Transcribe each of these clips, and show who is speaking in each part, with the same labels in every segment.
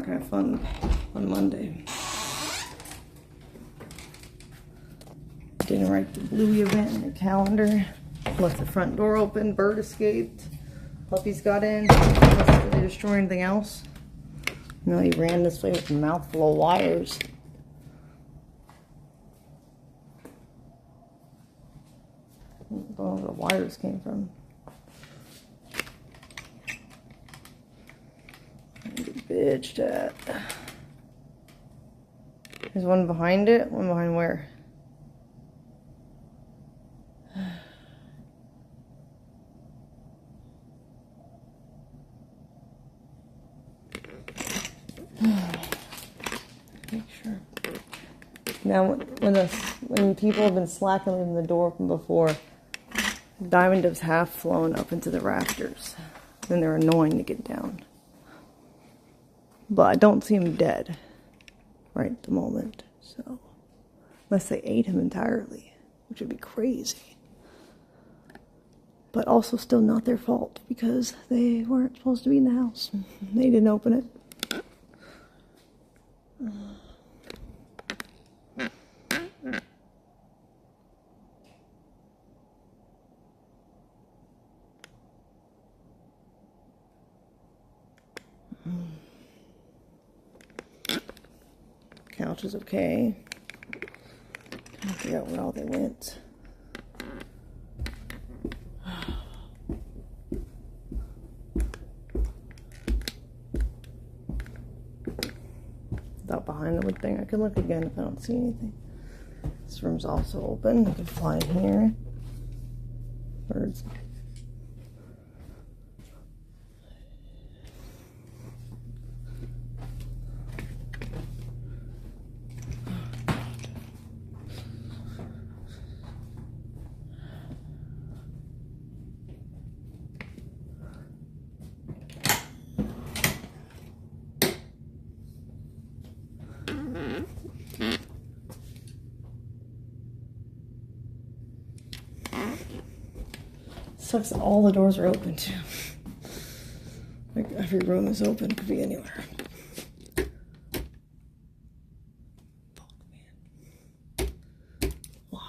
Speaker 1: not gonna have fun on Monday. Didn't write the Bluey event in the calendar. Left the front door open. Bird escaped. Puppies got in. Did they destroy anything else? No, he ran this way with a mouthful of wires. I don't know where the wires came from. Bitch, that. There's one behind it. One behind where? Make sure. Now, when people have been slacking leaving the door open before, diamond doves have flown up into the rafters. Then they're annoying to get down. But I don't see him dead right at the moment, so unless they ate him entirely, which would be crazy. But also still not their fault because they weren't supposed to be in the house. They didn't open it. Couch is okay. I figure out where all they went. Without behind the wood thing, I can look again if I don't see anything. This room's also open. You can fly in here. Birds. Sucks that all the doors are open too. Like every room is open, could be anywhere. Fuck, man. Why?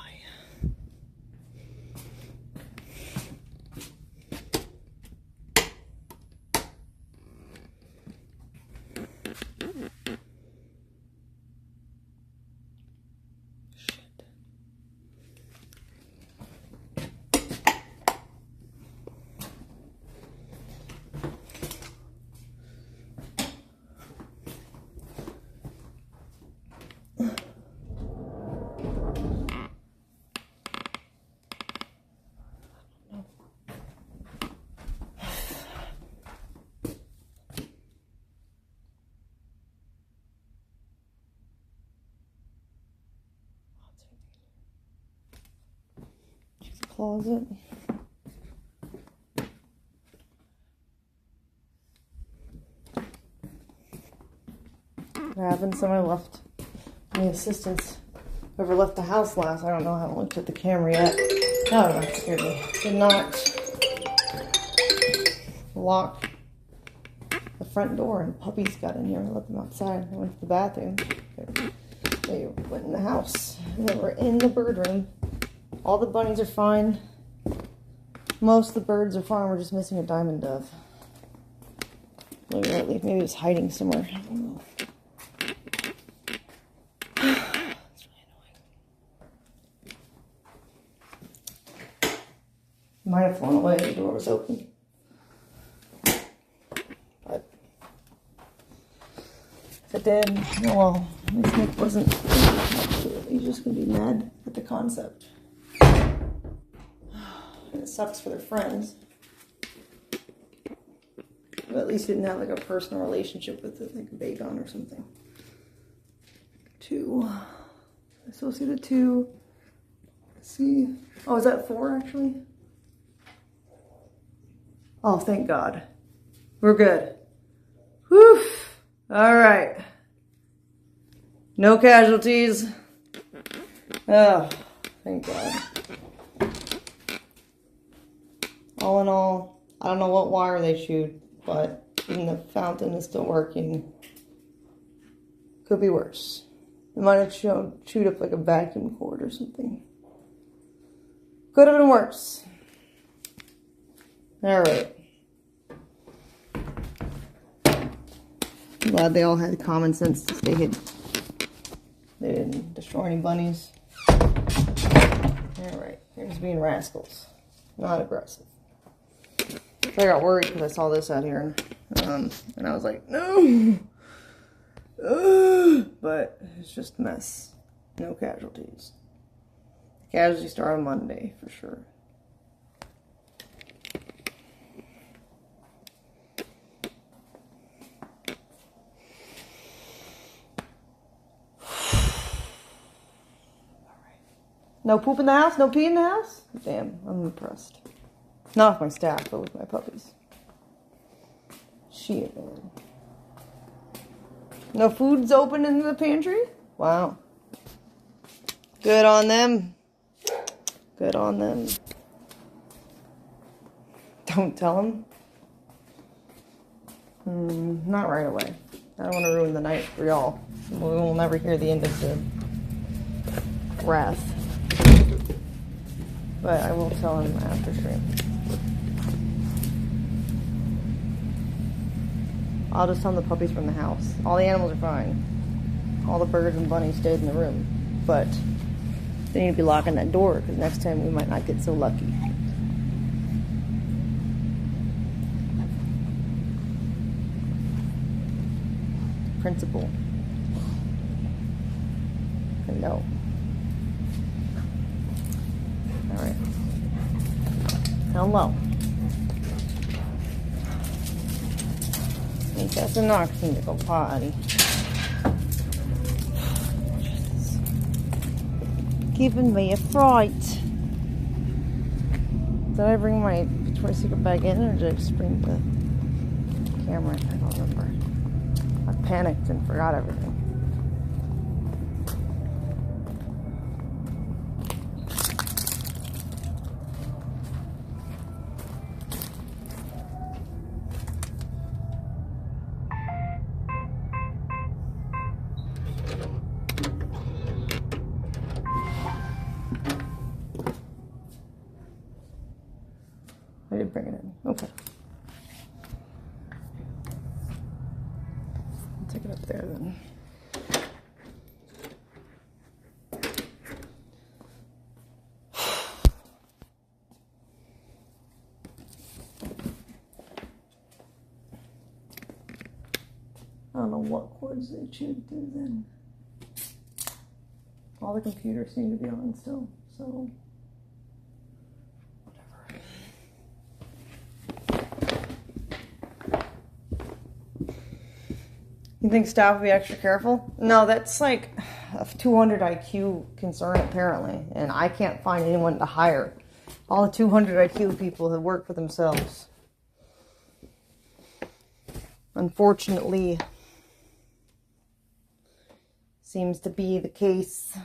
Speaker 1: Closet. What happened? Somebody left. The assistants. Whoever left the house last. I don't know. I haven't looked at the camera yet. Oh, that scared me. Did not lock the front door, and puppies got in here. I let them outside. I went to the bathroom. They went in the house. And they were in the bird room. All the bunnies are fine. Most of the birds are fine. We're just missing a diamond dove. Maybe it was hiding somewhere. I don't know. It's really annoying. Might have flown away if the door was open. But if it did, oh well. At least Nick wasn't. He's just going to be mad at the concept. It sucks for their friends. But at least he didn't have like a personal relationship with it, like a Bagon or something. 2. I still see the 2. Let's see. Oh, is that 4 actually? Oh, thank God. We're good. Whew. All right. No casualties. Oh, thank God. All in all, I don't know what wire they shoot, but even the fountain is still working. Could be worse. It might have chewed up like a vacuum cord or something. Could have been worse. Alright. I'm glad they all had common sense to stay hidden. They didn't destroy any bunnies. Alright, here's being rascals. Not aggressive. I got worried because I saw this out here. And I was like, no! But it's just a mess. No casualties. The casualties start on Monday, for sure. No poop in the house? No pee in the house? Damn, I'm impressed. Not with my staff, but with my puppies. Shit, man. No food's open in the pantry? Wow. Good on them. Good on them. Don't tell them. Not right away. I don't want to ruin the night for y'all. We will never hear the end of the wrath. But I will tell him after stream. I'll just tell the puppies from the house. All the animals are fine. All the birds and bunnies stayed in the room. But they need to be locking that door because next time we might not get so lucky. Principal. No. Alright. Hello. I think that's enough for me to go potty. Giving me a fright. Did I bring my Victoria's Secret bag in or did I just bring the camera? I don't remember. I panicked and forgot everything. I did bring it in. Okay. I'll take it up there then. I don't know what cords they chewed through then. All the computers seem to be on still, so. You think staff will be extra careful? No, that's like a 200 IQ concern apparently, and I can't find anyone to hire. All the 200 IQ people have worked for themselves. Unfortunately, seems to be the case.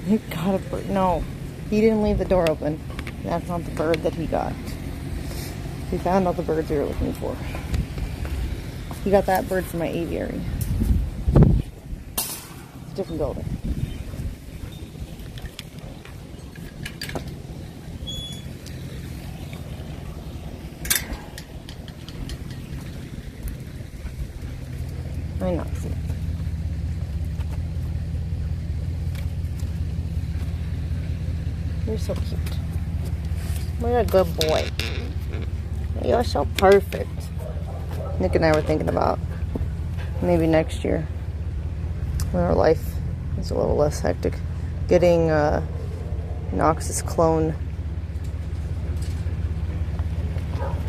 Speaker 1: He got a bird. No, he didn't leave the door open. That's not the bird that he got. We found all the birds we were looking for. He got that bird from my aviary. It's a different building. I know. You're so cute. What a good boy. You're so perfect. Nick and I were thinking about maybe next year when our life is a little less hectic. getting Knox's clone.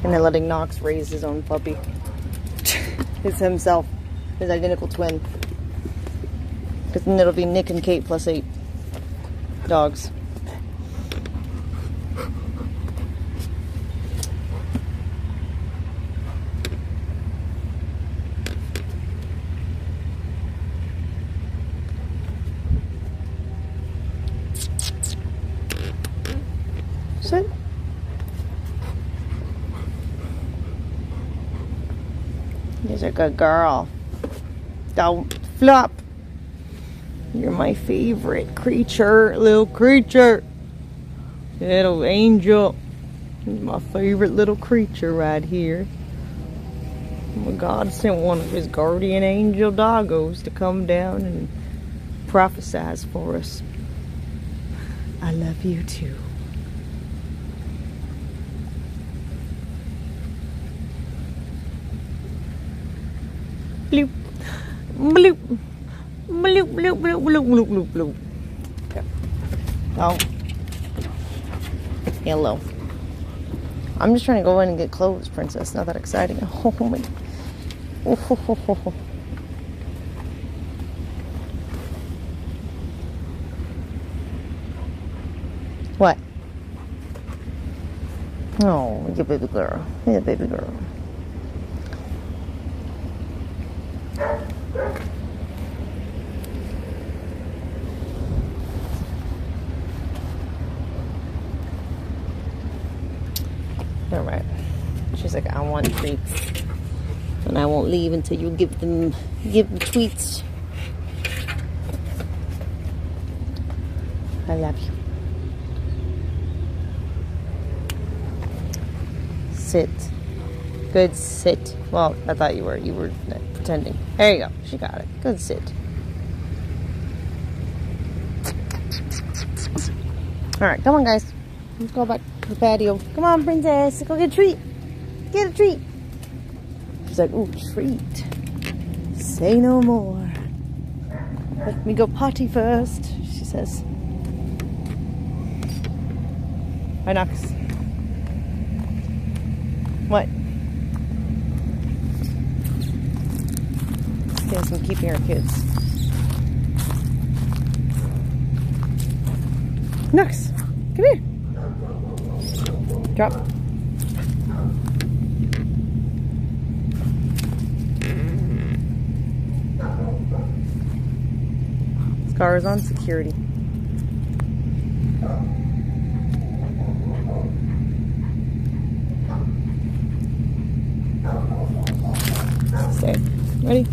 Speaker 1: And then letting Knox raise his own puppy. It's himself. His identical twin. Because then it'll be Nick and Kate plus 8 dogs. Sit. You're a good girl. Don't flop. You're my favorite creature, little creature. Little angel. You're my favorite little creature right here. Well, God sent one of his guardian angel doggos to come down and prophesize for us. I love you too. Bloop, bloop, bloop, bloop, bloop, bloop, bloop, bloop, bloop. Okay. Oh. Hello. I'm just trying to go in and get clothes, Princess. Not that exciting. Oh my. Oh, ho, ho, ho, ho. What? Oh, you baby girl. Yeah, baby girl. Alright. She's like, I want treats. And I won't leave until you give them treats. I love you. Sit. Good sit. Well, I thought you were pretending. There you go. She got it. Good sit. Alright, come on guys. Let's go back to the patio. Come on, Princess. Go get a treat. Get a treat. She's like, ooh, treat. Say no more. Let me go potty first, she says. Hi, Knox. What? Yes, I'm keeping our kids. Knox, come here. Drop. Scar's on security. Stay. Ready?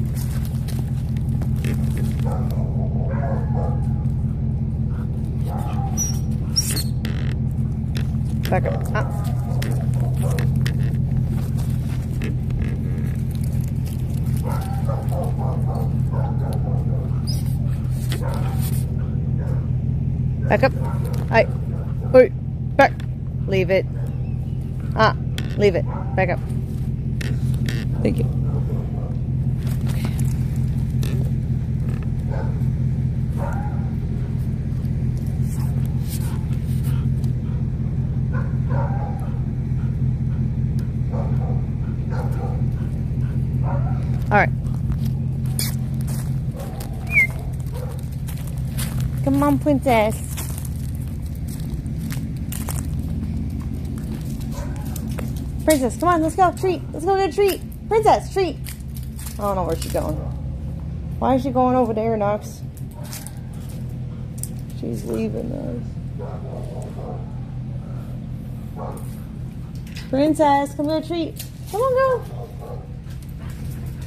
Speaker 1: Back up. Ah. Back up. Hi. Wait. Back. Leave it. Ah. Leave it. Back up. Thank you. All right. Come on, Princess. Princess, come on, let's go. Treat. Let's go get a treat. Princess, treat. I don't know where she's going. Why is she going over there, Knox? She's leaving us. Princess, come get a treat. Come on, girl.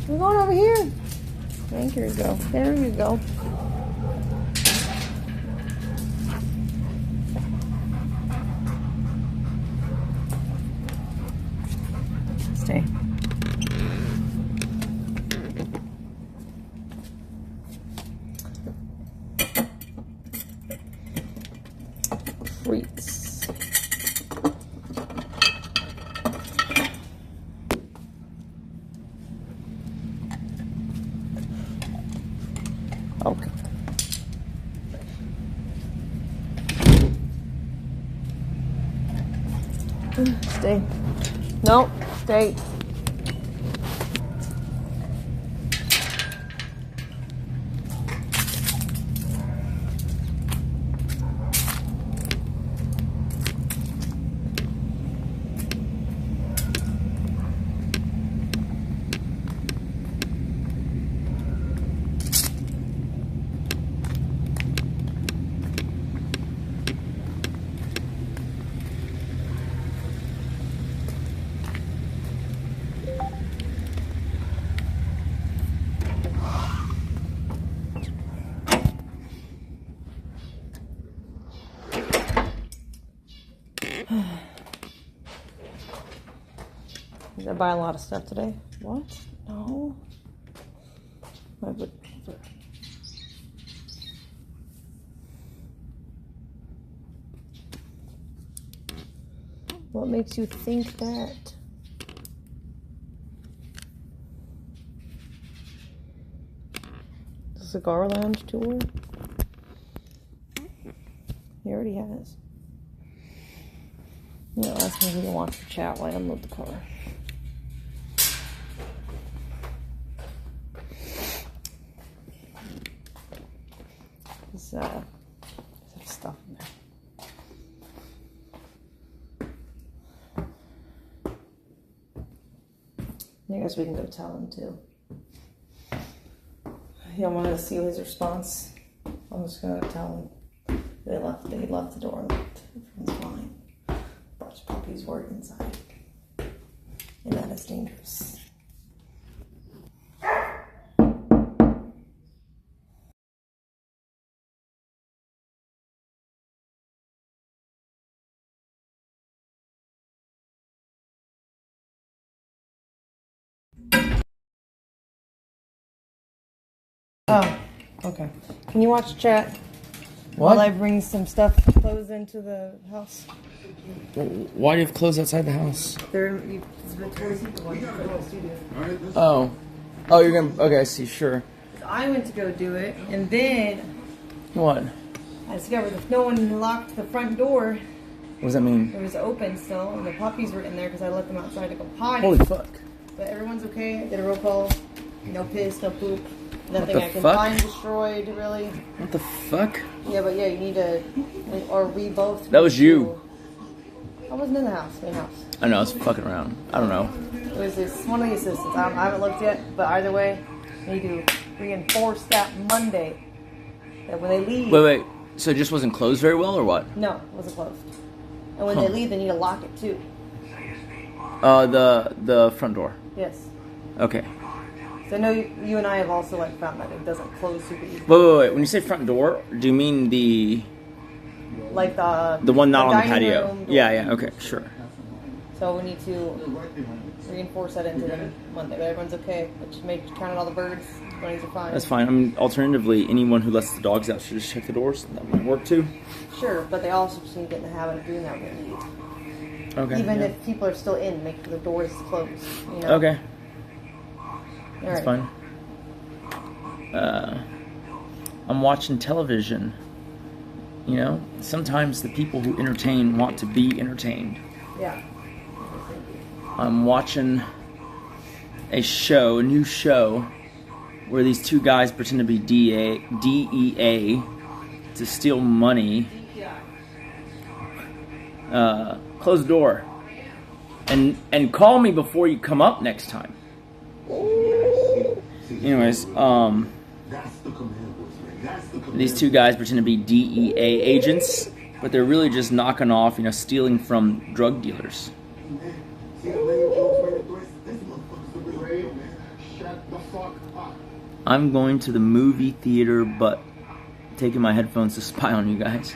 Speaker 1: We're going over here. Thank you. Go. There you go. Stay. Treats. Okay. Stay. No, stay. Did I buy a lot of stuff today? What? No. I would. What makes you think that? The cigar lounge tour? He already has. Yeah, ask me if you can watch the chat while I unload the car. There's stuff in there. I guess we can go tell him too. He wanted to see his response. I'm just gonna tell him they left the door unlocked. Everyone's fine. A bunch of puppies were inside. And that is dangerous. Oh, okay. Can you watch chat
Speaker 2: What?
Speaker 1: while I bring some stuff, clothes into the house?
Speaker 2: Why do you have clothes outside the house? Oh. Oh, you're gonna... Okay, I see, sure.
Speaker 1: I went to go do it, and then
Speaker 2: What?
Speaker 1: I discovered that no one locked the front door.
Speaker 2: What does that mean?
Speaker 1: It was open still, and the puppies were in there because I let them outside to go potty.
Speaker 2: Holy fuck.
Speaker 1: But everyone's okay. I did a roll call. No piss, no poop. Nothing
Speaker 2: the
Speaker 1: I can
Speaker 2: fuck?
Speaker 1: find destroyed, really.
Speaker 2: What the fuck?
Speaker 1: Yeah, but yeah, you need to... Or we both...
Speaker 2: That was you.
Speaker 1: I wasn't in the house, main house.
Speaker 2: I know, I was fucking around. I don't know.
Speaker 1: It was this one of the assistants. I haven't looked yet, but either way, we need to reinforce that Monday. That when they leave...
Speaker 2: Wait. So it just wasn't closed very well, or what?
Speaker 1: No, it wasn't closed. And when they leave, they need to lock it too.
Speaker 2: The front door.
Speaker 1: Yes.
Speaker 2: Okay.
Speaker 1: So I know you and I have also like found that it doesn't close super easily.
Speaker 2: Wait. When you say front door, do you mean the...
Speaker 1: Like
Speaker 2: the one not on the patio? Yeah, okay, sure.
Speaker 1: So we need to reinforce that into them Monday. But everyone's okay. Which counted all the birds. Bunnies are fine.
Speaker 2: That's fine. I mean, alternatively, anyone who lets the dogs out should just check the doors. That might work too.
Speaker 1: Sure, but they also just need to get in the habit of doing that when they leave.
Speaker 2: Okay.
Speaker 1: Even if people are still in, make sure the door is closed. You know?
Speaker 2: Okay.
Speaker 1: All
Speaker 2: That's
Speaker 1: right.
Speaker 2: fine. I'm watching television. You know, sometimes the people who entertain want to be entertained.
Speaker 1: Yeah.
Speaker 2: I'm watching a new show, where these two guys pretend to be DEA to steal money. Close the door. And call me before you come up next time. Anyways, these two guys pretend to be DEA agents, but they're really just knocking off, stealing from drug dealers. I'm going to the movie theater, but taking my headphones to spy on you guys.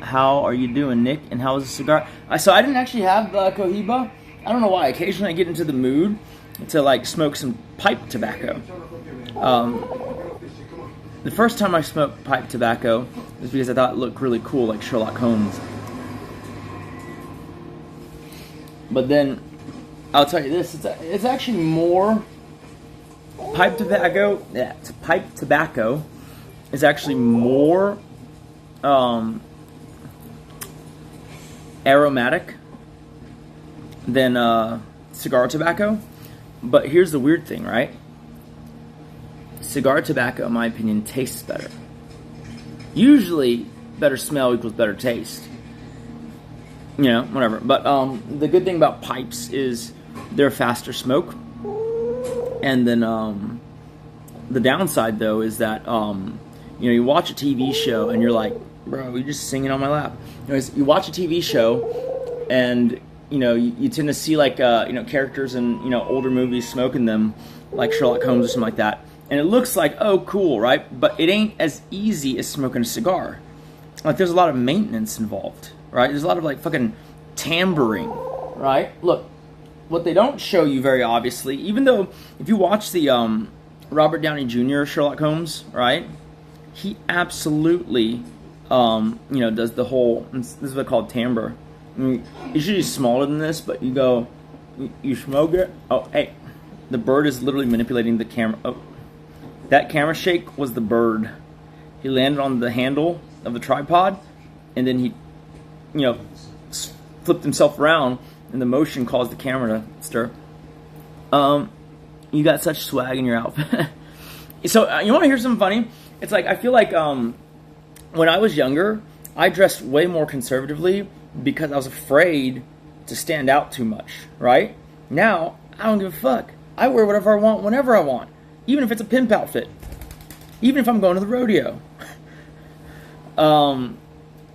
Speaker 2: How are you doing, Nick? And how was the cigar? So I didn't actually have Cohiba. I don't know why. Occasionally I get into the mood to like smoke some pipe tobacco. The first time I smoked pipe tobacco was because I thought it looked really cool, like Sherlock Holmes. But then, I'll tell you this, it's actually more... Pipe tobacco is actually more aromatic than cigar tobacco. But here's the weird thing, right? Cigar tobacco, in my opinion, tastes better. Usually, better smell equals better taste. You know, whatever. But the good thing about pipes is they're faster smoke. And then the downside, though, is that you watch a TV show and you're like, bro, you're just singing on my lap. Anyways, you watch a TV show and you tend to see like characters in older movies smoking them, like Sherlock Holmes or something like that. And it looks like, oh, cool, right? But it ain't as easy as smoking a cigar. Like, there's a lot of maintenance involved, right? There's a lot of, like, fucking timbering, right? Look, what they don't show you very obviously, even though if you watch the Robert Downey Jr. Sherlock Holmes, right? He absolutely, does the whole, this is what called timbre. I mean, it's usually smaller than this, but you go, you smoke it. Oh, hey, the bird is literally manipulating the camera. Oh. That camera shake was the bird. He landed on the handle of the tripod, and then he, flipped himself around, and the motion caused the camera to stir. You got such swag in your outfit. So, you want to hear something funny? It's like, I feel like when I was younger, I dressed way more conservatively because I was afraid to stand out too much, right? Now, I don't give a fuck. I wear whatever I want whenever I want. Even if it's a pimp outfit. Even if I'm going to the rodeo.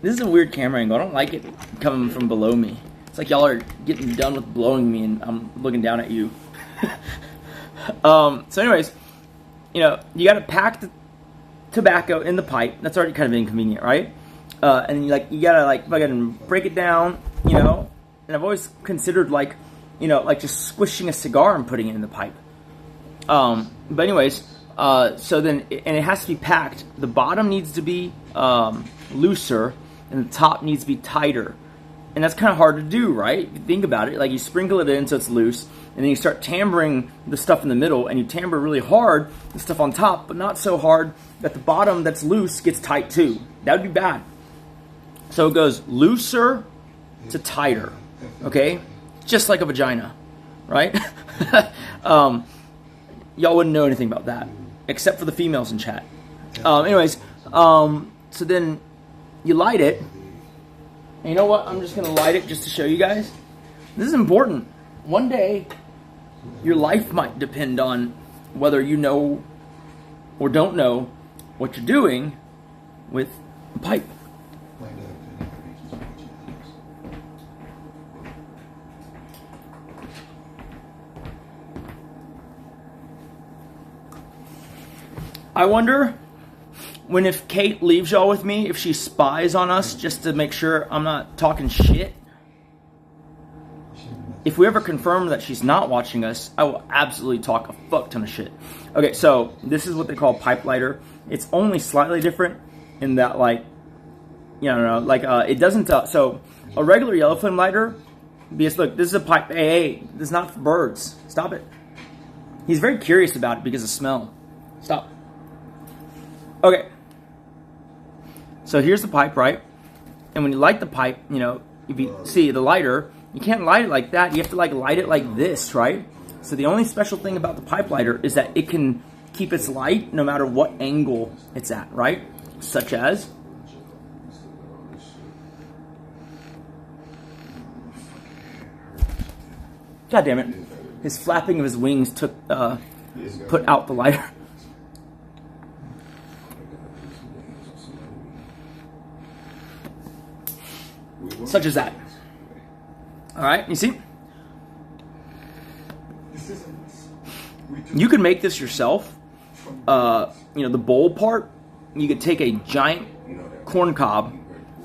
Speaker 2: This is a weird camera angle. I don't like it coming from below me. It's like y'all are getting done with blowing me and I'm looking down at you. So anyways, you got to pack the tobacco in the pipe. That's already kind of inconvenient, right? And you got to fucking break it down, And I've always considered like just squishing a cigar and putting it in the pipe. But anyways, so then, and it has to be packed. The bottom needs to be looser, and the top needs to be tighter. And that's kind of hard to do, right? If you think about it, like you sprinkle it in so it's loose, and then you start timbering the stuff in the middle, and you timbre really hard the stuff on top, but not so hard that the bottom that's loose gets tight too. That would be bad. So it goes looser to tighter, okay? Just like a vagina, right? Y'all wouldn't know anything about that, except for the females in chat. Anyways, so then you light it. And you know what? I'm just going to light it just to show you guys. This is important. One day, your life might depend on whether you know or don't know what you're doing with a pipe. I wonder when if Kate leaves y'all with me, if she spies on us just to make sure I'm not talking shit. If we ever confirm that she's not watching us, I will absolutely talk a fuck ton of shit. Okay, so this is what they call pipe lighter. It's only slightly different in that, it doesn't. So a regular yellow flame lighter, because look, this is a pipe. Hey, this is not for birds. Stop it. He's very curious about it because of smell. Stop. Okay, so here's the pipe, right? And when you light the pipe, if you see the lighter, you can't light it like that. You have to light it like this, right? So the only special thing about the pipe lighter is that it can keep its light no matter what angle it's at, right? Such as, God damn it, his flapping of his wings put out the lighter. Such as that. Alright, you see? You can make this yourself. The bowl part, you could take a giant corn cob,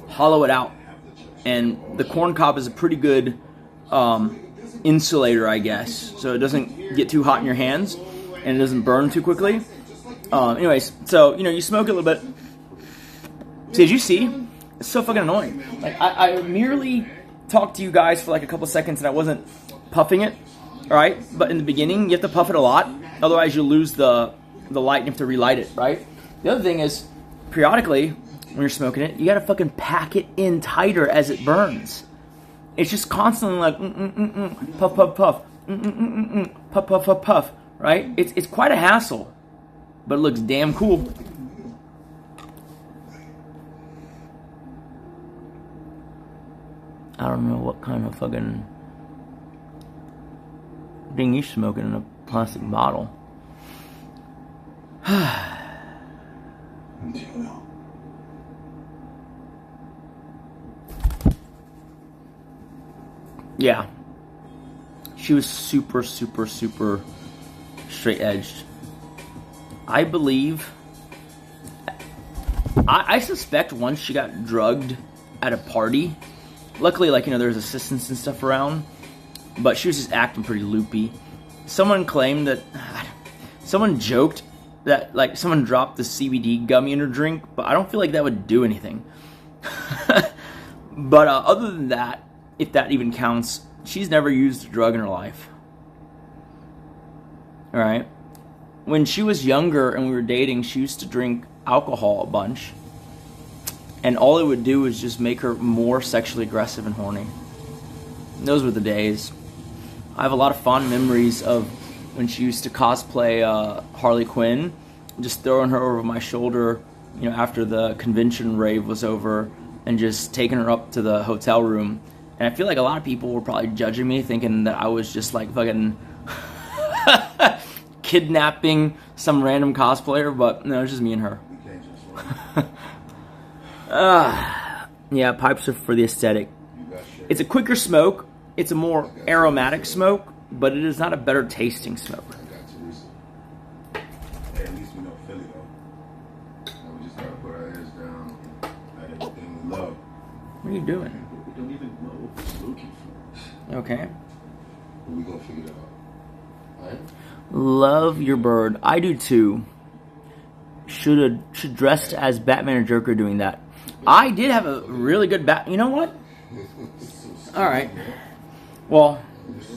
Speaker 2: hollow it out, and the corn cob is a pretty good insulator, I guess, so it doesn't get too hot in your hands, and it doesn't burn too quickly. Anyways, so, you smoke it a little bit. See, as you see, it's so fucking annoying. I merely talked to you guys for a couple seconds and I wasn't puffing it, alright? But in the beginning, you have to puff it a lot, otherwise you lose the light and you have to relight it, right? The other thing is, periodically, when you're smoking it, you gotta fucking pack it in tighter as it burns. It's just constantly like, puff, puff, puff, puff, puff, puff, puff, right? It's quite a hassle, but it looks damn cool. I don't know what kind of fucking thing you're smoking in a plastic bottle. Yeah. She was super, super, super straight edged. I believe, I suspect once she got drugged at a party. Luckily, like, you know, there's assistants and stuff around, but she was just acting pretty loopy. Someone claimed that, someone joked that, like, someone dropped the CBD gummy in her drink, but I don't feel like that would do anything. But other than that, if that even counts, she's never used a drug in her life. Alright? When she was younger and we were dating, she used to drink alcohol a bunch. And all it would do was just make her more sexually aggressive and horny. Those were the days. I have a lot of fond memories of when she used to cosplay Harley Quinn, just throwing her over my shoulder, you know, after the convention rave was over, and just taking her up to the hotel room. And I feel like a lot of people were probably judging me, thinking that I was just like fucking kidnapping some random cosplayer, but no, it's just me and her. Yeah, pipes are for the aesthetic. It's a quicker smoke. It's a more aromatic smoke, but it is not a better tasting smoke.
Speaker 3: Hey, at least we know Philly though. We just gotta put our heads down at everything we love.
Speaker 2: What are you doing?
Speaker 3: We don't even know if it's looking for us.
Speaker 2: Okay.
Speaker 3: But we gonna figure it out. Right?
Speaker 2: Love your bird. I do too. Should dressed as Batman or Joker doing that. I did have a really good You know what? Alright. Well,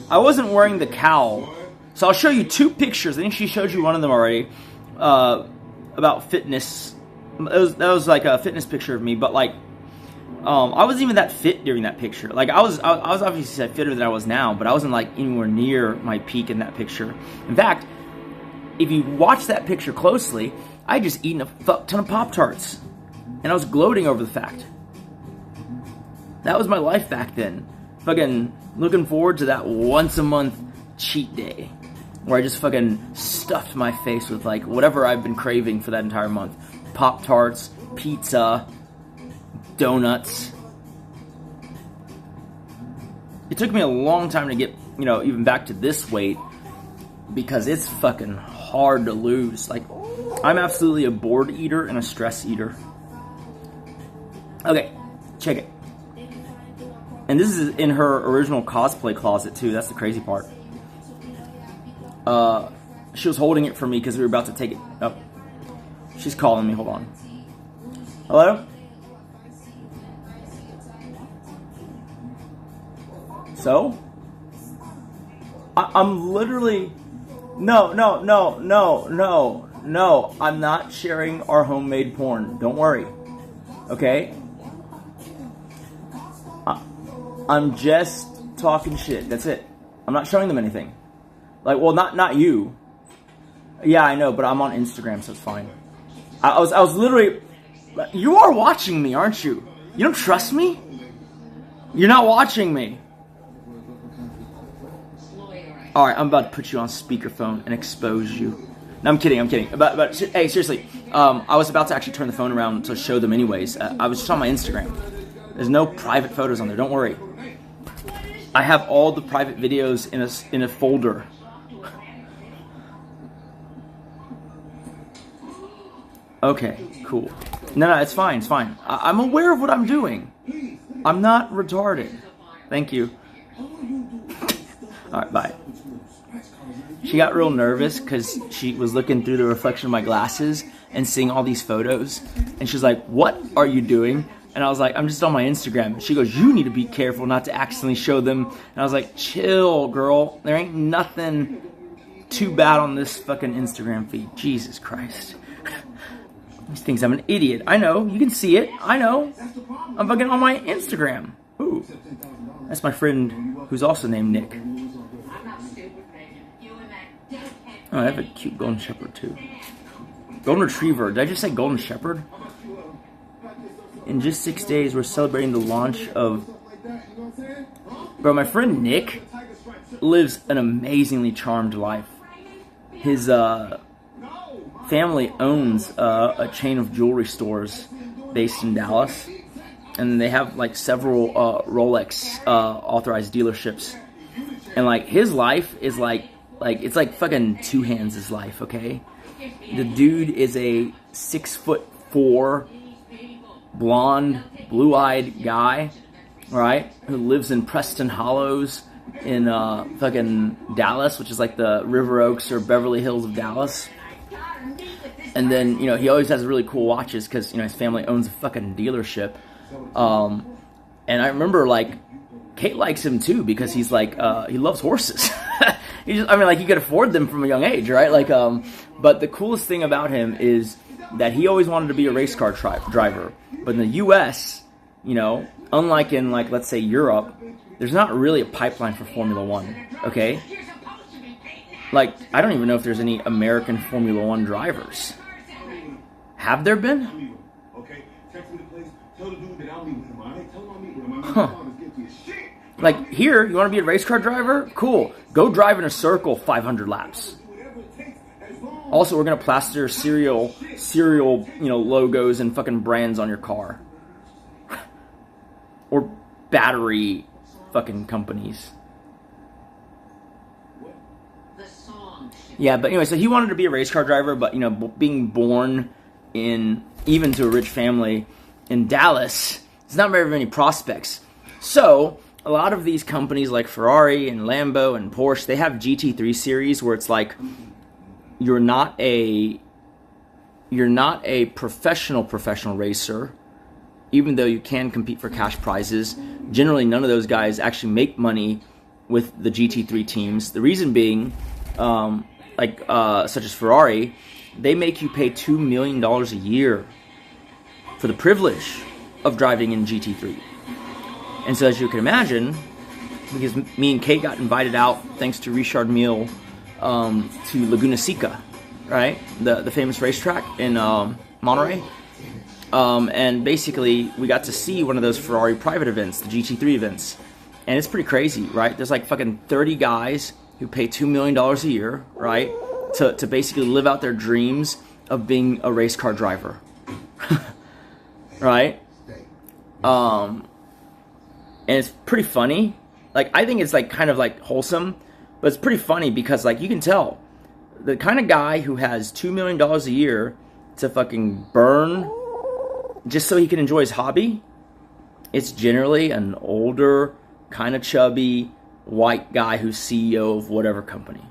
Speaker 2: I wasn't wearing the cowl. So I'll show you two pictures. I think she showed you one of them already. About fitness. That was like a fitness picture of me. But like, I wasn't even that fit during that picture. Like, I was obviously fitter than I was now. But I wasn't like anywhere near my peak in that picture. In fact, if you watch that picture closely, I just eaten a fuck ton of Pop-Tarts. And I was gloating over the fact. That was my life back then. Fucking looking forward to that once a month cheat day. Where I just fucking stuffed my face with like whatever I've been craving for that entire month. Pop-Tarts, pizza, donuts. It took me a long time to get, you know, even back to this weight. Because it's fucking hard to lose. Like, I'm absolutely a bored eater and a stress eater. Okay, check it. And this is in her original cosplay closet too. That's the crazy part. She was holding it for me because we were about to take it. Oh, she's calling me. Hold on. Hello? So? I'm literally... No. I'm not sharing our homemade porn. Don't worry. Okay? I'm just talking shit. That's it. I'm not showing them anything. Like, well, not you. Yeah, I know, but I'm on Instagram, so it's fine. I was literally... You are watching me, aren't you? You don't trust me? You're not watching me. Alright, I'm about to put you on speakerphone and expose you. No, I'm kidding. But hey, seriously, I was about to actually turn the phone around to show them anyways. I was just on my Instagram. There's no private photos on there, don't worry. I have all the private videos in a folder. Okay, cool. No, it's fine, I'm aware of what I'm doing. I'm not retarded. Thank you. Alright, bye. She got real nervous because she was looking through the reflection of my glasses and seeing all these photos. And she's like, what are you doing? And I was like, I'm just on my Instagram. She goes, you need to be careful not to accidentally show them. And I was like, chill, girl. There ain't nothing too bad on this fucking Instagram feed. Jesus Christ. These thinks I'm an idiot. I know. You can see it. I know. I'm fucking on my Instagram. Ooh. That's my friend who's also named Nick. Oh, I have a cute golden shepherd too. Golden retriever. Did I just say golden shepherd? In just 6 days, we're celebrating the launch of... Bro, my friend Nick lives an amazingly charmed life. His family owns a chain of jewelry stores based in Dallas. And they have like several Rolex authorized dealerships. And like his life is like it's like fucking two hands' life, okay? The dude is a 6'4" blonde, blue-eyed guy, right? Who lives in Preston Hollows in fucking Dallas, which is like the River Oaks or Beverly Hills of Dallas. And then, you know, he always has really cool watches because, you know, his family owns a fucking dealership. And I remember, like, Kate likes him too because he's like, he loves horses. He could afford them from a young age, right? Like, but the coolest thing about him is that he always wanted to be a race car driver. But in the U.S., you know, unlike in, like, let's say Europe, there's not really a pipeline for Formula One, okay? Like, I don't even know if there's any American Formula One drivers. Have there been? Huh. Like, here, you want to be a race car driver? Cool. Go drive in a circle 500 laps. Also, we're going to plaster cereal, you know, logos and fucking brands on your car. Or battery fucking companies. Yeah, but anyway, so he wanted to be a race car driver, but, you know, being born in, even to a rich family in Dallas, there's not very many prospects. So, a lot of these companies like Ferrari and Lambo and Porsche, they have GT3 series where it's like, you're not a professional racer, even though you can compete for cash prizes. Generally, none of those guys actually make money with the GT3 teams. The reason being, such as Ferrari, they make you pay $2 million a year for the privilege of driving in GT3. And so, as you can imagine, because me and Kate got invited out, thanks to Richard Mille, to Laguna Seca, right? The famous racetrack in Monterey. And basically, we got to see one of those Ferrari private events, the GT3 events. And it's pretty crazy, right? There's like fucking 30 guys who pay $2 million a year, right? To basically live out their dreams of being a race car driver. Right? And it's pretty funny. Like, I think it's like kind of like wholesome, but it's pretty funny because, like, you can tell the kind of guy who has $2 million a year to fucking burn just so he can enjoy his hobby, it's generally an older, kind of chubby, white guy who's CEO of whatever company.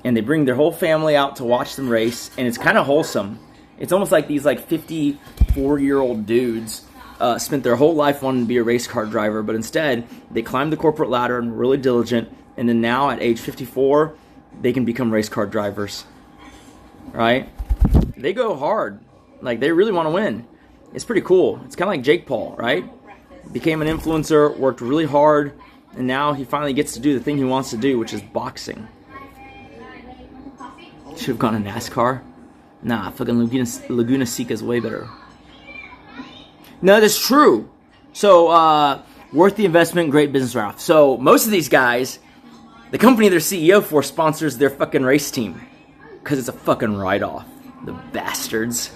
Speaker 2: And they bring their whole family out to watch them race, and it's kind of wholesome. It's almost like these like 54-year-old dudes spent their whole life wanting to be a race car driver, but instead they climbed the corporate ladder and were really diligent, and then now at age 54 they can become race car drivers, right? They go hard, like they really want to win. It's pretty cool. It's kind of like Jake Paul, right? Became an influencer, worked really hard, and now he finally gets to do the thing he wants to do, which is boxing. Should have gone to NASCAR. Nah, fucking Laguna Seca is way better. No, that's true. So, worth the investment, great business route. So, most of these guys, the company they're CEO for sponsors their fucking race team. Because it's a fucking write-off. The bastards.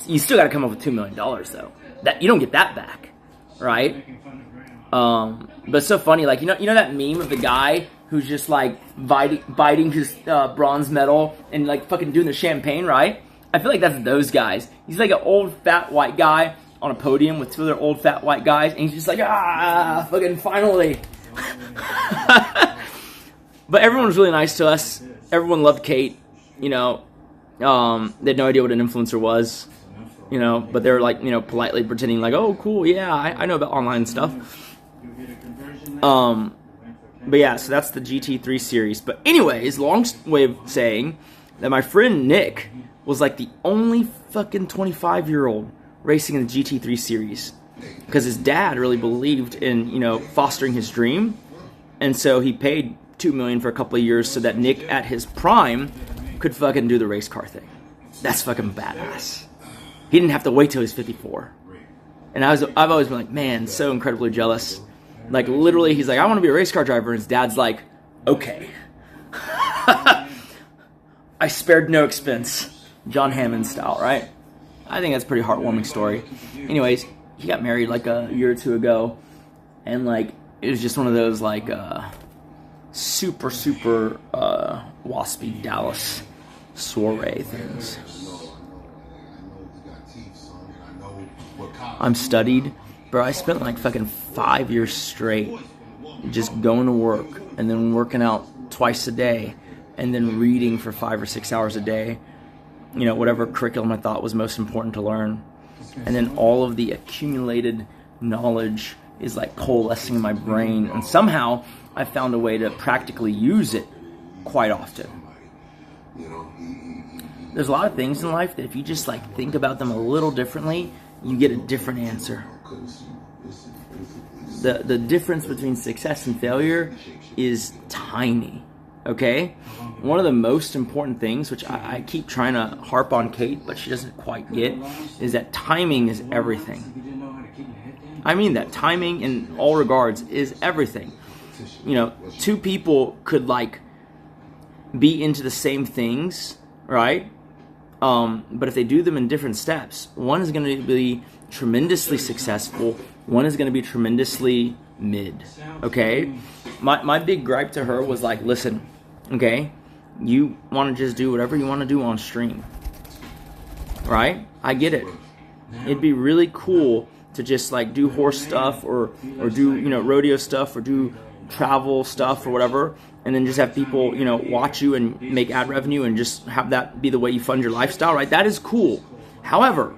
Speaker 2: You still gotta come up with $2 million, though. That you don't get that back. Right? But it's so funny, like, you know that meme of the guy who's just, like, biting his bronze medal and, like, fucking doing the champagne, right? I feel like that's those guys. He's like an old, fat, white guy on a podium with two other old, fat, white guys, and he's just like, fucking finally. But everyone was really nice to us. Everyone loved Kate, you know. They had no idea what an influencer was, you know, but they were, like, you know, politely pretending like, oh, cool, yeah, I know about online stuff. But yeah, so that's the GT3 series. But anyways, long way of saying that my friend Nick was like the only fucking 25-year-old racing in the GT3 series. because his dad really believed in, you know, fostering his dream. And so he paid $2 million for a couple of years so that Nick at his prime could fucking do the race car thing. That's fucking badass. He didn't have to wait till he was 54. And I've always been like, man, so incredibly jealous. Like, literally, he's like, I want to be a race car driver. And his dad's like, okay. I spared no expense. John Hammond style, right? I think that's a pretty heartwarming story. Anyways, he got married like a year or two ago. And, like, it was just one of those, like, super waspy Dallas soiree things. I'm studied. Bro, I spent like fucking 5 years straight just going to work and then working out twice a day and then reading for 5 or 6 hours a day. You know, whatever curriculum I thought was most important to learn. And then all of the accumulated knowledge is like coalescing in my brain. And somehow I found a way to practically use it quite often. There's a lot of things in life that if you just like think about them a little differently, you get a different answer. The difference between success and failure is tiny, okay? One of the most important things, which I keep trying to harp on Kate, but she doesn't quite get, is that timing is everything. I mean that. Timing in all regards is everything. You know, two people could like be into the same things, right? But if they do them in different steps, one is going to be tremendously successful, one is going to be tremendously mid, okay? My big gripe to her was like, listen, okay, you want to just do whatever you want to do on stream, right? I get it. It'd be really cool to just like do horse stuff or do, you know, rodeo stuff or do travel stuff or whatever, and then just have people, you know, watch you and make ad revenue and just have that be the way you fund your lifestyle, right? That is cool. However,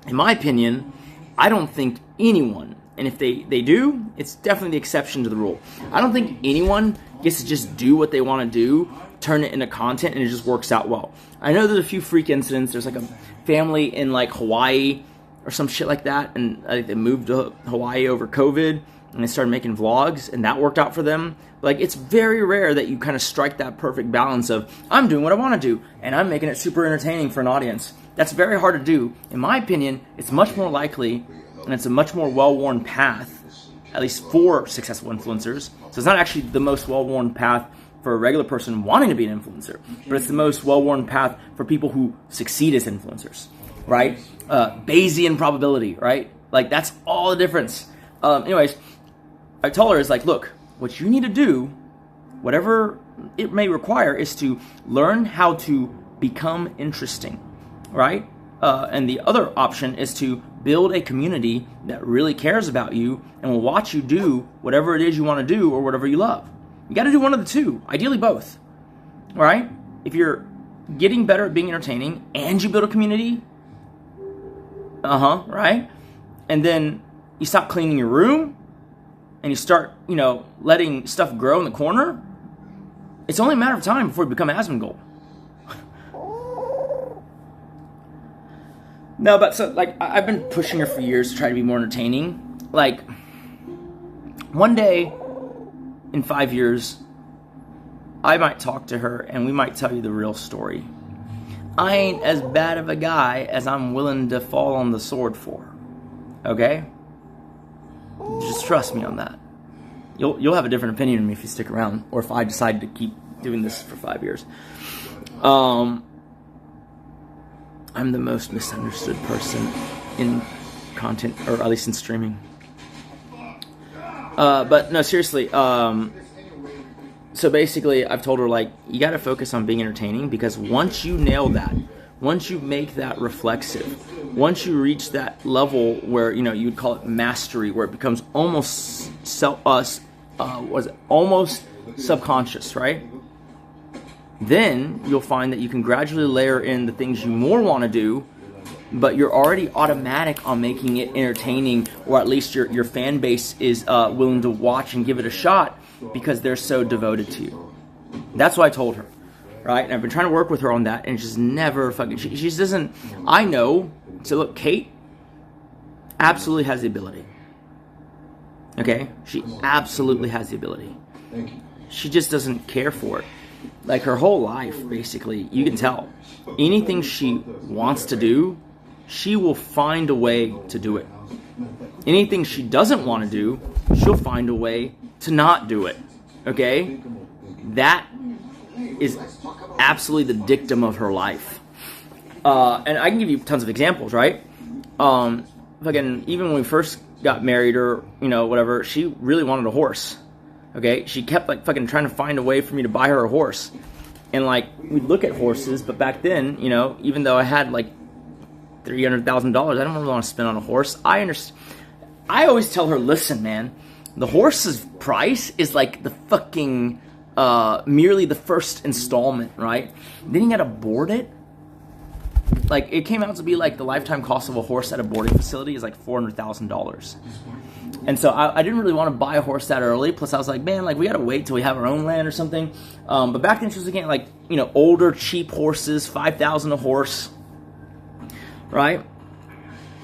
Speaker 2: in my opinion, I don't think anyone, and if they do, it's definitely the exception to the rule. I don't think anyone gets to just do what they want to do, turn it into content, and it just works out well. I know there's a few freak incidents. There's like a family in like Hawaii or some shit like that, and I think they moved to Hawaii over COVID, and they started making vlogs, and that worked out for them. Like, it's very rare that you kind of strike that perfect balance of, I'm doing what I want to do, and I'm making it super entertaining for an audience. That's very hard to do. In my opinion, it's much more likely, and it's a much more well-worn path, at least for successful influencers. So it's not actually the most well-worn path for a regular person wanting to be an influencer, but it's the most well-worn path for people who succeed as influencers, right? Bayesian probability, right? Like, that's all the difference. Anyways, I told her, it's like, look, what you need to do, whatever it may require, is to learn how to become interesting, right? And the other option is to build a community that really cares about you and will watch you do whatever it is you want to do or whatever you love. You got to do one of the two, ideally both, right? If you're getting better at being entertaining and you build a community, right? And then you stop cleaning your room and you start, you know, letting stuff grow in the corner, it's only a matter of time before you become Asmongold. No, but so, like, I've been pushing her for years to try to be more entertaining. Like, one day in 5 years, I might talk to her and we might tell you the real story. I ain't as bad of a guy as I'm willing to fall on the sword for. Okay? Just trust me on that. You'll have a different opinion of me if you stick around, or if I decide to keep doing this for 5 years. I'm the most misunderstood person in content, or at least in streaming. But no, seriously. So basically, I've told her, like, you got to focus on being entertaining, because once you nail that, once you make that reflexive, once you reach that level where, you know, you would call it mastery, where it becomes almost almost subconscious, right? Then you'll find that you can gradually layer in the things you more want to do, but you're already automatic on making it entertaining, or at least your fan base is willing to watch and give it a shot because they're so devoted to you. That's what I told her, right? And I've been trying to work with her on that, and just never fucking... She just doesn't... I know... So look, Kate, absolutely has the ability. Okay? She absolutely has the ability.
Speaker 3: Thank you.
Speaker 2: She just doesn't care for it. Like her whole life, basically, you can tell. Anything she wants to do, she will find a way to do it. Anything she doesn't want to do, she'll find a way to not do it. Okay? That is absolutely the dictum of her life. And I can give you tons of examples, right? Fucking, even when we first got married or, you know, whatever, she really wanted a horse. Okay? She kept, like, fucking trying to find a way for me to buy her a horse. And, like, we'd look at horses, but back then, you know, even though I had, like, $300,000, I don't really want to spend on a horse. I understand. I always tell her, listen, man, the horse's price is, like, the fucking, merely the first installment, right? Then you gotta board it. Like, it came out to be, like, the lifetime cost of a horse at a boarding facility is, like, $400,000. And so I didn't really want to buy a horse that early. Plus, I was like, man, like, we gotta wait till we have our own land or something. But back then, she was looking at, like, you know, older, cheap horses, $5,000 a horse, right?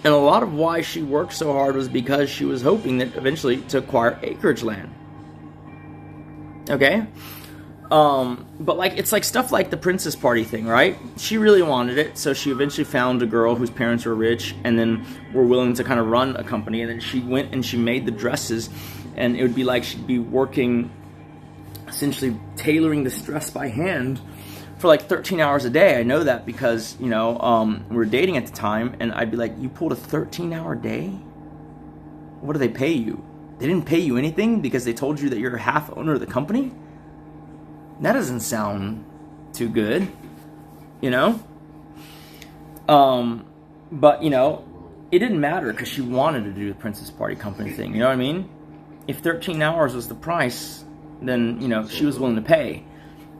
Speaker 2: And a lot of why she worked so hard was because she was hoping that eventually to acquire acreage land. Okay? But, like, it's like stuff like the princess party thing, right? She really wanted it, so she eventually found a girl whose parents were rich and then were willing to kind of run a company. And then she went and she made the dresses, and it would be like she'd be working, essentially tailoring this dress by hand for like 13 hours a day. I know that because, you know, we were dating at the time, and I'd be like, you pulled a 13-hour day? What do they pay you? They didn't pay you anything because they told you that you're a half owner of the company? That doesn't sound too good, you know? But, you know, it didn't matter because she wanted to do the princess party company thing, you know what I mean? If 13 hours was the price, then, you know, she was willing to pay.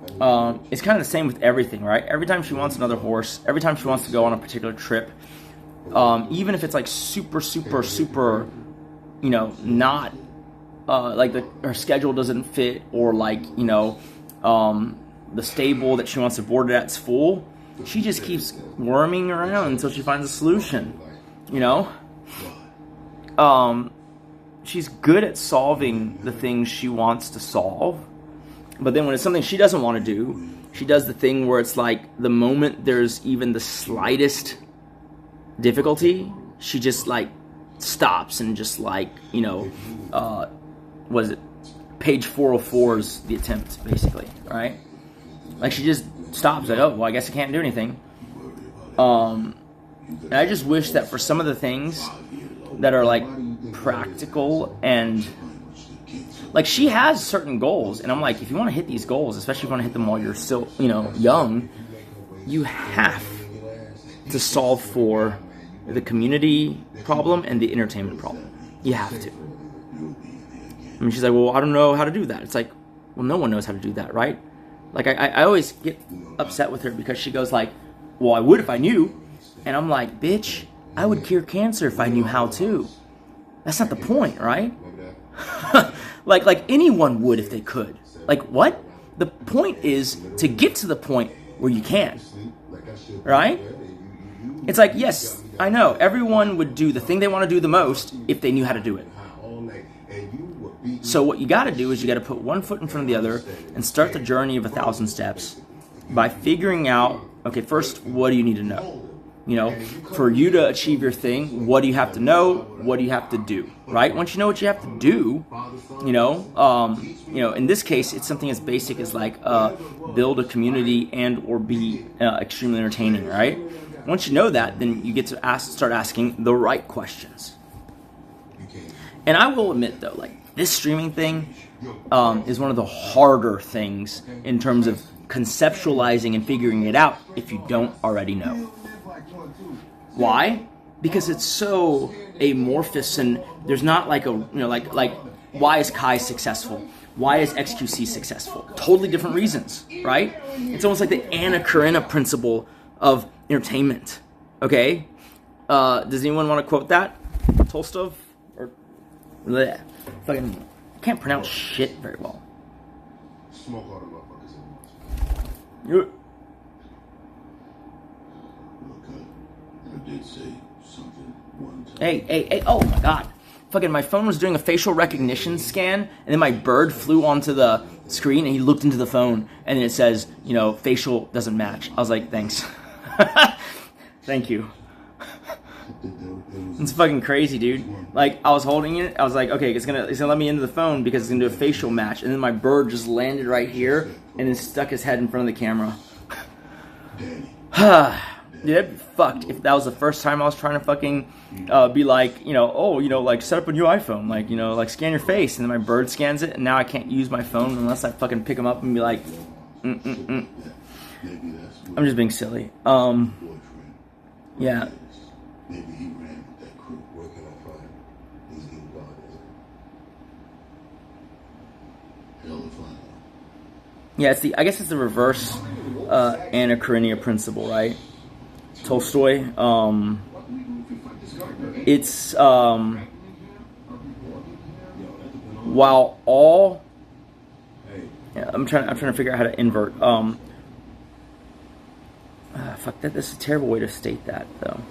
Speaker 2: It's kind of the same with everything, right? Every time she wants another horse, every time she wants to go on a particular trip, even if it's like super, super, super, you know, not, like her schedule doesn't fit, or like, you know, the stable that she wants to board it at's full, she just keeps worming around until she finds a solution, you know? She's good at solving the things she wants to solve, but then when it's something she doesn't want to do, she does the thing where it's like the moment there's even the slightest difficulty, she just like stops and just like, you know, what is it? Page 404 is the attempt, basically, right? Like, she just stops, like, oh, well, I guess I can't do anything. And I just wish that for some of the things that are, like, practical and, like, she has certain goals, and I'm like, if you want to hit these goals, especially if you want to hit them while you're still, you know, young, you have to solve for the community problem and the entertainment problem. You have to. I mean, she's like, well, I don't know how to do that. It's like, well, no one knows how to do that, right? Like, I always get upset with her because she goes like, well, I would if I knew. And I'm like, bitch, I would cure cancer if I knew how to. That's not the point, right? like anyone would if they could. Like, what? The point is to get to the point where you can, right? It's like, yes, I know, everyone would do the thing they want to do the most if they knew how to do it. So what you got to do is you got to put one foot in front of the other and start the journey of 1,000 steps by figuring out, okay, first, what do you need to know? You know, for you to achieve your thing, what do you have to know? What do you have to do, right? Once you know what you have to do, you know, in this case, it's something as basic as like build a community and or be extremely entertaining, right? Once you know that, then you get to start asking the right questions. And I will admit, though, like, this streaming thing is one of the harder things in terms of conceptualizing and figuring it out if you don't already know. Why? Because it's so amorphous, and there's not like a, you know, like why is Kai successful? Why is XQC successful? Totally different reasons, right? It's almost like the Anna Karenina principle of entertainment. Okay? Does anyone want to quote that? Tolstov? Or bleh. Fucking can't pronounce shit very well.
Speaker 3: Smoke all the motherfuckers at once.
Speaker 2: You.
Speaker 3: Okay. I did say something one time.
Speaker 2: Hey, oh my god. Fucking my phone was doing a facial recognition scan, and then my bird flew onto the screen, and he looked into the phone, and then it says, you know, facial doesn't match. I was like, thanks. Thank you. It's fucking crazy, dude. Like, I was holding it, I was like, okay, it's gonna let me into the phone because it's gonna do a facial match, and then my bird just landed right here, and then stuck his head in front of the camera. Dude, that'd be fucked if that was the first time I was trying to fucking be like, you know, oh, you know, like, set up a new iPhone, like, you know, like, scan your face, and then my bird scans it, and now I can't use my phone unless I fucking pick him up and be like, I'm just being silly. Yeah.
Speaker 3: Maybe he ran with that crew working on fire. He's getting God. Hell of fun.
Speaker 2: Yeah, I guess it's the reverse Anna Karenina principle, right? Tolstoy. It's while all I'm trying to figure out how to invert. Fuck that. This is a terrible way to state that, though.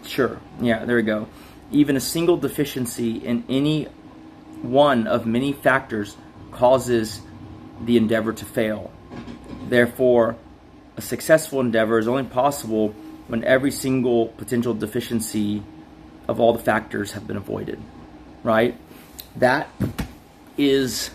Speaker 2: Sure. Yeah, there we go. Even a single deficiency in any one of many factors causes the endeavor to fail. Therefore, a successful endeavor is only possible when every single potential deficiency of all the factors have been avoided. Right? That is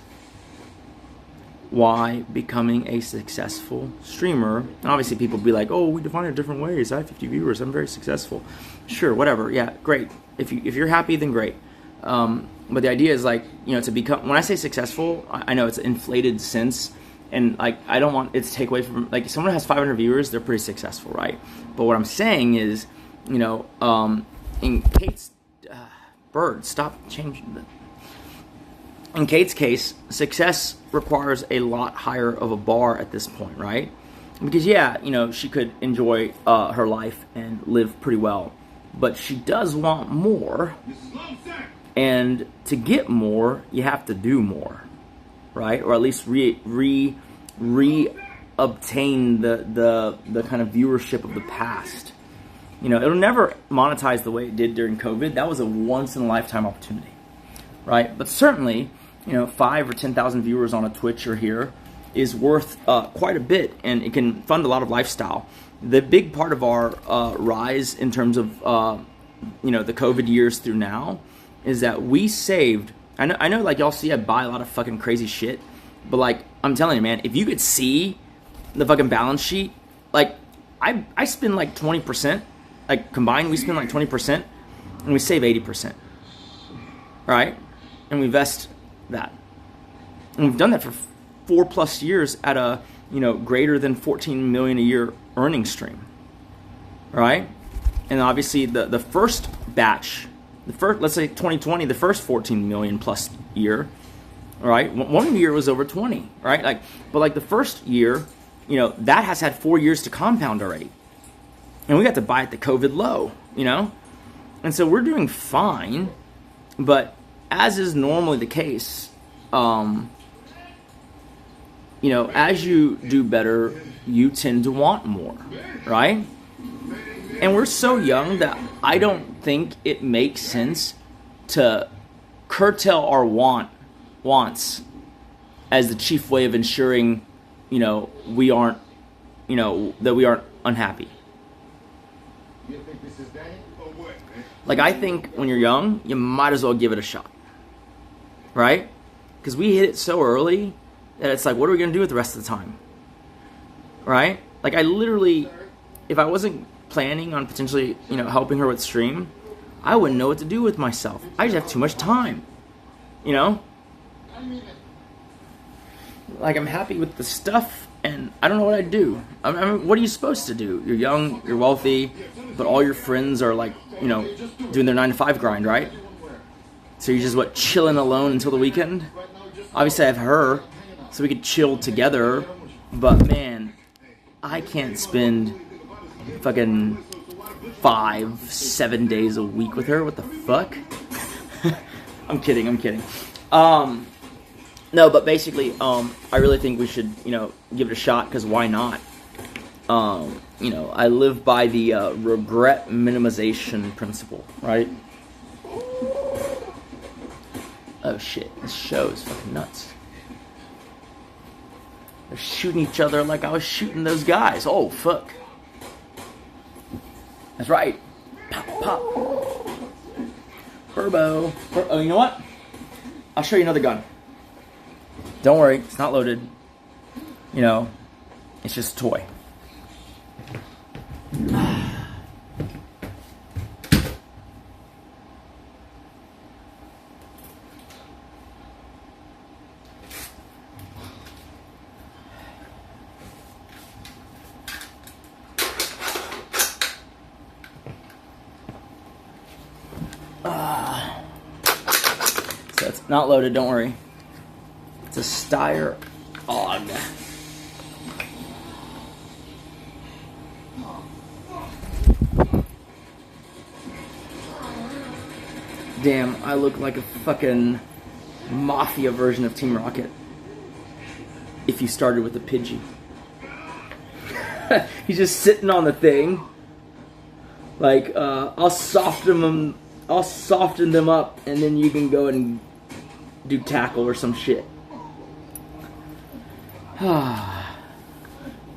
Speaker 2: why becoming a successful streamer, and obviously people be like, oh, we define it different ways. I have 50 viewers. I'm very successful. Sure, whatever. Yeah, great. If you're happy, then great. But the idea is, like, you know, to become, when I say successful, I know it's an inflated sense, and like, I don't want it to take away from, like, if someone has 500 viewers, they're pretty successful, right? But what I'm saying is, you know, in Kate's bird, stop changing the. In Kate's case, success requires a lot higher of a bar at this point, right? Because, yeah, you know, she could enjoy her life and live pretty well, but she does want more, and to get more, you have to do more, right? Or at least re-obtain the kind of viewership of the past. You know, it'll never monetize the way it did during COVID. That was a once-in-a-lifetime opportunity, right? But certainly, you know, 5,000 or 10,000 viewers on a Twitch or here is worth quite a bit, and it can fund a lot of lifestyle. The big part of our rise in terms of, you know, the COVID years through now is that we saved, I know, like, y'all see I buy a lot of fucking crazy shit, but, like, I'm telling you, man, if you could see the fucking balance sheet, like, I spend like 20%, like, combined, we spend like 20%, and we save 80%, right? And we invest that. And we've done that for 4+ years at a, you know, greater than 14 million a year earning stream, right? And obviously the first batch, let's say 2020, the first 14 million plus year, right? One year was over 20, right? Like, but like the first year, you know, that has had 4 years to compound already. And we got to buy at the COVID low, you know? And so we're doing fine, but as is normally the case, you know, as you do better, you tend to want more, right? And we're so young that I don't think it makes sense to curtail our wants as the chief way of ensuring, you know, we aren't, you know, that we aren't unhappy. Like, I think when you're young, you might as well give it a shot, right? Because we hit it so early that it's like, what are we going to do with the rest of the time, right? Like, I literally, if I wasn't planning on potentially, you know, helping her with stream, I wouldn't know what to do with myself. I just have too much time, you know? Like, I'm happy with the stuff, and I don't know what I'd do. I mean, what are you supposed to do? You're young, you're wealthy, but all your friends are, like, you know, doing their 9-to-5 grind, right? So you're just, what, chilling alone until the weekend? Obviously, I have her, so we could chill together, but, man, I can't spend fucking 5-7 days a week with her. What the fuck? I'm kidding. No, but basically, I really think we should, you know, give it a shot, because why not? You know, I live by the regret minimization principle, right? Oh shit, this show is fucking nuts. They're shooting each other like I was shooting those guys. Oh, fuck. That's right. Pop, pop. Turbo. Oh, you know what? I'll show you another gun. Don't worry, it's not loaded. You know, it's just a toy. So it's not loaded, don't worry. It's a Steyr AUG. Damn, I look like a fucking mafia version of Team Rocket. If you started with a Pidgey. He's just sitting on the thing. Like, I'll soften them up, and then you can go and do tackle or some shit.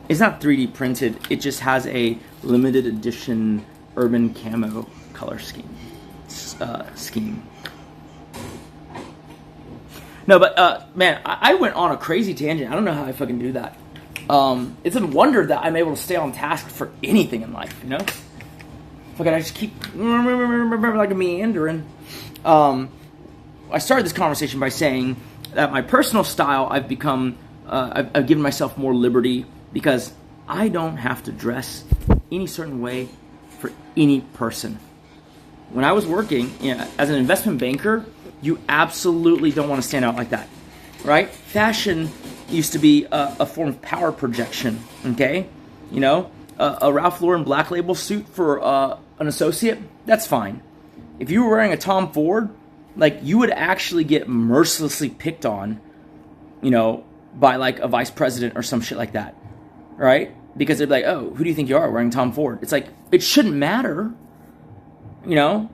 Speaker 2: It's not 3D printed. It just has a limited edition urban camo color scheme. No, but man, I went on a crazy tangent. I don't know how I fucking do that. It's a wonder that I'm able to stay on task for anything in life, you know? Fucking, I just keep like a meandering. I started this conversation by saying that my personal style, I've become, I've given myself more liberty because I don't have to dress any certain way for any person. When I was working, you know, as an investment banker, you absolutely don't want to stand out like that, right? Fashion used to be a form of power projection, okay? You know, a Ralph Lauren Black Label suit for an associate, that's fine. If you were wearing a Tom Ford, like, you would actually get mercilessly picked on, you know, by like a vice president or some shit like that, right? Because they'd be like, oh, who do you think you are wearing Tom Ford? It's like, it shouldn't matter, you know,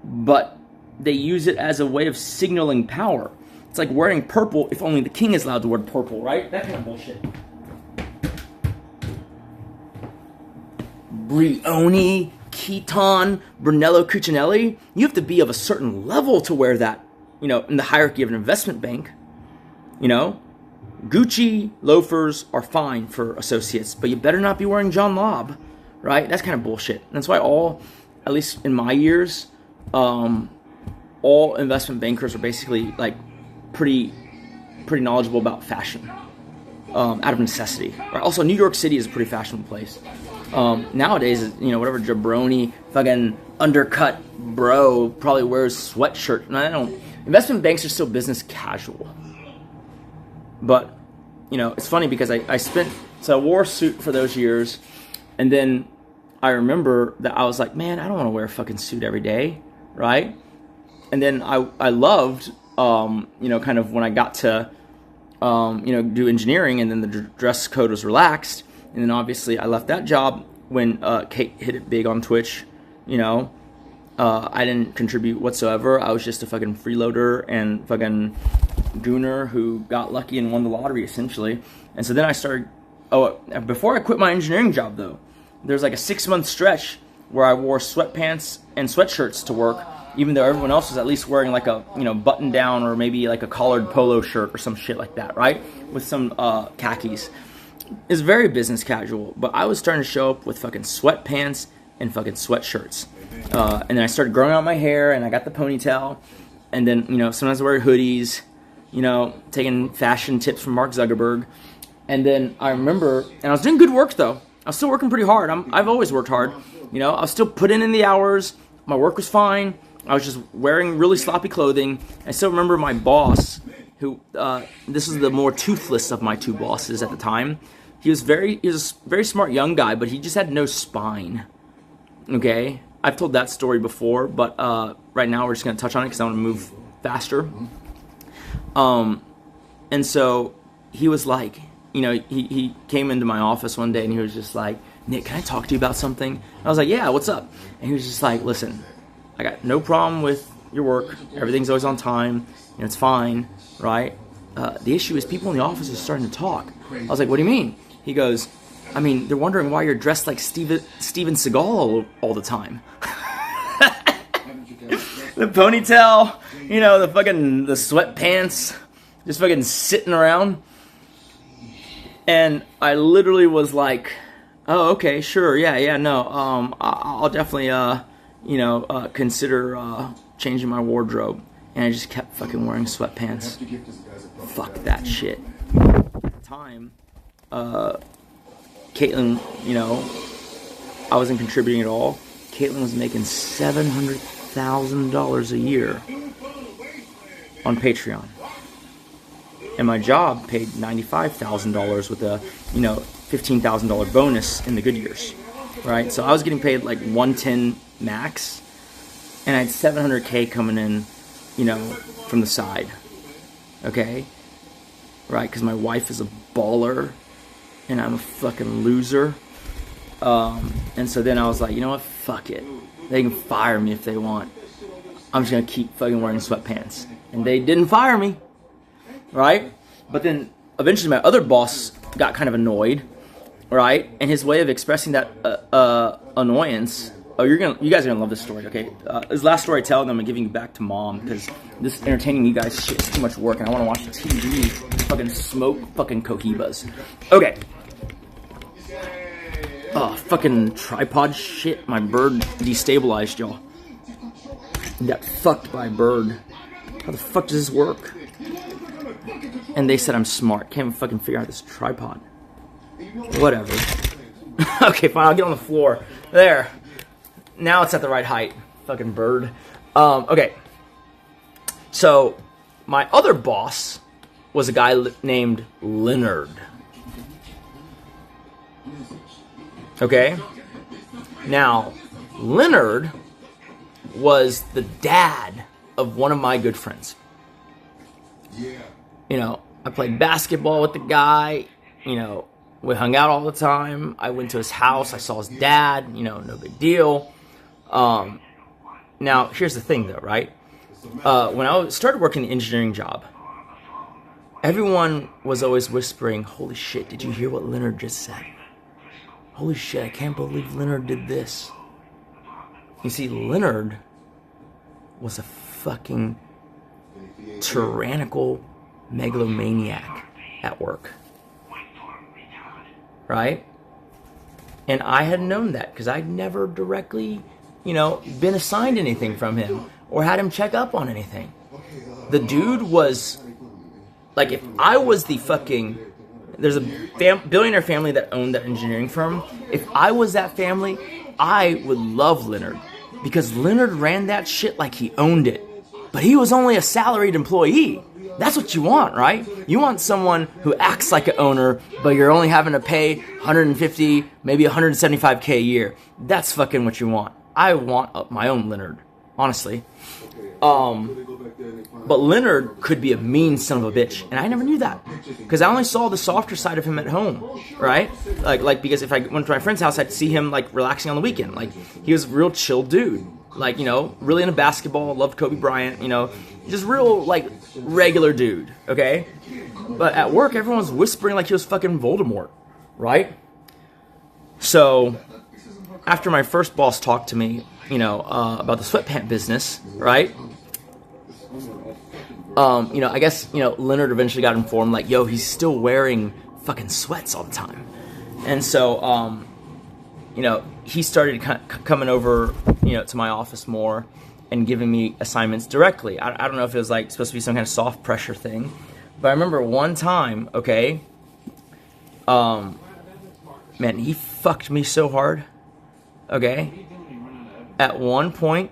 Speaker 2: but they use it as a way of signaling power. It's like wearing purple if only the king is allowed to wear purple, right? That kind of bullshit. Brioni, Keaton, Brunello Cucinelli, you have to be of a certain level to wear that, you know, in the hierarchy of an investment bank. You know, Gucci loafers are fine for associates, but you better not be wearing John Lobb, right? That's kind of bullshit. That's why all, at least in my years, all investment bankers are basically like pretty knowledgeable about fashion, out of necessity. Right? Also, New York City is a pretty fashionable place. Nowadays, you know, whatever jabroni, fucking undercut bro probably wears sweatshirt. No, investment banks are still business casual. But, you know, it's funny because I wore a suit for those years, and then I remember that I was like, man, I don't want to wear a fucking suit every day, right? And then I loved, you know, kind of when I got to, you know, do engineering, and then the dress code was relaxed. And then obviously I left that job when Kate hit it big on Twitch, you know. I didn't contribute whatsoever. I was just a fucking freeloader and fucking gooner who got lucky and won the lottery, essentially. And so then I started, before I quit my engineering job, though, there's like a 6-month stretch where I wore sweatpants and sweatshirts to work, even though everyone else was at least wearing like a, you know, button down or maybe like a collared polo shirt or some shit like that, right? With some khakis. It's very business casual, but I was starting to show up with fucking sweatpants and fucking sweatshirts. And then I started growing out my hair, and I got the ponytail. And then, you know, sometimes I wear hoodies, you know, taking fashion tips from Mark Zuckerberg. And then I remember, and I was doing good work, though. I was still working pretty hard. I've always worked hard. You know, I was still putting in the hours. My work was fine. I was just wearing really sloppy clothing. I still remember my boss, who, this was the more toothless of my two bosses at the time. He was a very smart young guy, but he just had no spine. Okay? I've told that story before, but right now we're just going to touch on it because I want to move faster. And so he was like, you know, he came into my office one day and he was just like, Nick, can I talk to you about something? And I was like, yeah, what's up? And he was just like, listen, I got no problem with your work. Everything's always on time. You know, it's fine, right? The issue is people in the office are starting to talk. I was like, what do you mean? He goes, I mean, they're wondering why you're dressed like Steven Seagal all the time. The ponytail, you know, the sweatpants, just fucking sitting around. And I literally was like, oh, okay, sure, yeah, no, I'll definitely, you know, consider changing my wardrobe. And I just kept fucking wearing sweatpants. Fuck that shit. At the time, Caitlin, you know, I wasn't contributing at all. Caitlin was making $700,000 a year on Patreon. And my job paid $95,000 with a, you know, $15,000 bonus in the good years, right? So I was getting paid like $110 max, and I had $700K coming in, you know, from the side, okay? Right, because my wife is a baller, and I'm a fucking loser. And so then I was like, you know what, fuck it. They can fire me if they want. I'm just gonna keep fucking wearing sweatpants. And they didn't fire me, right? But then eventually my other boss got kind of annoyed, right? And his way of expressing that annoyance. Oh, you guys are gonna love this story, okay? This last story I tell them, I'm giving you back to mom because this entertaining you guys shit is too much work, and I want to watch TV, fucking smoke, fucking cohibas. Okay. Oh, fucking tripod shit. My bird destabilized, y'all. Got fucked by a bird. How the fuck does this work? And they said I'm smart. Can't even fucking figure out this tripod. Whatever. Okay, fine. I'll get on the floor. There. Now it's at the right height. Fucking bird. Okay. So, my other boss was a guy named Leonard. Okay? Now, Leonard was the dad of one of my good friends. You know, I played basketball with the guy. You know, we hung out all the time. I went to his house. I saw his dad. You know, no big deal. Now, here's the thing, though, right? When I started working the engineering job, everyone was always whispering, holy shit, did you hear what Leonard just said? Holy shit, I can't believe Leonard did this. You see, Leonard was a fucking tyrannical megalomaniac at work. Right? And I had known that because I'd never directly, you know, been assigned anything from him or had him check up on anything. The dude was, like, if I was the fucking, there's a billionaire family that owned that engineering firm. If I was that family, I would love Leonard because Leonard ran that shit like he owned it. But he was only a salaried employee. That's what you want, right? You want someone who acts like an owner, but you're only having to pay 150, maybe 175K a year. That's fucking what you want. I want my own Leonard, honestly. But Leonard could be a mean son of a bitch, and I never knew that because I only saw the softer side of him at home, right? Like because if I went to my friend's house, I'd see him like relaxing on the weekend. Like he was a real chill dude. Like, you know, really into basketball, loved Kobe Bryant, you know, just real, like, regular dude, okay? But at work, everyone was whispering like he was fucking Voldemort, right? So, after my first boss talked to me, you know, about the sweatpant business, right? You know, I guess, you know, Leonard eventually got informed, like, yo, he's still wearing fucking sweats all the time. And so, you know, he started coming over, you know, to my office more and giving me assignments directly. I don't know if it was like supposed to be some kind of soft pressure thing, but I remember one time, okay, man, he fucked me so hard, okay? At one point,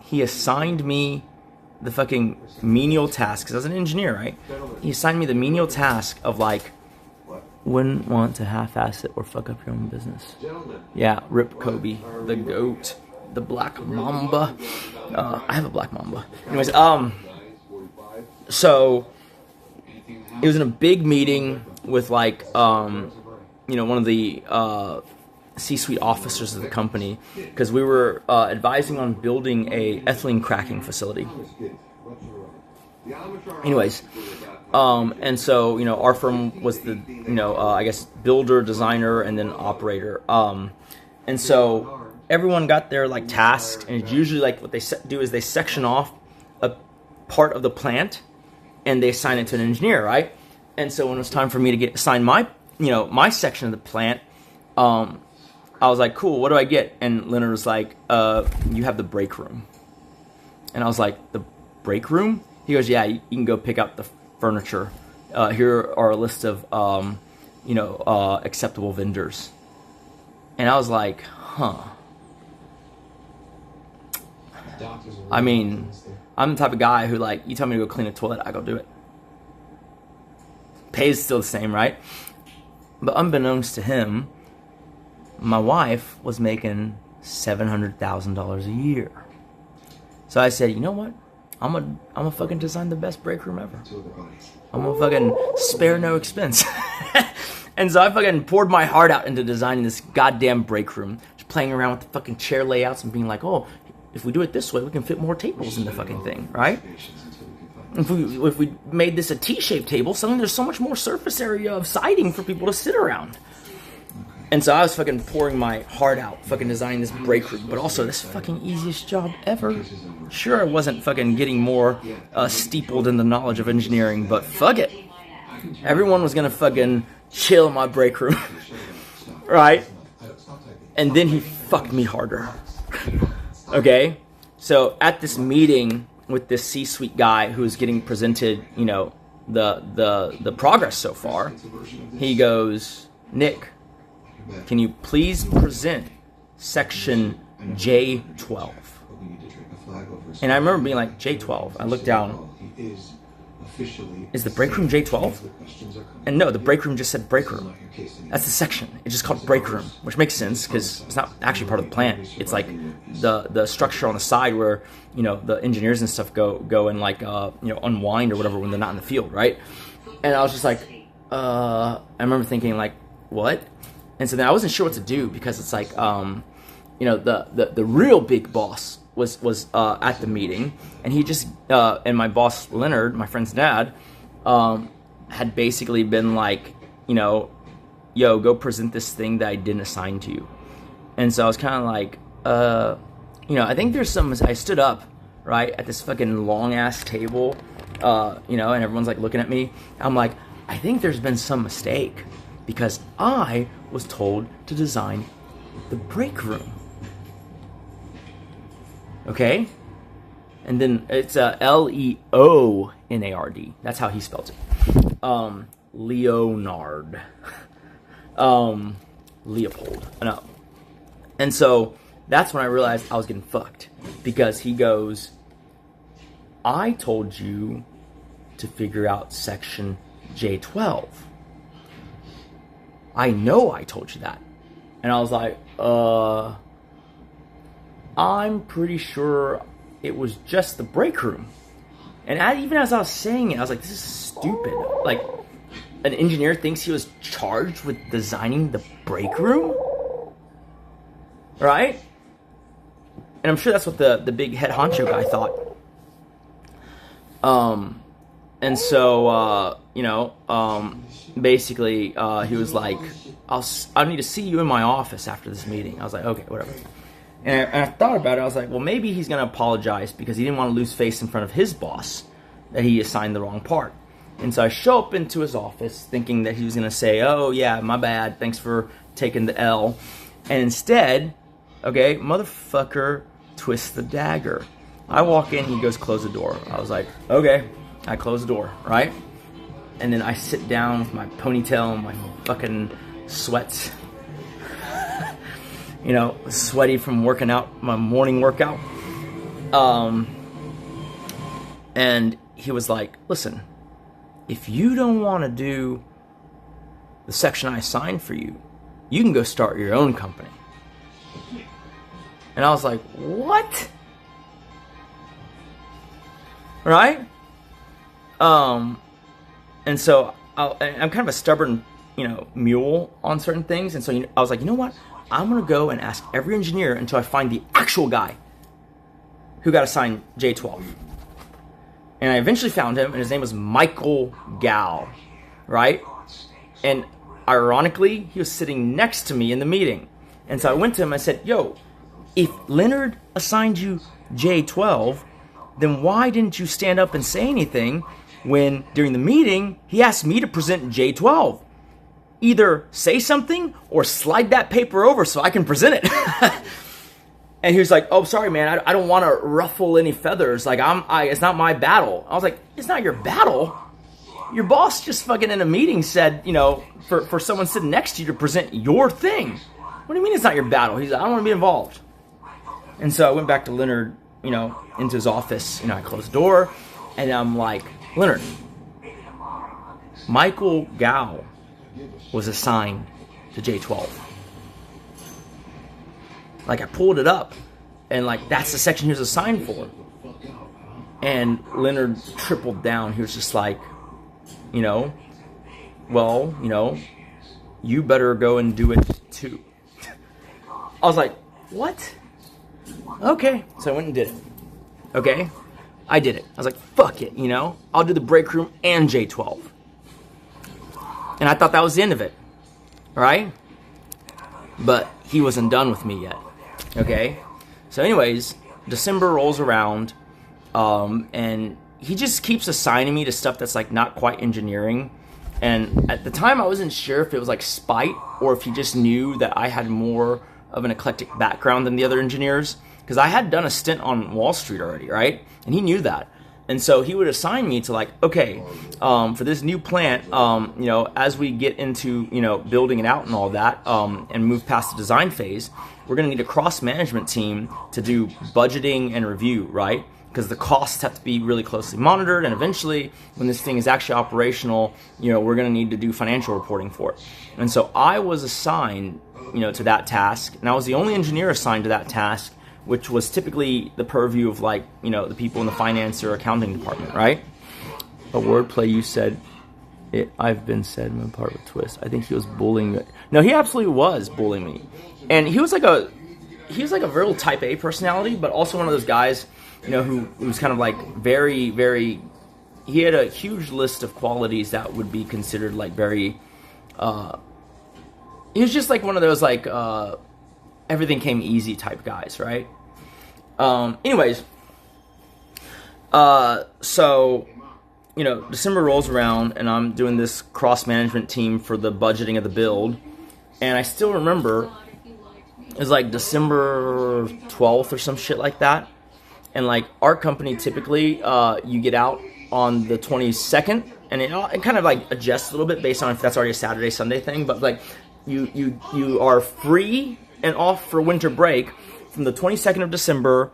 Speaker 2: he assigned me the fucking menial task, because I was an engineer, right? He assigned me the menial task of like, wouldn't want to half-ass it or fuck up your own business. Yeah, rip Kobe, the GOAT, the Black Mamba. I have a Black Mamba. Anyways, so it was in a big meeting. with like, you know, one of the C-suite officers of the company, because we were advising on building a ethylene cracking facility. Anyways, and so, you know, our firm was the, you know, I guess builder, designer, and then operator. And so everyone got their like tasks, and it's usually like what they do is they section off a part of the plant and they assign it to an engineer, right? And so when it was time for me to get assigned my, you know, my section of the plant, I was like, cool, what do I get? And Leonard was like, you have the break room. And I was like, the break room? He goes, yeah, you can go pick up the furniture. Here are a list of, you know, acceptable vendors. And I was like, huh. I mean, I'm the type of guy who, like, you tell me to go clean a toilet, I go do it. Pay is still the same, right? But unbeknownst to him, my wife was making $700,000 a year. So I said, you know what? I'm gonna fucking design the best break room ever. I'm gonna fucking spare no expense. And so I fucking poured my heart out into designing this goddamn break room. Just playing around with the fucking chair layouts and being like, oh, if we do it this way, we can fit more tables in the fucking thing, right? If we made this a T-shaped table, suddenly there's so much more surface area of siding for people to sit around. And so I was fucking pouring my heart out, fucking designing this break room, but also this fucking easiest job ever. Sure, I wasn't fucking getting more steepled in the knowledge of engineering, but fuck it. Everyone was gonna fucking chill in my break room, right? And then he fucked me harder. Okay? So at this meeting with this C-suite guy who was getting presented, you know, the progress so far, he goes, Nick, can you please present section J12? And I remember being like, J12. I looked down. Is the break room J12? And no, the break room just said break room. That's the section. It's just called break room, which makes sense because it's not actually part of the plant. It's like the structure on the side where, you know, the engineers and stuff go and like, you know, unwind or whatever when they're not in the field, right? And I was just like, I remember thinking like, what? And so then I wasn't sure what to do because it's like, you know, the real big boss was at the meeting, and he just and my boss Leonard, my friend's dad, had basically been like, you know, yo, go present this thing that I didn't assign to you. And so I was kind of like, you know, I think there's some. I stood up right at this fucking long ass table, you know, and everyone's like looking at me. I'm like, I think there's been some mistake because I was told to design the break room. Okay? And then it's Leonard. That's how he spells it. Leonard. Leopold. No. And so that's when I realized I was getting fucked. Because he goes, I told you to figure out section J12. I know I told you that. And I was like, I'm pretty sure it was just the break room. And even as I was saying it, I was like, this is stupid. Like, an engineer thinks he was charged with designing the break room? Right? And I'm sure that's what the big head honcho guy thought. And so, you know, basically, he was like, I need to see you in my office after this meeting. I was like, okay, whatever. And I thought about it. I was like, well, maybe he's going to apologize because he didn't want to lose face in front of his boss that he assigned the wrong part. And so I show up into his office thinking that he was going to say, oh, yeah, my bad. Thanks for taking the L. And instead, okay, motherfucker twists the dagger. I walk in, he goes, close the door. I was like, okay. I close the door, right? And then I sit down with my ponytail and my fucking sweats. You know, sweaty from working out, my morning workout. And he was like, listen, if you don't want to do the section I assigned for you, you can go start your own company. And I was like, what? Right? And so I'm kind of a stubborn, mule on certain things. And so I was like, you know what? I'm going to go and ask every engineer until I find the actual guy who got assigned J12. And I eventually found him, and his name was Michael Gal, right? And ironically, he was sitting next to me in the meeting. And so I went to him, I said, yo, if Leonard assigned you J12, then why didn't you stand up and say anything when, during the meeting, he asked me to present J12? Either say something or slide that paper over so I can present it. And he was like, oh, sorry, man, I don't want to ruffle any feathers. Like, it's not my battle. I was like, it's not your battle? Your boss just fucking in a meeting said, for someone sitting next to you to present your thing. What do you mean it's not your battle? He's like, I don't want to be involved. And so I went back to Leonard, into his office. I closed the door, and I'm like, Leonard, Michael Gow was assigned to J12. Like, I pulled it up, and like, that's the section he was assigned for. And Leonard tripled down. He was just like, well, you better go and do it too. I was like, what? Okay. So I went and did it. Okay? I did it. I was like, fuck it, I'll do the break room and J12. And I thought that was the end of it. Right? But he wasn't done with me yet. Okay? So anyways, December rolls around, and he just keeps assigning me to stuff that's like not quite engineering. And at the time, I wasn't sure if it was like spite or if he just knew that I had more of an eclectic background than the other engineers. Because I had done a stint on Wall Street already, right? And he knew that. And so he would assign me to like, okay, for this new plant, as we get into, building it out and all that, and move past the design phase, we're going to need a cross-management team to do budgeting and review, right? Because the costs have to be really closely monitored, and eventually, when this thing is actually operational, we're going to need to do financial reporting for it. And so I was assigned, to that task, and I was the only engineer assigned to that task, which was typically the purview of like, the people in the finance or accounting department, right? A wordplay you said, I've been said in my part with twist. I think he was bullying me. No, he absolutely was bullying me. And he was like a real type A personality, but also one of those guys, who was kind of like very, very, he had a huge list of qualities that would be considered like very, he was just like one of those like, everything came easy type guys, right? Anyways, so, December rolls around, and I'm doing this cross-management team for the budgeting of the build, and I still remember, it was like December 12th or some shit like that, and like, our company typically, you get out on the 22nd, and it kind of like adjusts a little bit based on if that's already a Saturday, Sunday thing, but like, you are free and off for winter break from the 22nd of December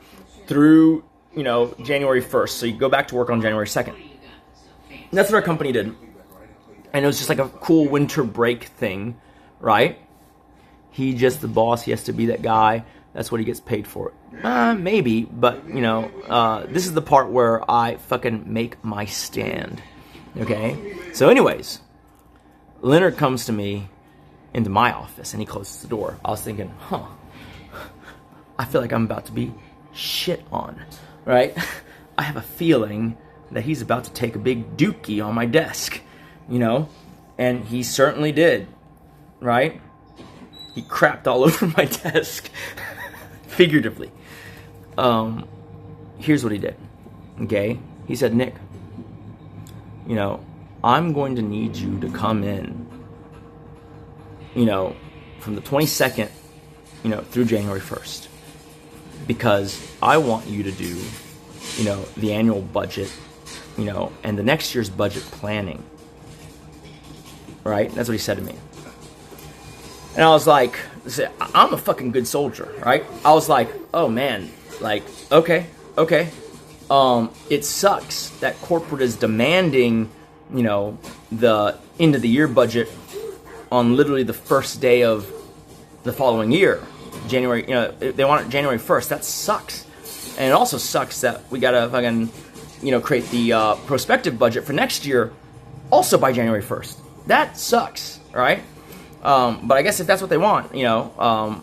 Speaker 2: through, January 1st. So you go back to work on January 2nd. And that's what our company did. And it was just like a cool winter break thing, right? He just the boss. He has to be that guy. That's what he gets paid for. Maybe, but, this is the part where I fucking make my stand. Okay? So anyways, Leonard comes to me into my office, and he closes the door. I was thinking, I feel like I'm about to be shit on, right? I have a feeling that he's about to take a big dookie on my desk, and he certainly did, right? He crapped all over my desk, figuratively. Here's what he did, okay? He said, Nick, I'm going to need you to come in, from the 22nd, through January 1st. Because I want you to do, the annual budget, and the next year's budget planning. Right? That's what he said to me. And I was like, I'm a fucking good soldier, right? I was like, oh man, like, okay. It sucks that corporate is demanding, the end of the year budget on literally the first day of the following year, January, they want it January 1st. That sucks. And it also sucks that we gotta fucking, create the prospective budget for next year also by January 1st. That sucks, right? But I guess if that's what they want, you know,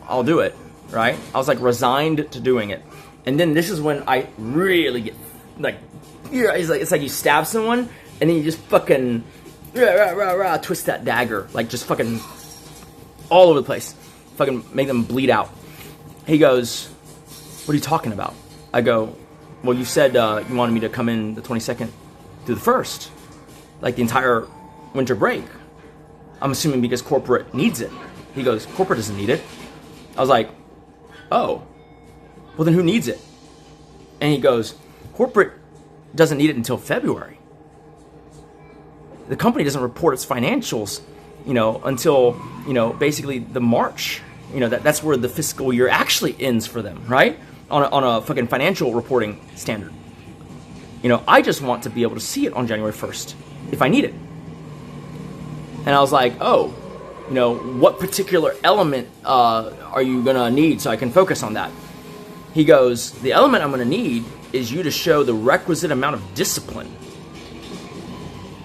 Speaker 2: I'll do it, right? I was like resigned to doing it. And then this is when I really get like, it's like you stab someone and then you just fucking twist that dagger, like just fucking all over the place, fucking make them bleed out. He goes, "What are you talking about?" I go, "Well, you said you wanted me to come in the 22nd through the 1st, like the entire winter break. I'm assuming because corporate needs it." He goes, "Corporate doesn't need it." I was like, "Oh, well then who needs it?" And he goes, "Corporate doesn't need it until February. The company doesn't report its financials, you know, until, you know, basically the March. You know, that's where the fiscal year actually ends for them, right? On a fucking financial reporting standard. You know, I just want to be able to see it on January 1st if I need it." And I was like, "Oh, you know, what particular element are you gonna need so I can focus on that?" He goes, "The element I'm gonna need is you to show the requisite amount of discipline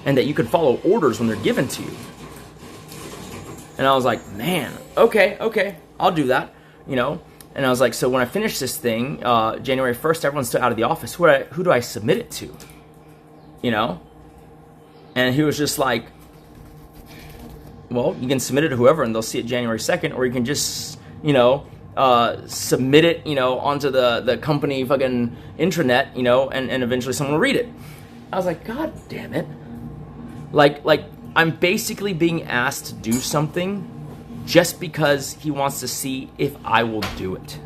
Speaker 2: and that you can follow orders when they're given to you." And I was like, "Man, okay, I'll do that," you know. And I was like, "So when I finish this thing, January 1st, everyone's still out of the office. Who do I submit it to? You know?" And he was just like, "Well, you can submit it to whoever and they'll see it January 2nd, or you can just, you know, submit it, you know, onto the company fucking intranet, you know, and eventually someone will read it." I was like, "God damn it." Like I'm basically being asked to do something just because he wants to see if I will do it.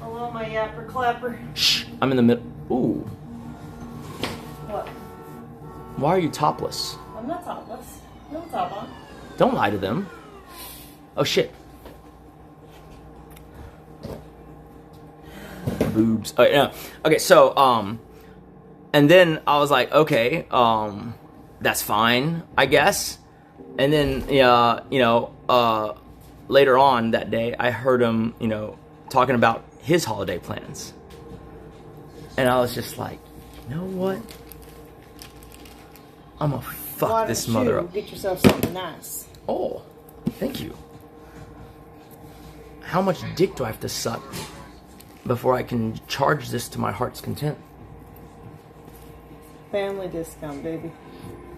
Speaker 1: Hello, my yapper clapper.
Speaker 2: Shh, I'm in the middle. Ooh.
Speaker 1: What?
Speaker 2: Why are you topless?
Speaker 1: I'm not topless. No top on.
Speaker 2: Don't lie to them. Oh shit. Boobs. Oh, yeah. Okay, so and then I was like, okay, that's fine, I guess. And then you know, later on that day I heard him, you know, talking about his holiday plans. And I was just like, you know what? I'm gonna fuck this mother up.
Speaker 1: Get yourself something nice.
Speaker 2: Oh, thank you. How much dick do I have to suck before I can charge this to my heart's content?
Speaker 1: Family discount, baby.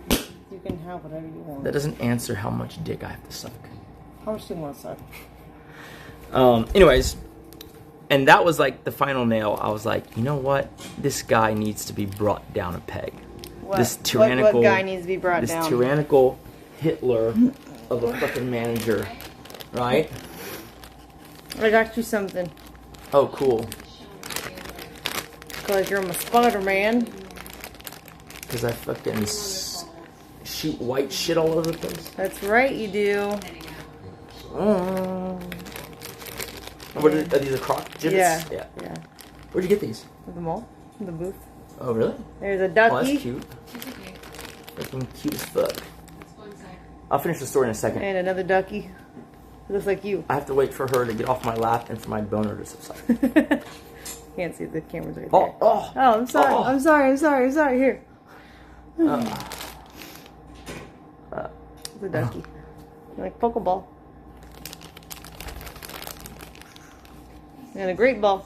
Speaker 1: You can have whatever you want.
Speaker 2: That doesn't answer how much dick I have to suck.
Speaker 1: How much do you want to suck?
Speaker 2: Anyways, and that was like the final nail. I was like, you know what? This guy needs to be brought down a peg.
Speaker 1: What?
Speaker 2: This tyrannical,
Speaker 1: what guy needs to be brought down?
Speaker 2: This tyrannical Hitler of a fucking manager, right?
Speaker 1: I got you something.
Speaker 2: Oh, cool.
Speaker 1: Because you're my Spider-Man.
Speaker 2: Because I fucking shoot white shit all over the place.
Speaker 1: That's right, you do.
Speaker 2: What are these, croc gibbets?
Speaker 1: Yeah.
Speaker 2: Where'd you get these?
Speaker 1: At the mall, in the booth.
Speaker 2: Oh, really?
Speaker 1: There's a ducky.
Speaker 2: Oh, that's cute. Freaking cute as fuck. I'll finish the story in a second.
Speaker 1: And another ducky. It looks like you.
Speaker 2: I have to wait for her to get off my lap and for my boner to subside.
Speaker 1: Can't see the camera's right
Speaker 2: Oh,
Speaker 1: there.
Speaker 2: oh.
Speaker 1: Oh, I'm sorry.
Speaker 2: Oh.
Speaker 1: I'm sorry. Here. It's a ducky. Like Pokeball. And a great ball.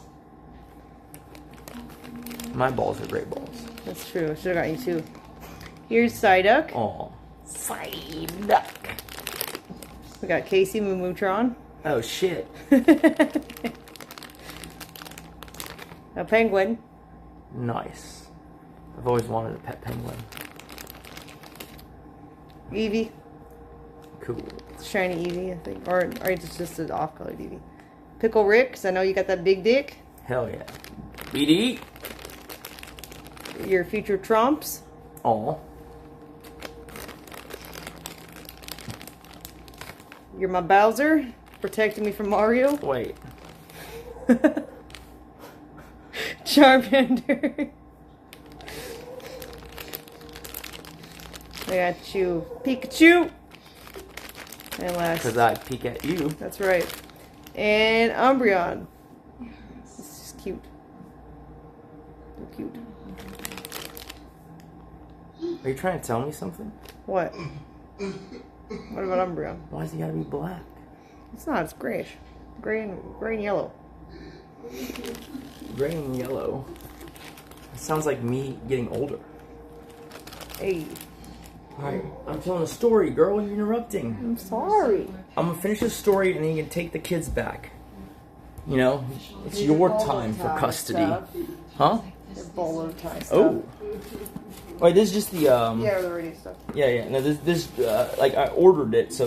Speaker 2: My balls are great balls.
Speaker 1: That's true. I should have got you too. Here's Psyduck.
Speaker 2: Oh, Psyduck.
Speaker 1: We got Casey Moomutron.
Speaker 2: Oh shit.
Speaker 1: A penguin.
Speaker 2: Nice. I've always wanted a pet penguin.
Speaker 1: Eevee.
Speaker 2: Cool.
Speaker 1: Shiny Eevee, I think. Or it's just an off-colored Eevee. Pickle Rick, 'cause I know you got that big dick.
Speaker 2: Hell yeah. BD.
Speaker 1: Your future Trumps.
Speaker 2: Aw.
Speaker 1: You're my Bowser, protecting me from Mario.
Speaker 2: Wait.
Speaker 1: Charmander. I got you, Pikachu. And last.
Speaker 2: Because I peek at you.
Speaker 1: That's right. And Umbreon. This is cute. So cute.
Speaker 2: Are you trying to tell me something?
Speaker 1: What? What about embryo?
Speaker 2: Why does he gotta be black?
Speaker 1: It's not. It's grayish. Gray and yellow.
Speaker 2: Gray and yellow. It sounds like me getting older.
Speaker 1: Hey.
Speaker 2: Alright, I'm telling a story, girl. You're interrupting.
Speaker 1: I'm sorry.
Speaker 2: I'm gonna finish the story and then you can take the kids back. You know, it's your time for custody. Huh?
Speaker 1: Your bolo tie stuff.
Speaker 2: Oh. Wait, this is just the
Speaker 1: Yeah, the radio stuff.
Speaker 2: Yeah. No, this like I ordered it, so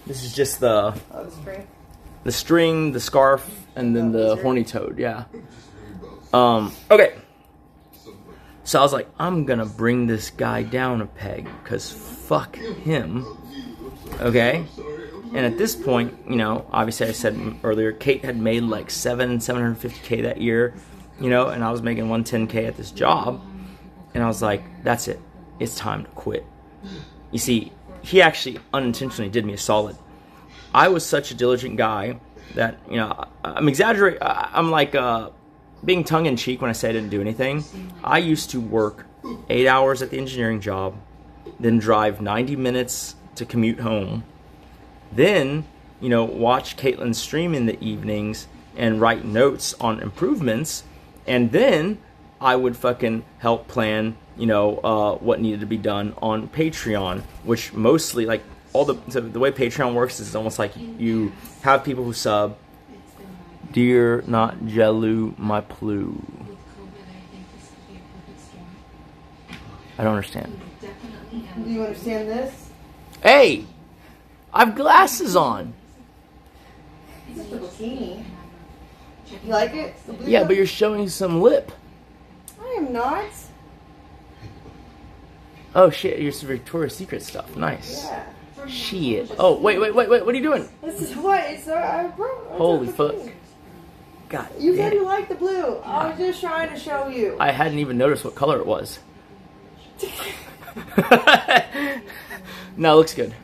Speaker 2: this is just the
Speaker 1: Oh, the string.
Speaker 2: the string, the scarf, and then the horny toad. Yeah. Okay. So I was like, I'm gonna bring this guy down a peg, cause fuck him. Okay. And at this point, you know, obviously I said earlier, Kate had made like $750K that year, you know, and I was making $110K at this job. And I was like, that's it. It's time to quit. You see, he actually unintentionally did me a solid. I was such a diligent guy that, you know, I'm exaggerating. I'm like being tongue-in-cheek when I say I didn't do anything. I used to work 8 hours at the engineering job, then drive 90 minutes to commute home. Then, you know, watch Caitlin stream in the evenings and write notes on improvements. And then I would fucking help plan, you know, what needed to be done on Patreon, which mostly, like, all the way Patreon works is almost like you have people who sub. Dear not Jelu my plu. I don't understand.
Speaker 1: Do you understand this?
Speaker 2: Hey! I have glasses on.
Speaker 1: It's just a bikini. You like it?
Speaker 2: Yeah, but you're showing some lip.
Speaker 1: I am not.
Speaker 2: Oh shit, you're some Victoria's Secret stuff. Nice.
Speaker 1: Yeah.
Speaker 2: Shit. Oh, wait. What are you doing?
Speaker 1: This is what? It's
Speaker 2: Holy fuck. God
Speaker 1: You
Speaker 2: damn.
Speaker 1: said you liked the blue. I was just trying to show you.
Speaker 2: I hadn't even noticed what color it was. No, it looks good.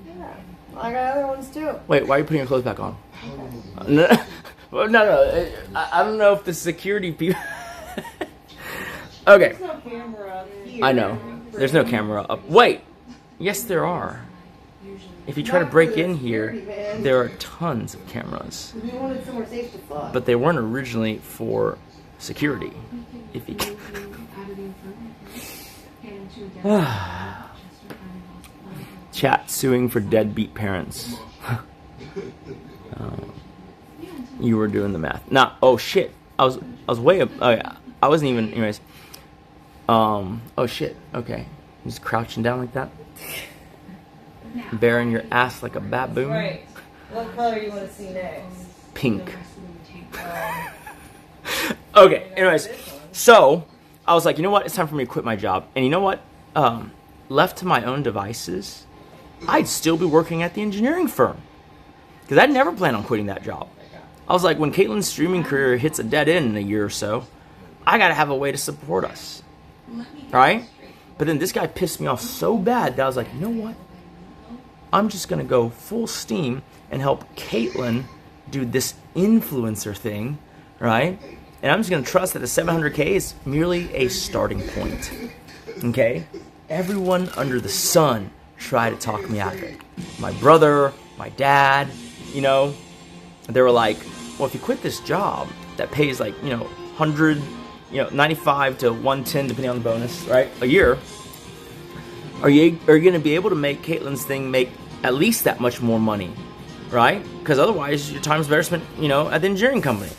Speaker 1: Yeah. I got other ones too.
Speaker 2: Wait, why are you putting your clothes back on? No. I don't know if the security people... Okay.
Speaker 1: There's no camera up here.
Speaker 2: I know. There's no camera up. Wait. Yes, there are. If you try to break in here, there are tons of cameras.
Speaker 1: We wanted somewhere safe to fuck.
Speaker 2: But they weren't originally for security. If you Chat suing for deadbeat parents. You were doing the math. Nah. Oh shit. I was way up. Oh yeah. I wasn't even. Anyways. Oh shit. Okay. Just crouching down like that. Bearing your ass like a baboon.
Speaker 1: Right. What color you want to see next?
Speaker 2: Pink. Okay. Anyways. So I was like, you know what? It's time for me to quit my job. And you know what? Left to my own devices, I'd still be working at the engineering firm. Because I'd never planned on quitting that job. I was like, when Caitlin's streaming career hits a dead end in a year or so, I gotta have a way to support us. Right? But then this guy pissed me off so bad that I was like, you know what? I'm just gonna go full steam and help Caitlin do this influencer thing, right? And I'm just gonna trust that the 700K is merely a starting point. Okay? Everyone under the sun tried to talk me out of it. My brother, my dad, you know, they were like, well, if you quit this job that pays like, you know, 100, you know, 95 to 110 depending on the bonus, right? A year, are you going to be able to make Caitlin's thing make at least that much more money, right? Because otherwise your time's better spent, you know, at the engineering company.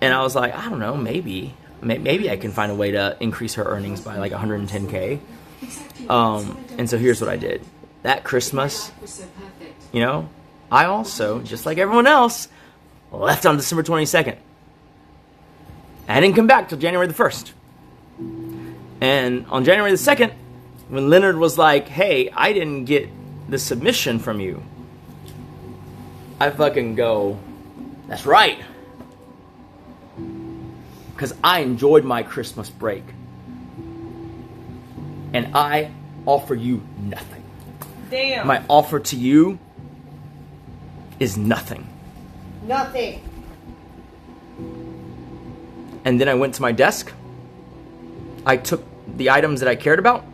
Speaker 2: And I was like, I don't know, maybe I can find a way to increase her earnings by like 110K. And so here's what I did. That Christmas, you know, I also, just like everyone else, left on December 22nd. I didn't come back till January the 1st. And on January the 2nd, when Leonard was like, hey, I didn't get the submission from you, I fucking go, that's right. Because I enjoyed my Christmas break. And I offer you nothing.
Speaker 1: Damn.
Speaker 2: My offer to you is nothing.
Speaker 1: Nothing.
Speaker 2: And then I went to my desk. I took the items that I cared about,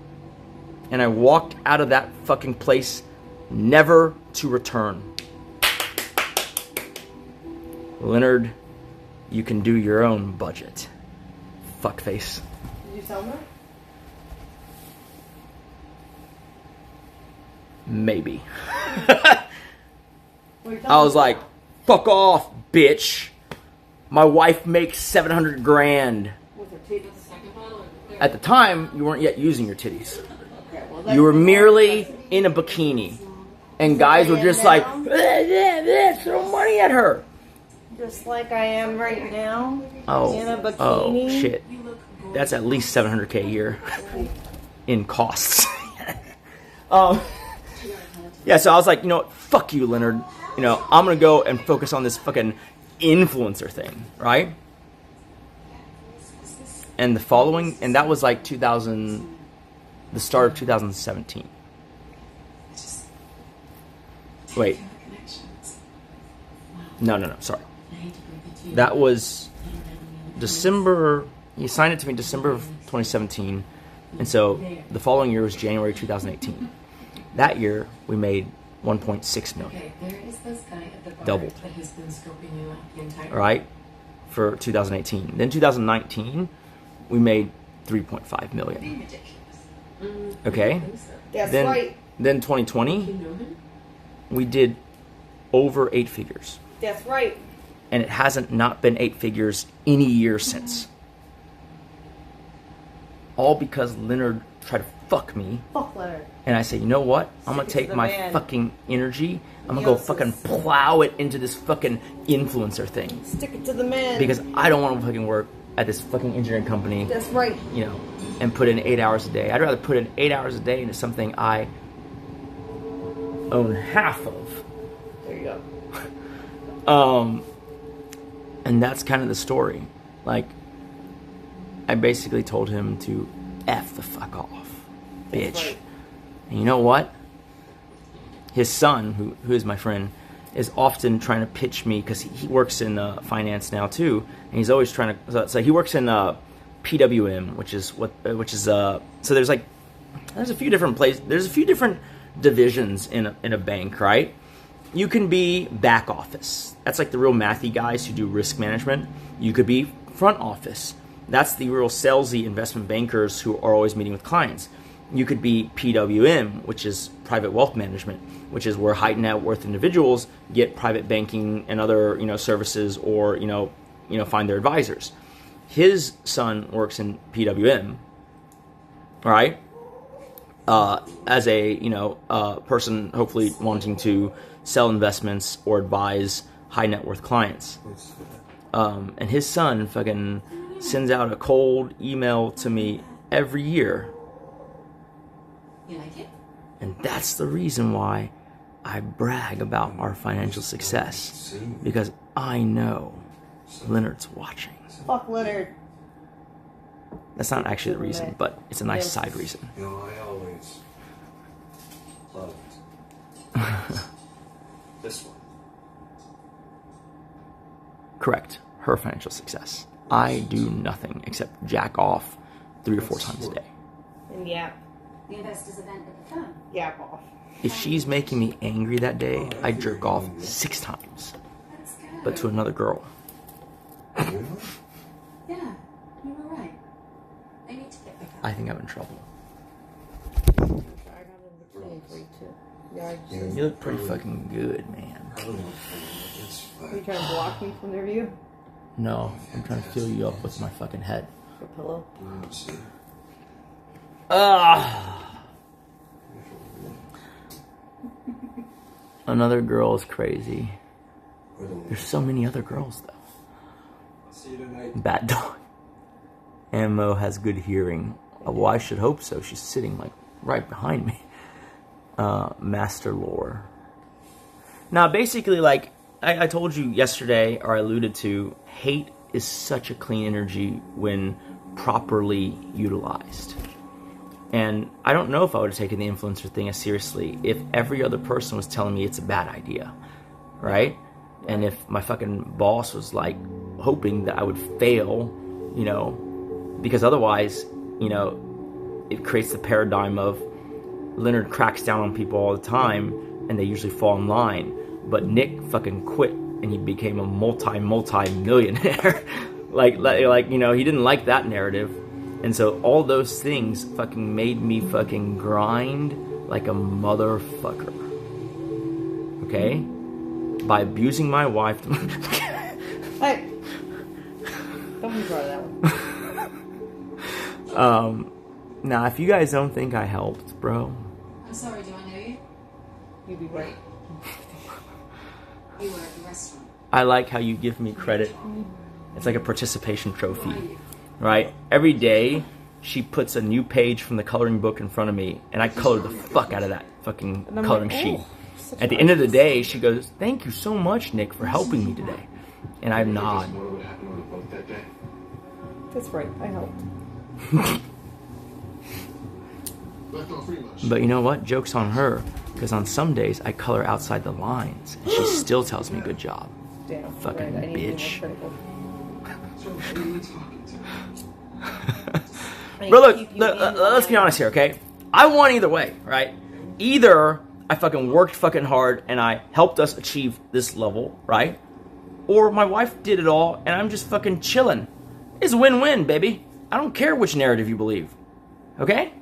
Speaker 2: and I walked out of that fucking place never to return. Leonard, you can do your own budget. Fuckface.
Speaker 1: Did you sell them?
Speaker 2: Maybe.
Speaker 1: What are you talking
Speaker 2: I was
Speaker 1: about?
Speaker 2: like, fuck off, bitch. My wife makes 700 grand.
Speaker 1: With her titties.
Speaker 2: At the time, you weren't yet using your titties.
Speaker 1: Okay, well,
Speaker 2: You were merely in a bikini. And guys were just like, throw money at her.
Speaker 1: just like I am right now.
Speaker 2: Oh,
Speaker 1: In a bikini.
Speaker 2: oh shit. That's at least 700K a year in costs. Yeah, so I was like, you know what? Fuck you, Leonard. You know, I'm going to go and focus on this fucking influencer thing, right? And the following, and that was like the start of 2017. Wait. No, sorry. That was December, he signed it to me December of 2017. And so the following year was January 2018. That year, we made 1.6 million. Doubled. All right? For 2018. Then 2019, we made 3.5 million. Okay?
Speaker 1: That's
Speaker 2: then,
Speaker 1: right.
Speaker 2: Then 2020, we did over 8 figures.
Speaker 1: That's right.
Speaker 2: And it hasn't not been 8 figures any year since. All because Leonard tried to fuck me.
Speaker 1: Fuck Leonard.
Speaker 2: And I say, you know what? I'm going to take my fucking energy. I'm going to go fucking plow it into this fucking influencer thing.
Speaker 1: Stick it to the man.
Speaker 2: Because I don't want to fucking work at this fucking engineering company.
Speaker 1: That's right.
Speaker 2: You know, and put in 8 hours a day. I'd rather put in 8 hours a day into something I own half of.
Speaker 1: There you go.
Speaker 2: And that's kind of the story. Like, I basically told him to F the fuck off, bitch.
Speaker 1: Right.
Speaker 2: And you know what? His son, who is my friend, is often trying to pitch me, because he works in finance now too, and he's always trying to. So he works in PWM, which is so there's a few different places. There's a few different divisions in a bank, right? You can be back office. That's like the real mathy guys who do risk management. You could be front office. That's the real salesy investment bankers who are always meeting with clients. You could be PWM, which is private wealth management, which is where high net worth individuals get private banking and other services, or find their advisors. His son works in PWM, all right, as a person hopefully wanting to sell investments or advise high net worth clients. And his son fucking sends out a cold email to me every year.
Speaker 4: You like it?
Speaker 2: And that's the reason why I brag about our financial success. Because I know Leonard's watching.
Speaker 1: Fuck Leonard.
Speaker 2: That's not actually the reason, but it's a nice side reason.
Speaker 3: You know, I always loved this one.
Speaker 2: Correct. Her financial success. I do nothing except jack off 3 or 4 times a day.
Speaker 1: And yap.
Speaker 4: The investors event at the firm.
Speaker 1: Yap off.
Speaker 2: If she's making me angry that day, I jerk off 6 times.
Speaker 4: Let's go.
Speaker 2: But to another girl.
Speaker 3: Really?
Speaker 4: Yeah, you were right. I need to get back up.
Speaker 2: I think I'm in trouble.
Speaker 1: I got a bikini for you too. Yeah, I just,
Speaker 2: You look pretty fucking good, man.
Speaker 3: I don't know. It's
Speaker 1: are you
Speaker 3: fine.
Speaker 1: trying to block me from their view?
Speaker 2: No, I'm trying to fill you up with my fucking head.
Speaker 1: Your pillow.
Speaker 3: See?
Speaker 2: Another girl is crazy.
Speaker 3: Wait a minute.
Speaker 2: There's so many other girls though.
Speaker 3: I'll see you tonight.
Speaker 2: Bad dog. Ammo has good hearing. Well, I should hope so. She's sitting like right behind me. Master lore. Now, basically, like I told you yesterday, or I alluded to, hate is such a clean energy when properly utilized. And I don't know if I would have taken the influencer thing as seriously if every other person was telling me it's a bad idea, right? And if my fucking boss was like hoping that I would fail, because otherwise, it creates the paradigm of Leonard cracks down on people all the time, and they usually fall in line. But Nick fucking quit, and he became a multi-millionaire. like, you know, he didn't like that narrative. And so all those things fucking made me fucking grind like a motherfucker. Okay? By abusing my wife.
Speaker 1: Hey! Don't be proud of that one.
Speaker 2: Now, if you guys don't think I helped, bro.
Speaker 4: I'm sorry, do I know you?
Speaker 1: You'd be right.
Speaker 4: You were at the restaurant.
Speaker 2: I like how you give me credit. It's like a participation trophy, right? Every day, she puts a new page from the coloring book in front of me, and I color the fuck out of that fucking coloring sheet. At the end of the day, she goes, "Thank you so much, Nick, for helping me today." And I nod.
Speaker 1: That's right, I helped.
Speaker 2: But you know what? Joke's on her. Because on some days, I color outside the lines. And she still tells me good job.
Speaker 1: Damn,
Speaker 2: Fucking
Speaker 1: right, I need to be
Speaker 2: bitch.
Speaker 1: more critical.
Speaker 2: Bro, look, let's be honest here, okay? I won either way, right? Either I fucking worked fucking hard and I helped us achieve this level, right? Or my wife did it all and I'm just fucking chilling. It's a win-win, baby. I don't care which narrative you believe. Okay?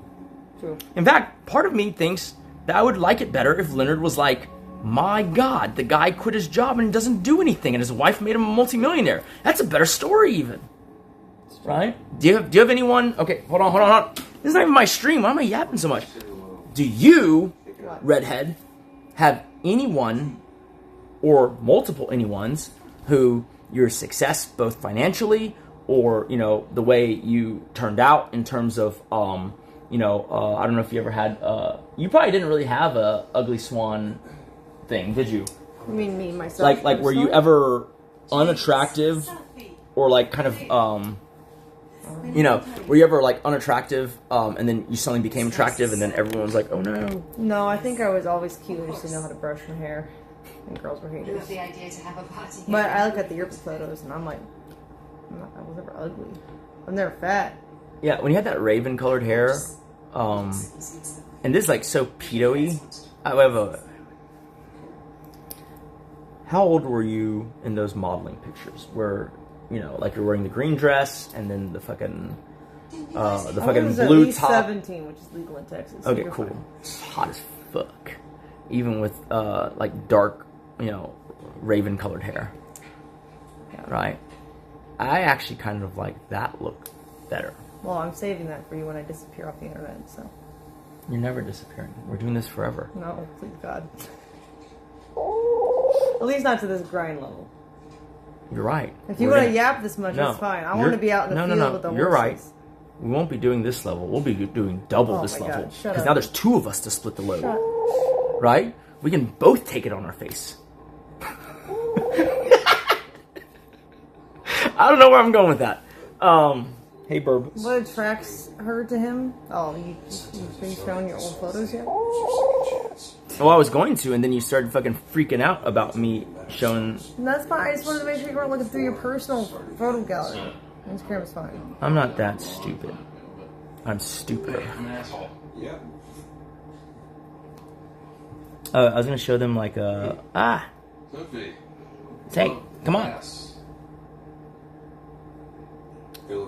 Speaker 1: True.
Speaker 2: In fact, part of me thinks that I would like it better if Leonard was like, my God, the guy quit his job and doesn't do anything and his wife made him a multimillionaire. That's a better story even. Right? Do you have anyone? Okay, hold on. This is not even my stream. Why am I yapping so much? Do you, redhead, have anyone or multiple anyones who your success both financially or, you know, the way you turned out in terms of, you know, I don't know if you ever had, you probably didn't really have a ugly swan thing, did you?
Speaker 1: You mean me, myself?
Speaker 2: Like were you ever unattractive or like kind of, you know, were you ever like unattractive, and then you suddenly became attractive, and then everyone was like, "Oh no."
Speaker 1: No, I think I was always cute. I just didn't know how to brush my hair, and girls were
Speaker 4: You
Speaker 1: haters.
Speaker 4: have the idea to have a party.
Speaker 1: But I look at the yearbook photos, and I'm like, I was never ugly. I'm never fat.
Speaker 2: Yeah, when you had that raven colored hair, and this is like so pedo-y. I have a. How old were you in those modeling pictures? Where, you know, like you're wearing the green dress and then the fucking
Speaker 1: was at
Speaker 2: blue
Speaker 1: least
Speaker 2: top.
Speaker 1: 17, which is legal in Texas.
Speaker 2: Okay,
Speaker 1: You're
Speaker 2: cool.
Speaker 1: fine.
Speaker 2: It's hot as fuck. Even with like dark, you know, raven colored hair.
Speaker 1: Yeah.
Speaker 2: Right? I actually kind of like that look better.
Speaker 1: Well, I'm saving that for you when I disappear off the internet, so.
Speaker 2: You're never disappearing. We're doing this forever.
Speaker 1: No, please God. At least not to this grind level.
Speaker 2: You're right.
Speaker 1: If you
Speaker 2: We're
Speaker 1: want to
Speaker 2: gonna-
Speaker 1: yap this much,
Speaker 2: No,
Speaker 1: that's fine. I
Speaker 2: you're-
Speaker 1: want to be out in the field with the
Speaker 2: You're
Speaker 1: horses.
Speaker 2: right. We won't be doing this level. We'll be doing double
Speaker 1: Oh
Speaker 2: this
Speaker 1: my
Speaker 2: level.
Speaker 1: God, shut
Speaker 2: Because
Speaker 1: up.
Speaker 2: now there's two of us to split the load.
Speaker 1: Shut.
Speaker 2: Right? We can both take it on our face. I don't know where I'm going with that. Hey, Burb.
Speaker 1: What attracts her to him? Oh, you've been showing your old photos yet?
Speaker 2: Well, I was going to, and then you started fucking freaking out about me showing.
Speaker 1: That's fine. I just wanted to make sure you weren't looking through your personal photo gallery. Instagram's fine.
Speaker 2: I'm not that stupid. I'm stupider.
Speaker 3: I'm an asshole. Yep.
Speaker 2: I was gonna show them like
Speaker 3: Sophie.
Speaker 2: Hey, come on.
Speaker 3: Yes.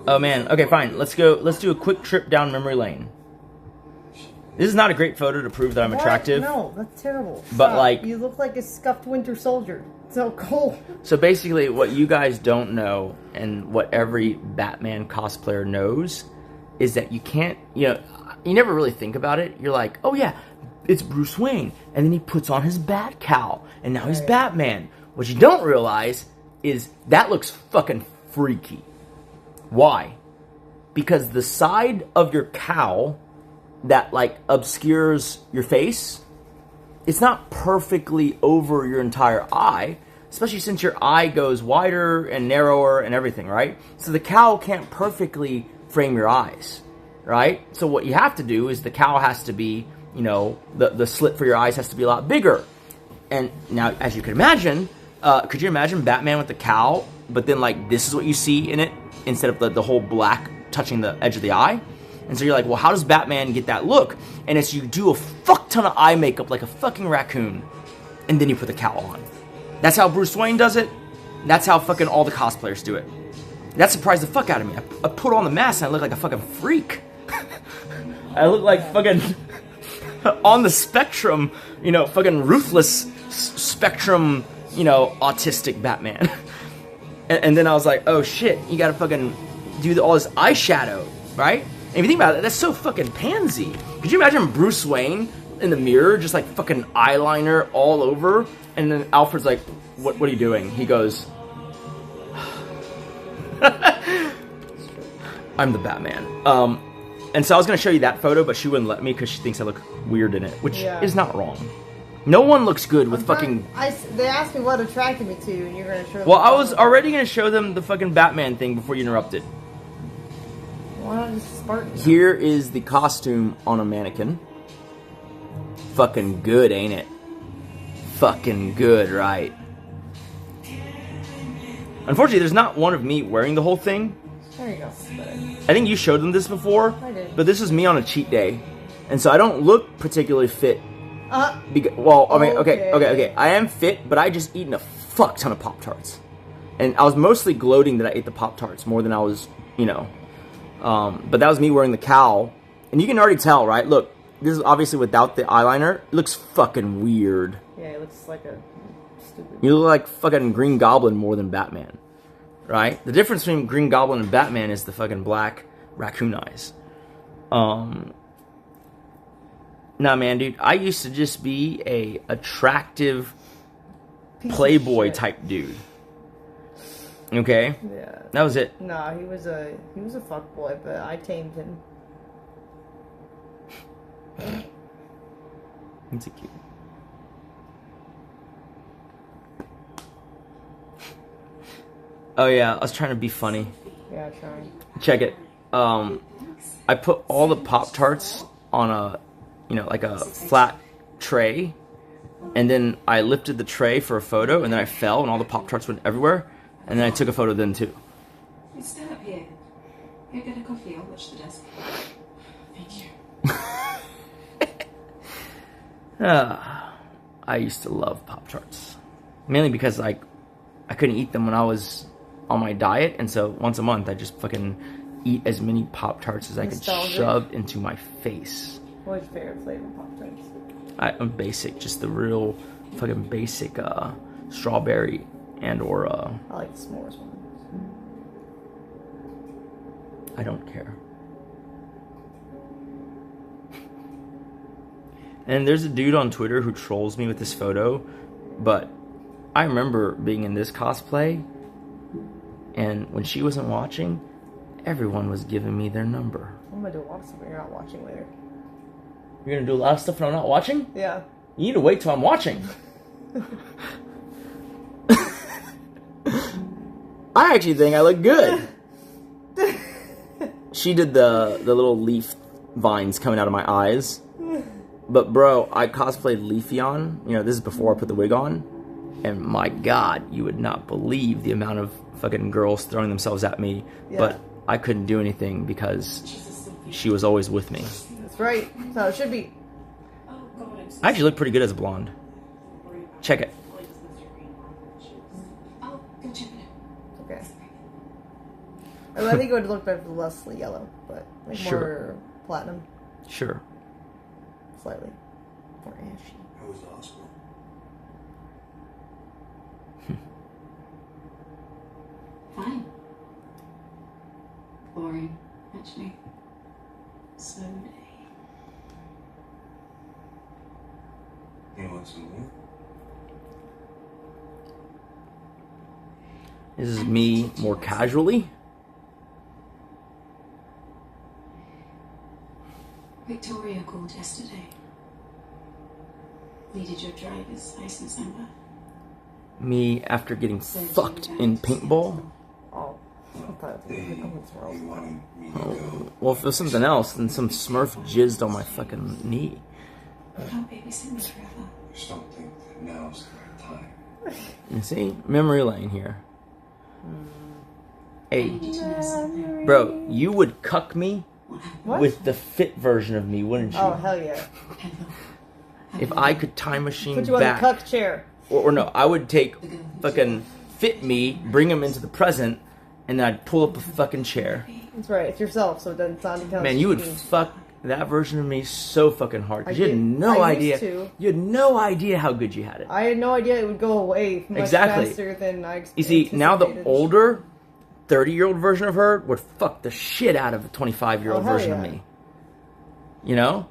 Speaker 2: Oh man. Okay, fine. Let's go. Let's do a quick trip down memory lane. This is not a great photo to prove that I'm
Speaker 1: What?
Speaker 2: attractive.
Speaker 1: No, that's terrible.
Speaker 2: But,
Speaker 1: Stop.
Speaker 2: like-
Speaker 1: you look like a scuffed winter soldier. So cold.
Speaker 2: So basically, what you guys don't know, and what every Batman cosplayer knows, is that you can't, you know, you never really think about it. You're like, oh yeah, it's Bruce Wayne. And then he puts on his bat cowl, and now he's
Speaker 1: Right.
Speaker 2: Batman. What you don't realize is that looks fucking freaky. Why? Because the side of your cowl that, like, obscures your face, it's not perfectly over your entire eye, especially since your eye goes wider and narrower and everything, right? So the cowl can't perfectly frame your eyes, right? So what you have to do is the cowl has to be, you know, the slit for your eyes has to be a lot bigger. And now, as you could imagine, could you imagine Batman with the cowl, but then, like, this is what you see in it instead of the whole black touching the edge of the eye? And so you're like, well, how does Batman get that look? And it's you do a fuck ton of eye makeup like a fucking raccoon, and then you put the cowl on. That's how Bruce Wayne does it. That's how fucking all the cosplayers do it. That surprised the fuck out of me. I put on the mask and I look like a fucking freak. I look like fucking on the spectrum, you know, fucking ruthless spectrum, you know, autistic Batman. And then I was like, oh shit, you gotta fucking do all this eyeshadow, right? And if you think about it, that's so fucking pansy. Could you imagine Bruce Wayne in the mirror, just like fucking eyeliner all over? And then Alfred's like, what are you doing? He goes, I'm the Batman. And so I was going to show you that photo, but she wouldn't let me because she thinks I look weird in it, which is not wrong. No one looks good with fucking...
Speaker 1: They asked me what attracted me to you, and you're going to show them.
Speaker 2: Well, I was already going to show them the fucking Batman thing before you interrupted.
Speaker 1: Why not just Spartan?
Speaker 2: Here is the costume on a mannequin. Fucking good, ain't it? Fucking good, right? Unfortunately, there's not one of me wearing the whole thing.
Speaker 1: There you go.
Speaker 2: I think you showed them this before.
Speaker 1: I did.
Speaker 2: But this is me on a cheat day. And so I don't look particularly fit.
Speaker 1: Well,
Speaker 2: I mean, okay. I am fit, but I just eaten a fuck ton of Pop-Tarts. And I was mostly gloating that I ate the Pop-Tarts more than I was, you know. But that was me wearing the cowl. And you can already tell, right? Look, this is obviously without the eyeliner. It looks fucking weird.
Speaker 1: Yeah, it looks like a stupid...
Speaker 2: You look like fucking Green Goblin more than Batman. Right? The difference between Green Goblin and Batman is the fucking black raccoon eyes. Nah, man, dude. I used to just be a attractive playboy type dude. Okay?
Speaker 1: Yeah.
Speaker 2: That was it.
Speaker 1: Nah, he was a fuckboy, but I tamed him.
Speaker 2: It's a cute. Oh yeah, I was trying to be funny.
Speaker 1: Yeah, trying.
Speaker 2: Check it. I put all the Pop-Tarts on a, you know, like a flat tray, and then I lifted the tray for a photo, and then I fell, and all the Pop-Tarts went everywhere, and then I took a photo then too.
Speaker 4: Stay up here. Go get a coffee. I'll watch the desk. Thank you.
Speaker 2: I used to love Pop-Tarts, mainly because I couldn't eat them when I was on my diet, and so once a month I just fucking eat as many Pop-Tarts as I could shove into my face.
Speaker 1: What's your favorite flavor of Pop-Tarts?
Speaker 2: I'm basic, just the real fucking basic strawberry and or
Speaker 1: I like the s'mores one.
Speaker 2: I don't care. And there's a dude on Twitter who trolls me with this photo, but I remember being in this cosplay, and when she wasn't watching, everyone was giving me their number.
Speaker 1: I'm gonna do a lot of stuff when you're not watching later.
Speaker 2: You're gonna do a lot of stuff when I'm not watching?
Speaker 1: Yeah.
Speaker 2: You need to wait till I'm watching. I actually think I look good. She did the little leaf vines coming out of my eyes. But bro, I cosplayed Leafeon. You know, this is before I put the wig on. And my God, you would not believe the amount of fucking girls throwing themselves at me. Yeah. But I couldn't do anything because she was always with me.
Speaker 1: That's right. So it should be.
Speaker 2: I actually look pretty good as a blonde. Check it.
Speaker 4: I'll go check it out.
Speaker 1: Okay. I think it would look better with less yellow, but like more platinum.
Speaker 2: Sure.
Speaker 1: Slightly more ashy.
Speaker 3: That was awesome.
Speaker 4: Fine. Boring, actually. So
Speaker 3: You want some more?
Speaker 2: This is me more casually.
Speaker 4: Victoria called yesterday. Needed your driver's license number.
Speaker 2: Me after getting fucked in paintball.
Speaker 1: Oh, I thought it was
Speaker 2: Well, if it was something else, then some Smurf jizzed on my fucking knee.
Speaker 4: Can't babysit me forever.
Speaker 3: I just don't think that now's the right time.
Speaker 2: You see? Memory lane here. Hey. Bro, you would cuck me
Speaker 1: What?
Speaker 2: with the fit version of me, wouldn't you?
Speaker 1: Oh, hell yeah.
Speaker 2: If I could time machine
Speaker 1: Put you
Speaker 2: back,
Speaker 1: on the cuck chair.
Speaker 2: or no, I would take fucking fit me, bring him into the present, and then I'd pull up a fucking chair.
Speaker 1: That's right. It's yourself, so it doesn't sound like
Speaker 2: Man, you would fuck that version of me so fucking hard because you had no idea. You had no idea how good you had it.
Speaker 1: I had no idea it would go away much faster than I expected.
Speaker 2: You see, now the older 30-year-old version of her would fuck the shit out of the 25-year-old version of me. You know?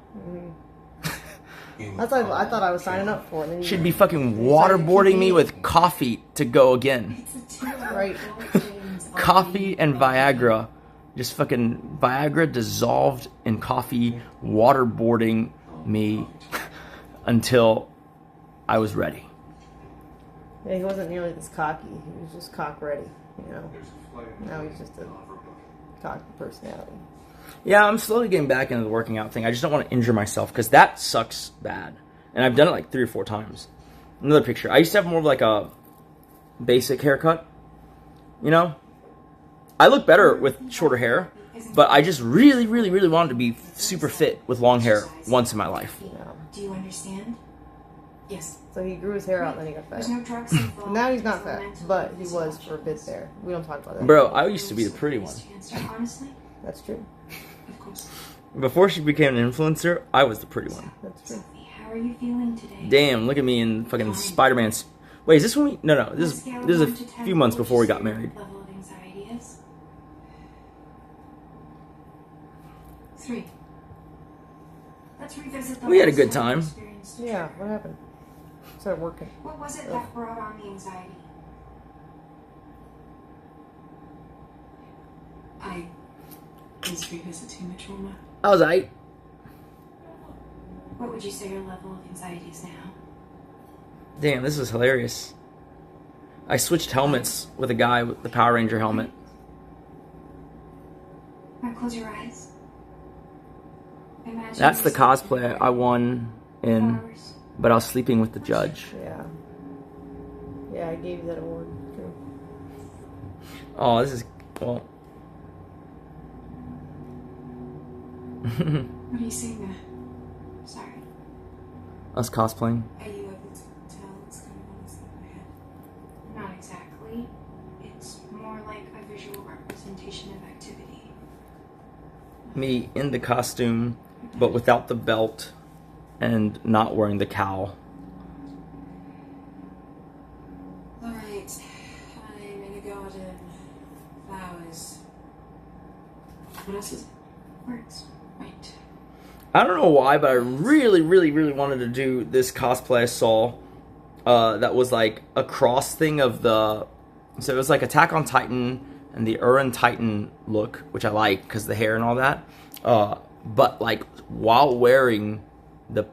Speaker 1: That's what I thought I was signing up for.
Speaker 2: She'd be fucking waterboarding me with coffee to go again.
Speaker 1: Right.
Speaker 2: Coffee and Viagra. Just fucking Viagra dissolved in coffee, waterboarding me until I was ready.
Speaker 1: Yeah, he wasn't nearly this cocky. He was just cock ready, you know. Now he's just a cocky personality.
Speaker 2: Yeah, I'm slowly getting back into the working out thing. I just don't want to injure myself because that sucks bad. And I've done it like 3 or 4 times. Another picture. I used to have more of like a basic haircut, you know? I look better with shorter hair, but I just really, really, really wanted to be super fit with long hair once in my life.
Speaker 4: Do you understand? Yes.
Speaker 1: So he grew his hair out and then he got fat.
Speaker 4: There's no drugs involved.
Speaker 1: Now he's not fat, but he was for a bit there. We don't talk about that.
Speaker 2: Bro, I used to be the pretty one.
Speaker 4: Honestly?
Speaker 1: That's true.
Speaker 4: Of course.
Speaker 2: Before she became an influencer, I was the pretty one.
Speaker 1: That's true.
Speaker 4: How are you feeling today?
Speaker 2: Damn, look at me in fucking Spider-Man. Wait, is this when we... No. This is a few months before we got married.
Speaker 4: Level of anxiety is 3. Let's revisit the
Speaker 2: We had a good time.
Speaker 1: Yeah, what happened? Started working.
Speaker 4: What was it that brought on the anxiety? I was revisiting the trauma.
Speaker 2: I was aight.
Speaker 4: What would you say your level of anxiety is now?
Speaker 2: Damn, this is hilarious. I switched helmets with a guy with the Power Ranger helmet.
Speaker 4: Now close your eyes. Imagine
Speaker 2: That's the cosplay I won in, but I was sleeping with the judge.
Speaker 1: Yeah. Yeah, I gave you that award. True.
Speaker 2: Oh, this is... Well...
Speaker 4: What are you seeing there? Sorry.
Speaker 2: Us cosplaying.
Speaker 4: Are you able to tell what's going on inside my head? Not exactly. It's more like a visual representation of activity.
Speaker 2: Me in the costume, but without the belt, and not wearing the cowl.
Speaker 4: Alright. I'm in a garden. Flowers. What else is it? Words. Right.
Speaker 2: I don't know why, but I really, really, really wanted to do this cosplay I saw that was like a cross thing of the... So it was like Attack on Titan and the Uran Titan look, which I like because the hair and all that. But like while wearing the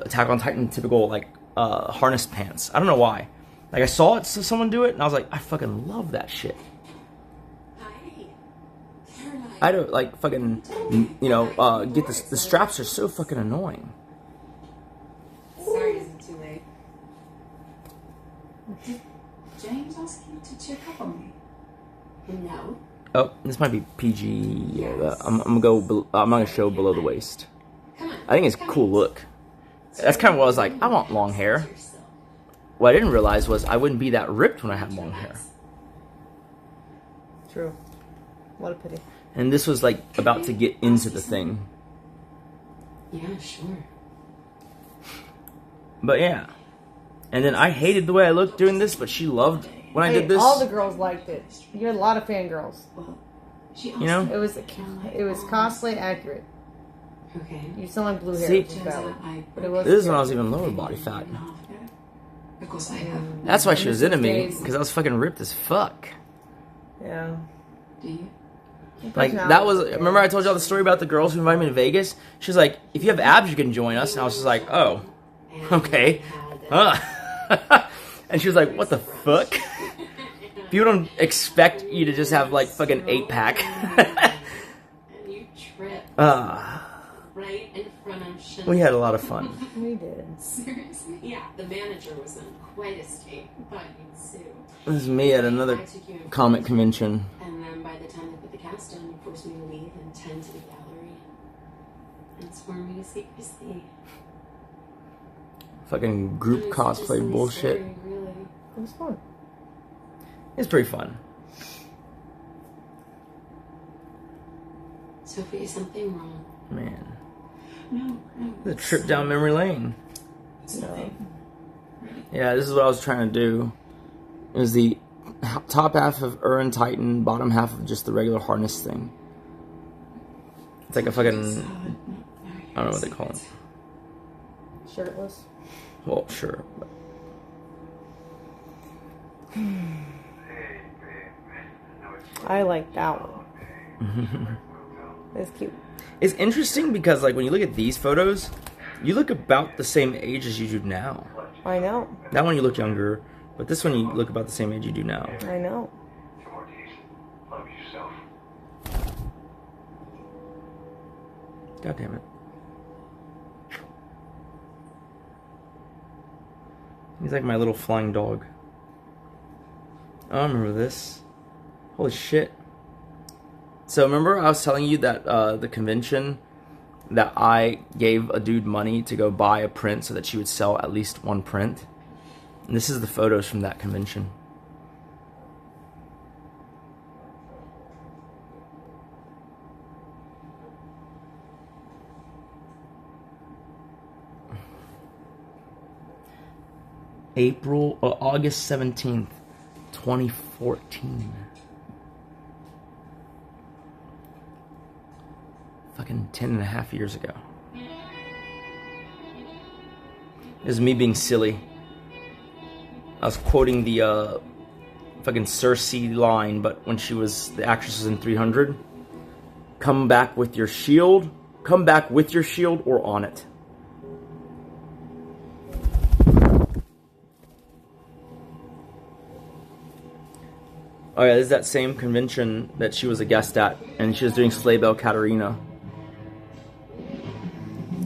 Speaker 2: Attack on Titan typical like harness pants. I don't know why. Like I saw it, someone do it, and I was like, I fucking love that shit. I don't like fucking, you know, get this. The straps are so fucking annoying.
Speaker 4: Sorry, is it too late? Did James ask you to check up on me? No.
Speaker 2: Oh, this might be PG. Yeah, I'm gonna go. I'm not gonna show below the waist. I think it's a cool look. That's kind of what I was like. I want long hair. What I didn't realize was I wouldn't be that ripped when I had long hair.
Speaker 1: True. What a pity.
Speaker 2: And this was like about to get into the thing.
Speaker 4: Yeah, sure.
Speaker 2: But yeah. And then I hated the way I looked doing this, but she loved when I did this.
Speaker 1: All the girls liked it. You had a lot of fangirls.
Speaker 2: You know?
Speaker 1: It was cosplay accurate.
Speaker 4: Okay.
Speaker 1: You still have blue hair,
Speaker 2: See,
Speaker 1: which is valid. But it was
Speaker 2: this is when I was even lower body fat.
Speaker 4: Of course I have.
Speaker 2: That's why she was into me, because I was fucking ripped as fuck.
Speaker 1: Yeah.
Speaker 4: Do you?
Speaker 2: Like, that was... Remember I told y'all the story about the girls who invited me to Vegas? She was like, if you have abs, you can join us. And I was just like, oh, okay. And she was like, what the fuck? People don't expect you to just have, like, fucking 8-pack.
Speaker 4: And you trip.
Speaker 2: Right?
Speaker 4: And
Speaker 2: We had a lot of fun.
Speaker 1: We did.
Speaker 5: Seriously? Yeah, the manager was in quite a state, but you'd sue.
Speaker 2: This is me at another comic convention.
Speaker 5: And then by the time they put the cast on, you forced me to leave and tend to the gallery. And swore me to secrecy.
Speaker 2: Fucking group cosplay bullshit.
Speaker 5: Story, really.
Speaker 1: It was fun.
Speaker 2: It's pretty fun.
Speaker 5: Sophie, is something wrong?
Speaker 2: Man.
Speaker 5: No.
Speaker 2: The trip down memory lane.
Speaker 5: It's nothing.
Speaker 2: Yeah, this is what I was trying to do. It was the top half of Urin Titan, bottom half of just the regular harness thing. It's like a fucking... I don't know what they call it.
Speaker 1: Shirtless.
Speaker 2: Well, sure. But...
Speaker 1: I like that one. It's cute.
Speaker 2: It's interesting because, like, when you look at these photos, you look about the same age as you do now.
Speaker 1: I know.
Speaker 2: That one you look younger, but this one you look about the same age you do now.
Speaker 1: I know.
Speaker 3: Love yourself.
Speaker 2: God damn it. He's like my little flying dog. Oh, I remember this. Holy shit. So remember I was telling you that the convention that I gave a dude money to go buy a print so that she would sell at least one print? And this is the photos from that convention. August 17th, 2014. Fucking 10.5 years ago. This is me being silly. I was quoting the fucking Cersei line, but when the actress was in 300. Come back with your shield. Come back with your shield or on it. Oh yeah, this is that same convention that she was a guest at, and she was doing Sleigh Bell Katarina.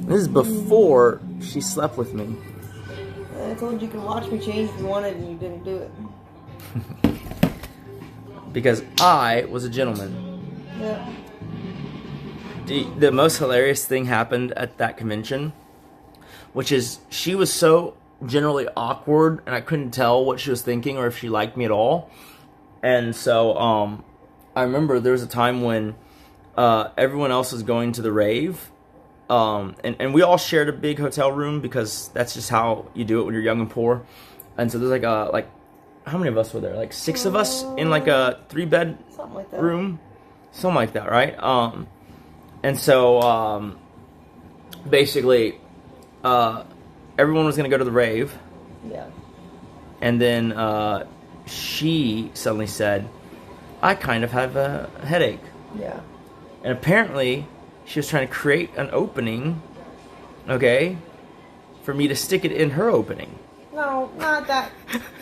Speaker 2: This is before she slept with me.
Speaker 1: I told you could watch me change if you wanted, and you didn't do it.
Speaker 2: Because I was a gentleman.
Speaker 1: Yeah.
Speaker 2: The most hilarious thing happened at that convention, which is she was so generally awkward, and I couldn't tell what she was thinking or if she liked me at all. And so I remember there was a time when everyone else was going to the rave. And we all shared a big hotel room because that's just how you do it when you're young and poor. And so there's like how many of us were there? Like 6 of us in like a 3-bed
Speaker 1: Something like that.
Speaker 2: room, something like that, right? And so basically everyone was gonna go to the rave.
Speaker 1: Yeah.
Speaker 2: And then she suddenly said, "I kind of have a headache."
Speaker 1: Yeah.
Speaker 2: And apparently she was trying to create an opening, okay, for me to stick it in her opening.
Speaker 1: No, not that.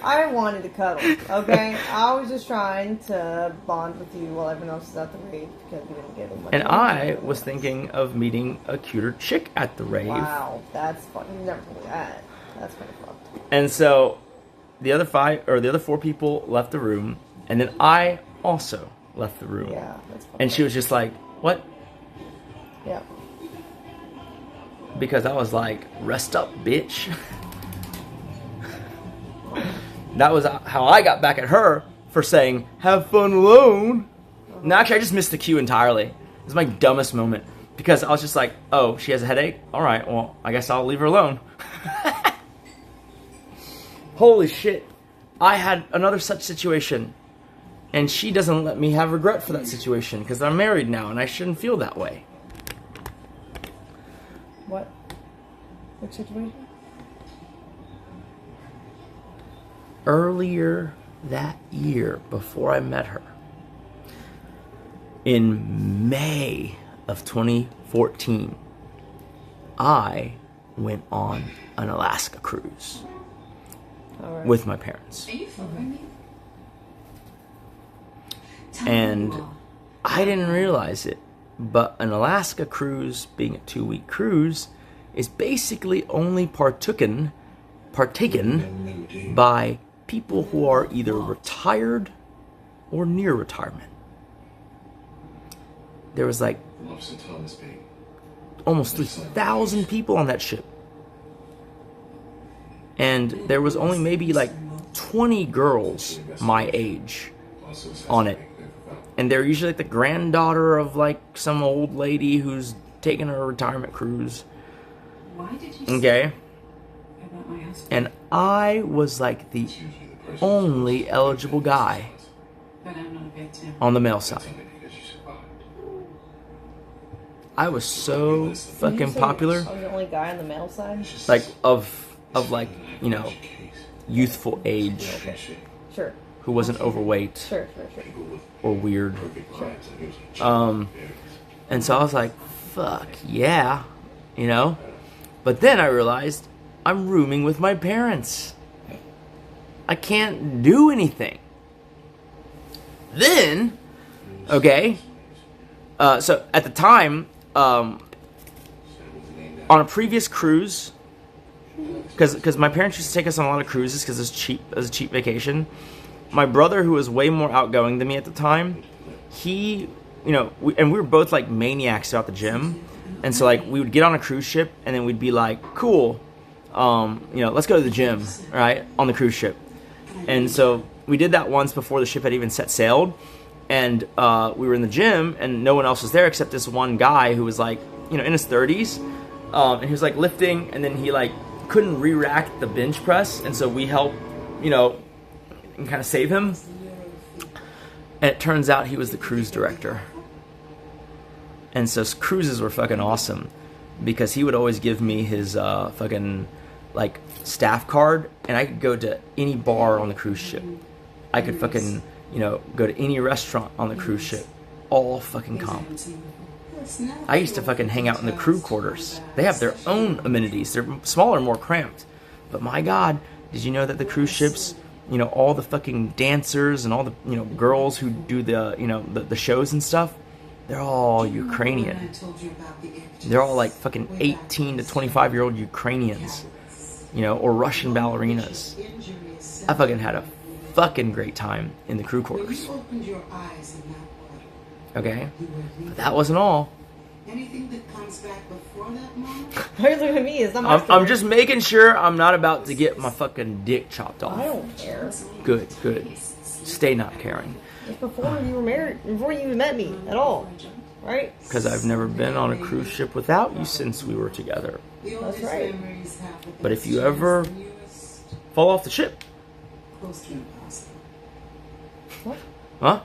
Speaker 1: I wanted to cuddle, okay? I was just trying to bond with you while everyone else is at the rave because we didn't get as much.
Speaker 2: And I was thinking of meeting a cuter chick at the rave.
Speaker 1: Wow, that's fun. You never told me that. That's kind of fucked.
Speaker 2: And so the other 4 people left the room, and then I also left the room.
Speaker 1: Yeah, that's fun.
Speaker 2: And she was just like, "What?"
Speaker 1: Yeah.
Speaker 2: Because I was like, "Rest up, bitch." That was how I got back at her for saying, "Have fun alone." No, actually, I just missed the cue entirely. It was my dumbest moment. Because I was just like, "Oh, she has a headache? Alright, well, I guess I'll leave her alone." Holy shit. I had another such situation. And she doesn't let me have regret for that situation. Because I'm married now, and I shouldn't feel that way.
Speaker 1: What? What situation?
Speaker 2: Earlier that year, before I met her, in May of 2014, I went on an Alaska cruise with my parents.
Speaker 5: Are you filming me?
Speaker 2: And I didn't realize it But an Alaska cruise, being a 2-week cruise, is basically only partaken by people who are either retired or near retirement. There was like almost 3,000 people on that ship. And there was only maybe like 20 girls my age on it. And they're usually like the granddaughter of like some old lady who's taking a retirement cruise.
Speaker 5: Why did you
Speaker 2: Okay?
Speaker 5: about my husband?
Speaker 2: And I was like the only eligible guy
Speaker 5: But I'm not a victim.
Speaker 2: on the male side. I was so fucking popular.
Speaker 1: I was the only guy on the male side.
Speaker 2: Like of like, you know, youthful age,
Speaker 1: Sure.
Speaker 2: who wasn't overweight
Speaker 1: Sure.
Speaker 2: or weird. And so I was like, fuck yeah, you know? But then I realized I'm rooming with my parents. I can't do anything. Then, okay, so at the time, on a previous cruise, because my parents used to take us on a lot of cruises because it was a cheap vacation. My brother, who was way more outgoing than me at the time, he, you know, we were both like maniacs about the gym, and so like we would get on a cruise ship and then we'd be like, cool, you know, let's go to the gym, right, on the cruise ship. And so we did that once before the ship had even set sailed, and we were in the gym and no one else was there except this one guy who was like, you know, in his 30s, and he was like lifting, and then he like couldn't re-rack the bench press, and so we helped, you know, and kind of save him. And it turns out he was the cruise director. And so cruises were fucking awesome because he would always give me his fucking like staff card, and I could go to any bar on the cruise ship. I could fucking, you know, go to any restaurant on the cruise ship, all fucking comp. I used to fucking hang out in the crew quarters. They have their own amenities. They're smaller, more cramped. But my God, did you know that the cruise ships, you know, all the fucking dancers and all the, you know, girls who do the, you know, the shows and stuff, they're all Ukrainian. They're all like fucking 18 to 25-year-old Ukrainians, you know, or Russian ballerinas. I fucking had a fucking great time in the crew quarters. Okay? But that wasn't all.
Speaker 6: Anything that comes back before that moment?
Speaker 1: Why are you looking at me? It's not my
Speaker 2: I'm just making sure I'm not about to get my fucking dick chopped off.
Speaker 1: I don't care.
Speaker 2: Good. Stay not caring.
Speaker 1: It's before you were married, before you even met me at all, right?
Speaker 2: Because I've never been on a cruise ship without you since we were together.
Speaker 1: That's right.
Speaker 2: But if you ever fall off the ship,
Speaker 1: What?
Speaker 2: huh?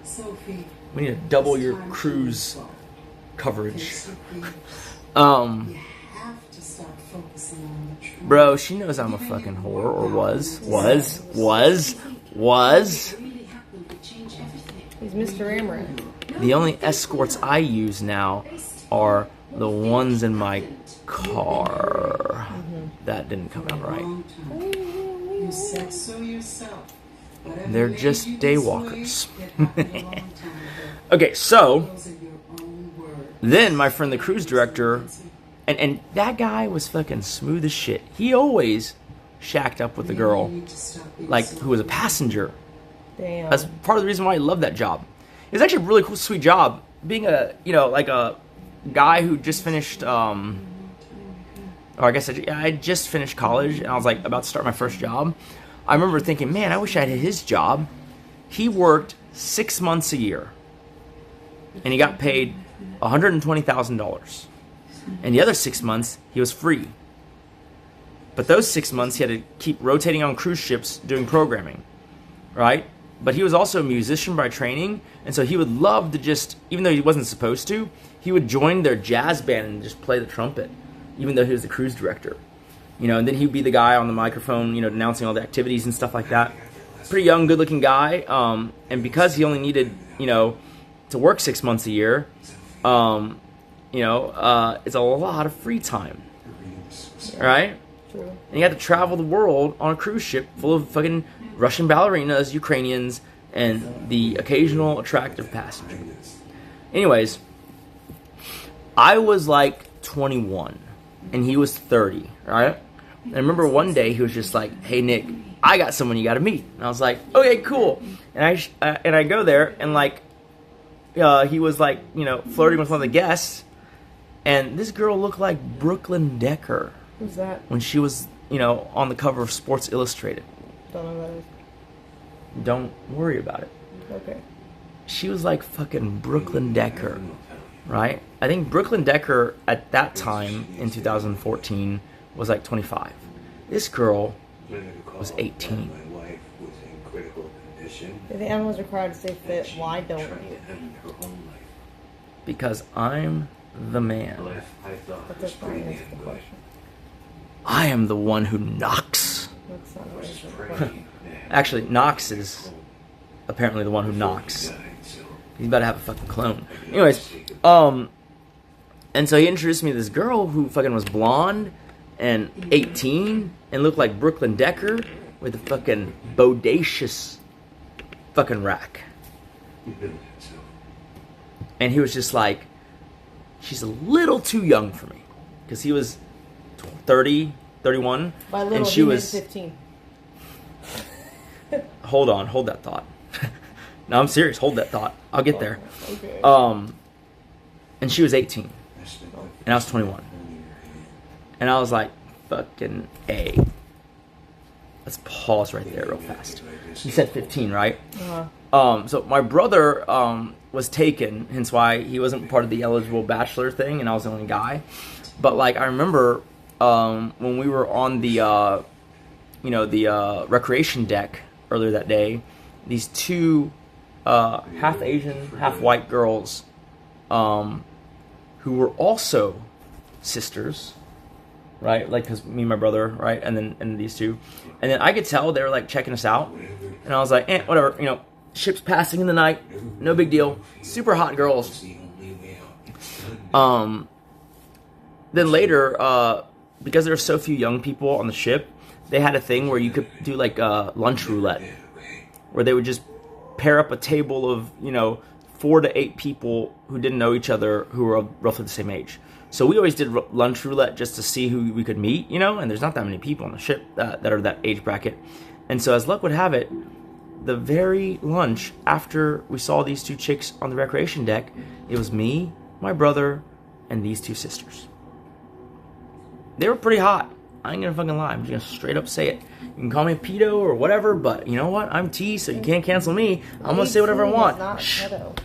Speaker 6: Sophie,
Speaker 2: We need to double your cruise coverage.
Speaker 6: you have to start focusing on the truth.
Speaker 2: Bro, she knows I'm a fucking whore, or was.
Speaker 1: He's Mr. Amaranth.
Speaker 2: The only escorts I use now are the ones in my car. That didn't come out right.
Speaker 6: You said so yourself. Whatever
Speaker 2: They're
Speaker 6: made
Speaker 2: just
Speaker 6: you
Speaker 2: day
Speaker 6: this
Speaker 2: walkers.
Speaker 6: way, it happened a long time ago.
Speaker 2: Okay, so
Speaker 6: Those are your own words.
Speaker 2: then my friend the cruise director, and that guy was fucking smooth as shit. He always shacked up with the girl,
Speaker 6: You need to stop being
Speaker 2: like,
Speaker 6: so
Speaker 2: who was a passenger.
Speaker 1: Damn.
Speaker 2: That's part of the reason why I love that job. It was actually a really cool, sweet job. Being a, you know, like a guy who just finished, or I guess I just finished college, and I was like about to start my first job. I remember thinking, man, I wish I had his job. He worked 6 months a year, and he got paid $120,000. And the other 6 months, he was free. But those 6 months, he had to keep rotating on cruise ships doing programming, right? But he was also a musician by training, and so he would love to just, even though he wasn't supposed to, he would join their jazz band and just play the trumpet, even though he was the cruise director. You know, and then he'd be the guy on the microphone, you know, announcing all the activities and stuff like that. Pretty young, good-looking guy, and because he only needed, you know, to work 6 months a year, you know, it's a lot of free time, right?
Speaker 1: True.
Speaker 2: And you had to travel the world on a cruise ship full of fucking Russian ballerinas, Ukrainians, and the occasional attractive passenger. Anyways, I was like 21 and he was 30, right? And I remember one day he was just like, "Hey Nick, I got someone you got to meet." And I was like, "Okay, cool." And I go there and like he was like, you know, flirting with one of the guests, and this girl looked like Brooklyn Decker.
Speaker 1: Who's that?
Speaker 2: When she was, you know, on the cover of Sports Illustrated.
Speaker 1: Don't know who that is.
Speaker 2: Don't worry about it.
Speaker 1: Okay.
Speaker 2: She was like fucking Brooklyn Decker, right? I think Brooklyn Decker at that time in 2014 was like 25. This girl was 18.
Speaker 1: If the animal is required to stay fit, why don't you?
Speaker 2: Because I'm the man.
Speaker 1: But that's not an answer to the question.
Speaker 2: I am the one who knocks.
Speaker 1: That's not an answer to the question.
Speaker 2: Actually, Knox is apparently the one who knocks. He's about to have a fucking clone. Anyways, and so he introduced me to this girl who fucking was blonde and 18 and looked like Brooklyn Decker with a fucking bodacious fucking rack. And he was just like, she's a little too young for me. Because he was 30, 31.
Speaker 1: By little,
Speaker 2: and she was
Speaker 1: 15.
Speaker 2: Hold on, hold that thought. No, I'm serious, hold that thought. I'll get there.
Speaker 1: Okay.
Speaker 2: And she was 18. And I was 21. And I was like, fucking A. Let's pause right there real fast. You said 15, right?
Speaker 1: Uh-huh.
Speaker 2: So my brother was taken, hence why he wasn't part of the eligible bachelor thing, and I was the only guy. But like I remember when we were on the the recreation deck earlier that day, these two half Asian, half white girls who were also sisters, right? Like, because me and my brother, right? And then these two. And then I could tell they were like checking us out. And I was like, whatever, you know, ships passing in the night, no big deal. Super hot girls. Then later, because there were so few young people on the ship, they had a thing where you could do like lunch roulette, where they would just pair up a table of, 4 to 8 people who didn't know each other who were roughly the same age. So we always did lunch roulette just to see who we could meet, and there's not that many people on the ship that are that age bracket. And so as luck would have it, the very lunch after we saw these two chicks on the recreation deck, it was me, my brother, and these two sisters. They were pretty hot. I ain't gonna fucking lie. I'm just gonna straight up say it. You can call me a pedo or whatever, but you know what? I'm T, so you can't cancel me. I'm gonna say whatever I want.
Speaker 1: Not pedo.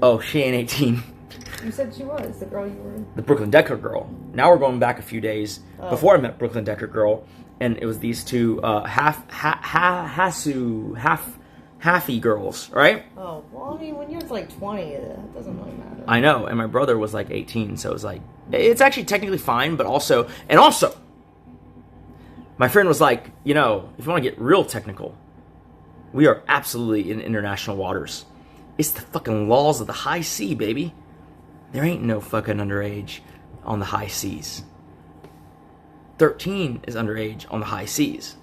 Speaker 2: Oh, she ain't 18.
Speaker 1: You said she was the girl you were in.
Speaker 2: The Brooklyn Decker girl. Now we're going back a few days before I met Brooklyn Decker girl, and it was these two halfy girls, right?
Speaker 1: Oh, well, I mean, when you're like 20, it doesn't really matter.
Speaker 2: I know, and my brother was like 18, so it was like, it's actually technically fine, but also, my friend was like, if you want to get real technical, we are absolutely in international waters. It's the fucking laws of the high sea, baby. There ain't no fucking underage on the high seas. 13 is underage on the high seas.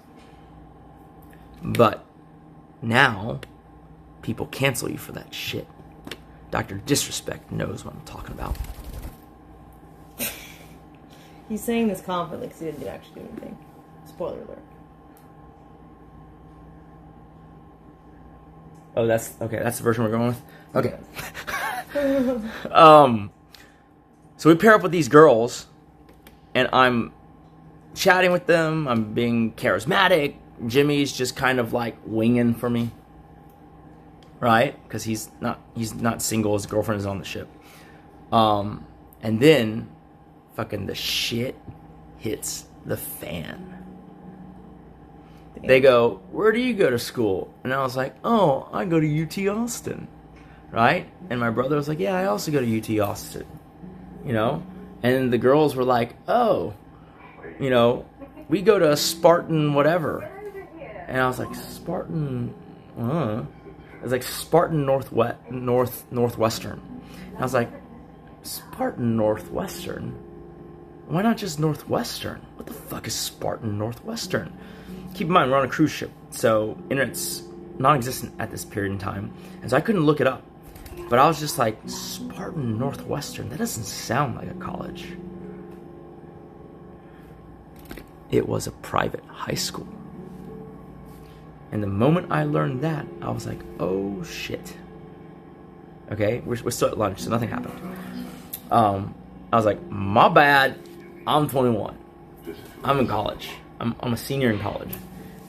Speaker 2: But now, people cancel you for that shit. Dr. Disrespect knows what I'm talking about.
Speaker 1: He's saying this confidently because he didn't actually do anything. Spoiler alert.
Speaker 2: Oh, that's the version we're going with? Okay. So we pair up with these girls, and I'm chatting with them, I'm being charismatic. Jimmy's just kind of like winging for me. Right? Because he's not single, his girlfriend is on the ship. And then fucking the shit hits the fan. They go, "Where do you go to school?" And I was like, "Oh, I go to UT Austin." Right? And my brother was like, "Yeah, I also go to UT Austin." And the girls were like, "Oh, we go to Spartan whatever." And I was like, "Spartan, it was like Spartan Northwestern." And I was like, "Spartan Northwestern? Why not just Northwestern? What the fuck is Spartan Northwestern?" Keep in mind, we're on a cruise ship, so internet's non-existent at this period in time, and so I couldn't look it up. But I was just like, Spartan Northwestern, that doesn't sound like a college. It was a private high school. And the moment I learned that, I was like, oh shit. Okay, we're still at lunch, so nothing happened. I was like, my bad, I'm 21. I'm in college. I'm a senior in college.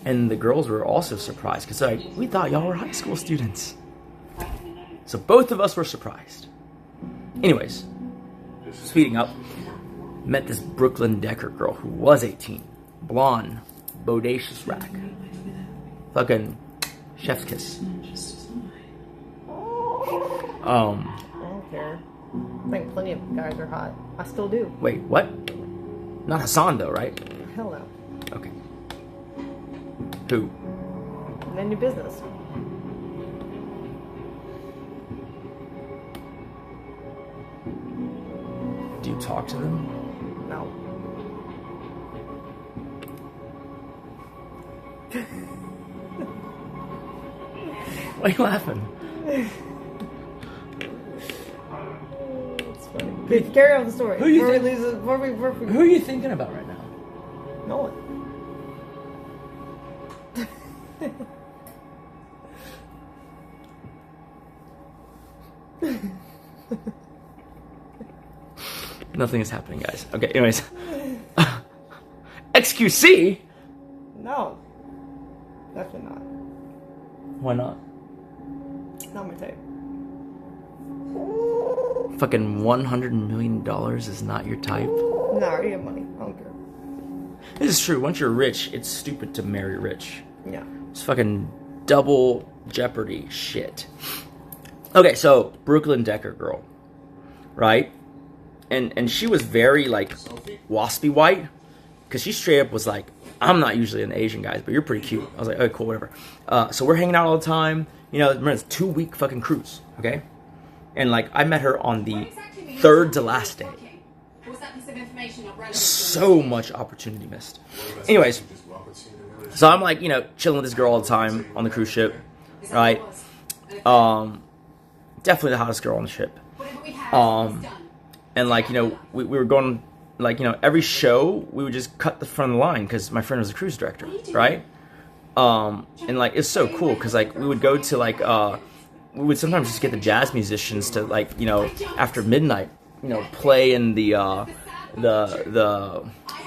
Speaker 2: And the girls were also surprised, because like, we thought y'all were high school students. So both of us were surprised. Anyways, speeding up, met this Brooklyn Decker girl who was 18. Blonde, bodacious rack. Fucking chef's kiss.
Speaker 1: I don't care. I think plenty of guys are hot. I still do.
Speaker 2: Wait, what? Not Hassan though, right?
Speaker 1: Hell no.
Speaker 2: Okay. Who?
Speaker 1: None of your business.
Speaker 2: Do you talk to them?
Speaker 1: No.
Speaker 2: Why are you laughing?
Speaker 1: It's funny. Okay, carry on the story.
Speaker 2: Who you
Speaker 1: Before we
Speaker 2: think-
Speaker 1: lose it- before we-
Speaker 2: Who are you thinking about right now?
Speaker 1: No one.
Speaker 2: Nothing is happening, guys. Okay, anyways. XQC?
Speaker 1: No. Definitely not.
Speaker 2: Why not?
Speaker 1: Not my type.
Speaker 2: Fucking $100 million is not your type.
Speaker 1: No, I already have money. I don't care.
Speaker 2: This is true. Once you're rich, it's stupid to marry rich.
Speaker 1: Yeah.
Speaker 2: It's fucking double jeopardy shit. Okay, so Brooklyn Decker girl, right? And she was very like waspy white, because she straight up was like, I'm not usually an Asian guy, but you're pretty cute. I was like, okay, cool, whatever. So we're hanging out all the time. You know, remember, it's a 2-week fucking cruise, okay? And like, I met her on the third to last day. So much opportunity missed. Anyways, so I'm like, you know, chilling with this girl all the time on the cruise ship, right? Definitely the hottest girl on the ship. And like, you know, we were going, like, you know, every show we would just cut the front of the line because my friend was a cruise director, right? And like, it's so cool because like we would go to like we would sometimes just get the jazz musicians to like, you know, after midnight, you know, play in the what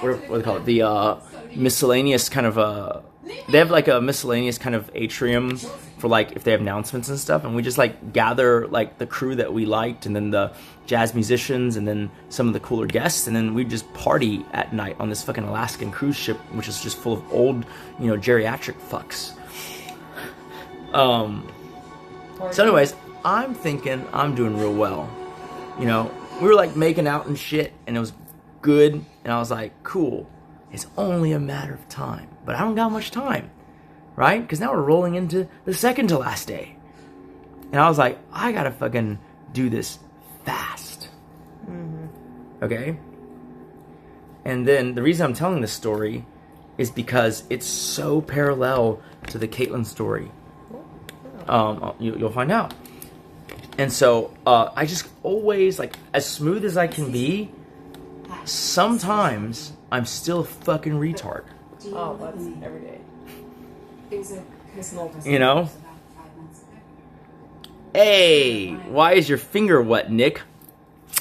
Speaker 2: do they call it, the miscellaneous kind of they have like a miscellaneous kind of atrium for like if they have announcements and stuff, and we just like gather like the crew that we liked, and then the jazz musicians, and then some of the cooler guests, and then we just party at night on this fucking Alaskan cruise ship, which is just full of old, you know, geriatric fucks. So anyways, I'm thinking I'm doing real well. You know, we were like making out and shit, and it was good, and I was like, cool. It's only a matter of time, but I don't got much time, right? Because now we're rolling into the second to last day, and I was like, I gotta fucking do this fast. Okay? And then the reason I'm telling this story is because it's so parallel to the Caitlyn story. You'll find out. And so I just always, like, as smooth as I can be, sometimes I'm still a fucking retard.
Speaker 1: Oh, that's every day.
Speaker 2: You know? Hey, why is your finger wet, Nick?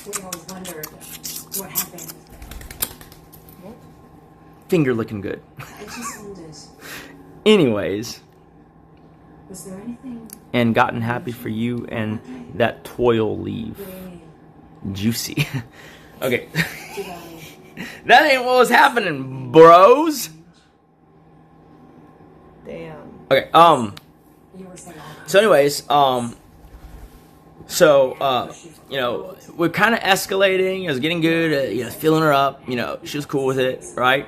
Speaker 6: We always wondered what happened.
Speaker 2: Finger looking good.
Speaker 6: I just wondered,
Speaker 2: Anyways,
Speaker 6: was there anything
Speaker 2: and gotten happy for you and that toil leave. Juicy. Okay. That ain't what was happening, bros.
Speaker 1: Damn.
Speaker 2: Okay, so anyways, you know, we're kind of escalating. It was getting good, you know, filling her up. You know, she was cool with it, right?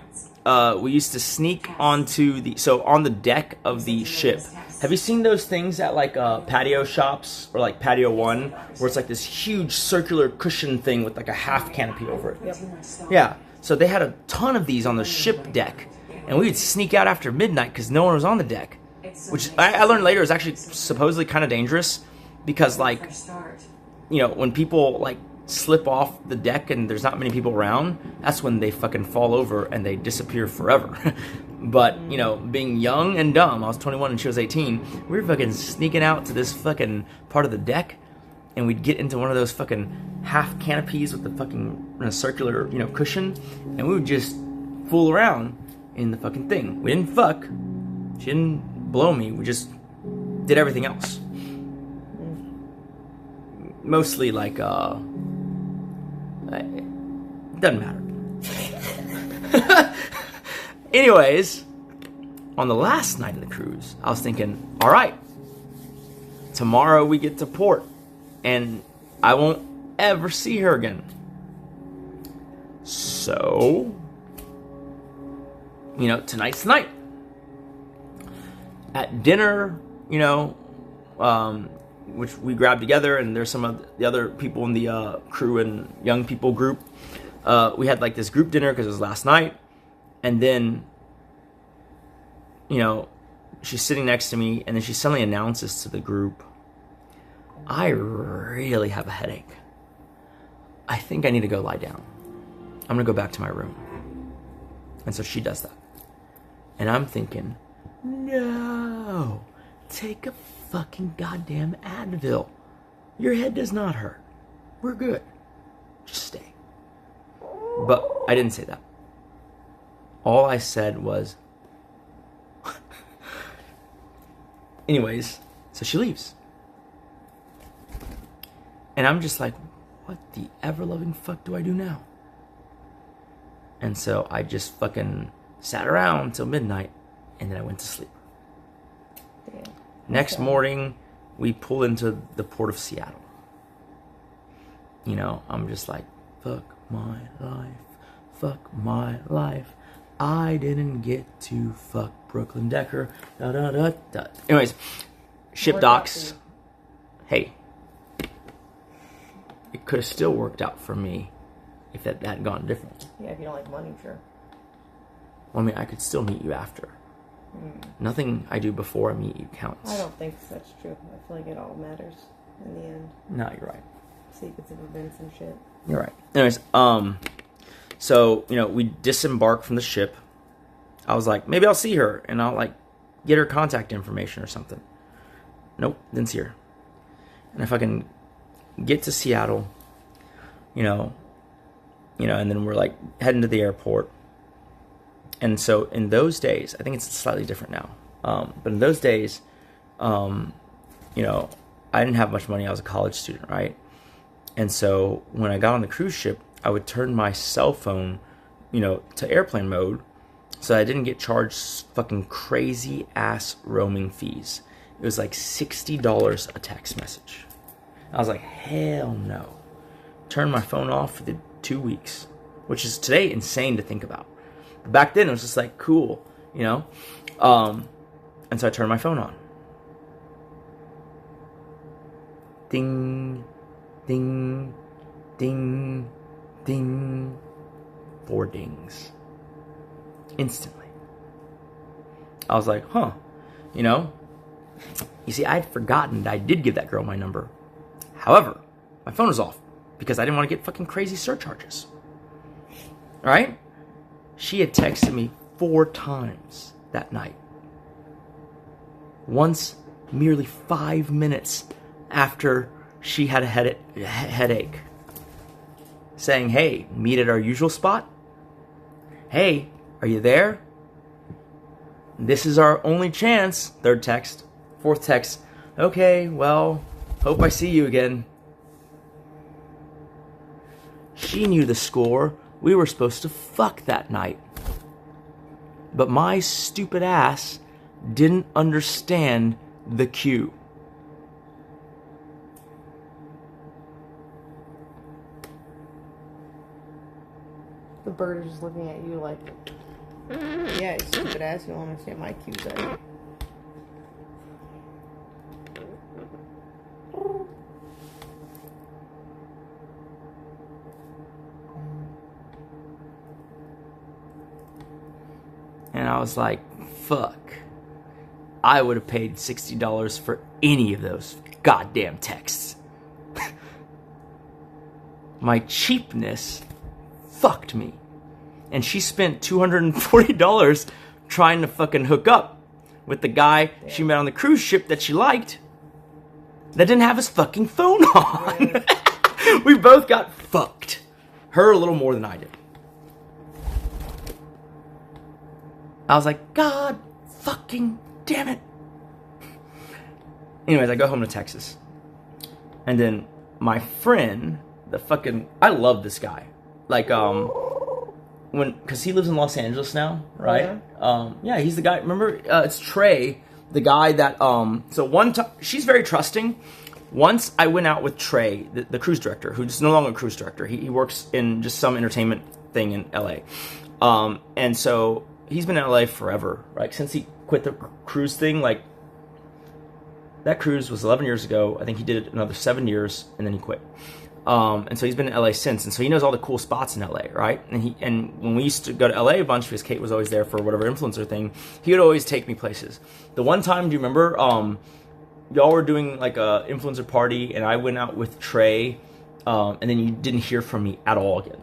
Speaker 2: We used to sneak onto on the deck of the ship. Have you seen those things at like patio shops or like Patio One, where it's like this huge circular cushion thing with like a half canopy over it?
Speaker 1: Yep.
Speaker 2: Yeah. So they had a ton of these on the ship deck, and we would sneak out after midnight because no one was on the deck.
Speaker 5: It's so
Speaker 2: which
Speaker 5: nice
Speaker 2: I learned later is actually supposedly kind of dangerous because, like,
Speaker 5: fresh start.
Speaker 2: you know, when people like slip off the deck and there's not many people around, that's when they fucking fall over and they disappear forever. But, you know, being young and dumb, I was 21 and she was 18, we were fucking sneaking out to this fucking part of the deck, and we'd get into one of those fucking half canopies with the fucking circular, you know, cushion, and we would just fool around in the fucking thing. We didn't fuck. She didn't blow me. We just did everything else. Mostly like, it doesn't matter. Anyways, on the last night of the cruise, I was thinking, all right, tomorrow we get to port, and I won't ever see her again. So, you know, tonight's the night. At dinner, you know, which we grabbed together, and there's some of the other people in the crew and young people group. We had like this group dinner because it was last night, and then, you know, she's sitting next to me, and then she suddenly announces to the group, I really have a headache. I think I need to go lie down. I'm gonna go back to my room. And so she does that. And I'm thinking, no, take a fucking goddamn Advil. Your head does not hurt. We're good. Just stay. But I didn't say that. All I said was, anyways, so she leaves. And I'm just like, what the ever-loving fuck do I do now? And so I just fucking sat around till midnight, and then I went to sleep.
Speaker 1: Damn.
Speaker 2: Next morning, we pull into the port of Seattle. You know, I'm just like, fuck my life. Fuck my life. I didn't get to fuck Brooklyn Decker. Da, da, da, da. Anyways, ship
Speaker 1: Worked out
Speaker 2: docks.
Speaker 1: for you.
Speaker 2: Hey, it could have still worked out for me if that had gone differently.
Speaker 1: Yeah, if you don't like money, sure.
Speaker 2: Well, I mean, I could still meet you after. Nothing I do before I meet you counts.
Speaker 1: I don't think that's true. I feel like it all matters in the end.
Speaker 2: No, you're right.
Speaker 1: Secrets of events and shit.
Speaker 2: You're right. Anyways, so, you know, we disembarked from the ship. I was like, maybe I'll see her and I'll, like, get her contact information or something. Nope, didn't see her. And I fucking get to Seattle, you know, and then we're, like, heading to the airport. And so in those days, I think it's slightly different now. But in those days, you know, I didn't have much money. I was a college student, right? And so when I got on the cruise ship, I would turn my cell phone, you know, to airplane mode so I didn't get charged fucking crazy ass roaming fees. It was like $60 a text message. I was like, hell no. Turned my phone off for the 2 weeks, which is today insane to think about. But back then it was just like cool, you know? And so I turned my phone on. Ding, ding, ding, ding. 4 dings. Instantly. I was like, huh, you know? You see, I'd forgotten that I did give that girl my number. However, my phone was off because I didn't want to get fucking crazy surcharges. Alright? She had texted me 4 times that night. Once, merely 5 minutes after she had a headache. Saying, hey, meet at our usual spot. Hey, are you there? This is our only chance. 3rd text. 4th text. Okay, well, hope I see you again. She knew the score. We were supposed to fuck that night. But my stupid ass didn't understand the cue.
Speaker 1: The bird is just looking at you like, yeah, you stupid ass, you don't understand my cues, are you?
Speaker 2: And I was like, fuck. I would have paid $60 for any of those goddamn texts. My cheapness fucked me. And she spent $240 trying to fucking hook up with the guy she met on the cruise ship that she liked that didn't have his fucking phone on. We both got fucked. Her a little more than I did. I was like, God fucking damn it. Anyways, I go home to Texas. And then my friend, I love this guy. Like, because he lives in Los Angeles now, right? Yeah, he's the guy. Remember, it's Trey, the guy that, so one time, she's very trusting. Once I went out with Trey, the cruise director, who's no longer a cruise director. He works in just some entertainment thing in LA. And so he's been in LA forever, right? Since he quit the cruise thing, like, that cruise was 11 years ago. I think he did it another 7 years, and then he quit. And so he's been in LA since, and so he knows all the cool spots in LA, right? And when we used to go to LA a bunch, because Kate was always there for whatever influencer thing, he would always take me places. The one time, do you remember, y'all were doing like a influencer party, and I went out with Trey, and then you didn't hear from me at all again.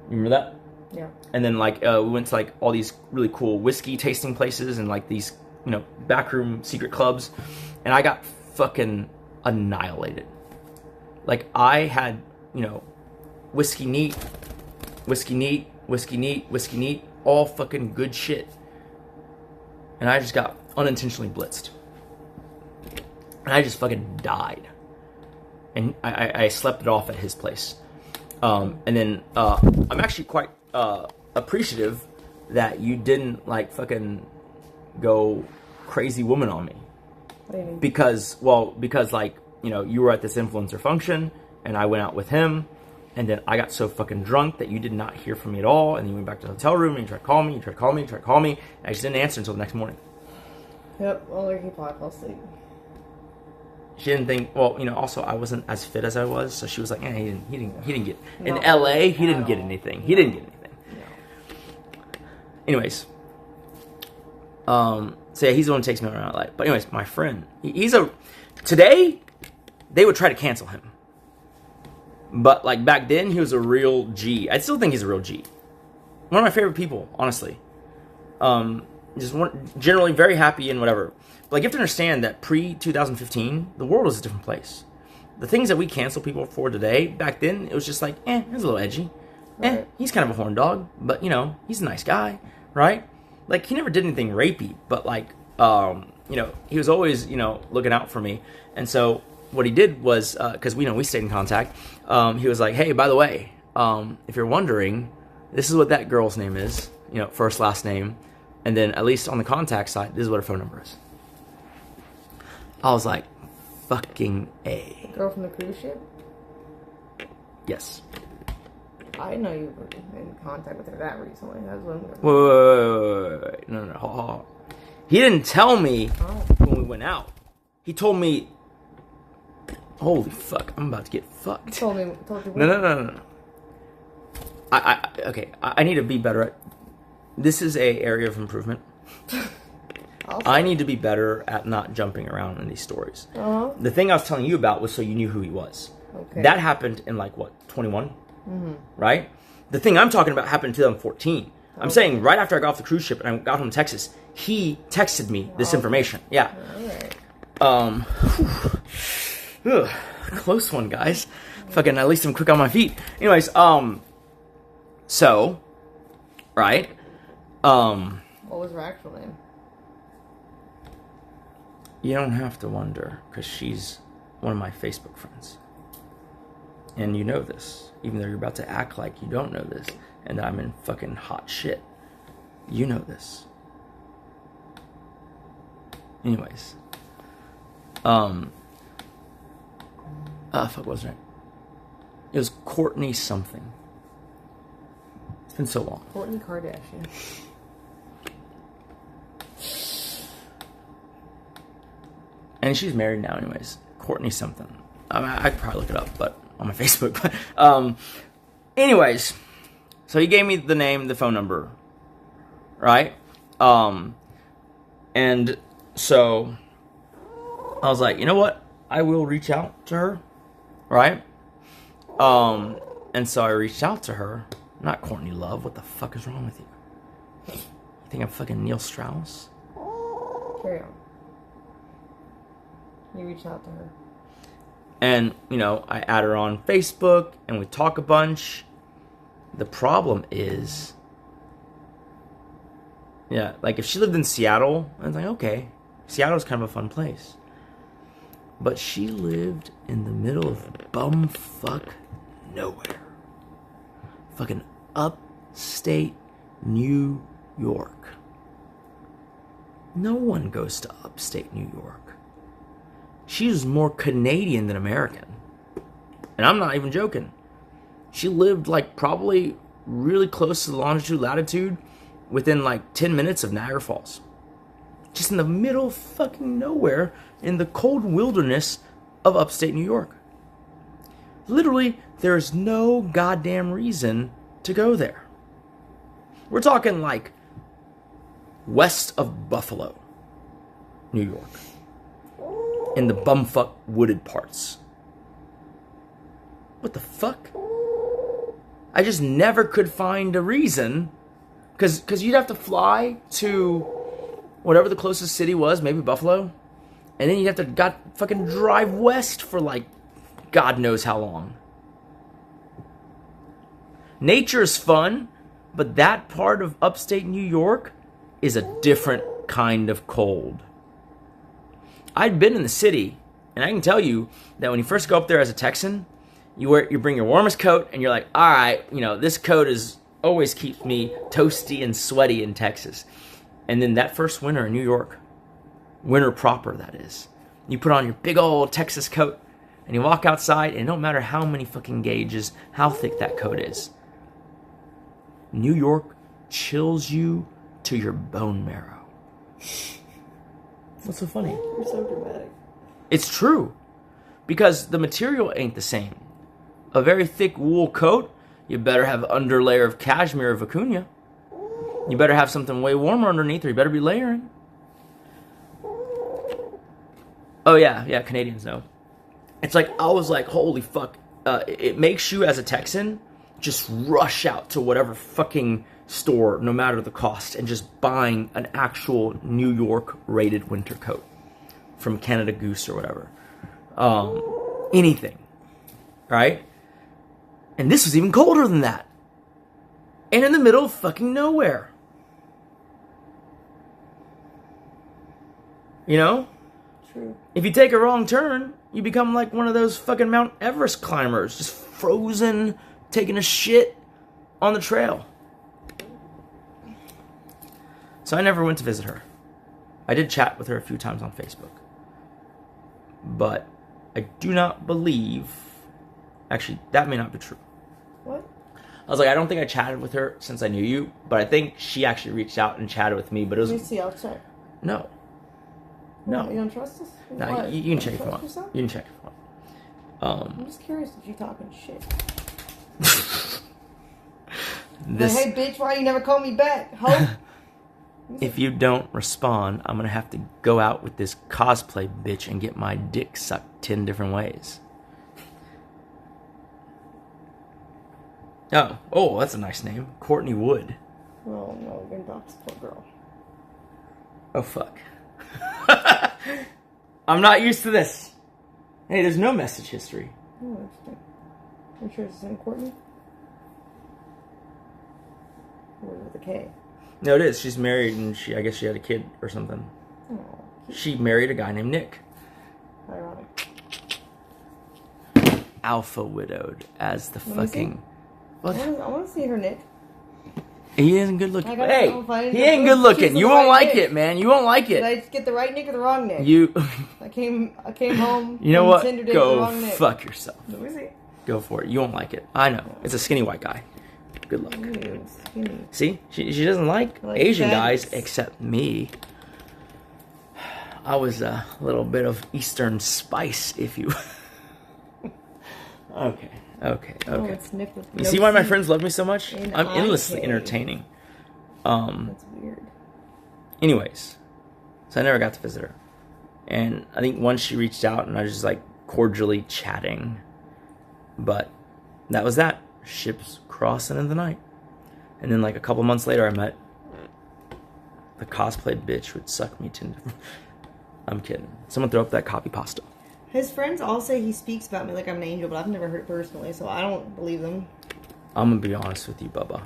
Speaker 2: You remember that?
Speaker 1: Yeah.
Speaker 2: And then like we went to like all these really cool whiskey tasting places and like these, you know, backroom secret clubs, and I got fucking annihilated. Like, I had, you know, whiskey neat, all fucking good shit. And I just got unintentionally blitzed. And I just fucking died. And I slept it off at his place. And then I'm actually quite appreciative that you didn't, like, fucking go crazy woman on me.
Speaker 1: What do you mean?
Speaker 2: Because, like, you know, you were at this influencer function, and I went out with him, and then I got so fucking drunk that you did not hear from me at all, and you went back to the hotel room, and you tried to call me, and I just didn't answer until the next morning.
Speaker 1: Yep, well, he probably fell asleep.
Speaker 2: She didn't think, well, you know, also I wasn't as fit as I was, so she was like, he didn't get, in
Speaker 1: No,
Speaker 2: LA, he didn't get anything. He didn't get anything.
Speaker 1: No.
Speaker 2: Anyways. So yeah, he's the one who takes me around LA. But anyways, my friend, today, they would try to cancel him. But, like, back then, he was a real G. I still think he's a real G. One of my favorite people, honestly. Generally very happy and whatever. But, like, you have to understand that pre-2015, the world was a different place. The things that we cancel people for today, back then, it was just like, it was a little edgy.
Speaker 1: Right.
Speaker 2: He's kind of a horn dog, but, you know, he's a nice guy, right? Like, he never did anything rapey, but, like, you know, he was always, you know, looking out for me. And so what he did was, because we stayed in contact, he was like, hey, by the way, if you're wondering, this is what that girl's name is, you know, first, last name, and then at least on the contact side, this is what her phone number is. I was like, fucking A.
Speaker 1: The girl from the cruise ship?
Speaker 2: Yes.
Speaker 1: I didn't know you were in contact with her that recently. That was when
Speaker 2: Wait. No. Hold on. He didn't tell me when we went out. He told me, holy fuck, I'm about to get fucked.
Speaker 1: told you
Speaker 2: No. Okay, I need to be better at, this is a area of improvement. I need to be better at not jumping around in these stories.
Speaker 1: Uh-huh.
Speaker 2: The thing I was telling you about was so you knew who he was.
Speaker 1: Okay.
Speaker 2: That happened in, like, what, 21? Mm-hmm. Right? The thing I'm talking about happened in 2014. I'm saying right after I got off the cruise ship and I got home to Texas, he texted me this information. Yeah.
Speaker 1: All right.
Speaker 2: Close one, guys. Fucking, at least I'm quick on my feet. Anyways, so, right?
Speaker 1: What was her actual name?
Speaker 2: You don't have to wonder, because she's one of my Facebook friends. And you know this, even though you're about to act like you don't know this, and I'm in fucking hot shit. You know this. Anyways. Fuck, what was it? It was Courtney something. It's been so long.
Speaker 1: Kourtney Kardashian.
Speaker 2: And she's married now anyways. Courtney something. I mean, I could probably look it up, but on my Facebook. But, anyways. So he gave me the name, the phone number. Right? And So I was like, you know what? I will reach out to her, right? And so I reached out to her. Not Courtney Love. What the fuck is wrong with you? You think I'm fucking Neil Strauss?
Speaker 1: Carry on. You reached out to her.
Speaker 2: And, you know, I add her on Facebook, and we talk a bunch. The problem is, yeah, like if she lived in Seattle, I was like, okay, Seattle's kind of a fun place. But she lived in the middle of bumfuck nowhere. Fucking upstate New York. No one goes to upstate New York. She's more Canadian than American. And I'm not even joking. She lived like probably really close to the longitude, latitude, within like 10 minutes of Niagara Falls. Just in the middle of fucking nowhere in the cold wilderness of upstate New York. Literally, there's no goddamn reason to go there. We're talking like west of Buffalo, New York. In the bumfuck wooded parts. What the fuck? I just never could find a reason. Because you'd have to fly to whatever the closest city was, maybe Buffalo. And then you'd have to fucking drive west for like God knows how long. Nature's fun, but that part of upstate New York is a different kind of cold. I'd been in the city, and I can tell you that when you first go up there as a Texan, you bring your warmest coat, and you're like, all right, you know, this coat always keeps me toasty and sweaty in Texas. And then that first winter in New York, winter proper that is, you put on your big old Texas coat, and you walk outside, and it don't matter how many fucking gauges, how thick that coat is. New York chills you to your bone marrow. What's so funny?
Speaker 1: You're so dramatic.
Speaker 2: It's true. Because the material ain't the same. A very thick wool coat, you better have an underlayer of cashmere or vicuña. You better have something way warmer underneath, or you better be layering. Oh yeah, Canadians know. It's like, I was like, holy fuck. It makes you, as a Texan, just rush out to whatever fucking store, no matter the cost, and just buying an actual New York rated winter coat from Canada Goose or whatever. Anything, right? And this was even colder than that, and in the middle of fucking nowhere. You know?
Speaker 1: True.
Speaker 2: If you take a wrong turn, you become like one of those fucking Mount Everest climbers, just frozen, taking a shit on the trail. So I never went to visit her. I did chat with her a few times on Facebook. But I do not believe... Actually, that may not be true.
Speaker 1: What?
Speaker 2: I was like, I don't think I chatted with her since I knew you, but I think she actually reached out and chatted with me, but it was...
Speaker 1: Let me see, I'll check.
Speaker 2: No. No.
Speaker 1: You don't trust us?
Speaker 2: No,
Speaker 1: What?
Speaker 2: you can check if you want.
Speaker 1: Yourself?
Speaker 2: You can check if you want.
Speaker 1: I'm just curious if you're talking shit.
Speaker 2: This...
Speaker 1: Like, hey, bitch, why you never call me back? Ho?
Speaker 2: If you don't respond, I'm going to have to go out with this cosplay bitch and get my dick sucked 10 different ways. Oh, that's a nice name. Courtney Wood.
Speaker 1: Oh, no, we're going to talk to this poor girl.
Speaker 2: Oh, fuck. I'm not used to this. Hey, there's no message history.
Speaker 1: Oh, interesting. Are you sure it's the same Courtney? Or with a K?
Speaker 2: No, it is. She's married, and I guess she had a kid or something.
Speaker 1: Oh,
Speaker 2: She married a guy named Nick.
Speaker 1: ironic.
Speaker 2: Alpha widowed as the
Speaker 1: Let me
Speaker 2: fucking...
Speaker 1: I want to see her, Nick.
Speaker 2: He isn't good looking.
Speaker 1: I gotta
Speaker 2: Hey,
Speaker 1: know if I-
Speaker 2: he ain't good looking.
Speaker 1: choose
Speaker 2: You
Speaker 1: the
Speaker 2: won't
Speaker 1: right
Speaker 2: like
Speaker 1: Nick.
Speaker 2: it, man. You won't like
Speaker 1: Did
Speaker 2: it.
Speaker 1: I get the right Nick or the wrong Nick?
Speaker 2: You...
Speaker 1: I came home.
Speaker 2: You know
Speaker 1: from
Speaker 2: what?
Speaker 1: Tinder date with
Speaker 2: Go
Speaker 1: the wrong Nick.
Speaker 2: fuck yourself.
Speaker 1: Let me see.
Speaker 2: Go for it. You won't like it. I know. It's a skinny white guy. Good luck.
Speaker 1: Ew, skinny.
Speaker 2: See? She doesn't like
Speaker 1: Like
Speaker 2: Asian
Speaker 1: fats.
Speaker 2: guys except me. I was a little bit of Eastern spice, if you... Okay.
Speaker 1: Oh, it's Nick with
Speaker 2: You
Speaker 1: no
Speaker 2: see why my
Speaker 1: C.
Speaker 2: friends love me so much?
Speaker 1: And
Speaker 2: I'm endlessly
Speaker 1: IK.
Speaker 2: entertaining.
Speaker 1: That's weird.
Speaker 2: Anyways, So I never got to visit her. And I think once she reached out and I was just like cordially chatting. But that was that. Ships crossing in the night. And then like a couple months later I met the cosplayed bitch who would suck me Tinder. I'm kidding. Someone throw up that copy pasta.
Speaker 1: His friends all say he speaks about me like I'm an angel, but I've never heard it personally, so I don't believe them.
Speaker 2: I'm gonna be honest with you, Bubba.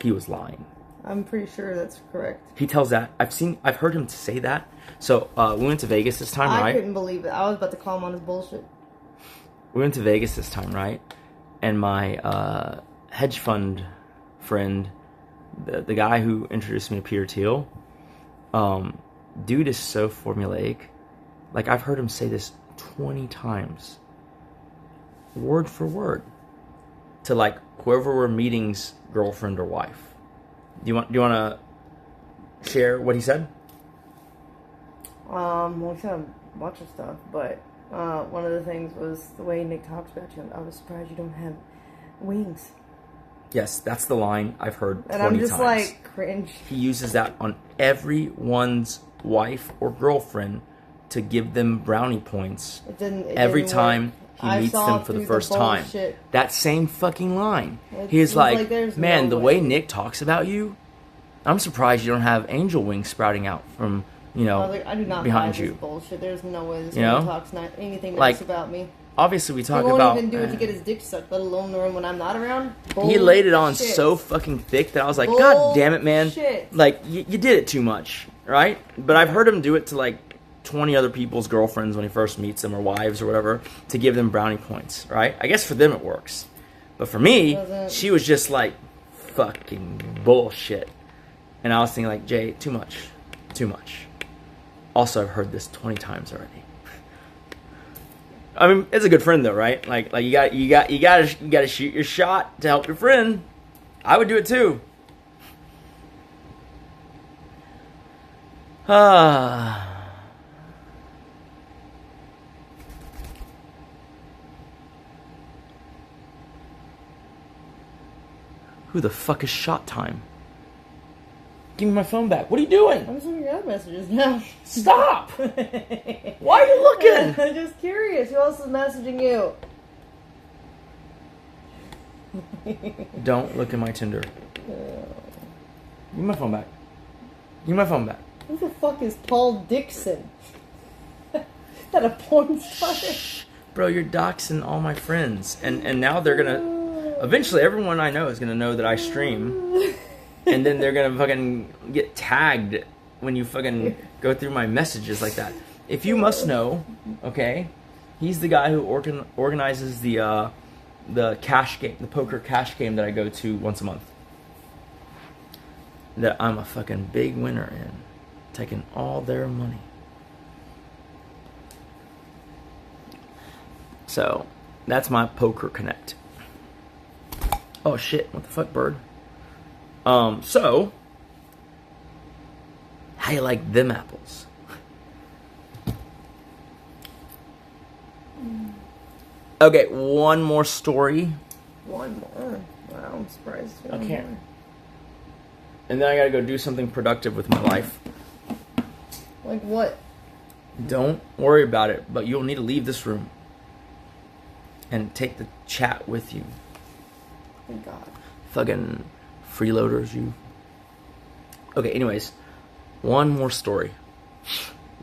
Speaker 2: He was lying.
Speaker 1: I'm pretty sure that's correct.
Speaker 2: He tells that. I've heard him say that. So we went to Vegas this time, right?
Speaker 1: I couldn't believe it. I was about to call him on his bullshit.
Speaker 2: We went to Vegas this time, right? And my hedge fund friend, the guy who introduced me to Peter Thiel, dude is so formulaic. Like, I've heard him say this 20 times, word for word, to like whoever we're meeting's girlfriend or wife. Do you want to share what he said?
Speaker 1: Well, he said a bunch of stuff, but one of the things was the way Nick talks about you. I was surprised you don't have wings.
Speaker 2: Yes, that's the line I've heard 20 times.
Speaker 1: And I'm just like, cringe.
Speaker 2: He uses that on everyone's wife or girlfriend to give them brownie points every time he meets them for the first time. That same fucking line. He's like, man, the way Nick talks about you, I'm surprised you don't have angel wings sprouting out from, you know,
Speaker 1: I do not
Speaker 2: behind
Speaker 1: buy
Speaker 2: you.
Speaker 1: This bullshit. There's no way this
Speaker 2: man
Speaker 1: talks anything
Speaker 2: like,
Speaker 1: nice about me.
Speaker 2: Obviously, we talk
Speaker 1: he won't
Speaker 2: about...
Speaker 1: even do it to get his dick sucked, let alone the room when I'm not around.
Speaker 2: He laid it on so fucking thick that I was like, God damn it, man. Like, you did it too much, right? But I've heard him do it to, like, 20 other people's girlfriends when he first meets them, or wives or whatever, to give them brownie points, right? I guess for them it works. But for me, she was just like, fucking bullshit. And I was thinking like, Jay, too much. Too much. Also, I've heard this 20 times already. I mean, it's a good friend though, right? Like you gotta shoot your shot to help your friend. I would do it too. Who the fuck is shot time? Give me my phone back. What are you doing?
Speaker 1: I'm sending your messages now.
Speaker 2: Stop! Why are you looking?
Speaker 1: I'm just curious. Who else is messaging you?
Speaker 2: Don't look at my Tinder. Give me my phone back. Give me my phone back.
Speaker 1: Who the fuck is Paul Dixon? Is that a porn star?
Speaker 2: Shh. Bro, you're doxing all my friends. And now they're gonna... Eventually, everyone I know is gonna know that I stream. And then they're gonna fucking get tagged when you fucking go through my messages like that. If you must know, okay, he's the guy who organizes the cash game, the poker cash game that I go to once a month. That I'm a fucking big winner in, taking all their money. So that's my poker connect. Oh shit! What the fuck, bird? So, how you like them apples? Okay, one more story.
Speaker 1: One more? Wow, I'm surprised.
Speaker 2: I can't. And then I gotta go do something productive with my life.
Speaker 1: Like what?
Speaker 2: Don't worry about it, but you'll need to leave this room. And take the chat with you.
Speaker 1: Thank God.
Speaker 2: Fucking freeloaders, you. Okay, anyways. One more story.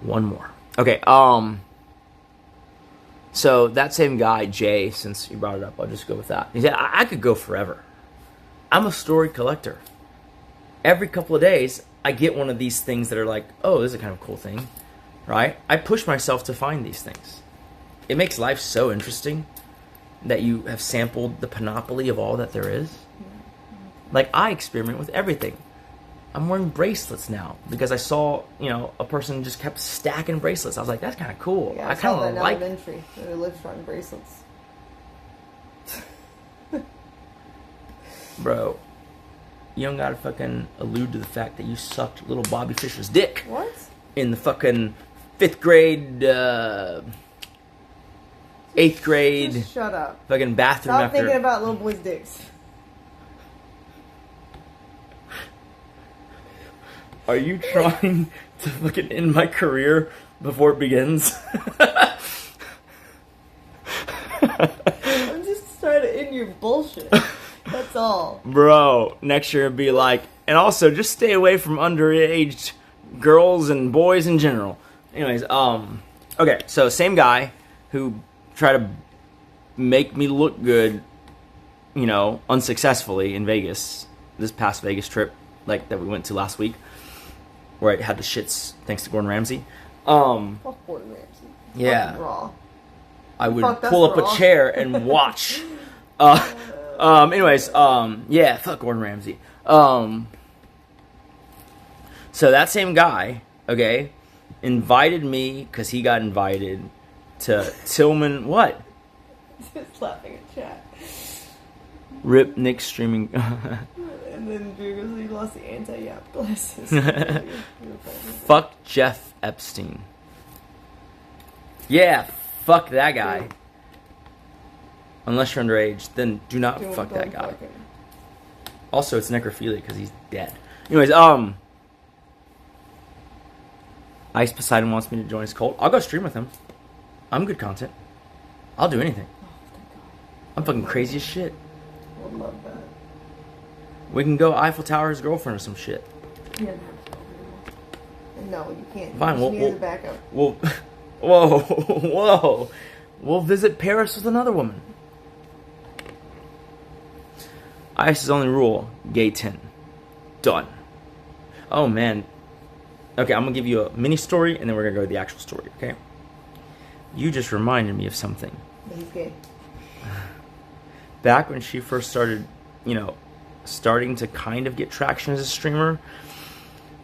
Speaker 2: One more. Okay, so that same guy, Jay, since you brought it up, I'll just go with that. He said, I could go forever. I'm a story collector. Every couple of days, I get one of these things that are like, oh, this is a kind of cool thing, right? I push myself to find these things. It makes life so interesting that you have sampled the panoply of all that there is. Like, I experiment with everything. I'm wearing bracelets now because I saw, you know, a person just kept stacking bracelets. I was like, that's kind of cool.
Speaker 1: Yeah,
Speaker 2: I kind of like
Speaker 1: entry. They live strong bracelets.
Speaker 2: Bro, you don't gotta fucking allude to the fact that you sucked little Bobby Fischer's dick.
Speaker 1: What?
Speaker 2: In the fucking 5th grade, 8th grade.
Speaker 1: Just shut up.
Speaker 2: Fucking bathroom
Speaker 1: Stop
Speaker 2: after.
Speaker 1: thinking about little boys' dicks.
Speaker 2: Are you trying to fucking end my career before it begins?
Speaker 1: I'm just trying to end your bullshit. That's all.
Speaker 2: Bro, next year it'd be like, and also just stay away from underage girls and boys in general. Anyways, okay, so same guy who tried to make me look good, you know, unsuccessfully in Vegas, this past Vegas trip, like, that we went to last week, where I had the shits thanks to Gordon Ramsay.
Speaker 1: Fuck Gordon Ramsay.
Speaker 2: Yeah.
Speaker 1: Fucking raw.
Speaker 2: I would
Speaker 1: Fuck, that's
Speaker 2: pull up
Speaker 1: raw.
Speaker 2: a chair and watch. Anyways, yeah, fuck Gordon Ramsay. So that same guy, okay, invited me, because he got invited to Tillman, what?
Speaker 1: Just laughing at chat.
Speaker 2: Rip Nick streaming.
Speaker 1: And then Drew goes, he lost the anti-yap glasses.
Speaker 2: Fuck Jeff Epstein. Yeah, fuck that guy. Unless you're underage, then do not fuck that guy. Also, it's necrophilia because he's dead. Anyways, Ice Poseidon wants me to join his cult. I'll go stream with him. I'm good content. I'll do anything. I'm fucking crazy as shit.
Speaker 1: I would love that.
Speaker 2: We can go Eiffel Tower his girlfriend or some shit.
Speaker 1: He doesn't have to go anymore. No, you can't.
Speaker 2: Fine,
Speaker 1: You just need the backup.
Speaker 2: Whoa, whoa. We'll visit Paris with another woman. Ice's only rule, gay 10. Done. Oh, man. Okay, I'm going to give you a mini story, and then we're going to go to the actual story, okay? You just reminded me of something.
Speaker 1: But he's gay.
Speaker 2: Back when she first started, you know, starting to kind of get traction as a streamer,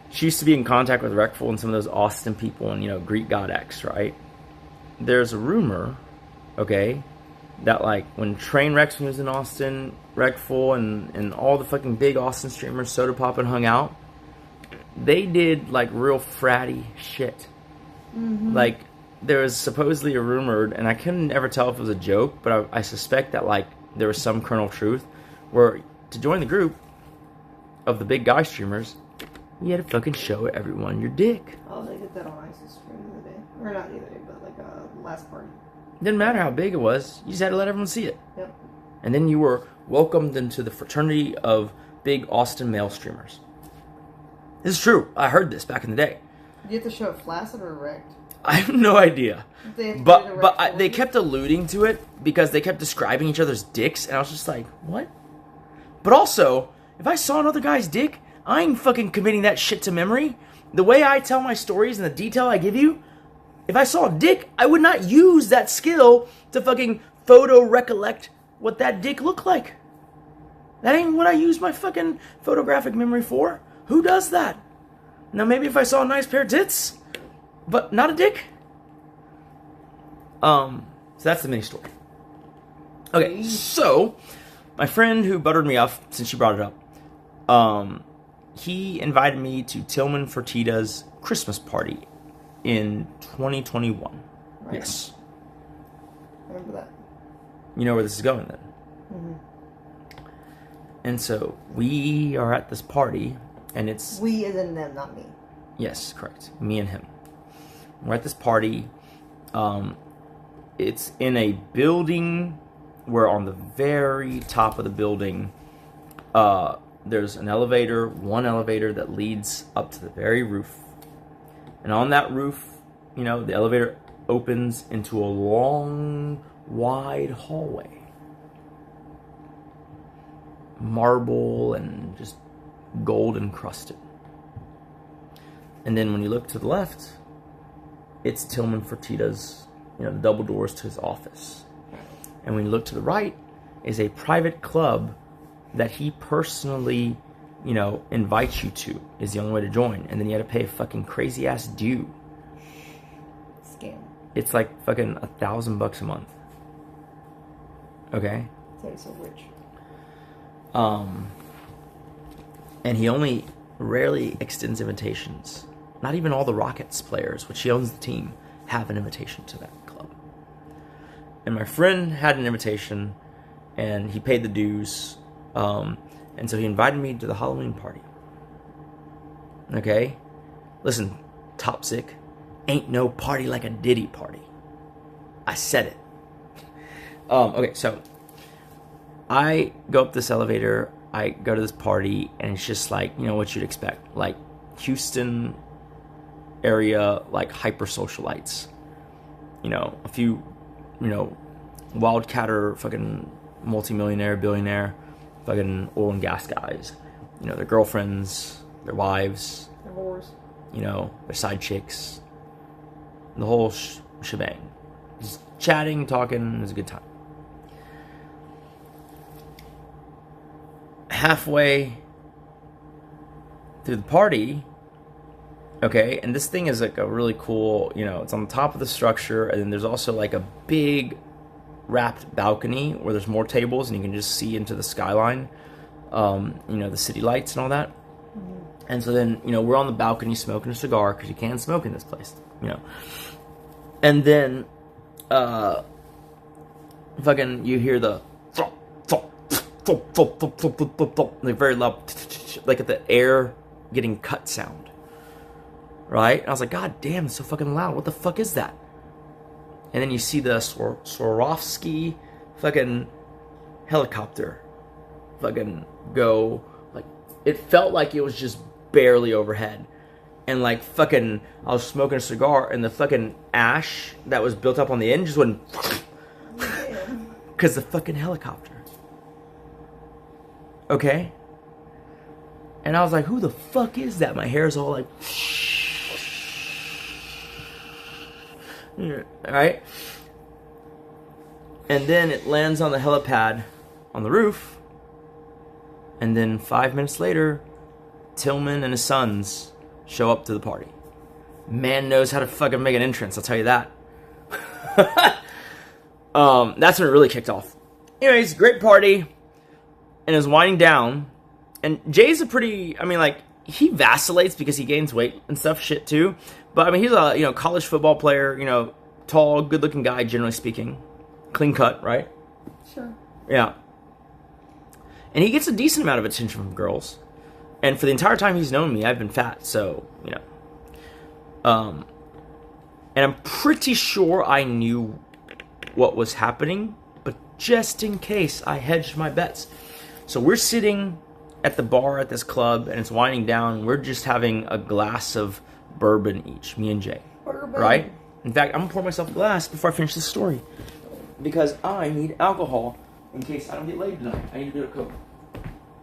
Speaker 2: she used to be in contact with Reckful and some of those Austin people and, you know, Greek God X, right? There's a rumor, okay, that, like, when Trainwrecks was in Austin, Reckful and all the fucking big Austin streamers, Soda Pop, and hung out, they did, like, real fratty shit.
Speaker 1: Mm-hmm.
Speaker 2: Like, there was supposedly a rumored, and I couldn't ever tell if it was a joke, but I suspect that, like, there was some kernel of truth, where to join the group of the big guy streamers, you had to fucking show everyone your dick.
Speaker 1: Oh, they did that on Ice's stream the other day. Or not the other day, but like last party.
Speaker 2: Didn't matter how big it was, you just had to let everyone see it.
Speaker 1: Yep.
Speaker 2: And then you were welcomed into the fraternity of big Austin male streamers. This is true. I heard this back in the day.
Speaker 1: Do you have to show it flaccid or erect?
Speaker 2: I have no idea.
Speaker 1: They have to
Speaker 2: But
Speaker 1: do it erect
Speaker 2: they
Speaker 1: fully?
Speaker 2: kept alluding to it because they kept describing each other's dicks, and I was just like, what? But also, if I saw another guy's dick, I ain't fucking committing that shit to memory. The way I tell my stories and the detail I give you, if I saw a dick, I would not use that skill to fucking photo recollect what that dick looked like. That ain't what I use my fucking photographic memory for. Who does that? Now maybe if I saw a nice pair of tits, but not a dick. So that's the mini story. Okay, so my friend who buttered me up, since she brought it up, he invited me to Tillman Fertitta's Christmas party in 2021.
Speaker 1: Right.
Speaker 2: Yes.
Speaker 1: Remember that.
Speaker 2: You know where this is going then.
Speaker 1: Mm-hmm.
Speaker 2: And so we are at this party, and it's...
Speaker 1: We as in them, not me.
Speaker 2: Yes, correct. Me and him. We're at this party. It's in a building where on the very top of the building, there's an elevator, one elevator that leads up to the very roof. And on that roof, you know, the elevator opens into a long, wide hallway. Marble and just gold encrusted. And then when you look to the left, it's Tillman Fertitta's, you know, the double doors to his office. And when you look to the right, is a private club that he personally, you know, invites you to, is the only way to join. And then you had to pay a fucking crazy ass due.
Speaker 1: Scam.
Speaker 2: It's like fucking $1,000 a month. Okay?
Speaker 1: That's why he's so rich.
Speaker 2: And he only rarely extends invitations. Not even all the Rockets players, which he owns the team, have an invitation to that club. And my friend had an invitation, and he paid the dues, and so he invited me to the Halloween party. Okay? Listen, Topsic, ain't no party like a Diddy party. I said it. Okay, so I go up this elevator, I go to this party, and it's just like, you know, what you'd expect. Like, Houston area, like, hyper socialites. You know, a few, you know, wildcatter, fucking multimillionaire, billionaire, fucking oil and gas guys. You know, their girlfriends, their wives,
Speaker 1: Their whores.
Speaker 2: you know, their side chicks, the whole shebang. Just chatting, talking, it was a good time. Halfway through the party, okay, and this thing is like a really cool, you know, it's on the top of the structure, and then there's also like a big wrapped balcony where there's more tables and you can just see into the skyline, you know, the city lights and all that. And so then, you know, we're on the balcony smoking a cigar because you can't smoke in this place, you know. And then, fucking, you hear the like very loud, like at the air getting cut sound, right? And I was like, God damn, it's so fucking loud. What the fuck is that? And then you see the Swarovski fucking helicopter fucking go, like, it felt like it was just barely overhead. And like fucking, I was smoking a cigar and the fucking ash that was built up on the end just went, because the fucking helicopter. Okay? And I was like, who the fuck is that? My hair's all like, alright? And then it lands on the helipad on the roof. And then 5 minutes later, Tillman and his sons show up to the party. Man knows how to fucking make an entrance, I'll tell you that. That's when it really kicked off. Anyways, great party. And it was winding down. And Jay's a pretty, I mean, like, he vacillates because he gains weight and stuff, shit, too. But, I mean, he's a, you know, college football player, you know, tall, good-looking guy, generally speaking. Clean cut, right?
Speaker 1: Sure.
Speaker 2: Yeah. And he gets a decent amount of attention from girls. And for the entire time he's known me, I've been fat, so, you know. And I'm pretty sure I knew what was happening, but just in case, I hedged my bets. So we're sitting at the bar at this club, and it's winding down. We're just having a glass of bourbon each, me and Jay.
Speaker 1: Bourbon.
Speaker 2: Right? In fact, I'm going to pour myself a glass before I finish this story. Because I need alcohol in case I don't get laid tonight. I need a bit of coke.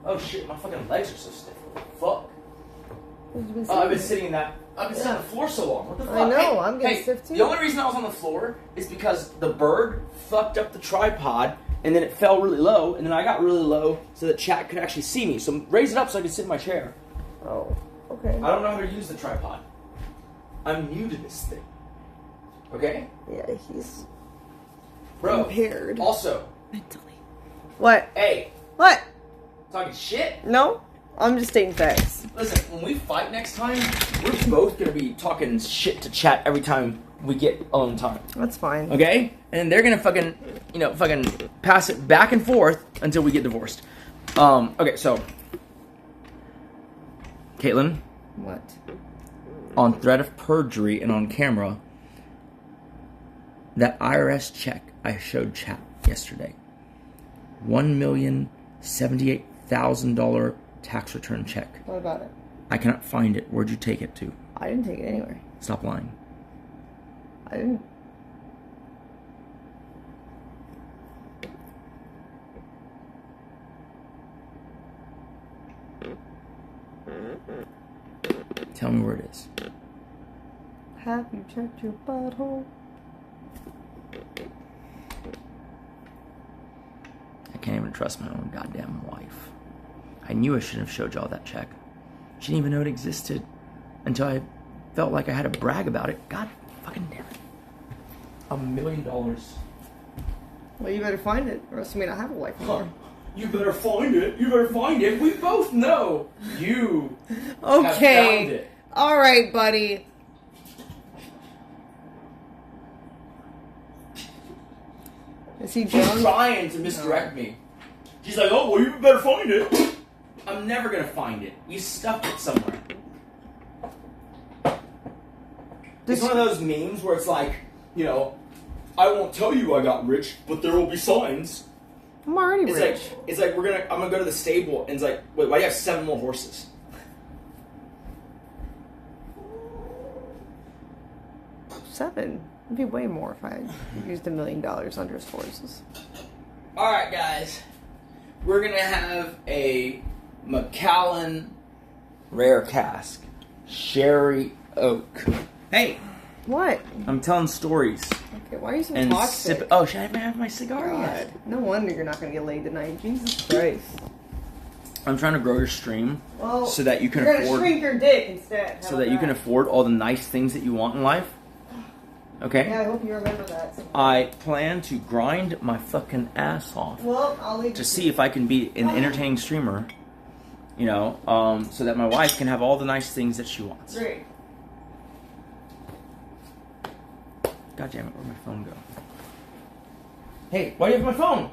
Speaker 2: Oh shit, my fucking legs are so stiff. Fuck. I've been sitting in that. I've been sitting on the floor so long. What the fuck?
Speaker 1: I know,
Speaker 2: Hey,
Speaker 1: I'm getting stiff too.
Speaker 2: The only reason I was on the floor is because the bird fucked up the tripod, and then it fell really low, and then I got really low so that chat could actually see me. So raise it up so I can sit in my chair.
Speaker 1: Oh, okay.
Speaker 2: I don't know how to use the tripod. I'm new to this thing. Okay?
Speaker 1: Yeah, he's
Speaker 2: Bro,
Speaker 1: impaired.
Speaker 2: Also,
Speaker 1: Mentally. What?
Speaker 2: hey,
Speaker 1: What?
Speaker 2: talking shit?
Speaker 1: No? I'm just stating facts.
Speaker 2: Listen, when we fight next time, we're both gonna be talking shit to chat every time we get alone time.
Speaker 1: That's fine.
Speaker 2: Okay? And they're gonna fucking, you know, fucking pass it back and forth until we get divorced. Okay, so Caitlin,
Speaker 1: What?
Speaker 2: on threat of perjury and on camera, that IRS check I showed chat yesterday, $1,078,000 tax return check.
Speaker 1: What about it?
Speaker 2: I cannot find it. Where'd you take it to?
Speaker 1: I didn't take it anywhere.
Speaker 2: Stop lying.
Speaker 1: I didn't.
Speaker 2: Tell me where it is.
Speaker 1: Have you checked your butthole?
Speaker 2: I can't even trust my own goddamn wife. I knew I shouldn't have showed y'all that check. She didn't even know it existed until I felt like I had to brag about it. God fucking damn it. $1 million.
Speaker 1: Well, you better find it, or else you may not have a wife anymore.
Speaker 2: You better find it. You better find it. We both know you have found
Speaker 1: Okay.
Speaker 2: it.
Speaker 1: All right, buddy. Is he
Speaker 2: She's
Speaker 1: drunk?
Speaker 2: trying to misdirect me. She's like, oh, well, you better find it. I'm never going to find it. You stuffed it somewhere. It's one of those memes where it's like, you know, I won't tell you I got rich, but there will be signs.
Speaker 1: I'm already rich.
Speaker 2: It's like I'm gonna go to the stable, and it's like, wait, why do you have 7 more horses?
Speaker 1: $7. It'd be way more if I used $1 million on just horses.
Speaker 2: All right, guys, we're gonna have a Macallan rare cask, sherry oak. Hey,
Speaker 1: What?
Speaker 2: I'm telling stories
Speaker 1: Okay, why are you so
Speaker 2: and
Speaker 1: toxic?
Speaker 2: sip. Oh, should I even have my cigar
Speaker 1: God.
Speaker 2: yet?
Speaker 1: No wonder you're not gonna get laid tonight. Jesus Christ.
Speaker 2: I'm trying to grow your stream
Speaker 1: Well,
Speaker 2: so that you can
Speaker 1: you're gonna
Speaker 2: afford,
Speaker 1: shrink your dick instead. How
Speaker 2: so
Speaker 1: about
Speaker 2: that you can afford all the nice things that you want in life. Okay.
Speaker 1: Yeah, I hope you remember that.
Speaker 2: I plan to grind my fucking ass off
Speaker 1: Well, I'll leave
Speaker 2: to see if I can be an entertaining streamer, you know, so that my wife can have all the nice things that she wants.
Speaker 1: Great.
Speaker 2: God damn it, where'd my phone go? Hey, why do you have my phone?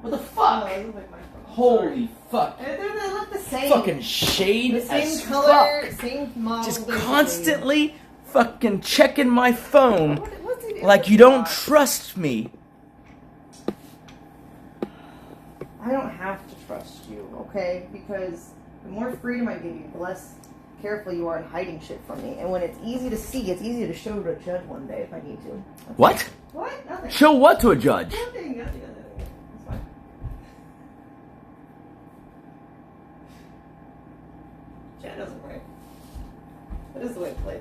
Speaker 2: What the fuck?
Speaker 1: Oh, it looks like my phone.
Speaker 2: Holy fuck.
Speaker 1: They look the same.
Speaker 2: Fucking shade
Speaker 1: the same
Speaker 2: as
Speaker 1: color,
Speaker 2: fuck.
Speaker 1: same model.
Speaker 2: Just
Speaker 1: basically.
Speaker 2: constantly fucking checking my phone
Speaker 1: What's he doing?
Speaker 2: like you don't trust me.
Speaker 1: I don't have to trust you, okay? Because the more freedom I give you, the less careful you are in hiding shit from me. And when it's easy to see, it's easy to show to a judge one day if I need to. That's
Speaker 2: What?
Speaker 1: it. What? Nothing.
Speaker 2: Show what to a judge?
Speaker 1: Nothing. It's fine. Chat doesn't work. That is the way to play.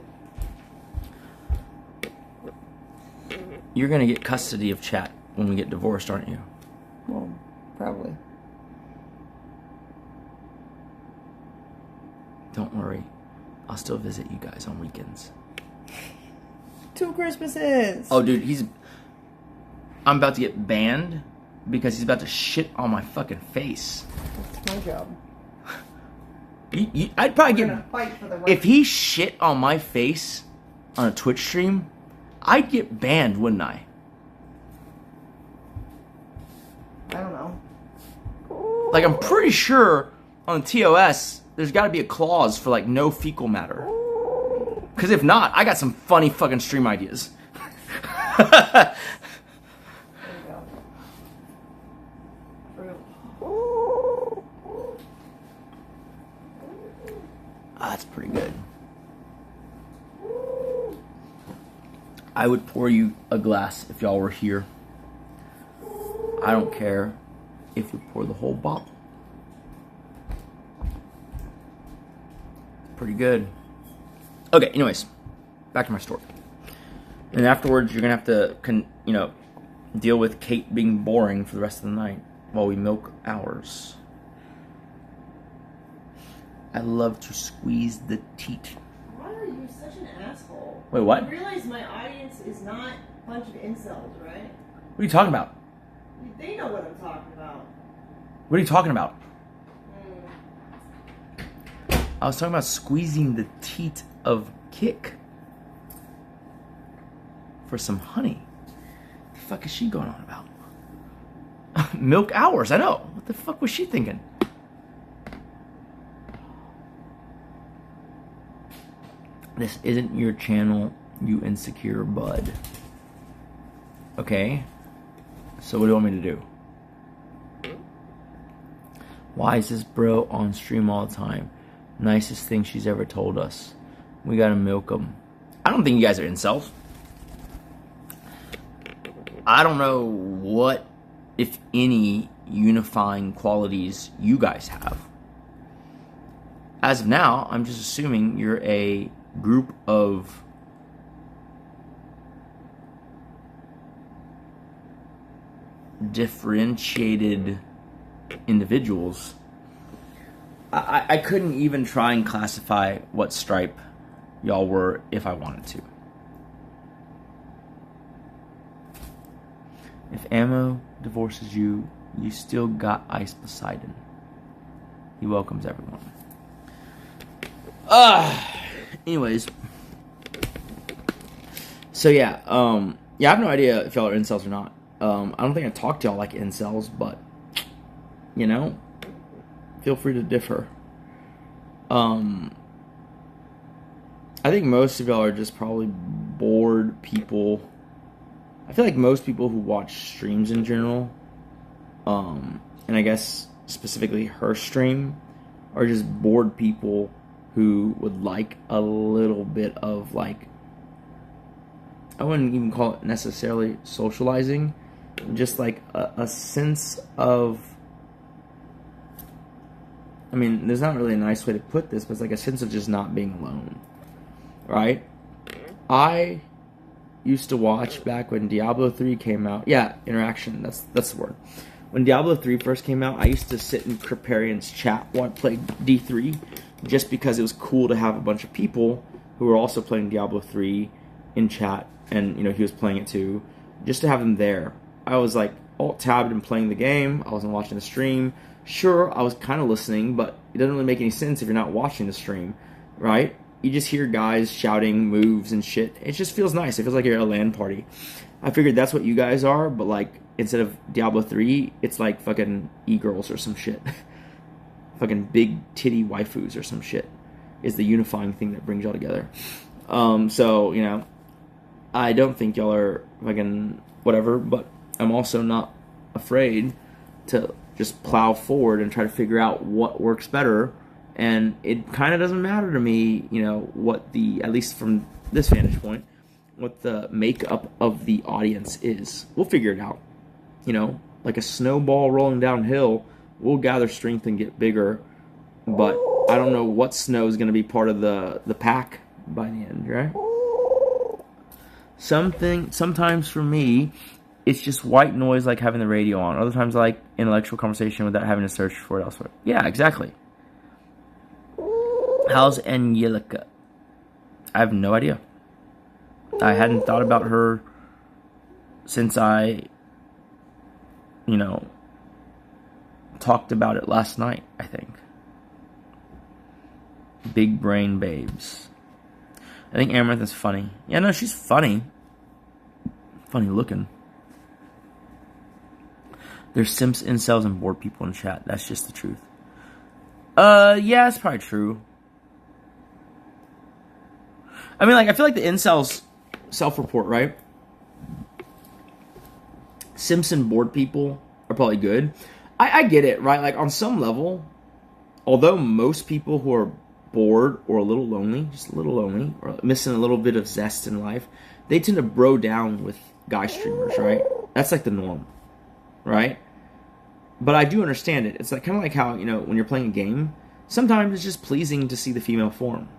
Speaker 2: You're gonna get custody of chat when we get divorced, aren't you?
Speaker 1: Well, probably.
Speaker 2: Don't worry. I'll still visit you guys on weekends.
Speaker 1: 2 Christmases.
Speaker 2: Oh, dude, I'm about to get banned because he's about to shit on my fucking face.
Speaker 1: That's my job.
Speaker 2: I'd probably
Speaker 1: We're
Speaker 2: get...
Speaker 1: gonna fight for the right.
Speaker 2: If he shit on my face on a Twitch stream, I'd get banned, wouldn't I?
Speaker 1: I don't know.
Speaker 2: Like, I'm pretty sure on the TOS, there's got to be a clause for, like, no fecal matter. Because if not, I got some funny fucking stream ideas.
Speaker 1: There you go.
Speaker 2: That's pretty good. I would pour you a glass if y'all were here. I don't care if you pour the whole bottle. Pretty good. Okay, anyways, back to my story. And afterwards, you're gonna have to, deal with Kate being boring for the rest of the night while we milk ours. I love to squeeze the teat.
Speaker 1: Why are you such an asshole?
Speaker 2: Wait, what?
Speaker 1: You realize my audience is not a bunch of incels, right?
Speaker 2: What are you talking about?
Speaker 1: They know what I'm talking about.
Speaker 2: What are you talking about? I was talking about squeezing the teat of Kick for some honey. What the fuck is she going on about? Milk hours, I know. What the fuck was she thinking? This isn't your channel, you insecure bud. Okay? So what do you want me to do? Why is this bro on stream all the time? Nicest thing she's ever told us. We gotta milk them. I don't think you guys are incels. I don't know what, if any, unifying qualities you guys have. As of now, I'm just assuming you're a group of differentiated individuals. I couldn't even try and classify what stripe y'all were if I wanted to. If Ammo divorces you, you still got Ice Poseidon. He welcomes everyone. Anyways. So yeah, I have no idea if y'all are incels or not. I don't think I talked to y'all like incels, but feel free to differ. I think most of y'all are just probably bored people. I feel like most people who watch streams in general, and I guess specifically her stream, are just bored people who would like a little bit of, like, I wouldn't even call it necessarily socializing, just like a sense of, I mean, there's not really a nice way to put this, but it's like a sense of just not being alone, right? I used to watch back when Diablo 3 came out. Yeah, interaction, that's the word. When Diablo 3 first came out, I used to sit in Kriparian's chat while I played D3, just because it was cool to have a bunch of people who were also playing Diablo 3 in chat, and, you know, he was playing it too, just to have them there. I was like alt-tabbed and playing the game. I wasn't watching the stream. Sure, I was kind of listening, but it doesn't really make any sense if you're not watching the stream, right? You just hear guys shouting moves and shit. It just feels nice. It feels like you're at a LAN party. I figured that's what you guys are, but like, instead of Diablo 3, it's like fucking e-girls or some shit. Fucking big titty waifus or some shit is the unifying thing that brings y'all together. So, you know, I don't think y'all are fucking whatever, but I'm also not afraid to just plow forward and try to figure out what works better. And it kind of doesn't matter to me, you know, what the, at least from this vantage point, what the makeup of the audience is. We'll figure it out. You know, like a snowball rolling downhill, we'll gather strength and get bigger. But I don't know what snow is going to be part of the pack by the end, right? Sometimes for me, it's just white noise, like having the radio on. Other times, like intellectual conversation without having to search for it elsewhere. Yeah, exactly. How's Angelica? I have no idea. I hadn't thought about her since I, you know, talked about it last night, I think. Big brain babes. I think Amaranth is funny. Yeah, no, she's funny. Funny looking. There's simps, incels, and bored people in chat. That's just the truth. Yeah, it's probably true. I mean, like, I feel like the incels self-report, right? Simps and bored people are probably good. I get it, right? Like, on some level, although most people who are bored or a little lonely, just a little lonely, or missing a little bit of zest in life, they tend to bro down with guy streamers, right? That's like the norm, right? But I do understand it. It's like kind of like how, you know, when you're playing a game, sometimes it's just pleasing to see the female form.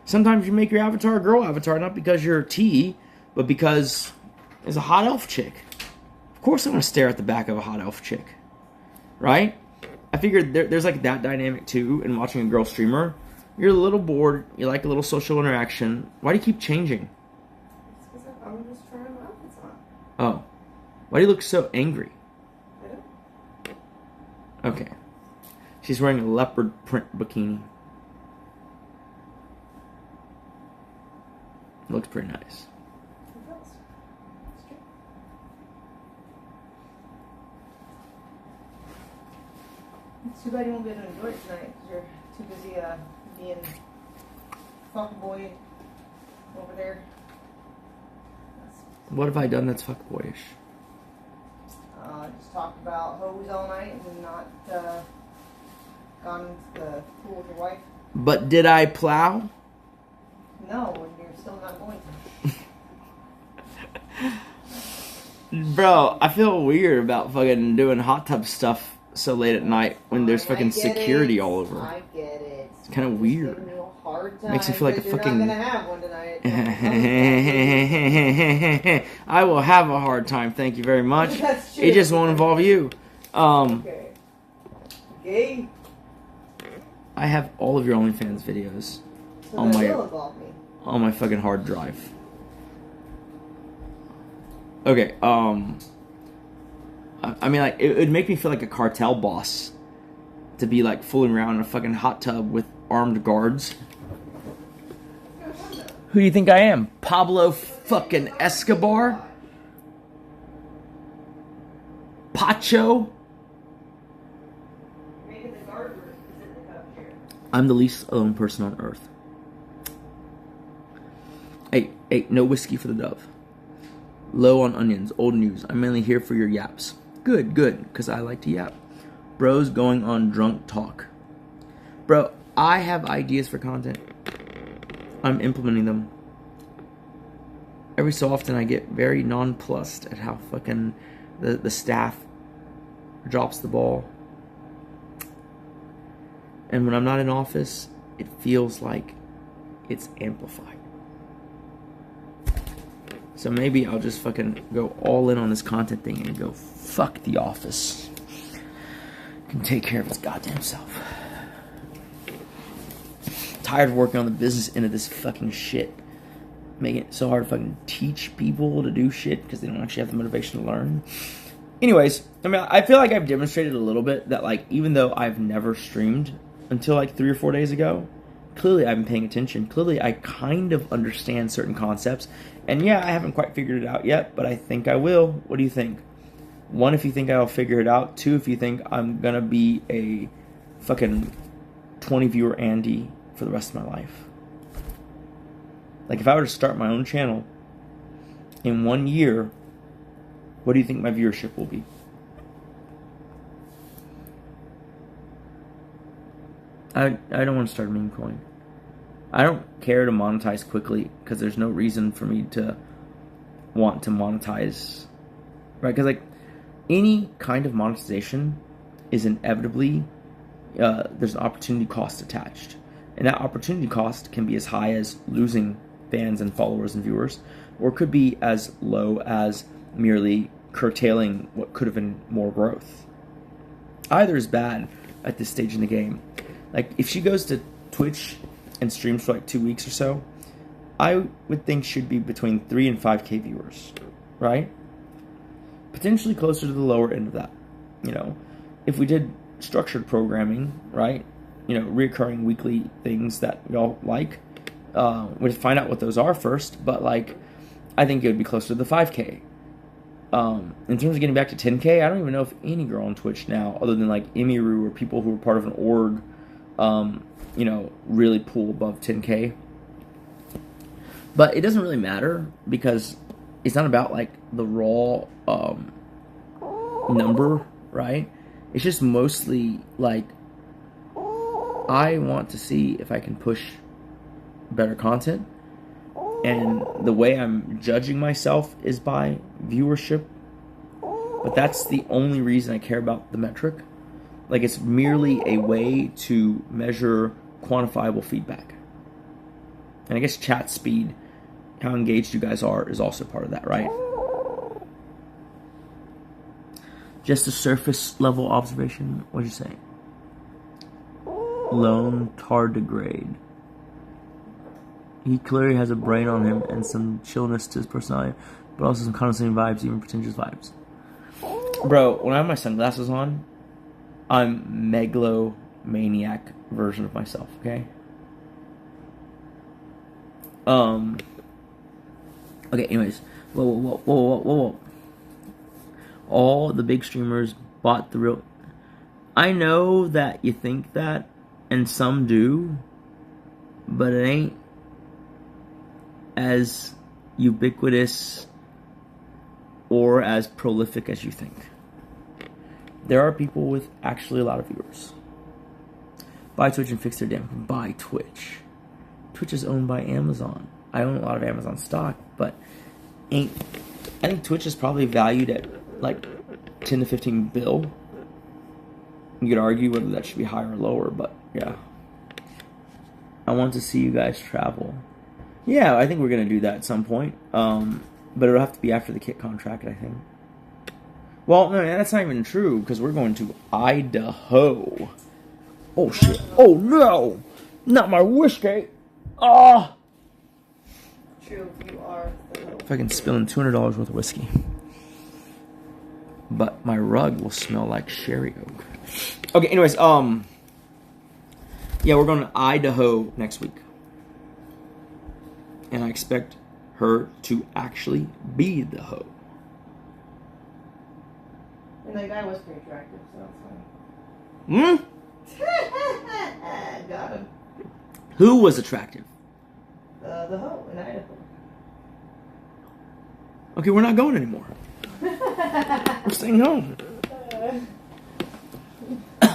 Speaker 2: Sometimes you make your avatar a girl avatar, not because you're T, but because there's a hot elf chick. Of course I want to stare at the back of a hot elf chick, right? I figured there's like that dynamic too in watching a girl streamer. You're a little bored, you like a little social interaction. Why do you keep changing?
Speaker 1: It's because I'm just trying my outfits on.
Speaker 2: Oh. Why do you look so angry?
Speaker 1: I don't.
Speaker 2: Okay. She's wearing a leopard print bikini. Looks pretty nice.
Speaker 1: It does. It's true. It's too bad you won't be able to enjoy it tonight because you're too busy being fuckboy over there.
Speaker 2: What have I done that's fuckboyish?
Speaker 1: Just talked about hoes all night and not gone into the pool with your wife.
Speaker 2: But did I plow?
Speaker 1: No, and you're still not going to.
Speaker 2: Bro, I feel weird about fucking doing hot tub stuff so late at night when there's fucking security all over.
Speaker 1: I get it.
Speaker 2: It's kind of weird.
Speaker 1: Giving you a hard time
Speaker 2: Makes me feel like a fucking...
Speaker 1: You're not gonna have one tonight.
Speaker 2: I will have a hard time, thank you very much.
Speaker 1: That's true.
Speaker 2: It just won't involve you.
Speaker 1: Okay. Okay.
Speaker 2: I have all of your OnlyFans videos
Speaker 1: So
Speaker 2: on
Speaker 1: that
Speaker 2: my
Speaker 1: will involve me.
Speaker 2: fucking hard drive. Okay, I mean, like, it would make me feel like a cartel boss to be, like, fooling around in a fucking hot tub with armed guards. Who do you think I am? Pablo fucking Escobar? Pacho?
Speaker 1: Maybe the guard is in the cup here.
Speaker 2: I'm the least alone person on earth. Hey, Hey, no whiskey for the dove. Low on onions. Old news. I'm mainly here for your yaps. Good, because I like to yap. Bros going on drunk talk. Bro, I have ideas for content. I'm implementing them. Every so often I get very nonplussed at how fucking the staff drops the ball. And when I'm not in office, it feels like it's amplified. So maybe I'll just fucking go all in on this content thing and go fuck the office. Can take care of its goddamn self. Tired of working on the business end of this fucking shit. Making it so hard to fucking teach people to do shit because they don't actually have the motivation to learn. Anyways, I mean, I feel like I've demonstrated a little bit that, like, even though I've never streamed until like 3 or 4 days ago, clearly I've been paying attention. Clearly I kind of understand certain concepts. And yeah, I haven't quite figured it out yet, but I think I will. What do you think? 1, if you think I'll figure it out. 2, if you think I'm gonna be a fucking 20 viewer Andy for the rest of my life. Like, if I were to start my own channel in 1 year, what do you think my viewership will be? I don't want to start a meme coin. I don't care to monetize quickly because there's no reason for me to want to monetize, right? Because, like, any kind of monetization is inevitably, there's an opportunity cost attached. And that opportunity cost can be as high as losing fans and followers and viewers, or it could be as low as merely curtailing what could have been more growth. Either is bad at this stage in the game. Like, if she goes to Twitch and streams for like 2 weeks or so, I would think she'd be between 3 and 5K viewers, right? Potentially closer to the lower end of that. You know, if we did structured programming, right? You know, reoccurring weekly things that y'all like, we'd find out what those are first, but, like, I think it would be closer to the 5K. In terms of getting back to 10K, I don't even know if any girl on Twitch now, other than like Emiru or people who are part of an org, you know, really pull above 10K. But it doesn't really matter because it's not about like the raw number, right? It's just mostly like I want to see if I can push better content. And the way I'm judging myself is by viewership. But that's the only reason I care about the metric. Like, it's merely a way to measure quantifiable feedback. And I guess chat speed, how engaged you guys are, is also part of that, right? Just a surface level observation. What'd you say? Lone tardigrade. He clearly has a brain on him and some chillness to his personality, but also some condescending vibes, even pretentious vibes. Bro, when I have my sunglasses on, I'm megalomaniac version of myself, okay? Okay, anyways. Whoa. All the big streamers bought the real... I know that you think that, and some do, but it ain't as ubiquitous or as prolific as you think. There are people with actually a lot of viewers. Buy Twitch and fix their damn... Buy Twitch. Twitch is owned by Amazon. I own a lot of Amazon stock, but I think Twitch is probably valued at like 10 to 15 bill. You could argue whether that should be higher or lower, but yeah. I want to see you guys travel. Yeah, I think we're going to do that at some point. But it'll have to be after the kit contract, I think. Well, no, that's not even true, because we're going to Idaho. Oh, shit. Oh, no! Not my whiskey! Ah!
Speaker 1: True, you are.
Speaker 2: Fucking spilling $200 worth of whiskey. But my rug will smell like sherry oak. Okay, anyways, yeah, we're going to Idaho next week. And I expect her to actually be the hoe.
Speaker 1: And that guy was pretty attractive, so that's fine. Got him.
Speaker 2: Who was attractive?
Speaker 1: The hoe in Idaho.
Speaker 2: Okay, we're not going anymore. We're staying home.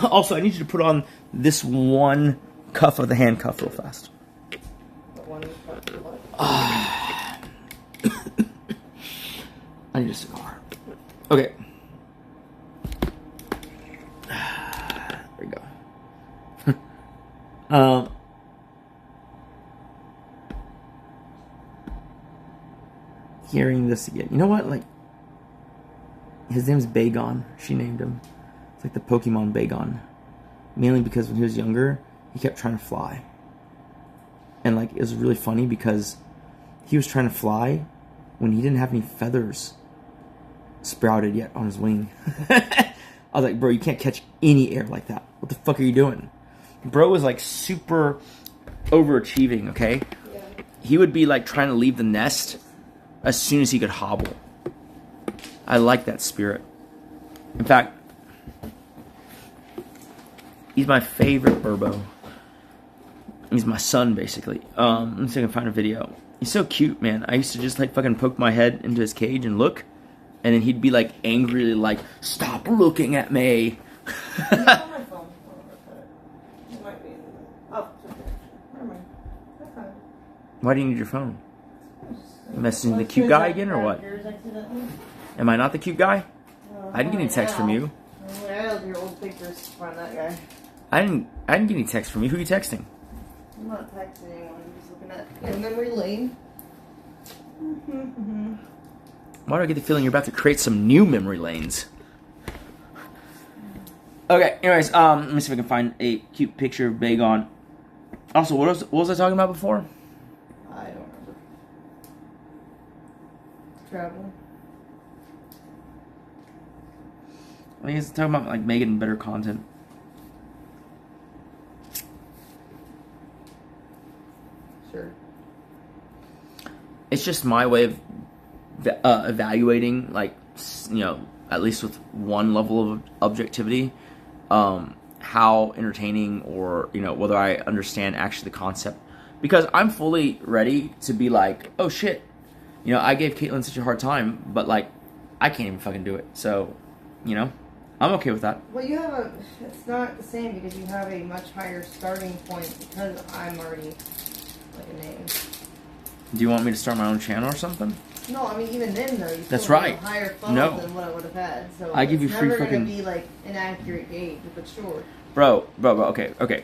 Speaker 2: Also, I need you to put on this one cuff of the handcuff real fast. I need a cigar. Okay. There we go. Hearing this again. You know what? Like, his name's Bagon. She named him. It's like the Pokemon Bagon. Mainly because when he was younger, he kept trying to fly. And like, it was really funny because he was trying to fly when he didn't have any feathers sprouted yet on his wing. I was like, bro, you can't catch any air like that. What the fuck are you doing? Bro was like super overachieving, okay? Yeah. He would be like trying to leave the nest as soon as he could hobble. I like that spirit. In fact, he's my favorite Burbo. He's my son, basically. Let me see if I can find a video. He's so cute, man. I used to just like fucking poke my head into his cage and look, and then he'd be like angrily like, "Stop looking at me." Why do you need your phone? You messaging the cute guy again or what? Am I not the cute guy? I didn't get any text from you.
Speaker 1: Your old pictures from that guy.
Speaker 2: I didn't get any text from you. Who are you texting?
Speaker 1: I'm not texting anyone. I'm just looking at your memory lane.
Speaker 2: Why do I get the feeling you're about to create some new memory lanes? Okay, anyways, let me see if I can find a cute picture of Bagon. Also, what was I talking about before?
Speaker 1: I don't remember. Travel.
Speaker 2: I guess talking about like making better content.
Speaker 1: Sure.
Speaker 2: It's just my way of evaluating, like, you know, at least with one level of objectivity, how entertaining or, you know, whether I understand actually the concept. Because I'm fully ready to be like, oh shit, you know, I gave Caitlin such a hard time, but like, I can't even fucking do it. So, you know, I'm okay with that.
Speaker 1: Well, you have it's not the same because you have a much higher starting point because I'm already like a name.
Speaker 2: Do you want me to start my own channel or something?
Speaker 1: No, I mean, even then, though, you
Speaker 2: That's
Speaker 1: still
Speaker 2: right.
Speaker 1: have a higher funnel than what I would have had. So
Speaker 2: I give you free
Speaker 1: never
Speaker 2: fucking...
Speaker 1: going to be, like, an accurate gauge, but sure.
Speaker 2: Bro, okay.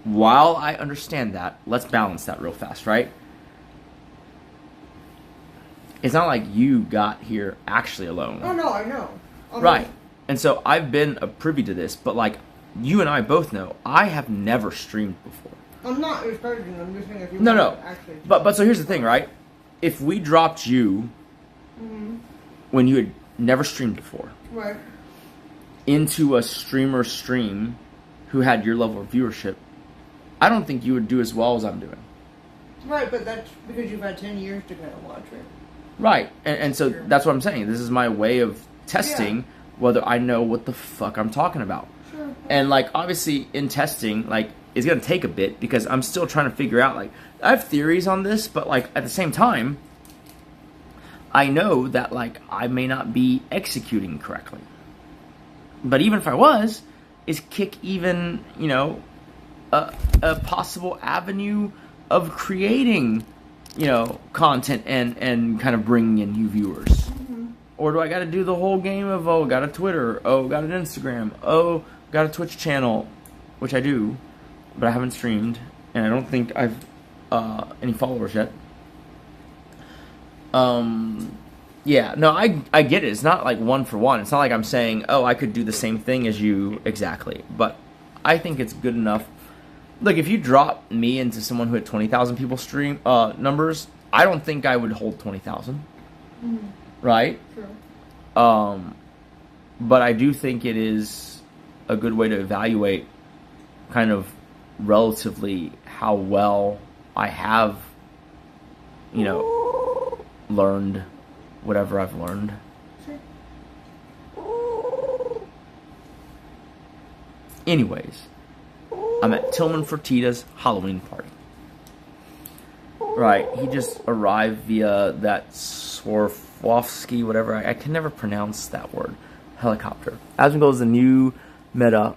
Speaker 2: While I understand that, let's balance that real fast, right? It's not like you got here actually alone.
Speaker 1: Oh, no, I know.
Speaker 2: Right. And so I've been privy to this, but, like, you and I both know, I have never streamed before.
Speaker 1: I'm not encouraging them. I'm just saying if you
Speaker 2: No.
Speaker 1: actually...
Speaker 2: But so here's the thing, right? If we dropped you when you had never streamed before,
Speaker 1: right,
Speaker 2: into a streamer stream who had your level of viewership, I don't think you would do as well as I'm doing.
Speaker 1: Right, but that's because you've had 10 years to kind of watch it.
Speaker 2: Right, and so that's what I'm saying. This is my way of testing whether I know what the fuck I'm talking about.
Speaker 1: Sure.
Speaker 2: And, like, obviously in testing, like, it's going to take a bit because I'm still trying to figure out, like, I have theories on this, but, like, at the same time, I know that, like, I may not be executing correctly. But even if I was, is Kick even, you know, a possible avenue of creating, you know, content and kind of bringing in new viewers? Or do I got to do the whole game of, oh, got a Twitter, oh, got an Instagram, oh, got a Twitch channel, which I do, but I haven't streamed, and I don't think I've any followers yet. Yeah, no, I get it. It's not like one for one. It's not like I'm saying, oh, I could do the same thing as you exactly. But I think it's good enough. Look, if you drop me into someone who had 20,000 people stream numbers, I don't think I would hold 20,000. Right?
Speaker 1: Sure.
Speaker 2: But I do think it is a good way to evaluate kind of relatively how well I have, you know, learned whatever I've learned. Anyways, I'm at Tillman Fertitta's Halloween party. Right, he just arrived via that Wofsky, whatever. I can never pronounce that word. Helicopter. Asmongold is the new meta.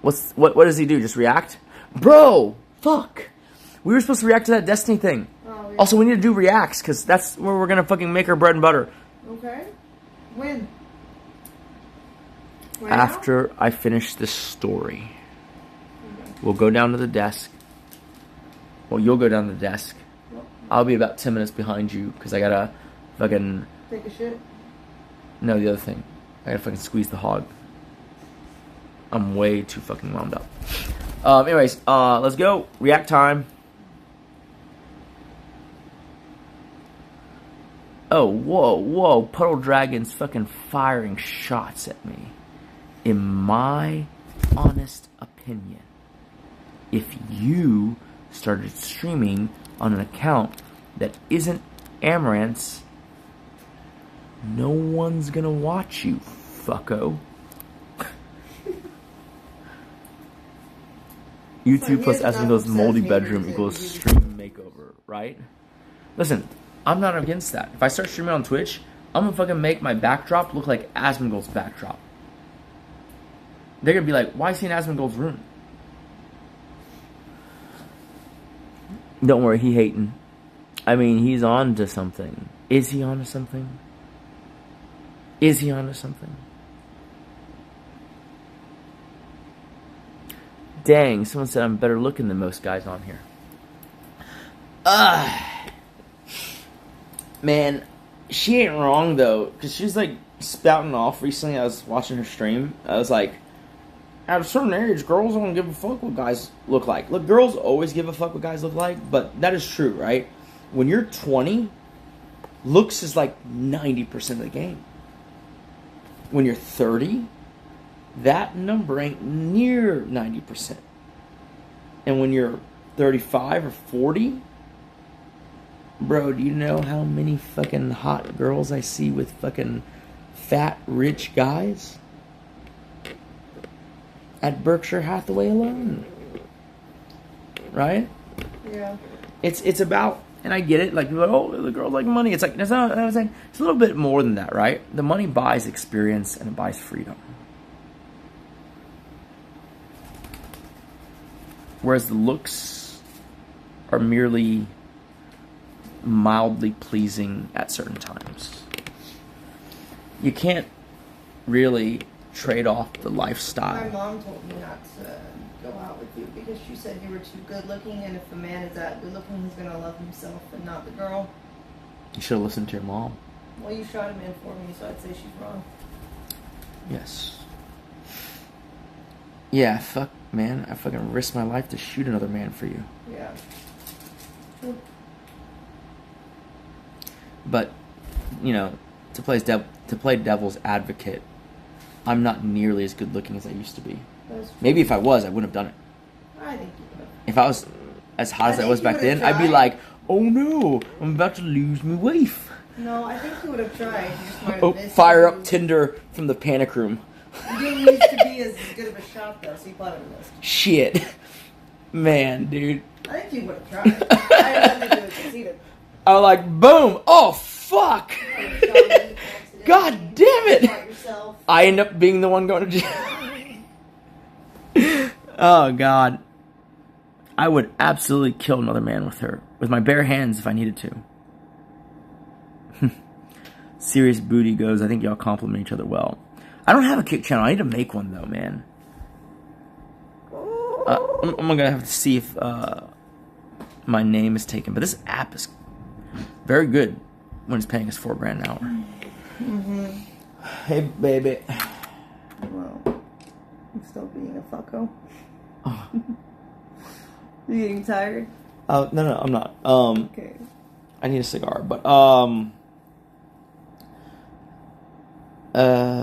Speaker 2: What does he do? Just react? Bro! Fuck! We were supposed to react to that Destiny thing.
Speaker 1: Oh, yeah.
Speaker 2: Also, we need to do reacts, because that's where we're gonna fucking make our bread and butter.
Speaker 1: Okay. When? Right
Speaker 2: After I finish this story.
Speaker 1: Okay.
Speaker 2: We'll go down to the desk. Well, you'll go down to the desk.
Speaker 1: Yep.
Speaker 2: I'll be about 10 minutes behind you, because I gotta fucking...
Speaker 1: Take a shit.
Speaker 2: No, the other thing. I gotta fucking squeeze the hog. I'm way too fucking wound up. Anyways, let's go. React time. Oh, whoa. Puddle Dragon's fucking firing shots at me. In my honest opinion, if you started streaming on an account that isn't Amaranth's, no one's gonna watch you, fucko. YouTube plus Asmongold's moldy bedroom equals stream makeover, right? Listen, I'm not against that. If I start streaming on Twitch, I'm gonna fucking make my backdrop look like Asmongold's backdrop. They're gonna be like, why is he in Asmongold's room? Don't worry, he hating. I mean, he's on to something. Is he on to something? Is he on to something? Dang, someone said I'm better looking than most guys on here. Man, she ain't wrong though, because she's like spouting off recently. I was watching her stream. I was like, at a certain age, girls don't give a fuck what guys look like. Look, girls always give a fuck what guys look like, but that is true, right? When you're 20, looks is like 90% of the game. When you're 30, that number ain't near 90%. And when you're 35 or 40, bro, do you know how many fucking hot girls I see with fucking fat, rich guys? At Berkshire Hathaway alone. Right?
Speaker 1: Yeah.
Speaker 2: It's about, and I get it, like, people are like, oh, the girls like money. It's like, that's not what I'm saying. It's a little bit more than that, right? The money buys experience and it buys freedom. Whereas the looks are merely mildly pleasing at certain times. You can't really trade off the lifestyle.
Speaker 1: My mom told me not to go out with you because she said you were too good looking, and if a man is that good looking, he's gonna love himself and not the girl.
Speaker 2: You should have listened to your mom.
Speaker 1: Well, you shot him in for me, so I'd say she's wrong.
Speaker 2: Yes. Yeah, fuck, man. I fucking risked my life to shoot another man for you.
Speaker 1: Yeah.
Speaker 2: But, you know, to play devil's advocate, I'm not nearly as good looking as I used to be. Maybe if I was, I wouldn't have done it.
Speaker 1: I think you would have.
Speaker 2: If I was as hot as I was back then, I'd be like, oh no, I'm about to lose my wife.
Speaker 1: No, I think you would have tried. You just might have
Speaker 2: Oh,
Speaker 1: missed
Speaker 2: fire
Speaker 1: it.
Speaker 2: up Tinder from the panic room.
Speaker 1: You didn't used to be as good of a shot, though, so you probably would have missed.
Speaker 2: Shit. Man, dude.
Speaker 1: I think you would have tried. I don't think you would have succeeded.
Speaker 2: I was like, boom. Oh, fuck. God damn it. I end up being the one going to jail. Oh, God. I would absolutely kill another man with her. With my bare hands if I needed to. Serious Booty goes, I think y'all compliment each other well. I don't have a kick channel. I need to make one, though, man. I'm going to have to see if my name is taken. But this app is very good when it's paying us $4 grand an hour.
Speaker 1: Mm-hmm.
Speaker 2: Hey, baby.
Speaker 1: Well, I'm still being a fucko. Oh. You getting tired?
Speaker 2: No, I'm not.
Speaker 1: Okay.
Speaker 2: I need a cigar, but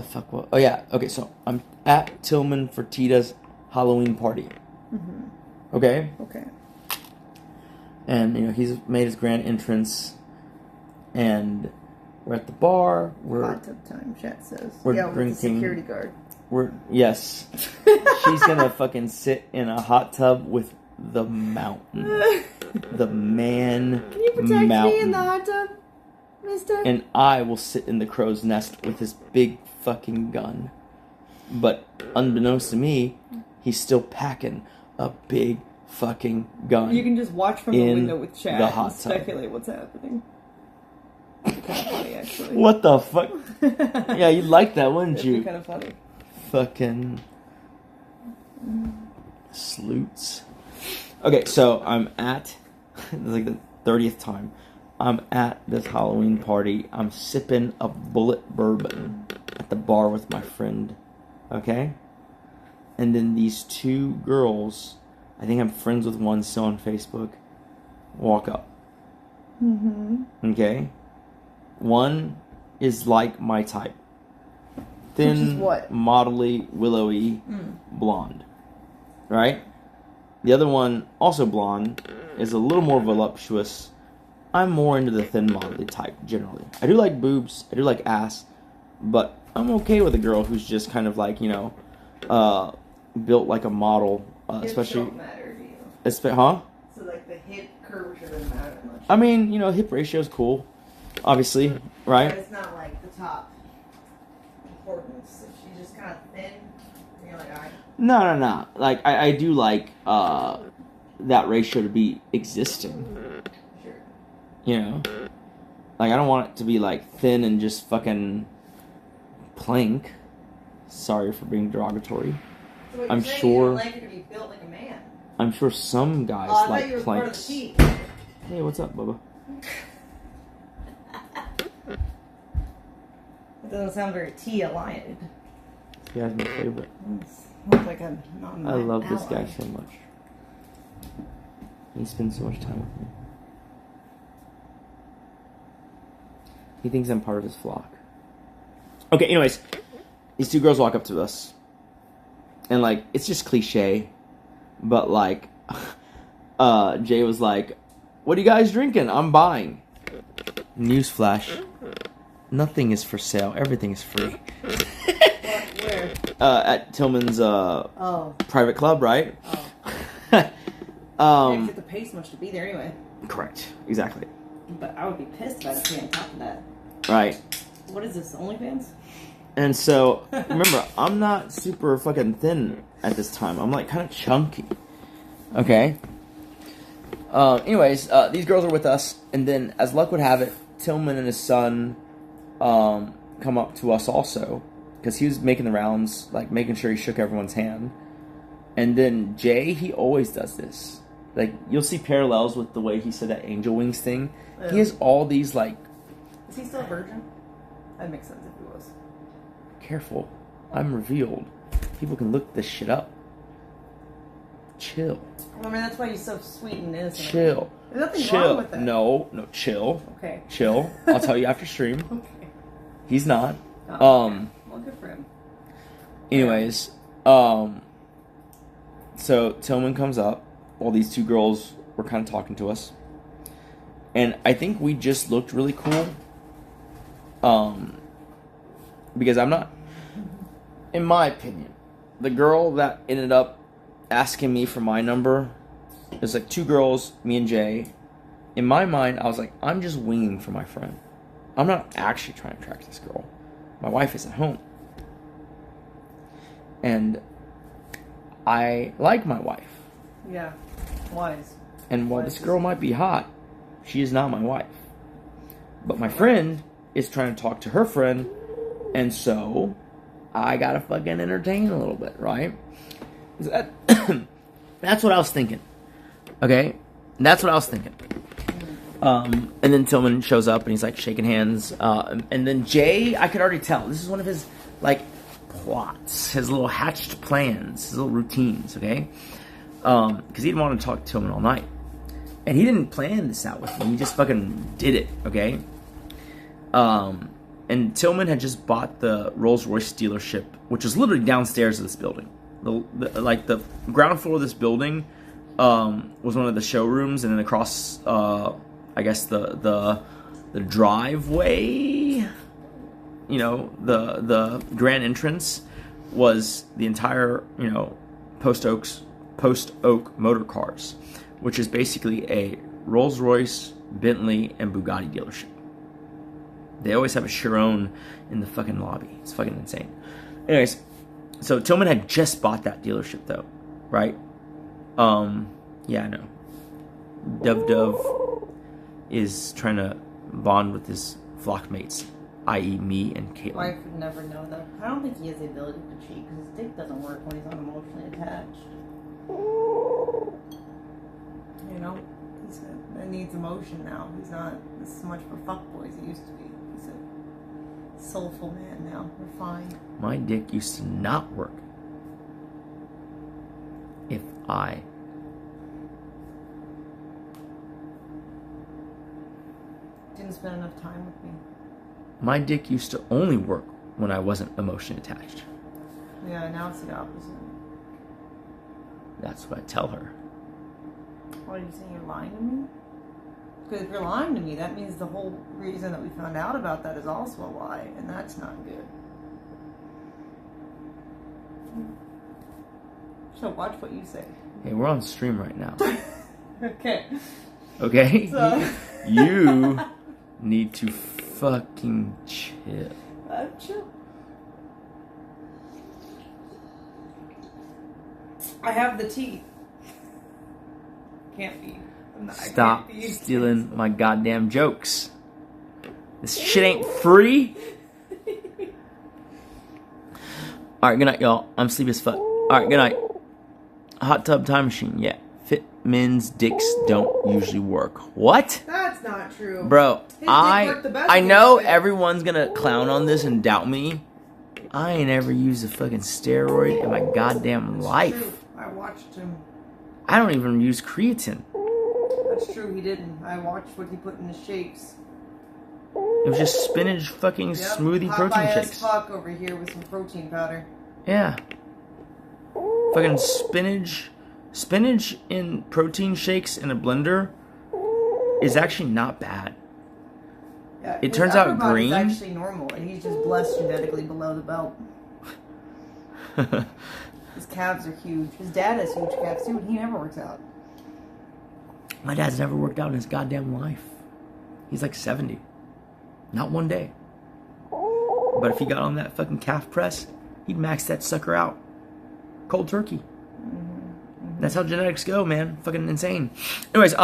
Speaker 2: fuck what? Oh yeah. Okay, so I'm at Tillman Fertitta's Halloween party.
Speaker 1: Mm-hmm.
Speaker 2: Okay.
Speaker 1: Okay.
Speaker 2: And you know he's made his grand entrance, and we're at the bar. We're
Speaker 1: hot tub time. Chat says.
Speaker 2: We're
Speaker 1: yeah,
Speaker 2: drinking.
Speaker 1: With the security guard.
Speaker 2: Yes. She's gonna fucking sit in a hot tub with the mountain. The man
Speaker 1: Can you protect
Speaker 2: mountain.
Speaker 1: me in the hot tub? Mister.
Speaker 2: And I will sit in the crow's nest with his big fucking gun. But unbeknownst to me, he's still packing a big fucking gun.
Speaker 1: You can just watch from the window with chat
Speaker 2: the hot
Speaker 1: and speculate what's happening. Kind of funny, actually.
Speaker 2: What the fuck? Yeah, you'd like that, wouldn't
Speaker 1: It'd be
Speaker 2: you?
Speaker 1: kind of funny.
Speaker 2: Fucking sleuts. Okay, so I'm at, like the 30th time, I'm at this Halloween party. I'm sipping a bullet bourbon at the bar with my friend. Okay? And then these two girls, I think I'm friends with one still on Facebook, walk up. Okay? One is like my type. Thin,
Speaker 1: Which is what?
Speaker 2: modelly, willowy, blonde. Right? The other one, also blonde, is a little more voluptuous. I'm more into the thin, modelly type, generally. I do like boobs, I do like ass, but I'm okay with a girl who's just kind of like, you know, built like a model, especially...
Speaker 1: Don't matter to you.
Speaker 2: Huh?
Speaker 1: So, like, the hip curvature doesn't matter much.
Speaker 2: I mean, you know, hip ratio is cool, obviously, right?
Speaker 1: But it's not, like, the top importance. If she's just kind of thin, and you're like, alright.
Speaker 2: No. Like, I do like that ratio to be existing.
Speaker 1: Sure.
Speaker 2: You know? Like, I don't want it to be, like, thin and just fucking plank. Sorry for being derogatory.
Speaker 1: So what
Speaker 2: I'm
Speaker 1: you're saying,
Speaker 2: sure-
Speaker 1: you don't like her to be built like a man.
Speaker 2: I'm sure some guys
Speaker 1: Oh, I thought
Speaker 2: like
Speaker 1: you were part of the
Speaker 2: planks.
Speaker 1: team.
Speaker 2: Hey, what's up, Bubba?
Speaker 1: It doesn't sound very tea-aligned.
Speaker 2: This guy's my favorite.
Speaker 1: Sounds like I'm not
Speaker 2: I love this
Speaker 1: ally.
Speaker 2: guy so much. He spends so much time with me. He thinks I'm part of his flock. Okay, anyways. These two girls walk up to us. And, like, it's just cliche. But, like, Jay was like, "What are you guys drinking? I'm buying." Newsflash. Nothing is for sale. Everything is free.
Speaker 1: Where?
Speaker 2: At Tillman's
Speaker 1: Oh.
Speaker 2: private club, right?
Speaker 1: Oh. Didn't get to pay so much to be there anyway.
Speaker 2: Correct. Exactly.
Speaker 1: But I would be pissed if I had to pay on top of that.
Speaker 2: Right.
Speaker 1: What is this, OnlyFans?
Speaker 2: And so, remember, I'm not super fucking thin at this time. I'm like kind of chunky. Okay? Anyways, these girls are with us. And then, as luck would have it, Tillman and his son come up to us also. Because he was making the rounds, like making sure he shook everyone's hand. And then Jay, he always does this. Like, you'll see parallels with the way he said that angel wings thing.
Speaker 1: Yeah.
Speaker 2: He has all these, like...
Speaker 1: Is he still a virgin? That'd make sense if he was.
Speaker 2: Careful. I'm revealed. People can look this shit up. Chill.
Speaker 1: Well, I mean, that's why he's so sweet and innocent.
Speaker 2: Chill.
Speaker 1: There's nothing
Speaker 2: Chill.
Speaker 1: wrong with that.
Speaker 2: No, chill.
Speaker 1: Okay.
Speaker 2: Chill. I'll tell you after stream.
Speaker 1: Okay.
Speaker 2: He's not.
Speaker 1: Oh, okay. Well, good for him.
Speaker 2: Anyways, so Tillman comes up while these two girls were kind of talking to us. And I think we just looked really cool. Because I'm not, in my opinion, the girl that ended up asking me for my number, there's like two girls, me and Jay. In my mind, I was like, I'm just winging for my friend. I'm not actually trying to attract this girl. My wife is at home. And I like my wife.
Speaker 1: Yeah. Wise.
Speaker 2: And while this girl might be hot, she is not my wife. But my friend is trying to talk to her friend, and so I gotta fucking entertain a little bit, right? That's what I was thinking. Okay? That's what I was thinking. And then Tillman shows up and he's like shaking hands. And then Jay, I could already tell. This is one of his like plots, his little hatched plans, his little routines, okay? Because he didn't want to talk to Tillman all night. And he didn't plan this out with me. He just fucking did it, okay? And Tillman had just bought the Rolls-Royce dealership, which is literally downstairs of this building. The ground floor of this building was one of the showrooms, and then across, I guess the driveway, you know, the grand entrance was the entire, you know, Post Oak Motor Cars, which is basically a Rolls-Royce, Bentley, and Bugatti dealership. They always have a Chiron in the fucking lobby. It's fucking insane. Anyways, so Tillman had just bought that dealership though, right? Yeah, I know. Dove is trying to bond with his flock mates, i.e. me and Caitlin.
Speaker 1: Wife would never know that. I don't think he has the ability to cheat because his dick doesn't work when he's not emotionally attached. You know? He needs emotion now. He's not as much of a fuckboy as he used to be. He's a soulful man now. We're fine.
Speaker 2: My dick used to not work if I
Speaker 1: didn't spend enough time with me.
Speaker 2: My dick used to only work when I wasn't emotionally attached.
Speaker 1: Yeah, now it's the opposite.
Speaker 2: That's what I tell her.
Speaker 1: What are you saying? You're lying to me? Because if you're lying to me, that means the whole reason that we found out about that is also a lie, and that's not good. So watch what you say.
Speaker 2: Hey, we're on stream right now.
Speaker 1: Okay.
Speaker 2: Okay?
Speaker 1: So.
Speaker 2: You need to fucking chill.
Speaker 1: I'm chill. I have the teeth. Can't be.
Speaker 2: Stop stealing my goddamn jokes. This shit ain't free. Alright, good night, y'all. I'm sleepy as fuck. Alright, good night. Hot tub time machine, yeah. Fit men's dicks don't usually work. What?
Speaker 1: That's not true.
Speaker 2: Bro, I know
Speaker 1: fit.
Speaker 2: everyone's gonna clown on this and doubt me. I ain't ever used a fucking steroid in my goddamn life.
Speaker 1: True. I watched him.
Speaker 2: I don't even use creatine.
Speaker 1: That's true, he didn't. I watched what he put in the shakes.
Speaker 2: It was just spinach fucking smoothie
Speaker 1: Hot
Speaker 2: protein
Speaker 1: by
Speaker 2: shakes.
Speaker 1: as fuck over here with some protein powder.
Speaker 2: Yeah. Fucking spinach in protein shakes in a blender is actually not bad.
Speaker 1: Yeah,
Speaker 2: It turns out
Speaker 1: upper body's
Speaker 2: green.
Speaker 1: actually normal, and he's just blessed genetically below the belt. His calves are huge. His dad has huge calves too, and he never works out.
Speaker 2: My dad's never worked out in his goddamn life. He's like 70. Not one day. But if he got on that fucking calf press, he'd max that sucker out. Cold turkey. That's how genetics go, man. Fucking insane. Anyways,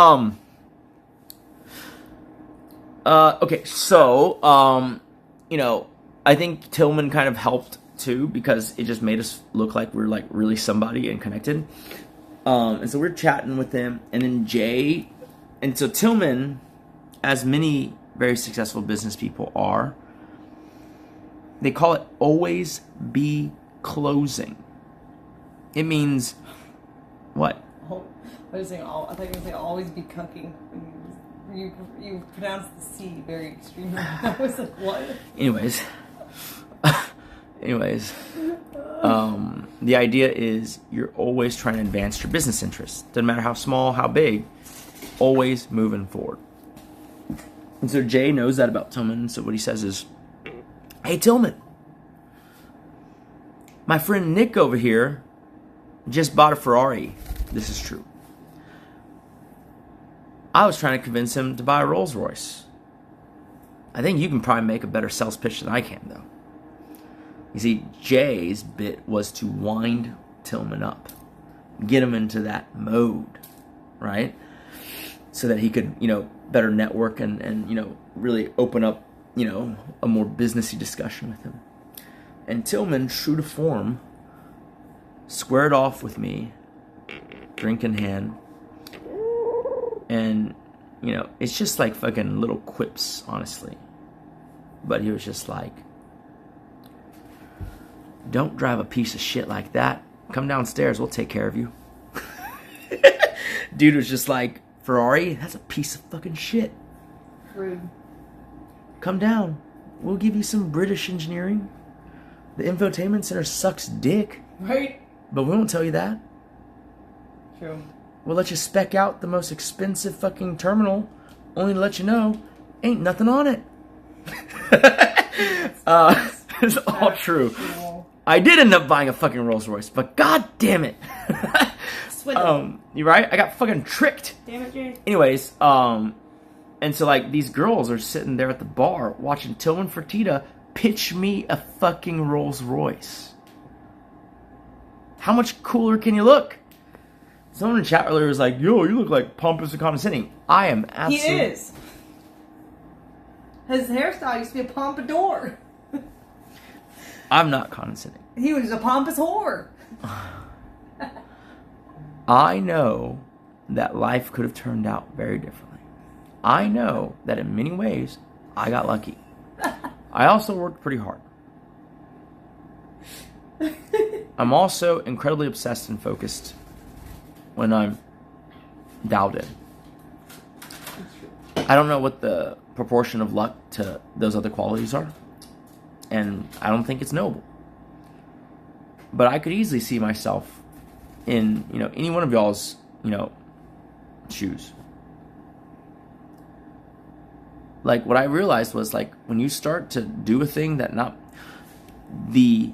Speaker 2: okay, so, you know, I think Tillman kind of helped too because it just made us look like we're like really somebody and connected. And so we're chatting with them, and then Jay, and so Tillman, as many very successful business people are, they call it always be closing. It means what?
Speaker 1: Oh, I was saying, I thought you were going to say always be cucking. You pronounced the C very extremely. I was like, what?
Speaker 2: Anyways, the idea is you're always trying to advance your business interests. Doesn't matter how small, how big, always moving forward. And so Jay knows that about Tillman. So what he says is, hey, Tillman, my friend Nick over here just bought a Ferrari. This is true. I was trying to convince him to buy a Rolls Royce. I think you can probably make a better sales pitch than I can, though. You see, Jay's bit was to wind Tillman up, get him into that mode, right? So that he could, you know, better network and you know, really open up, you know, a more businessy discussion with him. And Tillman, true to form, squared off with me, drink in hand. And, you know, it's just like fucking little quips, honestly. But he was just like, don't drive a piece of shit like that. Come downstairs, we'll take care of you. Dude was just like, Ferrari, that's a piece of fucking shit.
Speaker 1: Rude.
Speaker 2: Come down. We'll give you some British engineering. The infotainment center sucks dick.
Speaker 1: Right?
Speaker 2: But we won't tell you that.
Speaker 1: True.
Speaker 2: We'll let you spec out the most expensive fucking terminal, only to let you know, ain't nothing on it. It's all true. I did end up buying a fucking Rolls Royce, but god damn it.
Speaker 1: Swindle.
Speaker 2: You're right, I got fucking tricked.
Speaker 1: Damn it, Jay.
Speaker 2: Anyways, And so, like, these girls are sitting there at the bar watching Tillman Fertitta pitch me a fucking Rolls Royce. How much cooler can you look? Someone in chat earlier was like, yo, you look like pompous and condescending. I am absolutely...
Speaker 1: He is. His hairstyle used to be a pompadour.
Speaker 2: I'm not condescending.
Speaker 1: He was a pompous whore.
Speaker 2: I know that life could have turned out very differently. I know that in many ways, I got lucky. I also worked pretty hard. I'm also incredibly obsessed and focused when I'm dialed in. I don't know what the proportion of luck to those other qualities are, and I don't think it's knowable. But I could easily see myself in, any one of y'all's, shoes. Like, what I realized was, like, when you start to do a thing that the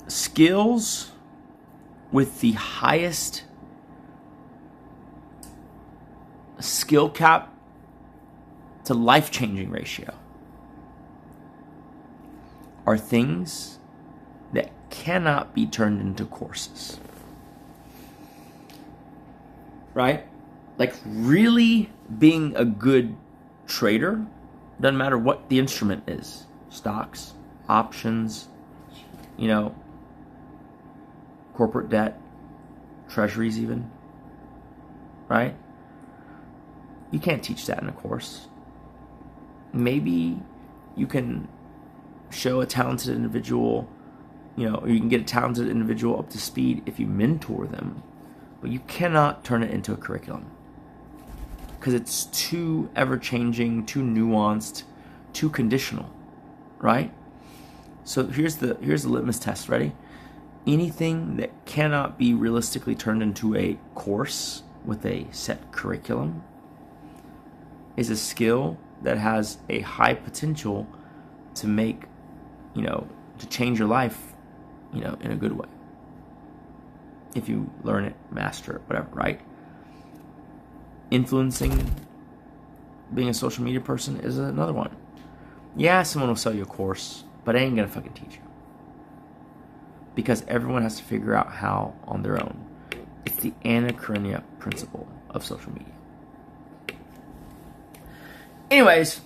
Speaker 2: skills with the highest skill cap to life-changing ratio are things that cannot be turned into courses. Right? Like, really being a good trader, doesn't matter what the instrument is. Stocks, options, corporate debt, treasuries even. Right? You can't teach that in a course. Maybe you can show a talented individual, or you can get a talented individual up to speed if you mentor them, but you cannot turn it into a curriculum. Because it's too ever-changing, too nuanced, too conditional, right? So here's the litmus test. Ready? Anything that cannot be realistically turned into a course with a set curriculum is a skill that has a high potential to make, to change your life, in a good way. If you learn it, master it, whatever, right? Influencing, being a social media person is another one. Yeah, someone will sell you a course, but it ain't gonna fucking teach you. Because everyone has to figure out how on their own. It's the anacronia principle of social media. Anyways,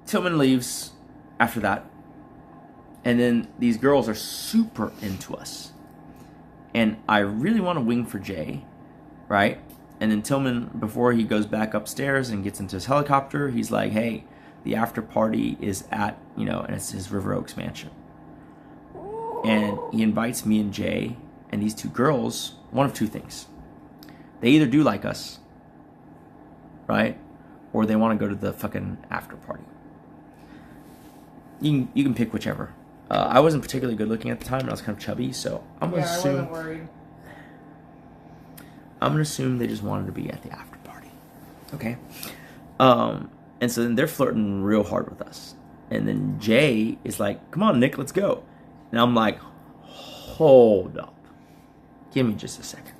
Speaker 2: Tillman leaves after that. And then these girls are super into us. And I really want to wing for Jay, right? And then Tillman, before he goes back upstairs and gets into his helicopter, he's like, hey, the after party is at, and it's his River Oaks mansion. And he invites me and Jay and these two girls, one of two things. They either do like us, right? Or they want to go to the fucking after party. You can pick whichever. I wasn't particularly good looking at the time, and I was kind of chubby, so I'm gonna assume.
Speaker 1: I wasn't worried.
Speaker 2: I'm gonna assume they just wanted to be at the after party. Okay. And so then they're flirting real hard with us, and then Jay is like, "Come on, Nick, let's go." And I'm like, "Hold up, give me just a second."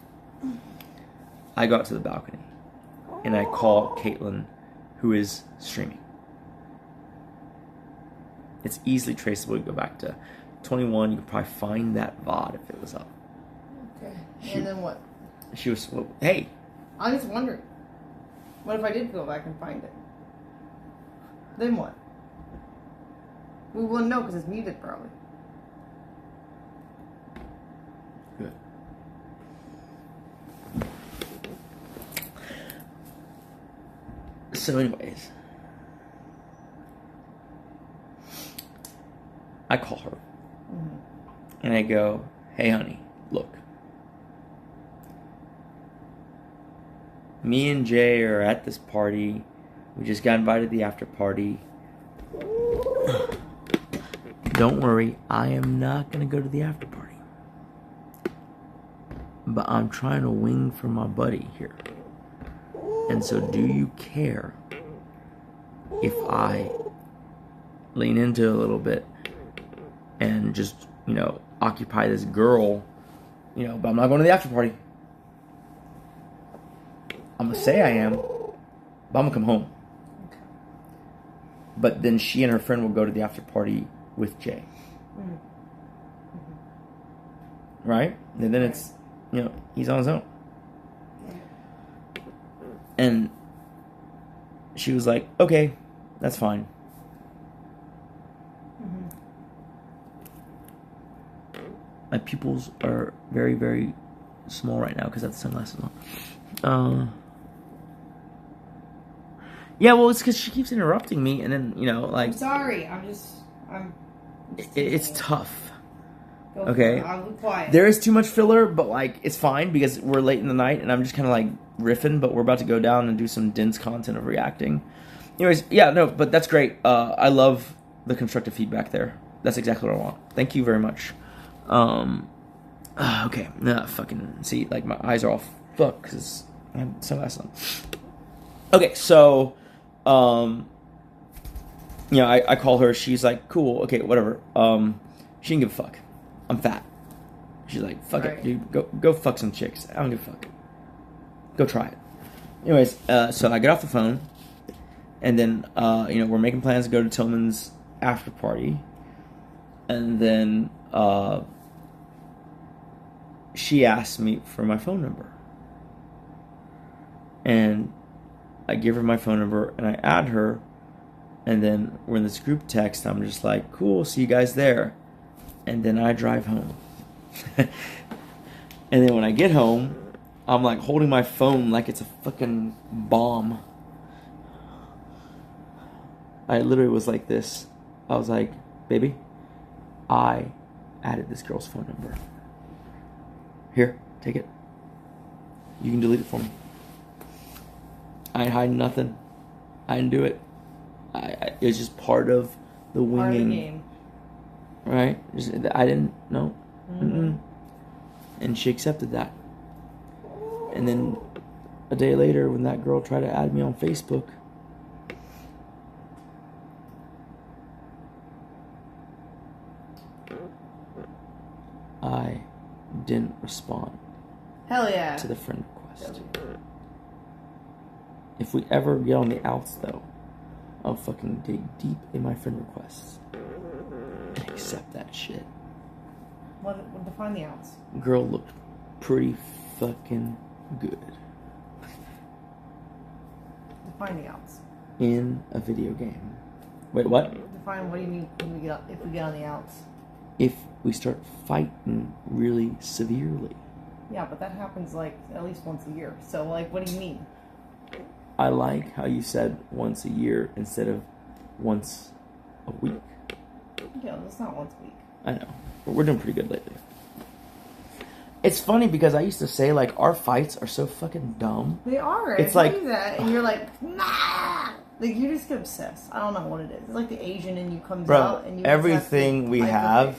Speaker 2: I go out to the balcony, and I call Caitlin, who is streaming. It's easily traceable. You go back to 21. You could probably find that VOD if it was up.
Speaker 1: Okay. And then what?
Speaker 2: She was, well, hey.
Speaker 1: I'm just wondering. What if I did go back and find it? Then what? We wouldn't know because it's muted probably.
Speaker 2: Good. So anyways. I call her. Mm-hmm. And I go, hey honey, look. Me and Jay are at this party. We just got invited to the after party. Don't worry, I am not going to go to the after party. But I'm trying to wing for my buddy here. And so do you care if I lean into it a little bit and just, occupy this girl, but I'm not going to the after party. I'm going to say I am, but I'm going to come home. but then she and her friend will go to the after party with Jay.
Speaker 1: Mm-hmm.
Speaker 2: Right? And then it's, you know, he's on his own. And she was like, okay, that's fine. My pupils are very, very small right now because I have the sunglasses on. Yeah, well, it's because she keeps interrupting me, and then, you know, like...
Speaker 1: I'm sorry.
Speaker 2: It's tough.
Speaker 1: Go
Speaker 2: Okay?
Speaker 1: I'll be quiet.
Speaker 2: There is too much filler, but, like, it's fine because we're late in the night, and I'm just kind of, like, riffing, but we're about to go down and do some dense content of reacting. Anyways, yeah, no, but that's great. I love the constructive feedback there. That's exactly what I want. Thank you very much. Okay. Nah, fucking... See, like, my eyes are all fucked because I have sunglasses on. Okay, so... you know, I call her. She's like, cool, okay, whatever. She didn't give a fuck. I'm fat. She's like, fuck it, dude. Go fuck some chicks. I don't give a fuck. Go try it. Anyways, so I get off the phone, and then, you know, we're making plans to go to Tillman's after party, and then, she asked me for my phone number, and I give her my phone number, and I add her, and then we're in this group text. I'm just like, cool, see you guys there. And then I drive home. And then when I get home, I'm like holding my phone like it's a fucking bomb. I literally was like this. I was like, baby, I added this girl's phone number. Here, take it. You can delete it for me. I ain't hiding nothing. I didn't do it. It was just part of the winging.
Speaker 1: Part of the game.
Speaker 2: Right? I didn't know.
Speaker 1: Mm-hmm.
Speaker 2: And she accepted that. And then a day later, when that girl tried to add me on Facebook, I didn't respond.
Speaker 1: Hell yeah.
Speaker 2: To the friend request. If we ever get on the outs, though, I'll fucking dig deep in my friend requests and accept that shit.
Speaker 1: What define the outs?
Speaker 2: Girl looked pretty fucking good.
Speaker 1: Define the outs.
Speaker 2: In a video game. Wait, what?
Speaker 1: Define what do you mean when we if we get on the outs?
Speaker 2: If we start fighting really severely.
Speaker 1: Yeah, but that happens like at least once a year. So like, what do you mean?
Speaker 2: I like how you said once a year instead of once a week.
Speaker 1: Yeah, that's not once a week.
Speaker 2: I know. But we're doing pretty good lately. It's funny because I used to say, like, our fights are so fucking dumb.
Speaker 1: They are.
Speaker 2: It's
Speaker 1: I
Speaker 2: like...
Speaker 1: tell you that, and you're like, nah! Like, you just get obsessed. I don't know what it is. It's like the Asian in you comes out, and you
Speaker 2: everything we have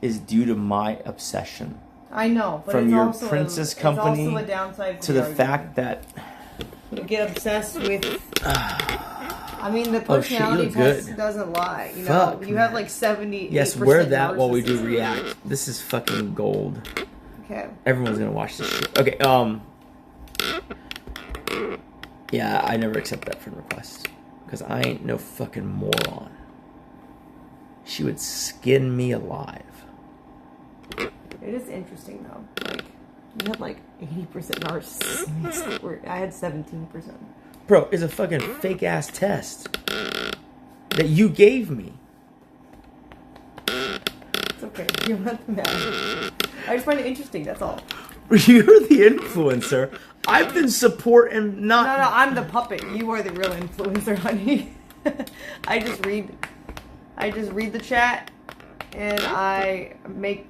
Speaker 2: is due to my obsession.
Speaker 1: I know, but
Speaker 2: from
Speaker 1: it's
Speaker 2: your
Speaker 1: also
Speaker 2: Princess Company
Speaker 1: it's also a downside
Speaker 2: to the fact that...
Speaker 1: You get obsessed with... I mean, the personality test doesn't lie. You know,
Speaker 2: Fuck,
Speaker 1: you have like 78%.
Speaker 2: Yes, wear that while we do react. This is fucking gold.
Speaker 1: Okay.
Speaker 2: Everyone's gonna watch this shit. Okay, yeah, I never accept that friend request. Because I ain't no fucking moron. She would skin me alive.
Speaker 1: It is interesting, though. Like, you had like 80% narcissists. I had 17%.
Speaker 2: Bro, it's a fucking fake-ass test that you gave me.
Speaker 1: It's okay. You don't have to matter. I just find it interesting, that's all.
Speaker 2: You're the influencer. I've been supporting not...
Speaker 1: No, I'm the puppet. You are the real influencer, honey. I just read the chat, and I make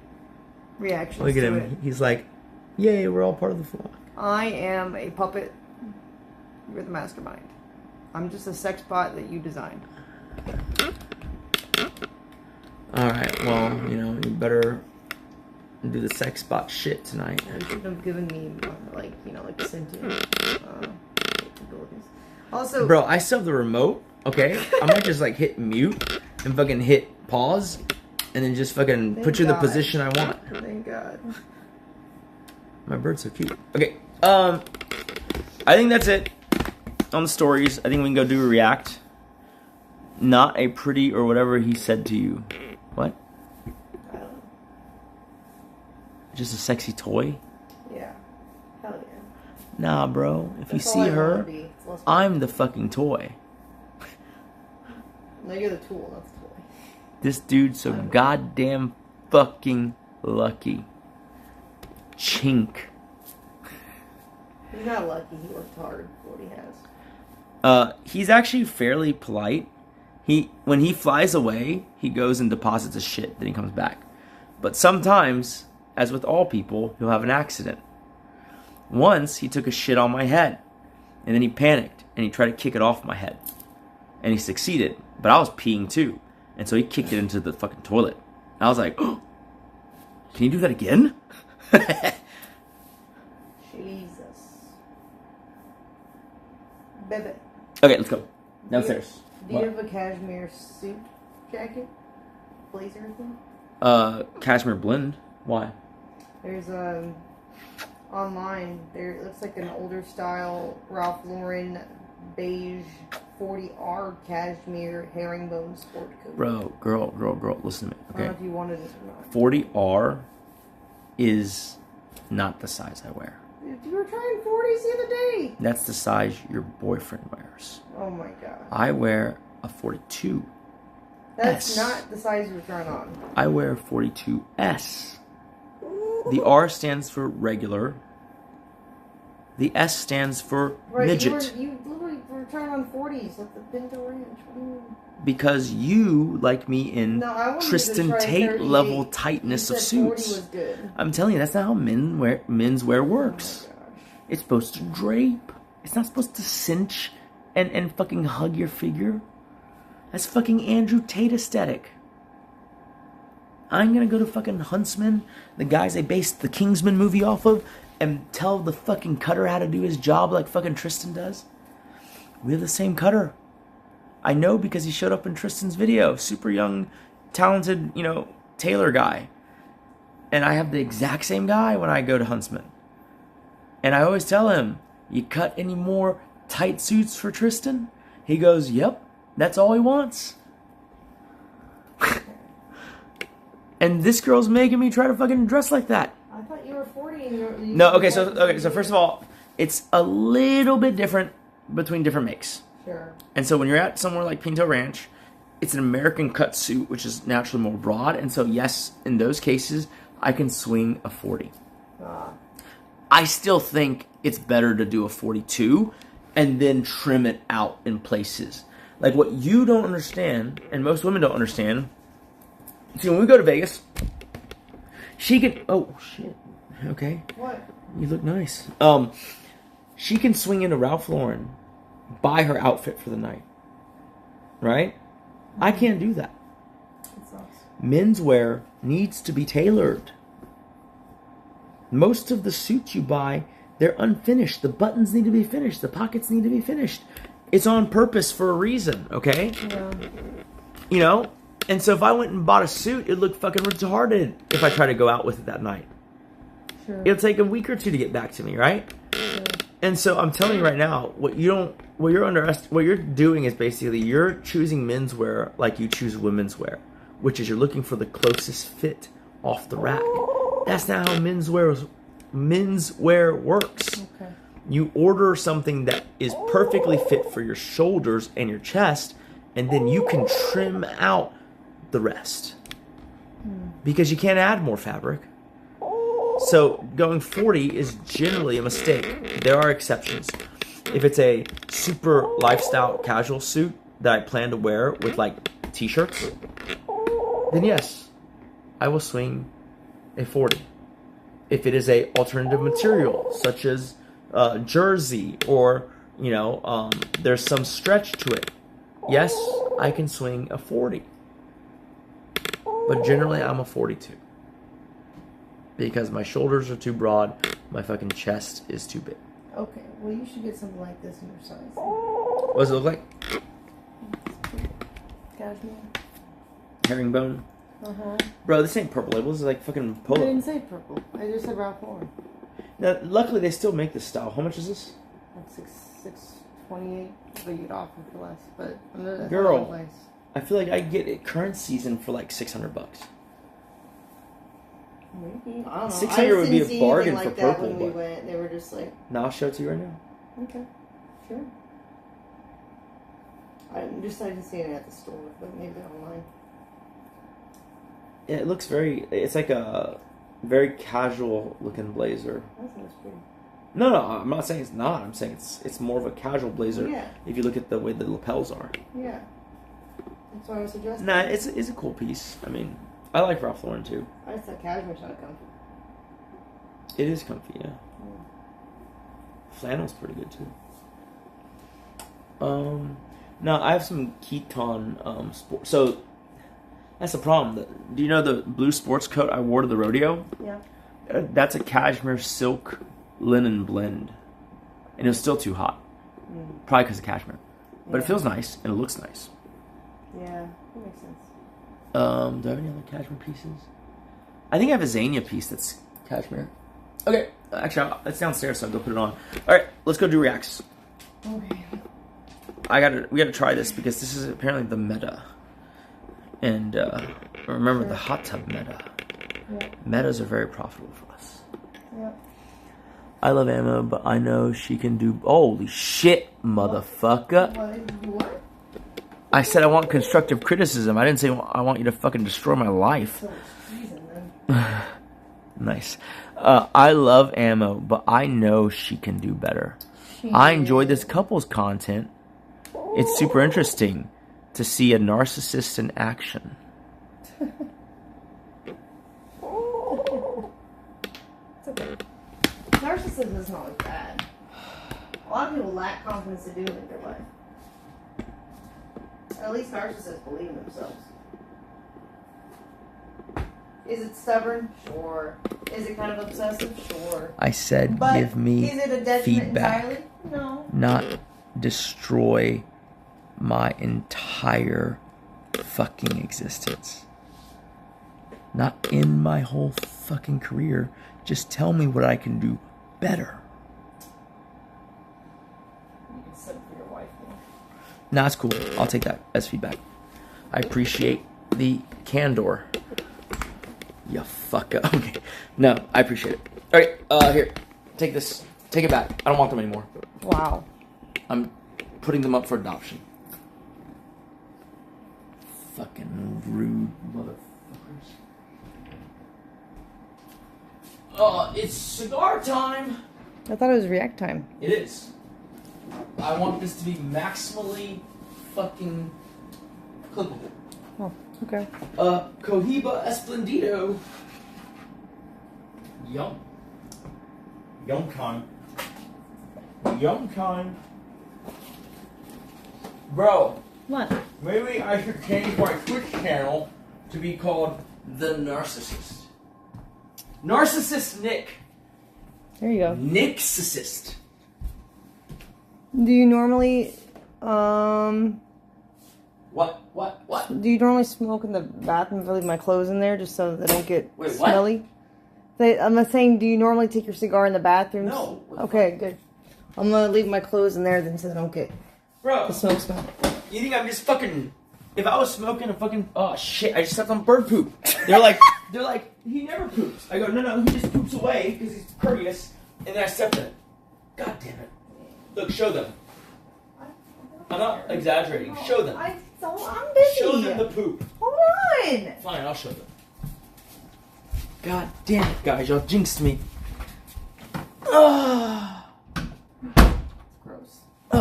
Speaker 1: reactions
Speaker 2: Look at
Speaker 1: to
Speaker 2: him.
Speaker 1: it.
Speaker 2: He's like, yay, we're all part of the flock.
Speaker 1: I am a puppet. You're the mastermind. I'm just a sex bot that you designed.
Speaker 2: Alright, well, you know, you better do the sex bot shit tonight.
Speaker 1: You should have given me, like, you know, like sentient abilities. Also...
Speaker 2: Bro, I still have the remote, okay? I might just, like, hit mute and fucking hit pause and then just fucking put you in the position I want.
Speaker 1: Thank God.
Speaker 2: My bird's so cute. Okay, I think that's it on the stories. I think we can go do a react. not a pretty or whatever he said to you. What?
Speaker 1: I don't know.
Speaker 2: Just a sexy toy?
Speaker 1: Yeah. Hell yeah.
Speaker 2: Nah, bro. If you
Speaker 1: That's all
Speaker 2: see
Speaker 1: I
Speaker 2: her,
Speaker 1: wanna be. It's less
Speaker 2: I'm the fucking toy.
Speaker 1: No, you're the tool, not the toy.
Speaker 2: This dude's so goddamn fucking lucky. Chink.
Speaker 1: He's not lucky. He worked hard for what he has.
Speaker 2: He's actually fairly polite. When he flies away, he goes and deposits his shit, then he comes back. But sometimes, as with all people, he'll have an accident. Once, he took a shit on my head, and then he panicked, and he tried to kick it off my head. And he succeeded, but I was peeing too. And so he kicked it into the fucking toilet. And I was like, oh, can you do that again?
Speaker 1: Jesus. Baby.
Speaker 2: Okay, let's go. Downstairs.
Speaker 1: Do you have a cashmere suit jacket? Blazer thing?
Speaker 2: Cashmere blend. Why?
Speaker 1: There's online, it looks like an older style Ralph Lauren beige 40R cashmere herringbone sport coat.
Speaker 2: Bro, girl, listen to me.
Speaker 1: I don't
Speaker 2: Okay.
Speaker 1: know if you wanted it or not.
Speaker 2: 40R is not the size I wear.
Speaker 1: You were trying 40s the other day.
Speaker 2: That's the size your boyfriend wears.
Speaker 1: Oh my god.
Speaker 2: I wear a 42.
Speaker 1: That's
Speaker 2: S.
Speaker 1: not the size you were trying on.
Speaker 2: I wear 42S. The R stands for regular. The S stands for midget.
Speaker 1: You literally were trying on 40s at the Pinto Ranch.
Speaker 2: Because you like me in
Speaker 1: No, I wanted you
Speaker 2: Tristan
Speaker 1: to try
Speaker 2: Tate
Speaker 1: 38.
Speaker 2: level tightness
Speaker 1: You
Speaker 2: of
Speaker 1: said 40
Speaker 2: suits.
Speaker 1: was good.
Speaker 2: I'm telling you, that's not how menswear works.
Speaker 1: Oh my gosh.
Speaker 2: It's supposed to drape. It's not supposed to cinch and fucking hug your figure. That's fucking Andrew Tate aesthetic. I'm gonna go to fucking Huntsman, the guys they based the Kingsman movie off of, and tell the fucking cutter how to do his job like fucking Tristan does. We have the same cutter. I know because he showed up in Tristan's video. Super young, talented, tailor guy. And I have the exact same guy when I go to Huntsman. And I always tell him, you cut any more tight suits for Tristan? He goes, yep, that's all he wants. And this girl's making me try to fucking dress like that.
Speaker 1: I thought you were 40 and you
Speaker 2: No, okay, so first of all, it's a little bit different between different makes.
Speaker 1: Sure.
Speaker 2: And so when you're at somewhere like Pinto Ranch, it's an American cut suit, which is naturally more broad. And so, yes, in those cases, I can swing a 40. I still think it's better to do a 42 and then trim it out in places. Like what you don't understand, and most women don't understand. See, when we go to Vegas, she can... Oh, shit. Okay.
Speaker 1: What?
Speaker 2: You look nice. She can swing into Ralph Lauren, buy her outfit for the night. Right? I can't do that.
Speaker 1: That sucks.
Speaker 2: Menswear needs to be tailored. Most of the suits you buy, they're unfinished. The buttons need to be finished. The pockets need to be finished. It's on purpose for a reason, okay?
Speaker 1: Yeah.
Speaker 2: And so if I went and bought a suit, it'd look fucking retarded if I try to go out with it that night.
Speaker 1: Sure.
Speaker 2: It'll take a week or two to get back to me, right?
Speaker 1: Sure.
Speaker 2: And so I'm telling you right now, what you're doing is basically you're choosing menswear like you choose women's wear, which is you're looking for the closest fit off the rack. That's not how menswear works.
Speaker 1: Okay.
Speaker 2: You order something that is perfectly fit for your shoulders and your chest, and then you can trim out the rest. Because you can't add more fabric. So going 40 is generally a mistake. There are exceptions. If it's a super lifestyle casual suit that I plan to wear with like t-shirts, then yes, I will swing a 40. If it is a alternative material such as jersey or there's some stretch to it, yes, I can swing a 40. But generally I'm a 42. Because my shoulders are too broad, my fucking chest is too big.
Speaker 1: Okay, well you should get something like this in your size.
Speaker 2: What does it look like?
Speaker 1: Cashmere.
Speaker 2: Herringbone?
Speaker 1: Uh-huh.
Speaker 2: Bro, this ain't Purple Label, this is like fucking
Speaker 1: I
Speaker 2: Polo.
Speaker 1: didn't say purple. I just said Ralph Lauren.
Speaker 2: Now, luckily they still make this style. How much is this?
Speaker 1: Like $6.20. $28, but you'd offer for less. But that's
Speaker 2: Girl.
Speaker 1: another place.
Speaker 2: I feel like I get it current season for like $600.
Speaker 1: Maybe. I don't know.
Speaker 2: 600 would be a bargain
Speaker 1: like
Speaker 2: for
Speaker 1: that
Speaker 2: purple,
Speaker 1: when we
Speaker 2: but-
Speaker 1: went. They were just like,
Speaker 2: Now I'll show it to you right now.
Speaker 1: okay, sure. I didn't see it at the store, but maybe online.
Speaker 2: Yeah, it looks very. It's like a very casual looking blazer.
Speaker 1: That sounds pretty.
Speaker 2: No, I'm not saying it's not. I'm saying it's more of a casual blazer.
Speaker 1: Yeah.
Speaker 2: If you look at the way the lapels are.
Speaker 1: Yeah. That's why I was suggesting.
Speaker 2: Nah, it's a cool piece. I mean, I like Ralph Lauren too.
Speaker 1: I just thought cashmere's not comfy.
Speaker 2: It is comfy, yeah. Flannel's pretty good too. Now I have some Keton sport. So that's the problem. Do you know the blue sports coat I wore to the rodeo?
Speaker 1: Yeah.
Speaker 2: That's a cashmere silk linen blend, and it was still too hot. Probably because of cashmere, but it feels nice and it looks nice.
Speaker 1: Yeah, that makes sense.
Speaker 2: Do I have any other cashmere pieces? I think I have a Zania piece that's cashmere. Okay, actually, it's downstairs, so I'll go put it on. All right, let's go do reacts.
Speaker 1: Okay.
Speaker 2: We gotta try this because this is apparently the meta, and remember the hot tub meta.
Speaker 1: Yeah.
Speaker 2: Metas are very profitable for us.
Speaker 1: Yep.
Speaker 2: I love Emma, but I know she can do. Holy shit, motherfucker!
Speaker 1: What?
Speaker 2: I said I want constructive criticism. I didn't say I want you to fucking destroy my life.
Speaker 1: So it's season then.
Speaker 2: Nice. I love Ammo, but I know she can do better. I enjoy this couple's content. It's super interesting to see a narcissist in action.
Speaker 1: It's okay. Narcissism is not like bad. A lot of people lack confidence to do it in their life. At least narcissists believe in themselves. Is it stubborn? Sure. Is it kind of obsessive? Sure.
Speaker 2: I said
Speaker 1: But
Speaker 2: give me
Speaker 1: is it a detriment
Speaker 2: feedback,
Speaker 1: entirely? No.
Speaker 2: not destroy my entire fucking existence. Not in my whole fucking career. Just tell me what I can do better.
Speaker 1: You can sit for your wife more.
Speaker 2: Nah, it's cool. I'll take that as feedback. I appreciate the candor. You fucker. Okay. No, I appreciate it. Alright, here. Take this. Take it back. I don't want them anymore.
Speaker 1: Wow.
Speaker 2: I'm putting them up for adoption. Fucking rude motherfuckers. It's cigar time.
Speaker 1: I thought it was react time.
Speaker 2: It is. I want this to be maximally fucking clippable.
Speaker 1: Oh, okay.
Speaker 2: Cohiba Esplendido. Yum. Yum time. Yum time. Bro,
Speaker 1: What?
Speaker 2: maybe I should change my Twitch channel to be called The Narcissist. Narcissist Nick.
Speaker 1: There you go.
Speaker 2: Nickcissist.
Speaker 1: Do you normally,
Speaker 2: What?
Speaker 1: do you normally smoke in the bathroom if I leave my clothes in there just so they don't get
Speaker 2: Wait, what?
Speaker 1: smelly? I'm not saying, do you normally take your cigar in the bathroom?
Speaker 2: No.
Speaker 1: Okay, good. I'm gonna leave my clothes in there then so they don't get
Speaker 2: Bro,
Speaker 1: the smoke smell.
Speaker 2: you think I'm just fucking... If I was smoking a fucking... Oh, shit, I just stepped on bird poop. They're like, he never poops. I go, no, he just poops away because he's courteous. And then I stepped in it. God damn it. Look, show them. I'm not exaggerating. Show them.
Speaker 1: I'm busy.
Speaker 2: Show them the poop.
Speaker 1: Hold on.
Speaker 2: Fine, I'll show them. God damn it, guys. Y'all jinxed me.
Speaker 1: Gross.
Speaker 2: You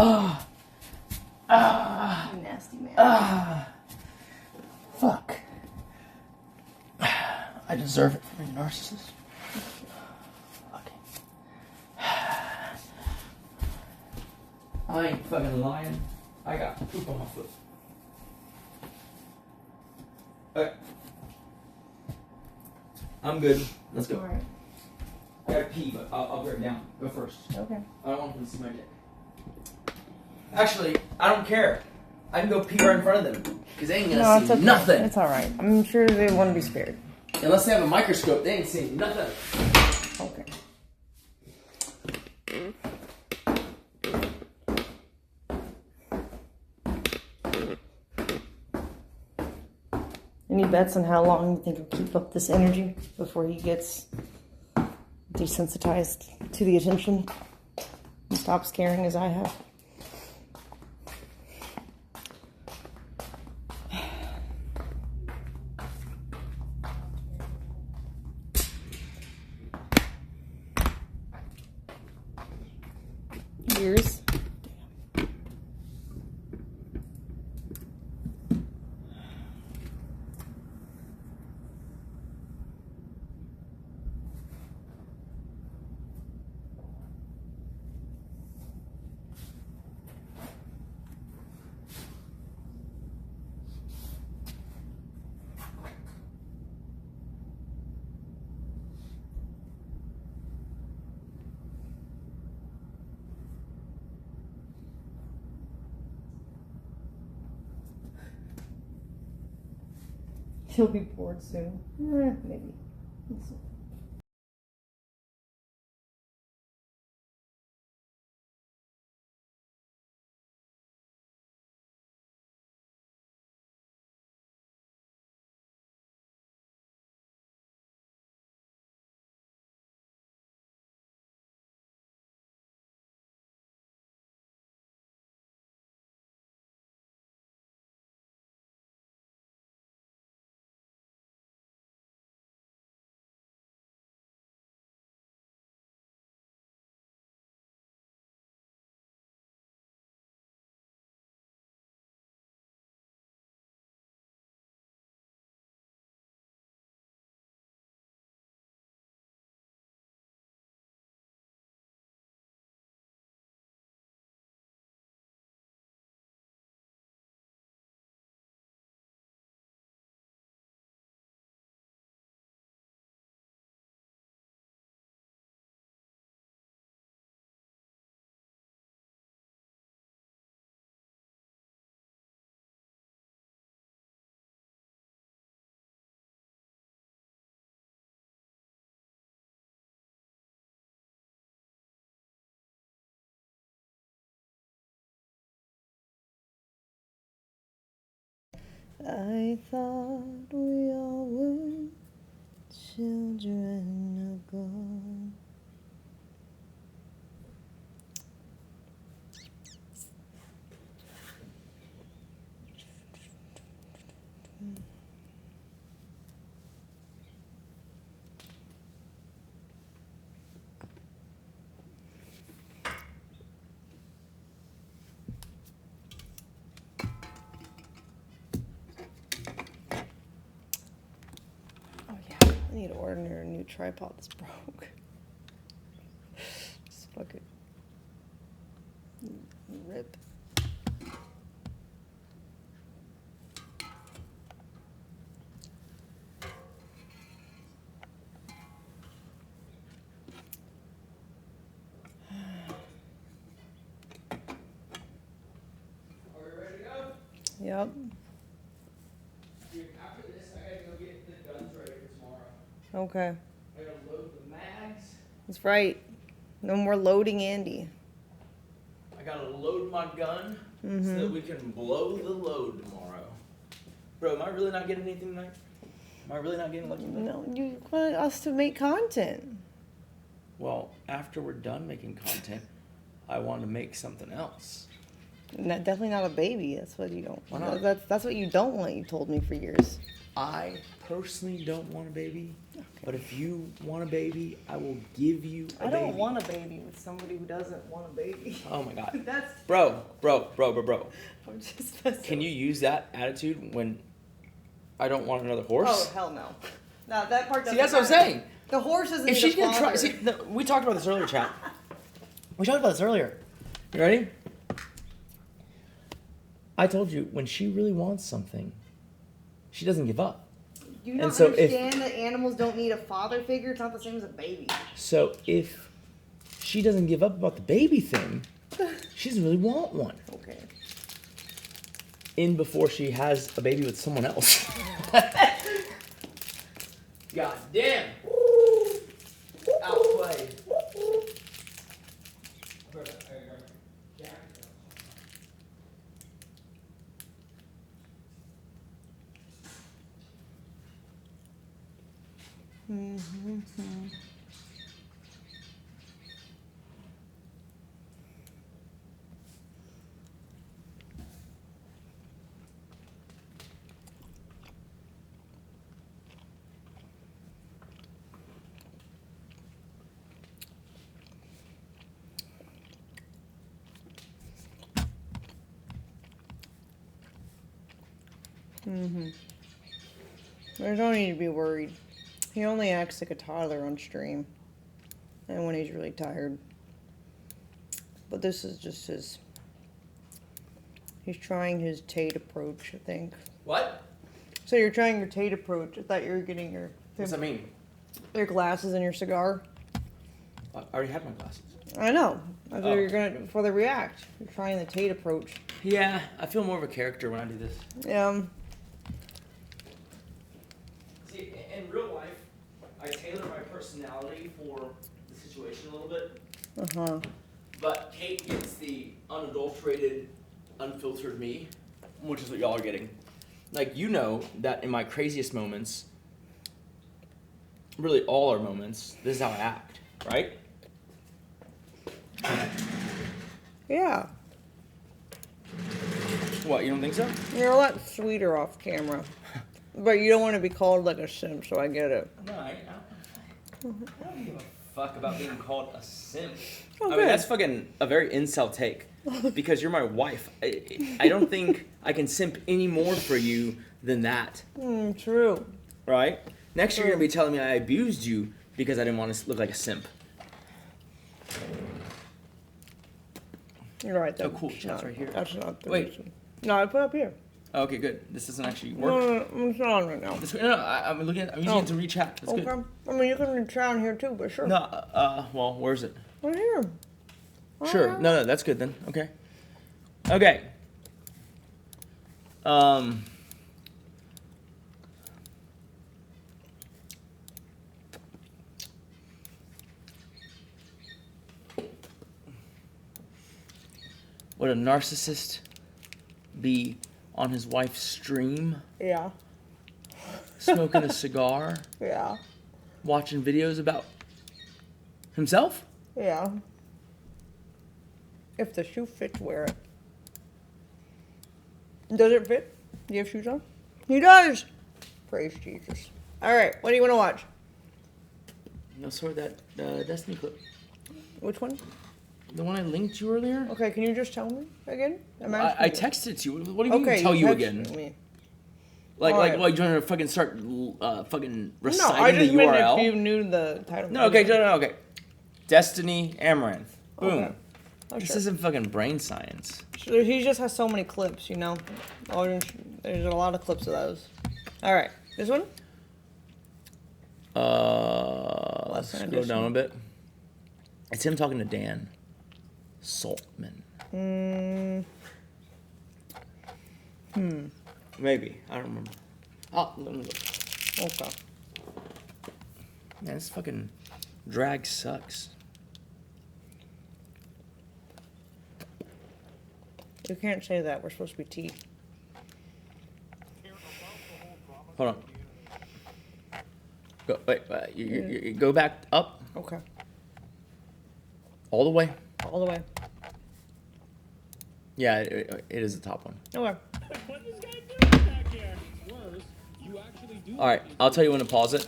Speaker 1: You nasty man.
Speaker 2: Fuck. I deserve it from a narcissist. Okay. I ain't fucking lying. I got poop on my foot. Okay. I'm good. Let's go.
Speaker 1: Alright.
Speaker 2: I gotta pee, but I'll bear it down. Go first.
Speaker 1: Okay.
Speaker 2: I don't want them to see my dick. Actually, I don't care. I can go pee right in front of them. Because they ain't gonna
Speaker 1: No,
Speaker 2: see
Speaker 1: it's okay.
Speaker 2: nothing.
Speaker 1: It's alright. I'm sure they wouldn't be scared.
Speaker 2: Unless they have a microscope, they ain't seeing nothing.
Speaker 1: Okay. Any bets on how long you think he'll keep up this energy before he gets desensitized to the attention and stops caring as I have? Years. He'll be bored soon. Maybe. We'll see. I thought we all were children of God. I need to order a new tripod that's broke. Just fucking rip.
Speaker 2: Are we ready to go?
Speaker 1: Yep.
Speaker 2: Dude, after this, I gotta go get the guns ready for tomorrow.
Speaker 1: Okay.
Speaker 2: I gotta load the mags.
Speaker 1: That's right. No more loading Andy.
Speaker 2: I gotta load my gun so that we can blow the load tomorrow. Bro, am I really not getting anything tonight? Am I really not getting lucky tonight?
Speaker 1: No, you want us to make content.
Speaker 2: Well, after we're done making content, I want to make something else.
Speaker 1: Definitely not a baby. That's what you don't.
Speaker 2: Why not?
Speaker 1: That's what you don't want. You told me for years.
Speaker 2: I personally don't want a baby, but if you want a baby, I will give you a baby.
Speaker 1: I don't want a baby with somebody who doesn't want a baby.
Speaker 2: Oh my god.
Speaker 1: That's
Speaker 2: Bro.
Speaker 1: I'm just messing.
Speaker 2: Can you use that attitude when I don't want another horse?
Speaker 1: Oh hell no. No, that part doesn't.
Speaker 2: See, that's what I'm
Speaker 1: matter.
Speaker 2: saying.
Speaker 1: The horse isn't.
Speaker 2: If she's gonna try, see, we talked about this earlier, chat. We talked about this earlier. You ready? I told you when she really wants something, she doesn't give up.
Speaker 1: You don't
Speaker 2: And so
Speaker 1: understand that animals don't need a father figure. It's not the same as a baby.
Speaker 2: So if she doesn't give up about the baby thing, she doesn't really want one.
Speaker 1: Okay.
Speaker 2: In before she has a baby with someone else. God damn. Outplayed.
Speaker 1: There's no need to be worried. He only acts like a toddler on stream. And when he's really tired. But this is just his... He's trying his Tate approach, I think.
Speaker 2: What?
Speaker 1: So you're trying your Tate approach. I thought you were getting your...
Speaker 2: What's that mean?
Speaker 1: Your glasses and your cigar.
Speaker 2: I already have my glasses.
Speaker 1: I know. I thought
Speaker 2: Oh.
Speaker 1: you were gonna... Before they react. You're trying the Tate approach.
Speaker 2: Yeah, I feel more of a character when I do this. See, in real life, I tailor my personality for the situation a little bit.
Speaker 1: Uh-huh.
Speaker 2: But Kate gets the unadulterated, unfiltered me, which is what y'all are getting. Like, you know that in my craziest moments, really all our moments, this is how I act, right?
Speaker 1: Yeah.
Speaker 2: What, you don't think so?
Speaker 1: You're a lot sweeter off camera. But you don't want to be called like a simp, so I get it.
Speaker 2: No, I don't give a fuck about being called a simp.
Speaker 1: Oh,
Speaker 2: I mean,
Speaker 1: good.
Speaker 2: that's fucking a very incel take. Because you're my wife. I don't think I can simp any more for you than that.
Speaker 1: True.
Speaker 2: Right? Next year you're going to be telling me I abused you because I didn't want to look like a simp.
Speaker 1: You're right, though.
Speaker 2: Oh, cool. Chat's right here.
Speaker 1: That's not the
Speaker 2: Wait.
Speaker 1: reason. No, I put it up here.
Speaker 2: Oh, okay, good. This doesn't actually
Speaker 1: No,
Speaker 2: work.
Speaker 1: no, it's not on right now.
Speaker 2: No, I'm looking at. I'm using it to reach out. That's
Speaker 1: Okay.
Speaker 2: good.
Speaker 1: I mean, you can try on here too, but sure.
Speaker 2: No, well, where's it?
Speaker 1: Right here.
Speaker 2: Sure. No, that's good then. Okay. Okay. Would a narcissist be on his wife's stream,
Speaker 1: Yeah.
Speaker 2: smoking a cigar,
Speaker 1: Yeah.
Speaker 2: watching videos about himself?
Speaker 1: Yeah. If the shoe fits, wear it. Does it fit? Do you have shoes on? He does. Praise Jesus. All right. What do you want to watch?
Speaker 2: No, sorry, that Destiny clip.
Speaker 1: Which one?
Speaker 2: The one I linked you earlier?
Speaker 1: Okay. Can you just tell me again?
Speaker 2: I texted it to you. What do you mean
Speaker 1: Okay.
Speaker 2: tell you
Speaker 1: texted
Speaker 2: again?
Speaker 1: Me.
Speaker 2: Like,
Speaker 1: Alright.
Speaker 2: what, you trying to fucking start fucking
Speaker 1: No,
Speaker 2: reciting
Speaker 1: I just
Speaker 2: the
Speaker 1: meant
Speaker 2: URL?
Speaker 1: if you knew the title.
Speaker 2: No, okay, no, okay. Destiny Amaranth. Boom.
Speaker 1: Okay. Oh,
Speaker 2: This
Speaker 1: sure.
Speaker 2: isn't fucking brain science.
Speaker 1: So he just has so many clips, you know. There's a lot of clips of those. All right, this one.
Speaker 2: Let's
Speaker 1: than
Speaker 2: scroll
Speaker 1: this
Speaker 2: down
Speaker 1: one.
Speaker 2: a bit. It's him talking to Dan Saltman. Maybe. I don't remember. Oh, let me look.
Speaker 1: Okay.
Speaker 2: Man, this fucking drag sucks.
Speaker 1: You can't say that. We're supposed to be tea.
Speaker 2: Hold on. Go, wait, you go back up
Speaker 1: Okay.
Speaker 2: all the way.
Speaker 1: All the way.
Speaker 2: Yeah, it is the top one.
Speaker 1: Okay.
Speaker 7: What is this guy doing back here? Worse, you actually do.
Speaker 2: All right, I'll tell you when to pause it.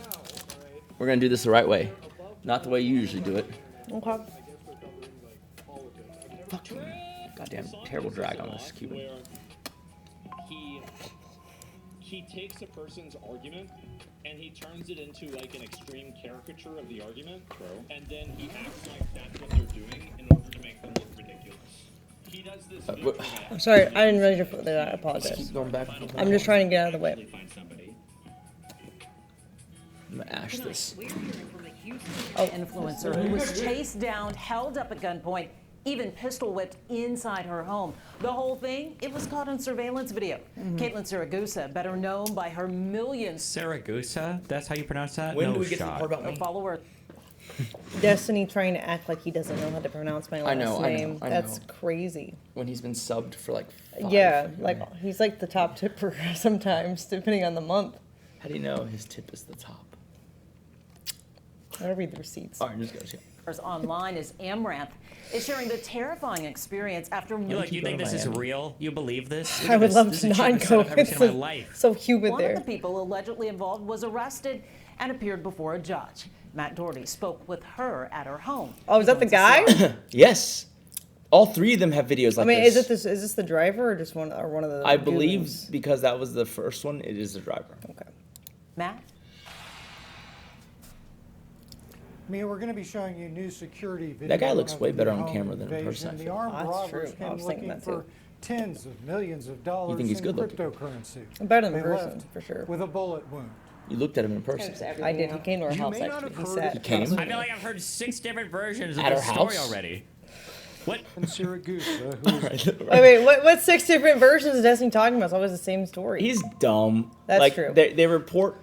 Speaker 2: We're gonna do this the right way, not the way you usually do it.
Speaker 1: Okay.
Speaker 2: Fucking goddamn terrible drag on this Cuban.
Speaker 7: Where he takes a person's argument and he turns it into like an extreme caricature of the argument, and then he acts like that's what they're doing in order to make them look ridiculous. He does this.
Speaker 1: I'm sorry. I didn't realize you put that. I apologize.
Speaker 2: Keep going back. I'm
Speaker 1: I'm just trying to get out of the way.
Speaker 7: Find somebody.
Speaker 2: gonna ash this.
Speaker 8: Influencer who was chased down, held up at gunpoint, even pistol whipped inside her home. The whole thing, it was caught on surveillance video. Caitlin Saragusa, better known by her millions
Speaker 9: Saragusa? That's how you pronounce that?
Speaker 2: When
Speaker 9: no
Speaker 2: do we get to the
Speaker 9: shot.
Speaker 2: part about
Speaker 8: of
Speaker 2: me?
Speaker 8: followers.
Speaker 1: Destiny trying to act like he doesn't know how to pronounce my last name.
Speaker 2: I
Speaker 1: That's
Speaker 2: know.
Speaker 1: crazy.
Speaker 2: When he's been subbed for like 5.
Speaker 1: Yeah, like he's like the top tipper sometimes, depending on the month.
Speaker 2: How do you know his tip is the top?
Speaker 1: I'll read the receipts.
Speaker 2: All right, just go. Yeah.
Speaker 8: Online is Amaranth is sharing the terrifying experience after
Speaker 9: You think this is real? You believe this?
Speaker 1: I would love
Speaker 9: this
Speaker 1: to
Speaker 9: is the
Speaker 1: not
Speaker 9: cheapest
Speaker 1: go.
Speaker 9: setup I've ever seen in my life.
Speaker 1: So humid
Speaker 8: one
Speaker 1: there.
Speaker 8: of the people allegedly involved was arrested and appeared before a judge. Matt Doherty spoke with her at her home.
Speaker 1: Oh, is that the guy?
Speaker 2: Yes. All three of them have videos like
Speaker 1: I mean,
Speaker 2: this.
Speaker 1: is this the driver or just one of the?
Speaker 2: I believe
Speaker 1: goons?
Speaker 2: because that was the first one, it is the driver.
Speaker 1: Okay.
Speaker 8: Matt?
Speaker 10: Mia, we're going to be showing you new security video.
Speaker 2: That guy looks
Speaker 10: of
Speaker 2: way
Speaker 10: the
Speaker 2: better on
Speaker 10: home
Speaker 2: camera than in
Speaker 10: invasion.
Speaker 2: person.
Speaker 10: The armed
Speaker 1: That's
Speaker 10: robbers
Speaker 1: true. I
Speaker 10: came
Speaker 1: was thinking
Speaker 10: looking
Speaker 1: that
Speaker 10: for
Speaker 1: too.
Speaker 10: tens of millions of dollars
Speaker 2: think he's
Speaker 10: in
Speaker 2: good looking?
Speaker 10: cryptocurrency.
Speaker 1: Better than
Speaker 10: They
Speaker 1: person,
Speaker 10: left
Speaker 1: for sure.
Speaker 10: with a bullet wound.
Speaker 2: You looked at him in person.
Speaker 1: I did. He came to our
Speaker 10: You
Speaker 1: house
Speaker 10: may not
Speaker 1: actually.
Speaker 10: have
Speaker 1: He
Speaker 10: heard
Speaker 1: sat.
Speaker 10: it.
Speaker 2: came?
Speaker 9: I feel like I've heard 6 different versions of
Speaker 2: At
Speaker 9: this
Speaker 2: our
Speaker 9: story
Speaker 2: house?
Speaker 9: already. What?
Speaker 10: In Syracuse, who's
Speaker 1: Wait, what 6 different versions is Destiny talking about? It's always the same story.
Speaker 2: He's dumb.
Speaker 1: That's
Speaker 2: like,
Speaker 1: true.
Speaker 2: They report.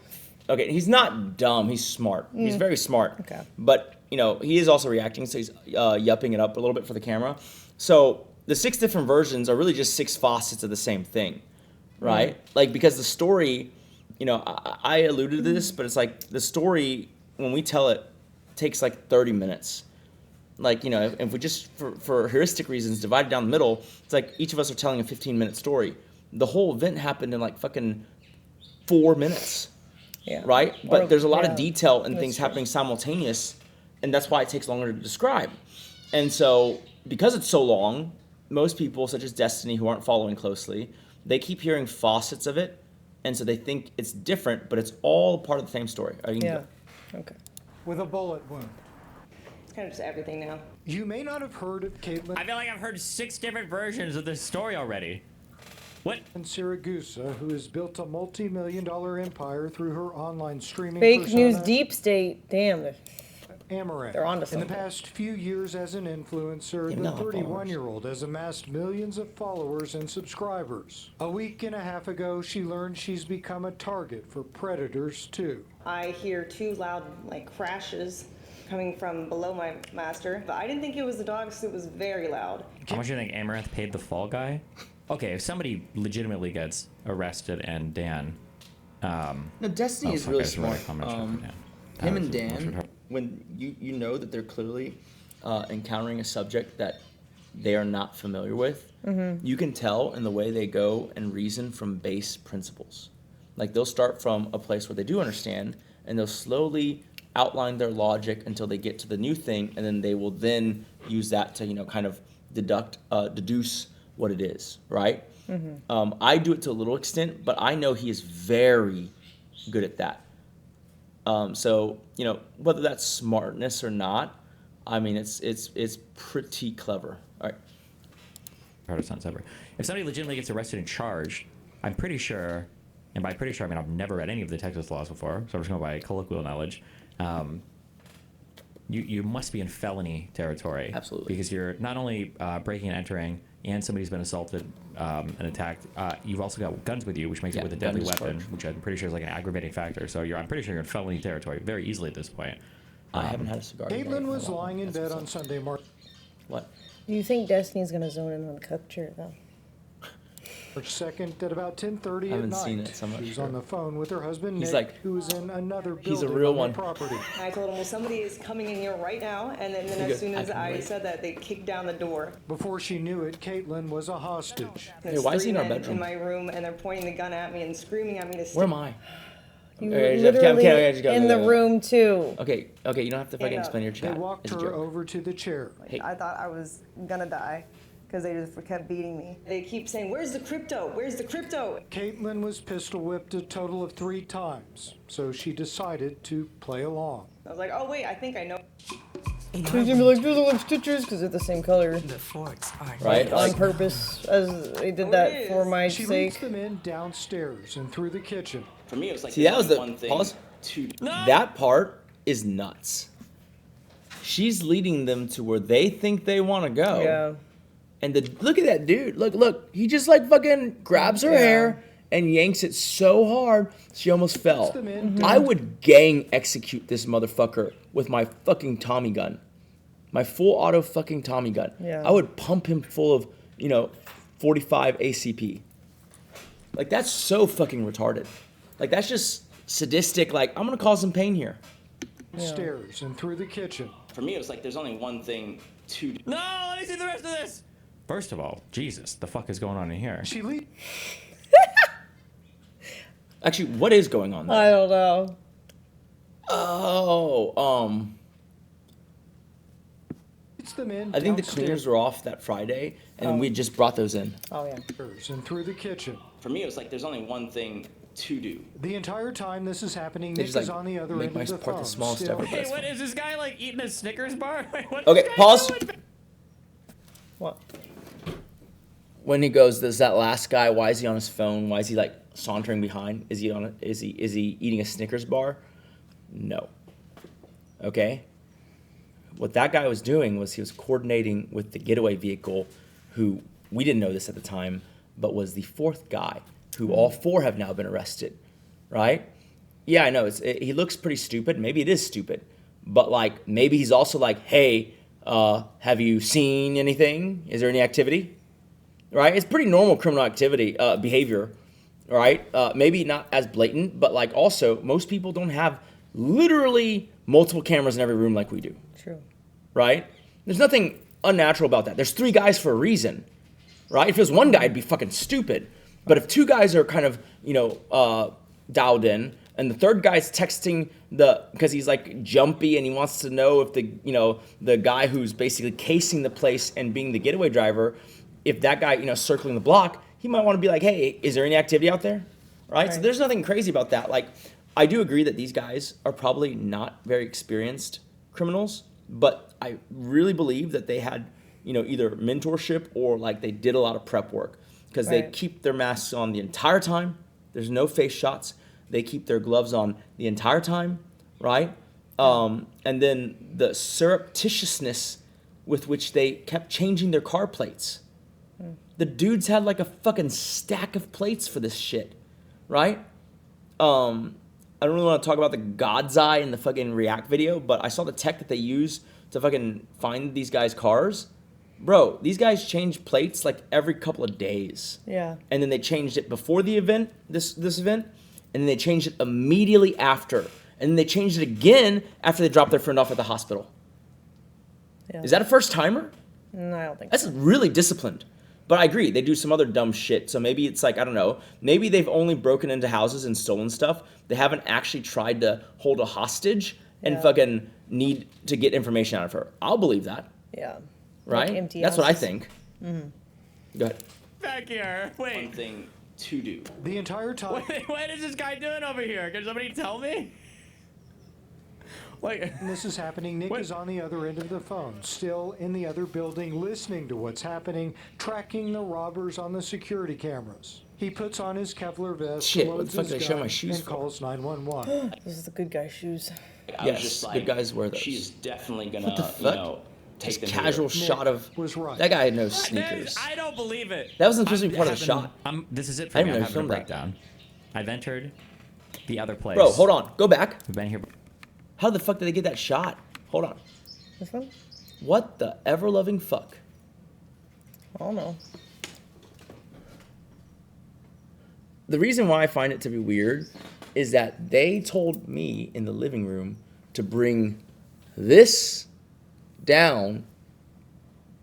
Speaker 2: Okay, he's not dumb. He's smart. He's very smart.
Speaker 1: Okay.
Speaker 2: But he is also reacting, so he's yupping it up a little bit for the camera. So the 6 different versions are really just 6 facets of the same thing, right? Like because the story, I alluded to this, but it's like the story when we tell it takes like 30 minutes. Like, if we just, for heuristic reasons, divide it down the middle, it's like each of us are telling a 15-minute story. The whole event happened in like fucking 4 minutes,
Speaker 1: Yeah.
Speaker 2: right? But there's a lot of
Speaker 1: yeah,
Speaker 2: detail and
Speaker 1: that's
Speaker 2: things
Speaker 1: true.
Speaker 2: happening simultaneous, and that's why it takes longer to describe. And so, because it's so long, most people, such as Destiny, who aren't following closely, they keep hearing facets of it, and so they think it's different, but it's all part of the same story.
Speaker 1: Yeah. Okay.
Speaker 10: with a bullet wound.
Speaker 1: It's kind of just everything now.
Speaker 10: You may not have heard of Caitlin
Speaker 9: I feel like I've heard 6 different versions of this story already. What?
Speaker 10: Syracuse, who has built a multi-million-dollar empire through her online streaming
Speaker 1: Fake
Speaker 10: persona,
Speaker 1: news, deep state. Damn.
Speaker 10: Amaranth.
Speaker 1: They're onto
Speaker 10: In
Speaker 1: something.
Speaker 10: the past few years as an influencer,
Speaker 2: Even
Speaker 10: the
Speaker 2: though I have
Speaker 10: 31-year-old has amassed millions of followers and subscribers. A week and a half ago, she learned she's become a target for predators too.
Speaker 1: I hear 2 loud crashes coming from below my master, but I didn't think it was the dog because it was very loud.
Speaker 9: How much do you think Amaranth paid the fall guy? Okay, if somebody legitimately gets arrested and Dan...
Speaker 2: No, Destiny is
Speaker 9: fuck,
Speaker 2: really
Speaker 9: I just read a
Speaker 2: smart.
Speaker 9: comment from Dan.
Speaker 2: Him and
Speaker 9: That was- that was
Speaker 2: Dan, when you know that they're clearly encountering a subject that they are not familiar with, you can tell in the way they go and reason from base principles. Like they'll start from a place where they do understand, and they'll slowly outline their logic until they get to the new thing, and then they will then use that to kind of deduce what it is, right? I do it to a little extent, but I know he is very good at that. So whether that's smartness or not, I mean it's pretty clever. All right.
Speaker 9: Hardest sentence ever. If somebody legitimately gets arrested and charged, I'm pretty sure, and by pretty sure I mean I've never read any of the Texas laws before, so I'm just going by colloquial knowledge. You must be in felony territory.
Speaker 2: Absolutely.
Speaker 9: Because you're not only breaking and entering, and somebody's been assaulted and attacked. You've also got guns with you, which makes it with a deadly
Speaker 2: gun
Speaker 9: weapon,
Speaker 2: discharge.
Speaker 9: which I'm pretty sure is like an aggravating factor. So I'm pretty sure you're in felony territory very easily at this point.
Speaker 2: I haven't had a cigar. today.
Speaker 10: Caitlin was
Speaker 2: Hold on.
Speaker 10: lying in
Speaker 2: That's
Speaker 10: bed
Speaker 2: what's
Speaker 10: on
Speaker 2: up.
Speaker 10: Sunday, March
Speaker 2: What?
Speaker 1: Do you think Destiny's gonna zone in on the cup chair though?
Speaker 10: 2nd at about 10:30
Speaker 2: I
Speaker 10: at
Speaker 2: haven't
Speaker 10: night.
Speaker 2: seen it, so I'm not
Speaker 10: She was
Speaker 2: sure.
Speaker 10: on the phone with her husband
Speaker 2: He's
Speaker 10: Nick,
Speaker 2: like,
Speaker 10: who was in another building
Speaker 2: he's a real
Speaker 10: on the
Speaker 2: one.
Speaker 10: property.
Speaker 1: I told him, well, somebody is coming in here right now, and then
Speaker 2: You're
Speaker 1: as
Speaker 2: good.
Speaker 1: soon as
Speaker 2: I can
Speaker 1: I
Speaker 2: wait.
Speaker 1: said that, they kicked down the door.
Speaker 10: Before she knew it, Caitlin was a hostage.
Speaker 1: And
Speaker 2: Hey, why is
Speaker 1: three
Speaker 2: he in our
Speaker 1: men
Speaker 2: bedroom?
Speaker 1: in my room, and they're pointing the gun at me and screaming at me to stay.
Speaker 2: Where am I?
Speaker 1: You
Speaker 2: Okay,
Speaker 1: were
Speaker 2: Jeff,
Speaker 1: literally
Speaker 2: okay, just go,
Speaker 1: in
Speaker 2: go,
Speaker 1: the
Speaker 2: go.
Speaker 1: room too.
Speaker 2: Okay, you don't have to fucking
Speaker 1: Yeah.
Speaker 2: explain your
Speaker 10: They
Speaker 2: chat.
Speaker 10: walked
Speaker 2: It's a
Speaker 10: her
Speaker 2: joke.
Speaker 10: over to the chair.
Speaker 2: Hey.
Speaker 1: I thought I was gonna die because they just kept beating me. They keep saying, "Where's the crypto? Where's the crypto?"
Speaker 10: Caitlin was pistol whipped a total of 3 times, so she decided to play along.
Speaker 1: I was like, "Oh wait, I think I know." He's gonna be like, "Those are like stitches," because they're the same color.
Speaker 6: The forts are
Speaker 2: Right?
Speaker 1: On
Speaker 2: Like,
Speaker 1: purpose, as they did Oh, that it for is. my
Speaker 10: She leads
Speaker 1: sake.
Speaker 10: them in downstairs and through the kitchen.
Speaker 11: For me, it was like
Speaker 2: see, that was the
Speaker 11: one thing.
Speaker 2: pause. That part is nuts. She's leading them to where they think they want to go.
Speaker 1: Yeah.
Speaker 2: And look at that dude. Look. He just like fucking grabs her hair and yanks it so hard she almost fell.
Speaker 10: them in.
Speaker 2: I would gang execute this motherfucker with my fucking Tommy gun. My full auto fucking Tommy gun.
Speaker 1: Yeah.
Speaker 2: I would pump him full of, 45 ACP. Like that's so fucking retarded. Like that's just sadistic, like I'm gonna cause some pain here.
Speaker 10: stairs and through the kitchen.
Speaker 2: For me, it was like there's only one thing to do.
Speaker 9: No, let me see the rest of this. First of all, Jesus, the fuck is going on in here?
Speaker 10: She leaves
Speaker 2: Actually, what is going on there?
Speaker 1: I don't know.
Speaker 2: Oh,
Speaker 10: them in
Speaker 2: I think the
Speaker 10: downstairs
Speaker 2: cleaners were off that Friday, and we just brought those in.
Speaker 1: Oh, yeah.
Speaker 10: and through the kitchen.
Speaker 2: For me, it was like there's only one thing to do.
Speaker 10: The entire time this is happening,
Speaker 2: They
Speaker 10: Nick
Speaker 2: just,
Speaker 10: is
Speaker 2: like,
Speaker 10: on the other
Speaker 2: make
Speaker 10: end
Speaker 2: my
Speaker 10: of the
Speaker 2: part the
Speaker 10: phone.
Speaker 2: smallest
Speaker 10: still-
Speaker 2: ever.
Speaker 9: Hey, what is this guy like eating a Snickers bar? Wait, what is
Speaker 2: Okay,
Speaker 9: this guy
Speaker 2: pause.
Speaker 9: doing?
Speaker 1: What?
Speaker 2: When he goes, there's that last guy. Why is he on his phone? Why is he like sauntering behind? Is he on? Is he eating a Snickers bar? No. Okay. What that guy was doing was he was coordinating with the getaway vehicle, who we didn't know this at the time, but was the fourth guy, who all four have now been arrested, right? Yeah, I know. He looks pretty stupid. Maybe it is stupid, but like maybe he's also like, hey, have you seen anything? Is there any activity? Right? It's pretty normal criminal activity behavior, right? Maybe not as blatant, but like also most people don't have literally multiple cameras in every room like we do.
Speaker 1: True.
Speaker 2: Right? There's nothing unnatural about that. There's three guys for a reason, right? If it was one guy, it'd be fucking stupid. But if two guys are kind of, dialed in, and the third guy's texting because he's like jumpy and he wants to know if the guy who's basically casing the place and being the getaway driver, if that guy, circling the block, he might want to be like, hey, is there any activity out there? Right? So there's nothing crazy about that. Like, I do agree that these guys are probably not very experienced criminals, but I really believe that they had, either mentorship or like they did a lot of prep work because they keep their masks on the entire time. There's no face shots. They keep their gloves on the entire time, right? And then the surreptitiousness with which they kept changing their car plates. The dudes had like a fucking stack of plates for this shit, right? I don't really want to talk about the God's Eye in the fucking React video, but I saw the tech that they use to fucking find these guys' cars. Bro, these guys change plates like every couple of days.
Speaker 1: Yeah.
Speaker 2: And then they changed it before the event, this event, and then they changed it immediately after. And then they changed it again after they dropped their friend off at the hospital.
Speaker 1: Yeah.
Speaker 2: Is that a first timer?
Speaker 1: No, I don't think
Speaker 2: That's
Speaker 1: so.
Speaker 2: really disciplined. But I agree, they do some other dumb shit. So maybe it's like, I don't know, maybe they've only broken into houses and stolen stuff. They haven't actually tried to hold a hostage and fucking need to get information out of her. I'll believe that.
Speaker 1: Yeah.
Speaker 2: Right?
Speaker 1: Like empty
Speaker 2: That's what I
Speaker 1: houses.
Speaker 2: think. Mm-hmm. Go ahead.
Speaker 9: Back here.
Speaker 2: One
Speaker 9: Wait.
Speaker 2: thing to do.
Speaker 10: The entire time.
Speaker 9: What is this guy doing over here? Can somebody tell me? Like,
Speaker 10: This is happening. Nick
Speaker 9: What?
Speaker 10: is on the other end of the phone, still in the other building, listening to what's happening, tracking the robbers on the security cameras. He puts on his Kevlar vest,
Speaker 2: Shit, what
Speaker 10: loads
Speaker 2: the fuck
Speaker 10: his
Speaker 2: did I show
Speaker 10: gun,
Speaker 2: my shoes
Speaker 10: and
Speaker 2: for?
Speaker 10: calls 911.
Speaker 1: This is the good guy shoes.
Speaker 2: I was just like, good guys wear those.
Speaker 11: She's definitely gonna,
Speaker 2: What the fuck?
Speaker 11: take
Speaker 2: Just
Speaker 11: them
Speaker 2: casual
Speaker 11: here.
Speaker 2: shot of
Speaker 10: was right.
Speaker 2: that guy had no sneakers.
Speaker 9: I don't believe it.
Speaker 2: That wasn't supposed to be part of the shot.
Speaker 9: This is it for
Speaker 2: I
Speaker 9: me.
Speaker 2: didn't
Speaker 9: I'm
Speaker 2: know you
Speaker 9: having a
Speaker 2: filmed that.
Speaker 9: breakdown. I've entered the other place.
Speaker 2: Bro, hold on. Go back.
Speaker 9: We've been here.
Speaker 2: How the fuck did they get that shot? Hold on.
Speaker 1: This one?
Speaker 2: What the ever-loving fuck?
Speaker 1: I don't know.
Speaker 2: The reason why I find it to be weird is that they told me in the living room to bring this down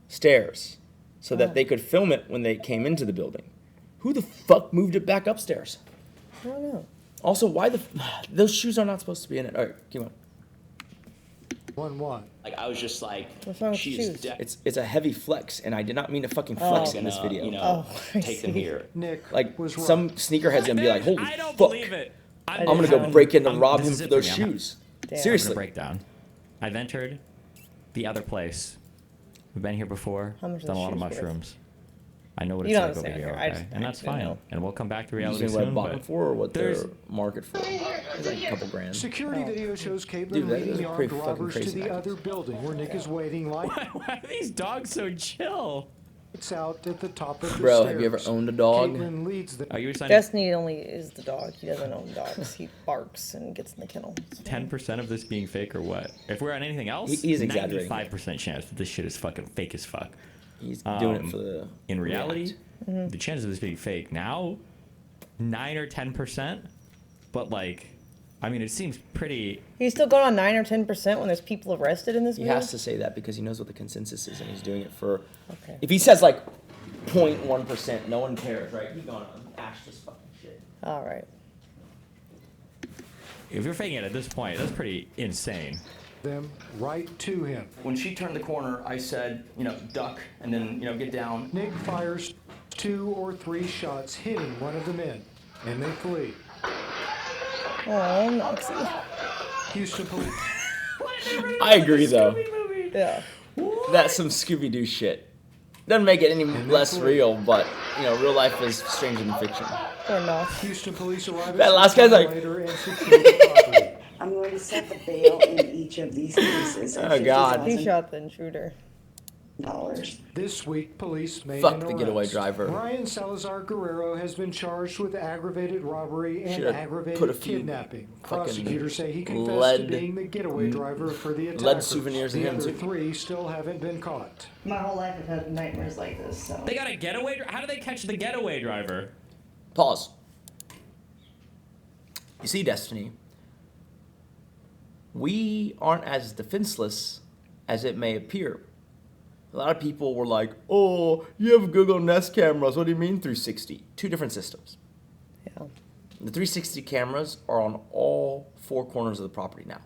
Speaker 2: stairs so that they could film it when they came into the building. Who the fuck moved it back upstairs?
Speaker 1: I don't know.
Speaker 2: Also, why those shoes are not supposed to be in it. All right, keep on.
Speaker 10: 911.
Speaker 11: Like I was just like,
Speaker 1: What's wrong with
Speaker 11: she's
Speaker 1: shoes?
Speaker 11: definitely
Speaker 2: It's a heavy flex, and I did not mean to fucking flex in this
Speaker 11: gonna,
Speaker 2: video.
Speaker 1: I
Speaker 11: take them
Speaker 1: see.
Speaker 11: here.
Speaker 10: Nick
Speaker 2: Like
Speaker 10: was right.
Speaker 2: some sneakerhead's gonna be like, holy
Speaker 9: I don't
Speaker 2: fuck,
Speaker 9: believe it.
Speaker 2: I'm gonna go break in and rob
Speaker 9: this
Speaker 2: him
Speaker 9: is
Speaker 2: for
Speaker 9: it
Speaker 2: those
Speaker 9: for me. I'm
Speaker 2: shoes.
Speaker 1: Damn.
Speaker 2: Seriously.
Speaker 9: breakdown. I've entered the other place. We've been here before.
Speaker 1: How much are
Speaker 9: Done a
Speaker 1: the
Speaker 9: lot of
Speaker 1: shoes worth?
Speaker 9: mushrooms. I know what
Speaker 1: You
Speaker 9: it's
Speaker 1: don't
Speaker 9: like over
Speaker 1: have to say
Speaker 9: here,
Speaker 1: it here. I
Speaker 9: okay?
Speaker 1: just-
Speaker 9: And
Speaker 1: I
Speaker 9: that's
Speaker 1: just wanna
Speaker 9: fine.
Speaker 1: know.
Speaker 9: And we'll come back to
Speaker 2: You
Speaker 9: reality
Speaker 2: saying what I
Speaker 9: soon.
Speaker 2: bought them
Speaker 9: But
Speaker 2: for or what
Speaker 9: there's-
Speaker 2: they're market for? It's like a couple grand.
Speaker 10: Security
Speaker 1: Oh.
Speaker 10: video shows Caitlin
Speaker 2: Dude, that is
Speaker 10: leading the
Speaker 2: a
Speaker 10: armed
Speaker 2: pretty fucking
Speaker 10: robbers to
Speaker 2: crazy
Speaker 10: the
Speaker 2: night.
Speaker 10: other building where Nick is waiting lights
Speaker 9: why are these dogs so chill?
Speaker 10: out at the top of the
Speaker 2: Bro,
Speaker 10: stairs.
Speaker 2: have you ever owned a dog?
Speaker 10: Caitlin leads the
Speaker 9: Are you signing
Speaker 1: Destiny only is the dog. He doesn't own dogs. He barks and gets in the kennel.
Speaker 9: 10% of this being fake or what? If we're on anything else,
Speaker 2: He's exaggerating.
Speaker 9: 95% chance that this shit is fucking fake as fuck.
Speaker 2: He's doing it for the
Speaker 9: In reality,
Speaker 1: Mm-hmm.
Speaker 9: the chances of this being fake now, 9 or 10%, but like I mean, it seems pretty.
Speaker 1: He's still going on 9 or 10% when there's people arrested in this
Speaker 2: He
Speaker 1: movie?
Speaker 2: has to say that because he knows what the consensus is and he's doing it for.
Speaker 1: Okay.
Speaker 2: If he says like 0.1%, no one cares, right? He's going on ash this fucking shit.
Speaker 1: All right.
Speaker 9: If you're faking it at this point, that's pretty insane.
Speaker 10: Them right to him.
Speaker 2: When she turned the corner, I said, duck, and then, get down.
Speaker 10: Nick fires 2 or 3 shots hitting one of the men, and they flee.
Speaker 1: Oh, Noxie.
Speaker 10: Houston police.
Speaker 2: I agree, though.
Speaker 1: Yeah.
Speaker 2: That's some Scooby-Doo shit. Doesn't make it any less real, but, real life is stranger than fiction.
Speaker 1: Or not.
Speaker 10: Houston police arrive
Speaker 2: That last guy's like...
Speaker 10: later and secure the property.
Speaker 6: I'm going to set the bail in each of these cases.
Speaker 2: Oh, God.
Speaker 1: He shot the intruder.
Speaker 10: This week, police made
Speaker 2: Fuck
Speaker 10: an
Speaker 2: the
Speaker 10: arrest.
Speaker 2: getaway driver.
Speaker 10: Brian Salazar Guerrero has been charged with aggravated robbery and
Speaker 2: Should've put a
Speaker 10: aggravated
Speaker 2: few
Speaker 10: kidnapping.
Speaker 2: fucking
Speaker 10: Prosecutors say he confessed to
Speaker 2: lead-
Speaker 10: being the getaway driver for the attackers.
Speaker 2: lead souvenirs in
Speaker 10: The
Speaker 2: him,
Speaker 10: other
Speaker 2: too.
Speaker 10: 3 still haven't been caught.
Speaker 1: My whole life I've had nightmares like this, so.
Speaker 9: They got a getaway. How do they catch the getaway driver?
Speaker 2: Pause. You see, Destiny, we aren't as defenseless as it may appear. A lot of people were like, oh, you have Google Nest cameras. What do you mean 360? 2 different systems.
Speaker 1: Yeah.
Speaker 2: The 360 cameras are on all 4 corners of the property now.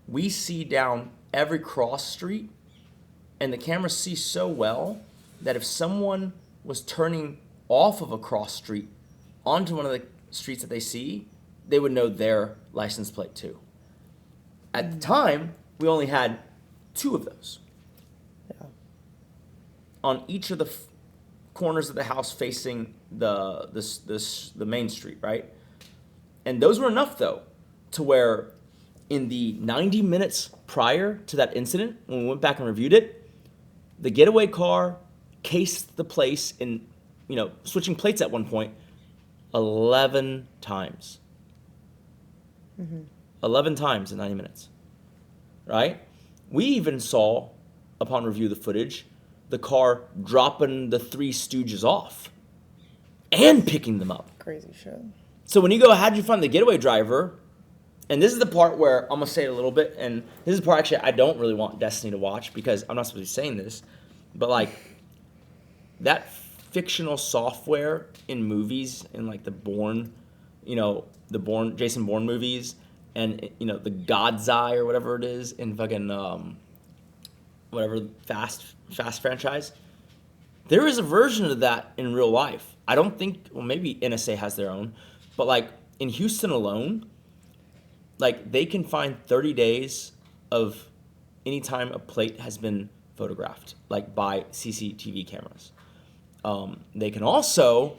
Speaker 2: We see down every cross street, and the cameras see so well that if someone was turning off of a cross street onto one of the streets that they see, they would know their license plate too. At the time, we only had 2 of those.
Speaker 1: Yeah.
Speaker 2: On each of the corners of the house facing the main street, right? And those were enough, though, to where in the 90 minutes prior to that incident, when we went back and reviewed it, the getaway car cased the place in, switching plates at one point 11 times. 11 times in 90 minutes, right? We even saw, upon review of the footage, the car dropping the 3 Stooges off and picking them up.
Speaker 1: Crazy shit.
Speaker 2: So when you go, how'd you find the getaway driver? And this is the part where I'm going to say it a little bit, and this is the part actually I don't really want Destiny to watch because I'm not supposed to be saying this, but like that fictional software in movies, in like the Bourne, Jason Bourne movies, and the God's Eye or whatever it is in fucking whatever Fast franchise. There is a version of that in real life. I don't think, well, maybe NSA has their own, but like in Houston alone, like they can find 30 days of any time a plate has been photographed, like by CCTV cameras. They can also,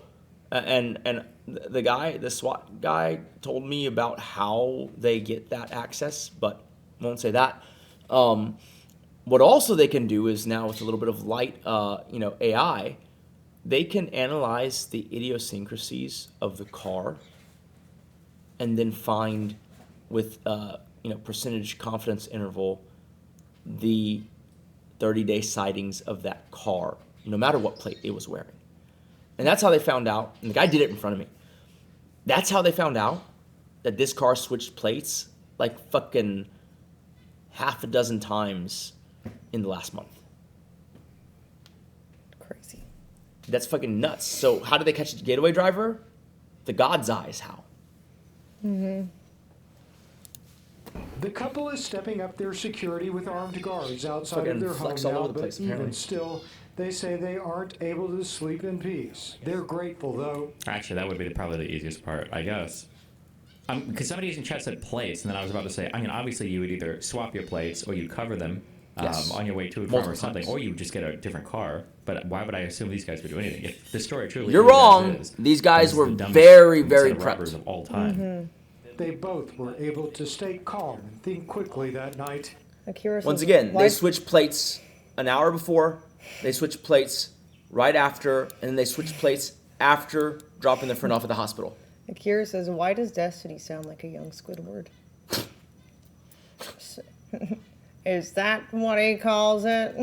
Speaker 2: and the SWAT guy told me about how they get that access, but won't say that. What also they can do is now with a little bit of light, AI, they can analyze the idiosyncrasies of the car and then find with, percentage confidence interval, the 30-day sightings of that car, no matter what plate it was wearing. And that's how they found out, and the guy did it in front of me. That's how they found out that this car switched plates like fucking half a dozen times in the last month.
Speaker 1: Crazy.
Speaker 2: That's fucking nuts. So how did they catch the getaway driver? The God's eyes, how?
Speaker 10: The couple is stepping up their security with armed guards outside of their home
Speaker 2: flex all
Speaker 10: now,
Speaker 2: over the
Speaker 10: but
Speaker 2: place,
Speaker 10: even
Speaker 2: apparently.
Speaker 10: still, they say they aren't able to sleep in peace. They're grateful, though.
Speaker 9: Actually, that would be probably the easiest part, I guess. Because somebody in chat said plates, and then I was about to say, obviously you would either swap your plates or you cover them
Speaker 2: Yes.
Speaker 9: on your way to a farm
Speaker 2: Multiple
Speaker 9: or something,
Speaker 2: times.
Speaker 9: or you just get a different car. But why would I assume these guys would do anything? If the story truly
Speaker 2: You're
Speaker 9: is as
Speaker 2: wrong.
Speaker 9: it is,
Speaker 2: These guys
Speaker 9: this is
Speaker 2: were
Speaker 9: the dumbest
Speaker 2: very, very
Speaker 9: set of robbers
Speaker 2: prepped.
Speaker 9: of all time.
Speaker 10: They both were able to stay calm and think quickly that night.
Speaker 2: Once again, they switched plates an hour before, they switched plates right after, and then they switched plates after dropping their friend off at the hospital.
Speaker 1: Akira says, why does Destiny sound like a young Squidward? Is that what he calls it?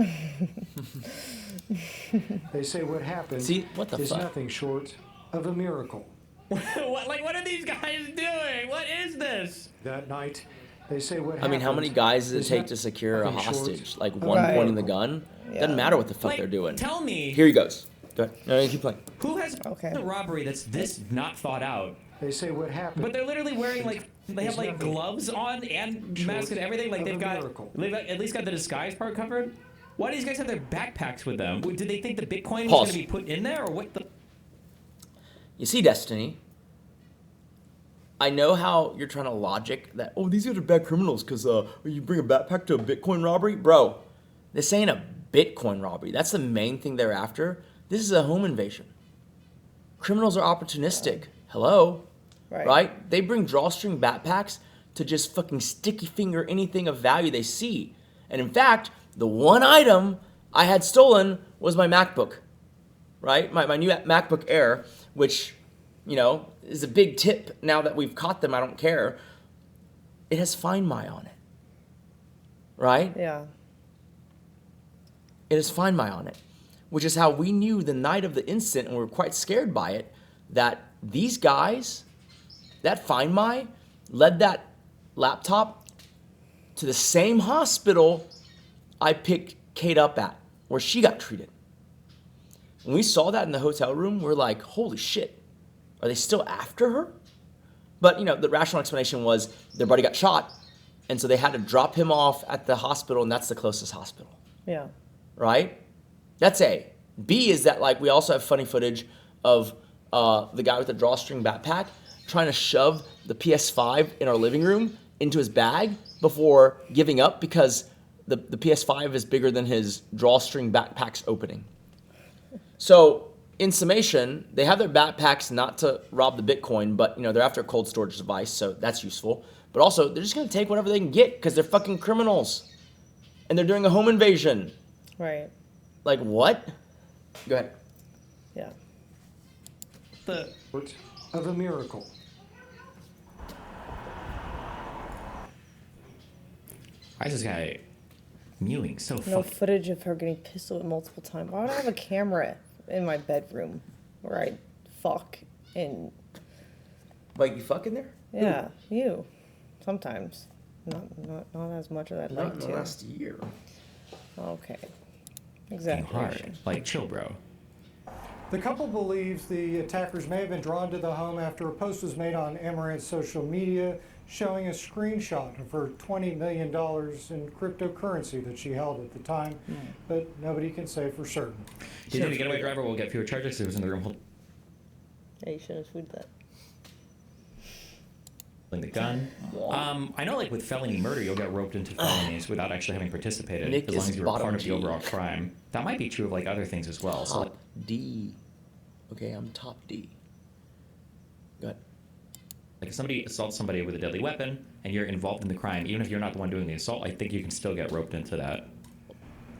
Speaker 10: They say what happened
Speaker 2: See, what the
Speaker 10: is
Speaker 2: fuck?
Speaker 10: nothing short of a miracle.
Speaker 9: What are these guys doing? What is this?
Speaker 10: That night, they say what
Speaker 2: I mean, how many
Speaker 10: happened
Speaker 2: guys does it
Speaker 10: is
Speaker 2: take
Speaker 10: not
Speaker 2: to secure a
Speaker 10: nothing short
Speaker 2: hostage? Like
Speaker 10: of
Speaker 2: one
Speaker 1: Right.
Speaker 2: pointing the gun?
Speaker 1: Yeah.
Speaker 2: Doesn't matter what the fuck
Speaker 9: Like,
Speaker 2: they're doing.
Speaker 9: tell me.
Speaker 2: Here he goes. Go ahead. No, you keep playing.
Speaker 9: Who has
Speaker 1: Okay.
Speaker 9: a robbery that's this not thought out?
Speaker 10: They say what happened.
Speaker 9: But they're literally wearing like they have like gloves on and mask and everything. Like
Speaker 10: of a
Speaker 9: they've
Speaker 10: miracle.
Speaker 9: at least got the disguise part covered. Why do these guys have their backpacks with them? Did they think the Bitcoin was
Speaker 2: Pause.
Speaker 9: going to be put in there, or what?
Speaker 2: You see, Destiny, I know how you're trying to logic that, oh, these guys are bad criminals because you bring a backpack to a Bitcoin robbery. Bro, this ain't a Bitcoin robbery. That's the main thing they're after. This is a home invasion. Criminals are opportunistic. Hello? Right? They bring drawstring backpacks to just fucking sticky finger anything of value they see. And in fact, the one item I had stolen was my MacBook, right? My new MacBook Air, which, you know, is a big tip now that we've caught them. I don't care. It has Find My on it, right?
Speaker 1: Yeah.
Speaker 2: It has Find My on it, which is how we knew the night of the incident, and we were quite scared by it, that these guys, that Find My, led that laptop to the same hospital I picked Kate up at, where she got treated. When we saw that in the hotel room, we're like, holy shit, are they still after her? But, you know, the rational explanation was their buddy got shot, and so they had to drop him off at the hospital, and that's the closest hospital.
Speaker 1: Yeah.
Speaker 2: Right? That's A. B is that, like, we also have funny footage of the guy with the drawstring backpack trying to shove the PS5 in our living room into his bag before giving up because the PS5 is bigger than his drawstring backpack's opening. So, in summation, they have their backpacks not to rob the Bitcoin, but, you know, they're after a cold storage device, so that's useful. But also, they're just going to take whatever they can get because they're fucking criminals. And they're doing a home invasion.
Speaker 1: Right.
Speaker 2: Like, what? Go ahead.
Speaker 1: Yeah.
Speaker 10: Of a miracle.
Speaker 9: Why is this guy mewing so
Speaker 1: No
Speaker 9: fucking?
Speaker 1: footage of her getting pistoled at multiple times. Why would I have a camera in my bedroom where I fuck and
Speaker 2: Like, you fucking there?
Speaker 1: yeah, you. Sometimes. Not as much as I'd
Speaker 2: Not
Speaker 1: like
Speaker 2: in the
Speaker 1: to.
Speaker 2: last year.
Speaker 1: Okay.
Speaker 9: Hard.
Speaker 1: Exaggeration.
Speaker 9: Like, chill, bro.
Speaker 10: The couple believes the attackers may have been drawn to the home after a post was made on Amaranth's social media showing a screenshot of her $20 million in cryptocurrency that she held at the time, but nobody can say for certain.
Speaker 9: Do you think the getaway driver will get fewer charges? He was in the room
Speaker 1: Yeah, you should have tweeted that.
Speaker 9: holding the gun. I know, like, with felony murder, you'll get roped into felonies without actually having participated,
Speaker 2: Nick
Speaker 9: as long
Speaker 2: is
Speaker 9: as you were
Speaker 2: bottom
Speaker 9: part of the
Speaker 2: G.
Speaker 9: overall crime. That might be true of, like, other things as well. So, like,
Speaker 2: Top D. Okay, I'm top D. Go ahead.
Speaker 9: if somebody assaults somebody with a deadly weapon and you're involved in the crime, even if you're not the one doing the assault, I think you can still get roped into that.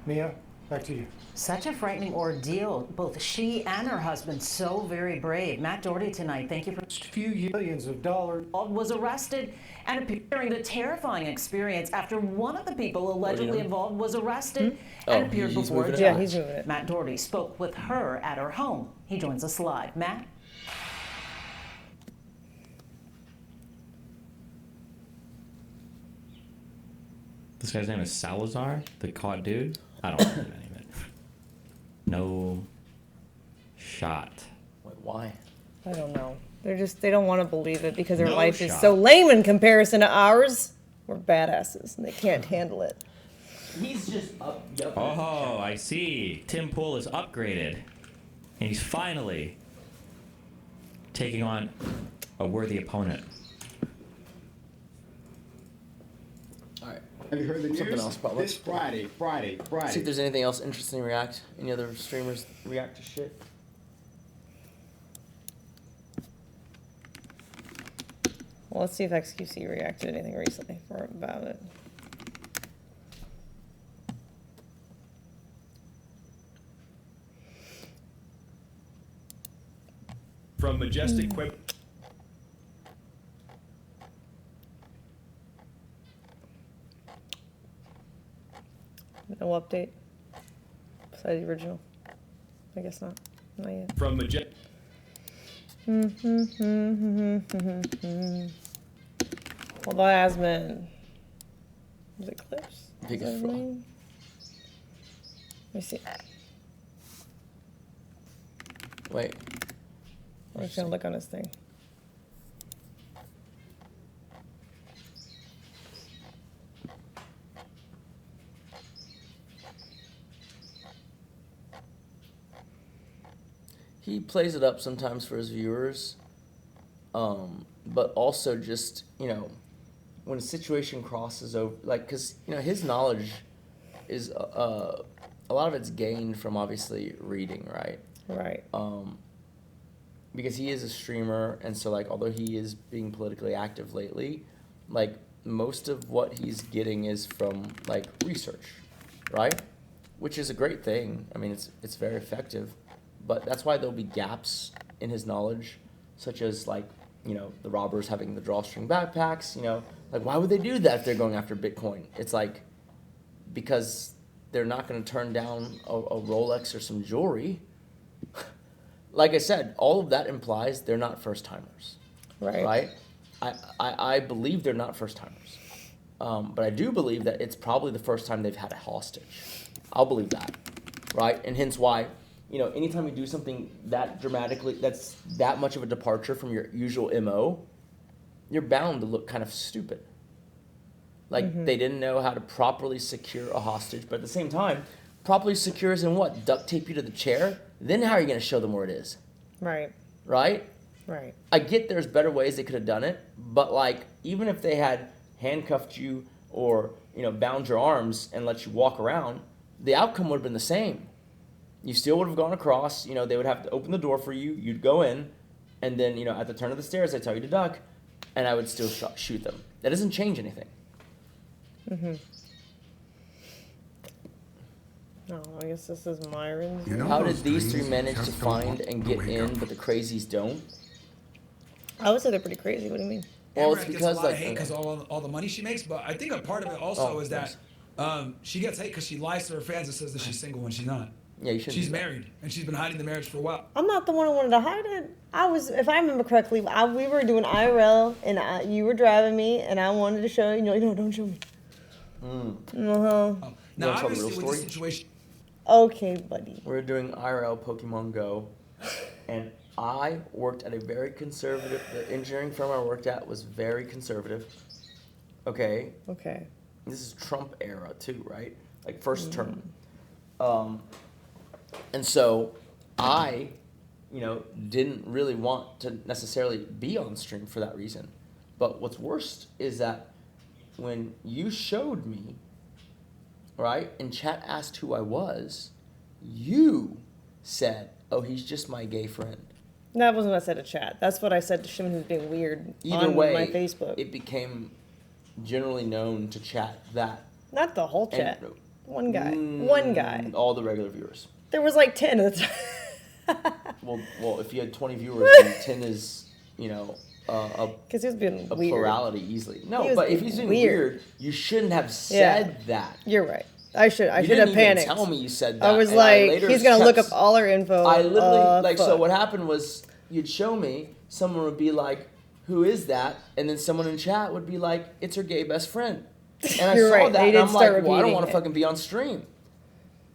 Speaker 10: Mia, back to you.
Speaker 8: Such a frightening ordeal. Both she and her husband so very brave. Matt Doherty tonight, thank you for...
Speaker 10: Few millions of dollars.
Speaker 8: ...was arrested and appearing the terrifying experience after one of the people allegedly involved was arrested and appeared
Speaker 2: he's
Speaker 8: before a
Speaker 2: moving it?
Speaker 8: judge.
Speaker 1: Yeah, he's moving it.
Speaker 8: Matt Doherty spoke with her at her home. He joins us live. Matt?
Speaker 9: This guy's name is Salazar, the caught dude? I don't know the name of it. No shot.
Speaker 2: Wait, why?
Speaker 1: I don't know. They don't want to believe it because their
Speaker 9: No
Speaker 1: life is
Speaker 9: shot.
Speaker 1: so lame in comparison to ours. We're badasses and they can't handle it.
Speaker 2: He's just up.
Speaker 9: Oh, I see. Tim Pool is upgraded. And he's finally taking on a worthy opponent.
Speaker 2: Alright.
Speaker 3: Have you heard the news?
Speaker 2: Something else, probably.
Speaker 3: This Friday.
Speaker 2: See if there's anything else interesting to react. Any other streamers react to shit?
Speaker 1: Well, let's see if XQC reacted to anything recently about it.
Speaker 7: From Majestic Quip.
Speaker 1: No update. Besides the original. I guess not. Not yet.
Speaker 7: From Majestic.
Speaker 1: Well, the Asman. Was it Eclipse?
Speaker 2: Big
Speaker 1: Is that his
Speaker 2: fraud.
Speaker 1: name? Let me see.
Speaker 2: Wait.
Speaker 1: I'm just gonna look on his thing.
Speaker 2: He plays it up sometimes for his viewers, but also just, you know, when a situation crosses over, like, because, you know, his knowledge is, a lot of it's gained from obviously reading, right?
Speaker 1: Right.
Speaker 2: Because he is a streamer, and so, like, although he is being politically active lately, like, most of what he's getting is from, like, research, right? Which is a great thing. I mean, it's very effective. But that's why there'll be gaps in his knowledge, such as, like, you know, the robbers having the drawstring backpacks, you know. Like, why would they do that if they're going after Bitcoin? It's like, because they're not going to turn down a Rolex or some jewelry. Like I said, all of that implies they're not first-timers.
Speaker 1: Right.
Speaker 2: Right? I believe they're not first-timers. But I do believe that it's probably the first time they've had a hostage. I'll believe that. Right? And hence why, you know, anytime you do something that dramatically, that's that much of a departure from your usual MO, you're bound to look kind of stupid. Like, they didn't know how to properly secure a hostage, but at the same time, properly secure as in what? Duct tape you to the chair? Then how are you going to show them where it is?
Speaker 1: Right.
Speaker 2: Right?
Speaker 1: Right.
Speaker 2: I get there's better ways they could have done it, but, like, even if they had handcuffed you or, you know, bound your arms and let you walk around, the outcome would have been the same. You still would have gone across, you know, they would have to open the door for you, you'd go in, and then, you know, at the turn of the stairs, they tell you to duck, and I would still shoot them. That doesn't change anything.
Speaker 1: Oh, I guess this is Myron's.
Speaker 3: You know
Speaker 2: How
Speaker 3: those
Speaker 2: did these
Speaker 3: dreams
Speaker 2: three manage to
Speaker 3: just don't
Speaker 2: find
Speaker 3: want
Speaker 2: and
Speaker 3: to
Speaker 2: get
Speaker 3: wake
Speaker 2: in,
Speaker 3: up.
Speaker 2: but the crazies don't?
Speaker 1: I would say they're pretty crazy. What do you mean?
Speaker 2: Well, it's
Speaker 11: Amaranth
Speaker 2: because,
Speaker 11: gets a lot
Speaker 2: like,
Speaker 11: of hate because all the money she makes, but I think a part of it also is that she gets hate because she lies to her fans and says that she's single when she's not.
Speaker 2: Yeah, you shouldn't.
Speaker 11: She's
Speaker 2: do that.
Speaker 11: married and she's been hiding the marriage for a while.
Speaker 1: I'm not the one who wanted to hide it. I was, if I remember correctly, we were doing IRL, and you were driving me, and I wanted to show you. And you're like, no, don't show me.
Speaker 11: Now,
Speaker 2: wanna tell the
Speaker 11: obviously,
Speaker 2: real
Speaker 11: with
Speaker 2: story?
Speaker 11: this situation,
Speaker 1: Okay, buddy.
Speaker 2: We're doing IRL Pokemon Go, and I worked at a very conservative, the engineering firm I worked at was very conservative. Okay?
Speaker 1: Okay.
Speaker 2: This is Trump era too, right? Like first term. And so I, you know, didn't really want to necessarily be on stream for that reason. But what's worse is that when you showed me, right, and chat asked who I was, you said, oh, he's just my gay friend.
Speaker 1: That wasn't what I said to chat. That's what I said to Shimon, who's being weird
Speaker 2: Either
Speaker 1: on
Speaker 2: way,
Speaker 1: my Facebook.
Speaker 2: it became generally known to chat that.
Speaker 1: Not the whole
Speaker 2: And-
Speaker 1: chat. One guy. One guy.
Speaker 2: All the regular viewers.
Speaker 1: There was like 10 at the time.
Speaker 2: Well, if you had 20 viewers, then 10 is, you know,
Speaker 1: Because he was being
Speaker 2: a
Speaker 1: weird.
Speaker 2: plurality easily.
Speaker 1: He
Speaker 2: No,
Speaker 1: was
Speaker 2: but if
Speaker 1: being
Speaker 2: he's being
Speaker 1: weird.
Speaker 2: weird, you shouldn't have said that.
Speaker 1: You're right. I should
Speaker 2: You
Speaker 1: have
Speaker 2: didn't even
Speaker 1: panicked.
Speaker 2: tell me you said that.
Speaker 1: I was
Speaker 2: and
Speaker 1: like,
Speaker 2: later
Speaker 1: he's gonna look
Speaker 2: kept-
Speaker 1: up all our info.
Speaker 2: I literally like. So
Speaker 1: fuck.
Speaker 2: what happened was, you'd show me, someone would be like, "Who is that?" And then someone in chat would be like, "It's her gay best friend." And I
Speaker 1: You're
Speaker 2: saw
Speaker 1: right,
Speaker 2: that,
Speaker 1: they
Speaker 2: and
Speaker 1: did
Speaker 2: I'm
Speaker 1: start
Speaker 2: like, "Well, I don't
Speaker 1: repeating
Speaker 2: want to
Speaker 1: it.
Speaker 2: fucking be on stream."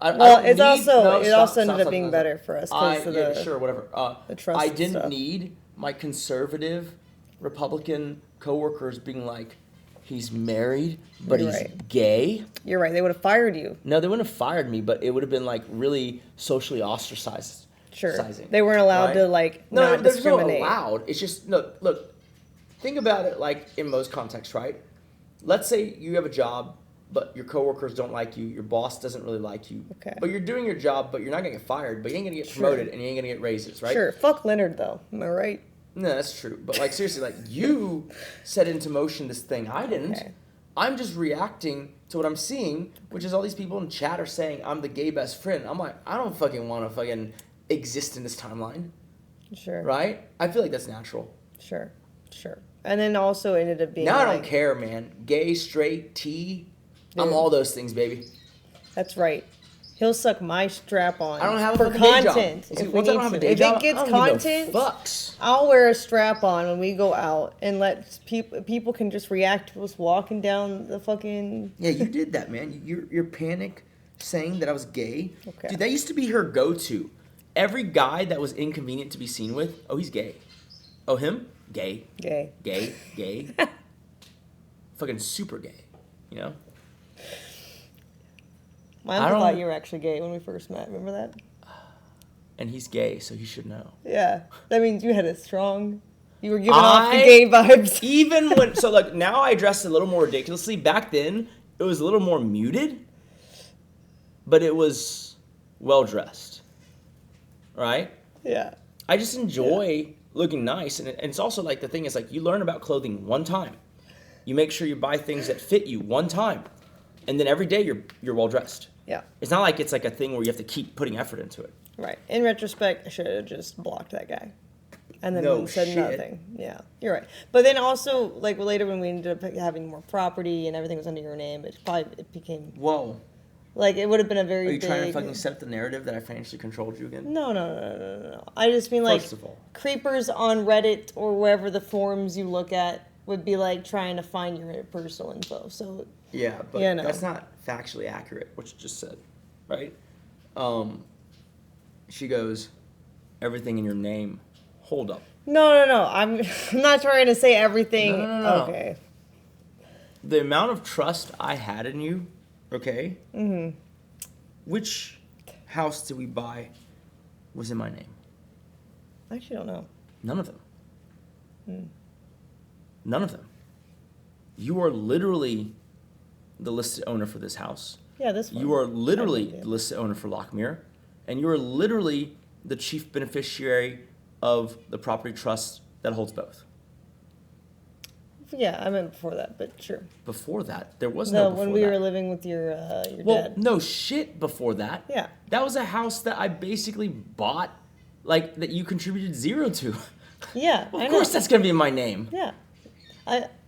Speaker 2: I
Speaker 1: Well,
Speaker 2: don't
Speaker 1: it's
Speaker 2: need-
Speaker 1: also
Speaker 2: no,
Speaker 1: it
Speaker 2: stop,
Speaker 1: also
Speaker 2: stop,
Speaker 1: ended
Speaker 2: stop,
Speaker 1: up being
Speaker 2: stop.
Speaker 1: better for us because of
Speaker 2: yeah,
Speaker 1: the
Speaker 2: sure, whatever.
Speaker 1: the trust
Speaker 2: I
Speaker 1: and
Speaker 2: didn't
Speaker 1: stuff.
Speaker 2: need my conservative Republican coworkers being like, "He's married, but
Speaker 1: You're
Speaker 2: he's
Speaker 1: right.
Speaker 2: gay."
Speaker 1: You're right. They would have fired you.
Speaker 2: No, they wouldn't have fired me, but it would have been like really socially ostracized.
Speaker 1: Sure.
Speaker 2: Sizing,
Speaker 1: They weren't allowed
Speaker 2: right?
Speaker 1: to like
Speaker 2: No,
Speaker 1: not
Speaker 2: there's no
Speaker 1: discriminate.
Speaker 2: allowed. It's just no. Look, think about it like in most contexts, right? Let's say you have a job, but your coworkers don't like you. Your boss doesn't really like you.
Speaker 1: Okay.
Speaker 2: But you're doing your job, but you're not gonna get fired. But you ain't gonna get promoted, and you ain't gonna get raises, right?
Speaker 1: Sure. Fuck Leonard though. Am I right?
Speaker 2: No, that's true. But like seriously, like you set into motion this thing. I didn't.
Speaker 1: Okay.
Speaker 2: I'm just reacting to what I'm seeing, which is all these people in chat are saying I'm the gay best friend. I'm like, I don't fucking want to fucking exist in this timeline,
Speaker 1: Sure.
Speaker 2: right? I feel like that's natural.
Speaker 1: Sure. Sure. And then also ended up being
Speaker 2: Now I
Speaker 1: like,
Speaker 2: don't care, man. Gay, straight, T. I'm
Speaker 1: Dude.
Speaker 2: all those things, baby.
Speaker 1: That's right. He'll suck my strap on.
Speaker 2: I don't have a
Speaker 1: for
Speaker 2: fucking day job.
Speaker 1: content.
Speaker 2: See,
Speaker 1: If we
Speaker 2: once I
Speaker 1: need
Speaker 2: don't have a
Speaker 1: to.
Speaker 2: day
Speaker 1: If
Speaker 2: job,
Speaker 1: it gets
Speaker 2: I don't give no
Speaker 1: content,
Speaker 2: fucks.
Speaker 1: I'll wear a strap on when we go out and let people can just react to us walking down the fucking.
Speaker 2: Yeah, you did that, man. Your panic saying that I was gay.
Speaker 1: Okay.
Speaker 2: Dude, that used to be her go-to. Every guy that was inconvenient to be seen with, oh, he's gay. Oh, him? Gay.
Speaker 1: Gay.
Speaker 2: Gay. Gay. Fucking super gay. You know?
Speaker 1: My uncle thought you were actually gay when we first met. Remember that?
Speaker 2: And he's gay, so he should know.
Speaker 1: Yeah. That means you had a strong. You were giving off the gay vibes.
Speaker 2: Even when. So, like, now I dress a little more ridiculously. Back then, it was a little more muted, but it was well dressed. Right?
Speaker 1: Yeah.
Speaker 2: I just enjoy looking nice. And it's also like the thing is, like, you learn about clothing one time. You make sure you buy things that fit you one time. And then every day you're well dressed.
Speaker 1: Yeah.
Speaker 2: It's not like it's like a thing where you have to keep putting effort into it.
Speaker 1: Right. In retrospect, I should have just blocked that guy. And then
Speaker 2: No
Speaker 1: said
Speaker 2: shit.
Speaker 1: nothing. Yeah, you're right. But then also, like, later when we ended up having more property and everything was under your name, it became...
Speaker 2: Whoa.
Speaker 1: Like, it would have been a very
Speaker 2: Are you
Speaker 1: big...
Speaker 2: trying to fucking set up the narrative that I financially controlled you again?
Speaker 1: No. I just mean, like,
Speaker 2: First of all.
Speaker 1: creepers on Reddit or wherever the forums you look at would be, like, trying to find your personal info. So...
Speaker 2: Yeah, but
Speaker 1: you know.
Speaker 2: that's not factually accurate, what you just said, right? She goes, everything in your name. Hold up.
Speaker 1: No. I'm not trying to say everything.
Speaker 2: No.
Speaker 1: Okay.
Speaker 2: The amount of trust I had in you, okay?
Speaker 1: Mm-hmm.
Speaker 2: Which house did we buy was in my name?
Speaker 1: I actually don't know.
Speaker 2: None of them. None of them. You are literally the listed owner for this house.
Speaker 1: Yeah, this one.
Speaker 2: You are literally the listed owner for Lockmere. And you are literally the chief beneficiary of the property trust that holds both.
Speaker 1: Yeah, I meant before that, but sure.
Speaker 2: Before that, there was no before
Speaker 1: when we
Speaker 2: that.
Speaker 1: were living with your
Speaker 2: Well,
Speaker 1: dad.
Speaker 2: no shit before that.
Speaker 1: Yeah.
Speaker 2: That was a house that I basically bought, like, that you contributed zero to.
Speaker 1: Yeah,
Speaker 2: Of course that's going to be in my name.
Speaker 1: Yeah.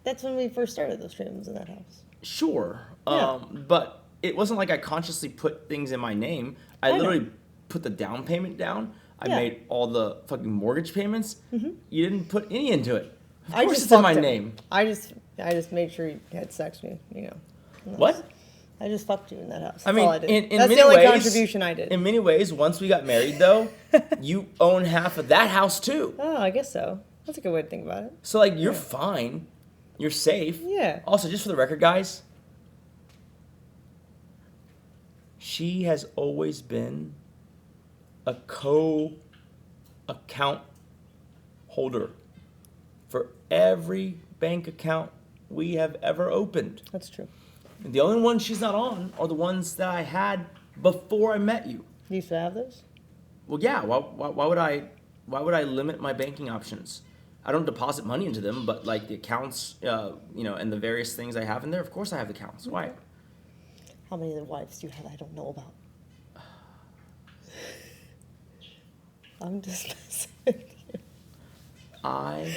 Speaker 1: That's when we first started those streams in that house.
Speaker 2: Sure.
Speaker 1: Yeah.
Speaker 2: But it wasn't like I consciously put things in my name. I literally put the down payment down. I made all the fucking mortgage payments.
Speaker 1: Mm-hmm.
Speaker 2: You didn't put any into it. Of
Speaker 1: I
Speaker 2: course
Speaker 1: just
Speaker 2: it's in my
Speaker 1: fucked him.
Speaker 2: name.
Speaker 1: I just made sure you had sex with me, you know.
Speaker 2: What?
Speaker 1: I just fucked you in that house. That's
Speaker 2: I mean,
Speaker 1: all I did.
Speaker 2: in
Speaker 1: That's
Speaker 2: many
Speaker 1: the only
Speaker 2: ways,
Speaker 1: contribution I did.
Speaker 2: In many ways, once we got married, though, you own half of that house, too.
Speaker 1: Oh, I guess so. That's a good way to think about it.
Speaker 2: So, like, you're fine. You're safe.
Speaker 1: Yeah.
Speaker 2: Also, just for the record, guys, she has always been a co-account holder for every bank account we have ever opened.
Speaker 1: That's true.
Speaker 2: And the only ones she's not on are the ones that I had before I met you.
Speaker 1: Do you still have those?
Speaker 2: Well, yeah. Why would I limit my banking options? I don't deposit money into them, but like the accounts, and the various things I have in there, of course I have accounts. Why?
Speaker 1: How many other wives do you have I don't know about? I'm just messing with you.
Speaker 2: I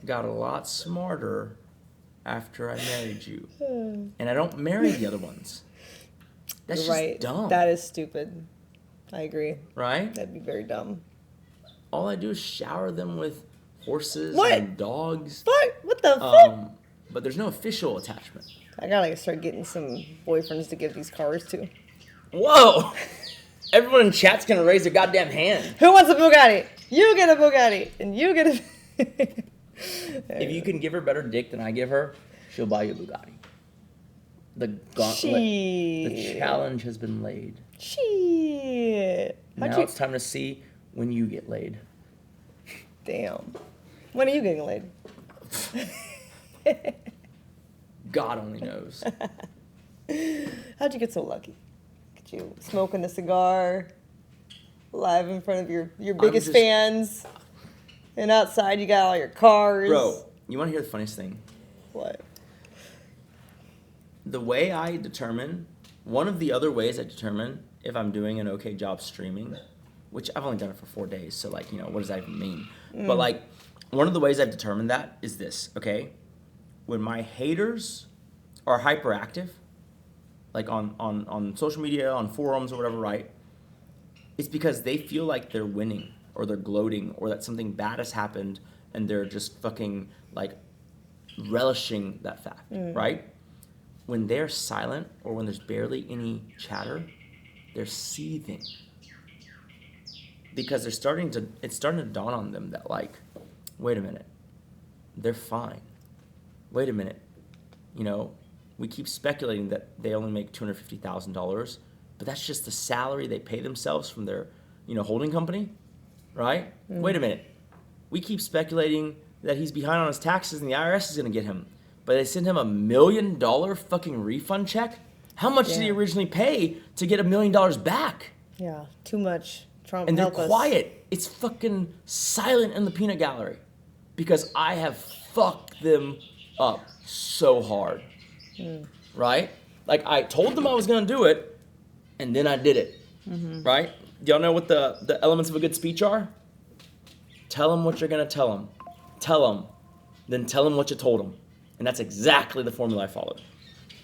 Speaker 2: got a lot smarter after I married you. And I don't marry the other ones. That's
Speaker 1: You're
Speaker 2: just
Speaker 1: right.
Speaker 2: dumb.
Speaker 1: That is stupid. I agree.
Speaker 2: Right?
Speaker 1: That'd be very dumb.
Speaker 2: All I do is shower them with horses
Speaker 1: What?
Speaker 2: and dogs.
Speaker 1: What the fuck?
Speaker 2: But there's no official attachment.
Speaker 1: I gotta start getting some boyfriends to give these cars to.
Speaker 2: Whoa! Everyone in chat's gonna raise their goddamn hand.
Speaker 1: Who wants a Bugatti? You get a Bugatti, and you get a...
Speaker 2: If you can give her better dick than I give her, she'll buy you a Bugatti. The gauntlet, the challenge has been laid.
Speaker 1: Shit.
Speaker 2: Now it's time to see when you get laid.
Speaker 1: Damn. When are you getting laid?
Speaker 2: God only knows.
Speaker 1: How'd you get so lucky? Get you smoking a cigar, live in front of your biggest fans, and outside you got all your cars.
Speaker 2: Bro, you want to hear the funniest thing?
Speaker 1: What?
Speaker 2: The way I determine, one of the other ways I determine if I'm doing an okay job streaming, which I've only done it for 4 days, so like, what does that even mean? But like, one of the ways I've determined that is this, okay? When my haters are hyperactive, like on social media, on forums or whatever, right? It's because they feel like they're winning or they're gloating or that something bad has happened and they're just fucking like relishing that fact, right? When they're silent or when there's barely any chatter, they're seething. Because it's starting to dawn on them that like, wait a minute, they're fine. Wait a minute, you know, we keep speculating that they only make $250,000, but that's just the salary they pay themselves from their, you know, holding company, right? Wait a minute, we keep speculating that he's behind on his taxes and the IRS is gonna get him, but they send him $1 million fucking refund check? How much did he originally pay to get $1 million back?
Speaker 1: Yeah, too much. Trump,
Speaker 2: And they're
Speaker 1: help us.
Speaker 2: quiet. It's fucking silent in the peanut gallery because I have fucked them up so hard, right? Like I told them I was gonna do it, and then I did it, right? Do y'all know what the elements of a good speech are? Tell them what you're gonna tell them. Tell them, then tell them what you told them, and that's exactly the formula I followed.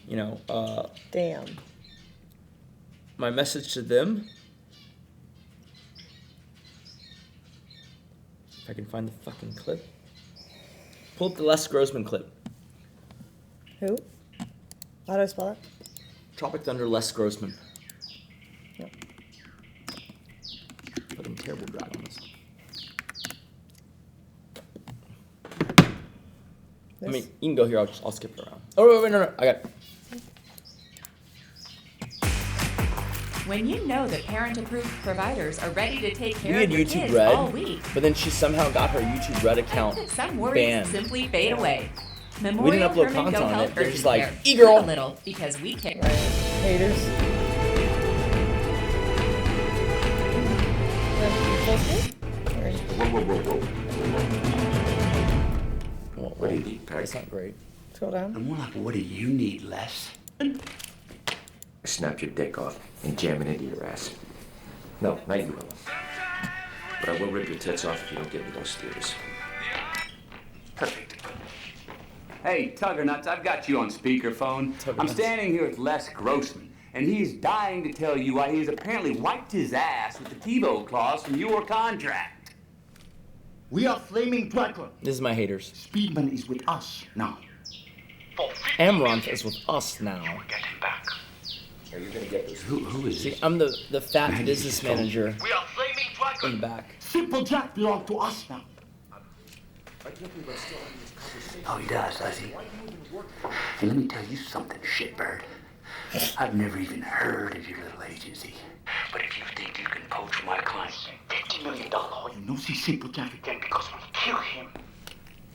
Speaker 2: You know.
Speaker 1: Damn.
Speaker 2: My message to them. If I can find the fucking clip. Pull up the Les Grossman clip.
Speaker 1: Who? How do I spell that?
Speaker 2: Tropic Thunder, Les Grossman.
Speaker 1: Yep.
Speaker 2: Put him terrible drag on this. I mean, you can go here. I'll skip it around. Oh wait, no, I got it.
Speaker 12: When you know that parent-approved providers are ready to take care
Speaker 2: We
Speaker 12: of
Speaker 2: had
Speaker 12: your
Speaker 2: YouTube
Speaker 12: kids
Speaker 2: Red,
Speaker 12: all week,
Speaker 2: but then she somehow got her YouTube Red account
Speaker 12: some worries
Speaker 2: banned.
Speaker 12: simply fade away.
Speaker 2: We didn't
Speaker 12: Memorial
Speaker 2: upload
Speaker 12: Hermann
Speaker 2: content
Speaker 12: Go
Speaker 2: on
Speaker 12: Health
Speaker 2: it. They're
Speaker 12: Urgent
Speaker 2: just like,
Speaker 12: Care.
Speaker 2: e-girl.
Speaker 12: A little because we care.
Speaker 1: Haters.
Speaker 2: What do you need, Pat? That's not great.
Speaker 1: Scroll down.
Speaker 13: And more like, what do you need, Les?
Speaker 14: Snap your dick off and jam it into your ass. No, not you, Willow. But I will rip your tits off if you don't give me those steers.
Speaker 13: Perfect. Hey, Tuggernuts, I've got you on speakerphone. I'm standing here with Les Grossman, and he's dying to tell you why he's apparently wiped his ass with the TiVo clause from your contract. We are flaming Dracula.
Speaker 2: This is my haters.
Speaker 13: Speedman is with us now.
Speaker 2: Amouranth is with us now.
Speaker 14: Are you gonna get this?
Speaker 13: Who is
Speaker 2: See, I'm the fat business manager
Speaker 13: We are flaming Dracula.
Speaker 2: in the back.
Speaker 13: Simple Jack belongs to us now. Oh, he does he? Hey, let me tell you something, shitbird. I've never even heard of your little agency. But if you think you can poach my client, $50 million, you know see Simple Jack again because we kill him.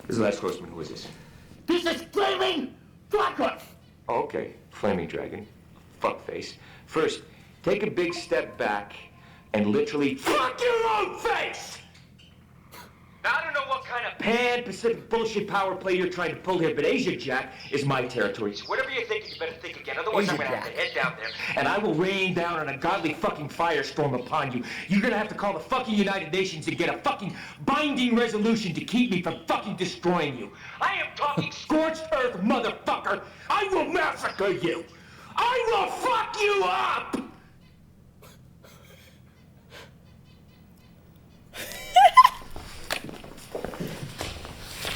Speaker 14: This is Les Grossman. Who is this?
Speaker 13: This is Flaming Dragon!
Speaker 14: Oh, okay. Flaming Dragon. Fuckface. First, take a big step back and literally fuck your own face! Now, I don't know what kind of pan-Pacific bullshit power play you're trying to pull here, but Asia Jack is my territory. So whatever you're thinking, you better think again. Otherwise, I'm gonna have to head down there, and I will rain down on a godly fucking firestorm upon you. You're gonna have to call the fucking United Nations and get a fucking binding resolution to keep me from fucking destroying you. I am talking scorched earth, motherfucker. I will massacre you. I will fuck you up.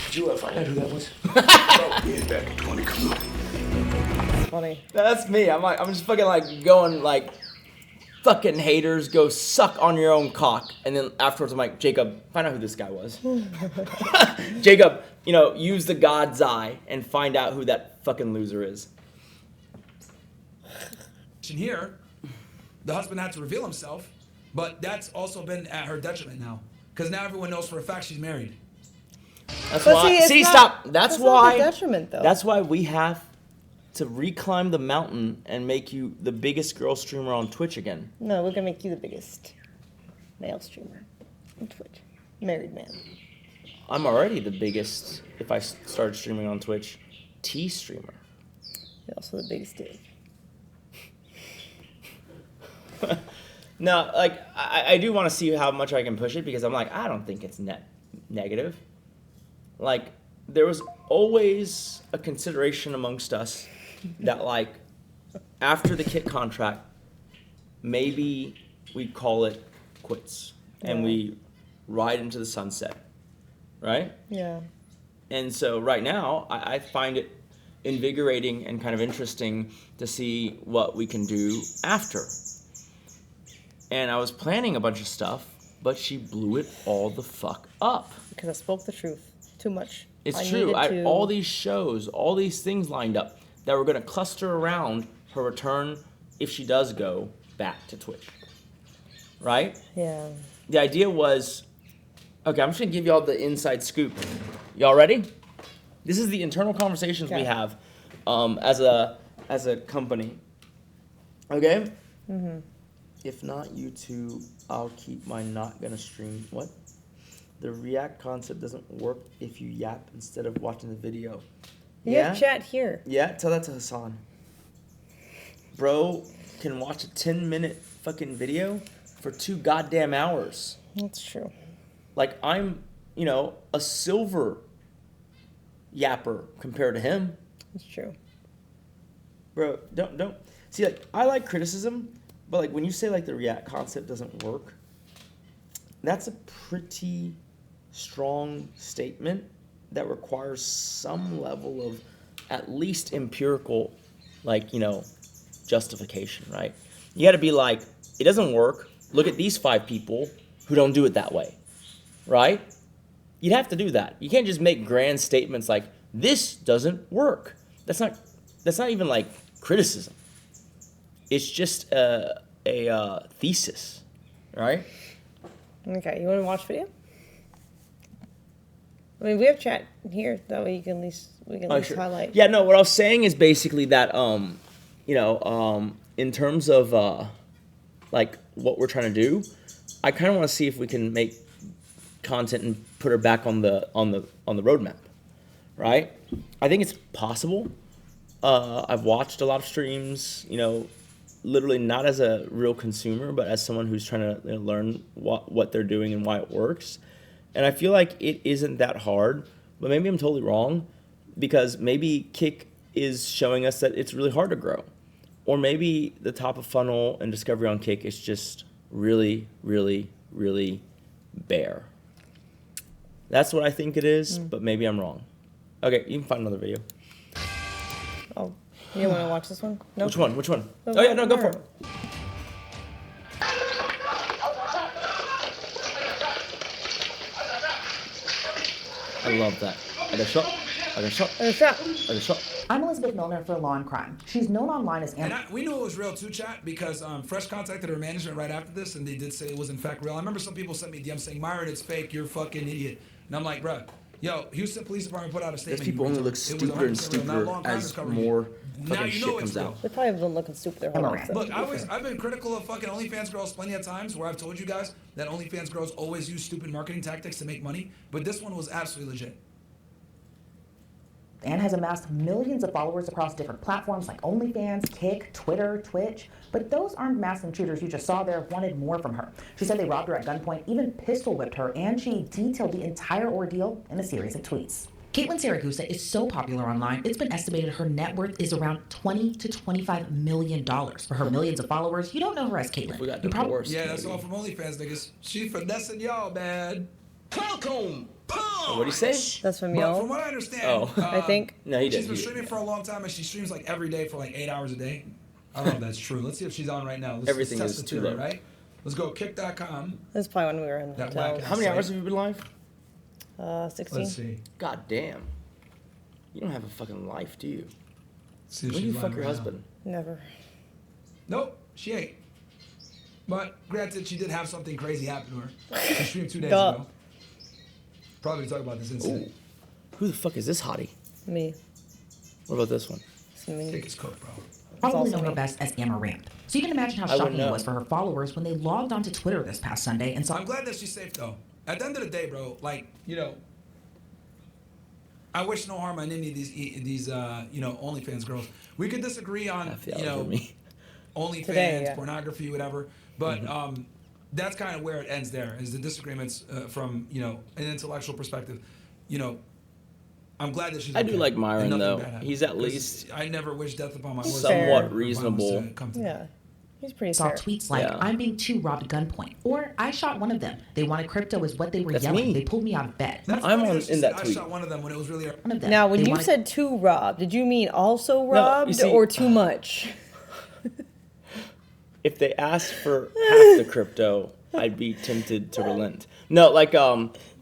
Speaker 14: Did you find out who that was? Yeah, back in 20, come on.
Speaker 1: Funny.
Speaker 2: That's me. I'm just fucking like going like, fucking haters, go suck on your own cock. And then afterwards I'm like, Jacob, find out who this guy was. Jacob, you know, use the God's eye and find out who that fucking loser is.
Speaker 11: Here, the husband had to reveal himself, but that's also been at her detriment now. Because now everyone knows for a fact she's married.
Speaker 2: That's
Speaker 1: But
Speaker 2: why.
Speaker 1: see, it's
Speaker 2: Stop.
Speaker 1: not-
Speaker 2: That's
Speaker 1: that's not
Speaker 2: why.
Speaker 1: the detriment, though.
Speaker 2: That's why we have to reclimb the mountain and make you the biggest girl streamer on Twitch again.
Speaker 1: No, we're gonna make you the biggest male streamer on Twitch. Married man.
Speaker 2: I'm already the biggest. If I started streaming on Twitch, T streamer.
Speaker 1: You're also the biggest dick.
Speaker 2: No, like I do want to see how much I can push it because I'm like I don't think it's negative. Like there was always a consideration amongst us that like after the kit contract, maybe we call it quits and we ride into the sunset, right?
Speaker 1: Yeah.
Speaker 2: And so right now, I find it invigorating and kind of interesting to see what we can do after. And I was planning a bunch of stuff, but she blew it all the fuck up.
Speaker 1: Because I spoke the truth too much.
Speaker 2: It's true. I had all these shows, all these things lined up that were going to cluster around her return if she does go back to Twitch. Right?
Speaker 1: Yeah.
Speaker 2: The idea was, okay, I'm just going to give y'all the inside scoop. Y'all ready? This is the internal conversations we have as a company. Okay?
Speaker 1: Mm-hmm.
Speaker 2: If not YouTube, I'll keep my not gonna stream. What? The React concept doesn't work if you yap instead of watching the video.
Speaker 1: You have chat here.
Speaker 2: Yeah, tell that to Hassan. Bro can watch a 10-minute fucking video for 2 goddamn hours.
Speaker 1: That's true.
Speaker 2: Like, I'm, a silver yapper compared to him.
Speaker 1: That's true.
Speaker 2: Bro, don't. See, like, I like criticism, but, like, when you say, like, the React concept doesn't work, that's a pretty strong statement that requires some level of at least empirical, like, justification, right? You gotta be like, it doesn't work. Look at these 5 people who don't do it that way, right? You'd have to do that. You can't just make grand statements like, this doesn't work. That's not even like criticism. It's just a thesis, right?
Speaker 1: Okay, you want to watch video? I mean, we have chat here. That way you can at least
Speaker 2: Sure.
Speaker 1: highlight.
Speaker 2: Yeah, no. What I was saying is basically that in terms of like what we're trying to do, I kind of want to see if we can make content and put her back on the roadmap, right? I think it's possible. I've watched a lot of streams, literally not as a real consumer, but as someone who's trying to learn what they're doing and why it works. And I feel like it isn't that hard, but maybe I'm totally wrong, because maybe Kick is showing us that it's really hard to grow. Or maybe the top of funnel and discovery on Kick is just really, really, really bare. That's what I think it is, but maybe I'm wrong. Okay, you can find another video.
Speaker 1: Oh, you want to watch this one? No.
Speaker 2: Which one?
Speaker 1: The
Speaker 2: Oh yeah, no, go for it. I love that. I got shot.
Speaker 15: I'm Elizabeth Milner for Law and Crime. She's known online as
Speaker 11: we knew it was real too, chat, because Fresh contacted her management right after this, and they did say it was in fact real. I remember some people sent me DMs saying, Myron, it's fake, you're a fucking idiot. And I'm like, bruh, yo, Houston Police Department put out a statement.
Speaker 2: Those people only look stupider and stupider as more fucking shit comes out.
Speaker 1: They probably have been looking stupid their whole life.
Speaker 11: Look, I've been critical of fucking OnlyFans girls plenty of times, where I've told you guys that OnlyFans girls always use stupid marketing tactics to make money, but this one was absolutely legit.
Speaker 15: and has amassed millions of followers across different platforms like OnlyFans, Kick, Twitter, Twitch. But those armed mass intruders you just saw there wanted more from her. She said they robbed her at gunpoint, even pistol whipped her, and she detailed the entire ordeal in a series of tweets. Caitlin Saragusa is so popular online, it's been estimated her net worth is around $20 to $25 million. For her millions of followers, you don't know her as Caitlin.
Speaker 2: We got
Speaker 11: divorced. Yeah, that's all from OnlyFans, niggas. She finessing y'all, man. Welcome.
Speaker 2: What do you say?
Speaker 1: That's from
Speaker 11: But
Speaker 1: y'all.
Speaker 11: from what I understand,
Speaker 1: I think.
Speaker 2: No, he
Speaker 11: she's
Speaker 2: didn't.
Speaker 11: been streaming for a long time, and she streams like every day for like 8 hours a day. I don't know if that's true. Let's see if she's on right now.
Speaker 2: Everything
Speaker 11: let's
Speaker 2: is
Speaker 11: test
Speaker 2: too
Speaker 11: the theory,
Speaker 2: low.
Speaker 11: right? Let's go kick.com.
Speaker 1: This is probably when we were in the
Speaker 11: That
Speaker 1: hotel.
Speaker 11: whack-ass
Speaker 2: How many
Speaker 11: site.
Speaker 2: hours have you been live?
Speaker 1: 16.
Speaker 11: Let's see.
Speaker 2: God damn. You don't have a fucking life, do you?
Speaker 11: See if
Speaker 2: When do you
Speaker 11: she's
Speaker 2: fuck
Speaker 11: live
Speaker 2: your
Speaker 11: right now.
Speaker 2: husband?
Speaker 1: Never.
Speaker 11: Nope, she ain't. But granted, she did have something crazy happen to her. She streamed 2 days
Speaker 1: Duh.
Speaker 11: ago. Probably talk about this incident.
Speaker 2: Ooh. Who the fuck is this hottie?
Speaker 1: Me.
Speaker 2: What about this one?
Speaker 1: It's me.
Speaker 11: I think it's cooked, bro.
Speaker 15: Probably know her best as Amaranth. So you can imagine how
Speaker 2: I wouldn't
Speaker 15: shocking it
Speaker 2: know.
Speaker 15: was for her followers when they logged onto Twitter this past Sunday and saw.
Speaker 11: I'm glad that she's safe, though. At the end of the day, bro, like, you know, I wish no harm on any of these you know, OnlyFans girls. We could disagree on, you know, OnlyFans,
Speaker 1: Today, yeah.
Speaker 11: pornography, whatever, but that's kind of where it ends there, is the disagreements from, you know, an intellectual perspective. You know, I'm glad that she's.
Speaker 2: I do
Speaker 11: okay.
Speaker 2: like Myron
Speaker 11: And nothing
Speaker 2: though.
Speaker 11: bad happened.
Speaker 2: He's at
Speaker 11: 'Cause
Speaker 2: least
Speaker 11: I never wish death upon my horse.
Speaker 2: somewhat reasonable.
Speaker 1: Yeah. He's pretty
Speaker 15: Saw
Speaker 1: fair.
Speaker 15: tweets like,
Speaker 2: Yeah.
Speaker 15: I'm being too robbed at gunpoint. Or, I shot one of them. They wanted crypto is what they were
Speaker 2: That's
Speaker 15: yelling.
Speaker 2: me.
Speaker 15: They pulled me out of bed.
Speaker 2: I'm on in that
Speaker 11: I
Speaker 2: tweet.
Speaker 11: shot one of them when it was really.
Speaker 15: One of them.
Speaker 1: Now, when
Speaker 15: They
Speaker 1: you
Speaker 15: wanted-
Speaker 1: said too robbed, did you mean also robbed
Speaker 2: see-
Speaker 1: or too much?
Speaker 2: If they asked for half the crypto, I'd be tempted to relent. No, like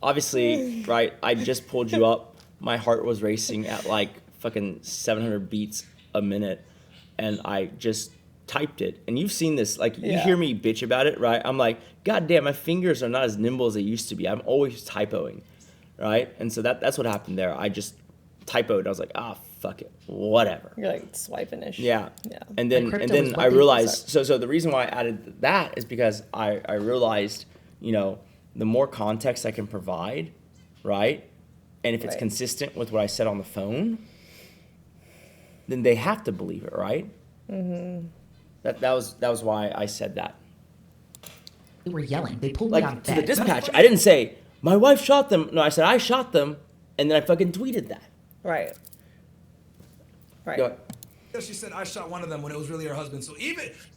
Speaker 2: obviously, right? I just pulled you up. My heart was racing at like fucking 700 beats a minute, and I just typed it. And you've seen this. Like you
Speaker 1: Yeah.
Speaker 2: hear me bitch about it, right? I'm like, God damn, my fingers are not as nimble as they used to be. I'm always typoing, right? And so that's what happened there. I just typoed. I was like, fuck it, whatever.
Speaker 1: You're like swiping ish.
Speaker 2: Yeah.
Speaker 1: Yeah.
Speaker 2: And then
Speaker 15: crypto is what
Speaker 2: I
Speaker 15: they-
Speaker 2: realized so the reason why I added that is because I realized, you know, the more context I can provide, right? And if it's
Speaker 1: Right.
Speaker 2: consistent with what I said on the phone, then they have to believe it, right?
Speaker 1: Mm-hmm.
Speaker 2: That was why I said that.
Speaker 15: They were yelling. They pulled me out
Speaker 2: Like
Speaker 15: of
Speaker 2: to the
Speaker 15: bed.
Speaker 2: dispatch, I didn't say my wife shot them. No, I said I shot them, and then I fucking tweeted that.
Speaker 1: Right. Right.
Speaker 2: Go ahead.
Speaker 11: She said I shot one of them when it was really her husband. So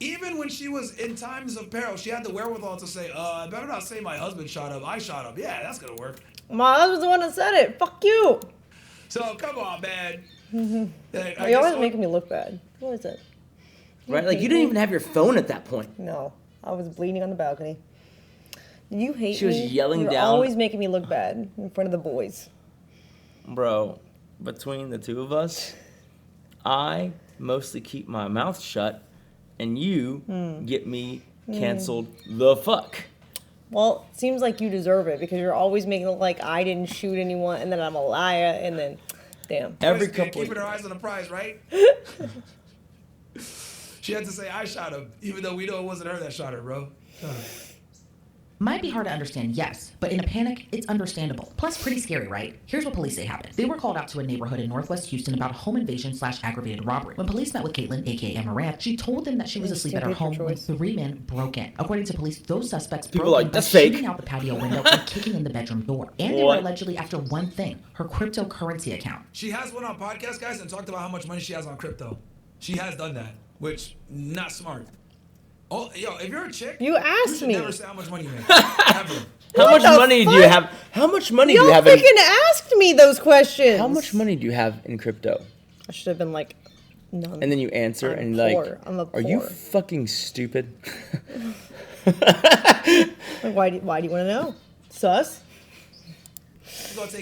Speaker 11: even when she was in times of peril, she had the wherewithal to say, I better not say my husband shot him. I shot him. Yeah, that's gonna work.
Speaker 1: My husband's the one that said it. Fuck you.
Speaker 11: So come on, man.
Speaker 1: You're always making me look bad. What is it?
Speaker 2: Right? Like you didn't even have your phone at that point.
Speaker 1: No, I was bleeding on the balcony. You hate
Speaker 2: She was
Speaker 1: me.
Speaker 2: yelling
Speaker 1: You're
Speaker 2: down-
Speaker 1: always making me look bad in front of the boys.
Speaker 2: Bro, between the two of us, I mostly keep my mouth shut, and you get me canceled the fuck.
Speaker 1: Well, it seems like you deserve it because you're always making it look like I didn't shoot anyone, and then I'm a liar, and then, damn.
Speaker 2: Every
Speaker 11: Always
Speaker 2: couple
Speaker 11: keeping her eyes on the prize, right? She had to say I shot him, even though we know it wasn't her that shot her, bro.
Speaker 15: Might be hard to understand, yes, but in a panic, it's understandable. Plus, pretty scary, right? Here's what police say happened. They were called out to a neighborhood in Northwest Houston about a home invasion / aggravated robbery. When police met with Caitlin, aka Amaranth, she told them that she was asleep at her home when 3 men broke in. According to police, those suspects
Speaker 2: People
Speaker 15: broke
Speaker 2: like,
Speaker 15: in by
Speaker 2: "That's fake."
Speaker 15: shooting out the patio window and kicking in the bedroom door. And they were
Speaker 2: What?
Speaker 15: allegedly after one thing, her cryptocurrency account.
Speaker 11: She has went on podcast, guys, and talked about how much money she has on crypto. She has done that, which not smart. Oh, yo, if you're a chick,
Speaker 1: You asked
Speaker 11: you should
Speaker 1: me.
Speaker 11: never say how much money you make. Ever.
Speaker 2: How much
Speaker 1: the
Speaker 2: money do you
Speaker 1: fuck?
Speaker 2: have? How much money do
Speaker 1: Y'all
Speaker 2: you have in
Speaker 1: freaking asked me those questions.
Speaker 2: How much money do you have in crypto?
Speaker 1: I should have been like, none.
Speaker 2: And then you answer
Speaker 1: I'm
Speaker 2: and
Speaker 1: poor.
Speaker 2: like,
Speaker 1: I'm a
Speaker 2: are you
Speaker 1: poor.
Speaker 2: fucking stupid?
Speaker 1: Like, why do you want to know? Sus?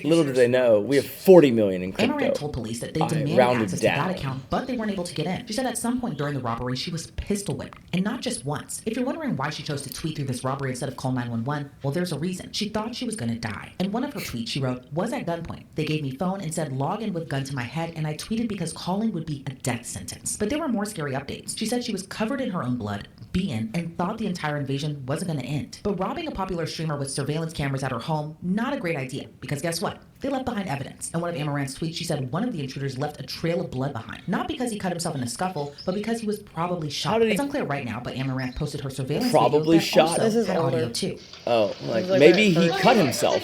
Speaker 2: Little did they know, we have 40 million in crypto.
Speaker 15: Amaranth told police that they
Speaker 2: I
Speaker 15: demanded
Speaker 2: rounded
Speaker 15: access
Speaker 2: down.
Speaker 15: to that account, but they weren't able to get in. She said at some point during the robbery, she was pistol whipped, and not just once. If you're wondering why she chose to tweet through this robbery instead of call 911, well, there's a reason. She thought she was gonna die. In one of her tweets, she wrote, "Was at gunpoint. They gave me phone and said log in with gun to my head, and I tweeted because calling would be a death sentence." But there were more scary updates. She said she was covered in her own blood, beaten, and thought the entire invasion wasn't gonna end. But robbing a popular streamer with surveillance cameras at her home, not a great idea, because guess what? They left behind evidence. In one of Amaranth's tweets, she said one of the intruders left a trail of blood behind. Not because he cut himself in a scuffle, but because he was probably shot. It's unclear right now, but Amaranth posted her surveillance
Speaker 2: Probably
Speaker 15: video
Speaker 2: shot?
Speaker 15: that
Speaker 2: This
Speaker 15: also
Speaker 2: is
Speaker 15: had audio
Speaker 1: older.
Speaker 15: too.
Speaker 2: Oh, like
Speaker 1: like
Speaker 2: maybe
Speaker 1: that
Speaker 2: he
Speaker 1: first-
Speaker 2: cut himself.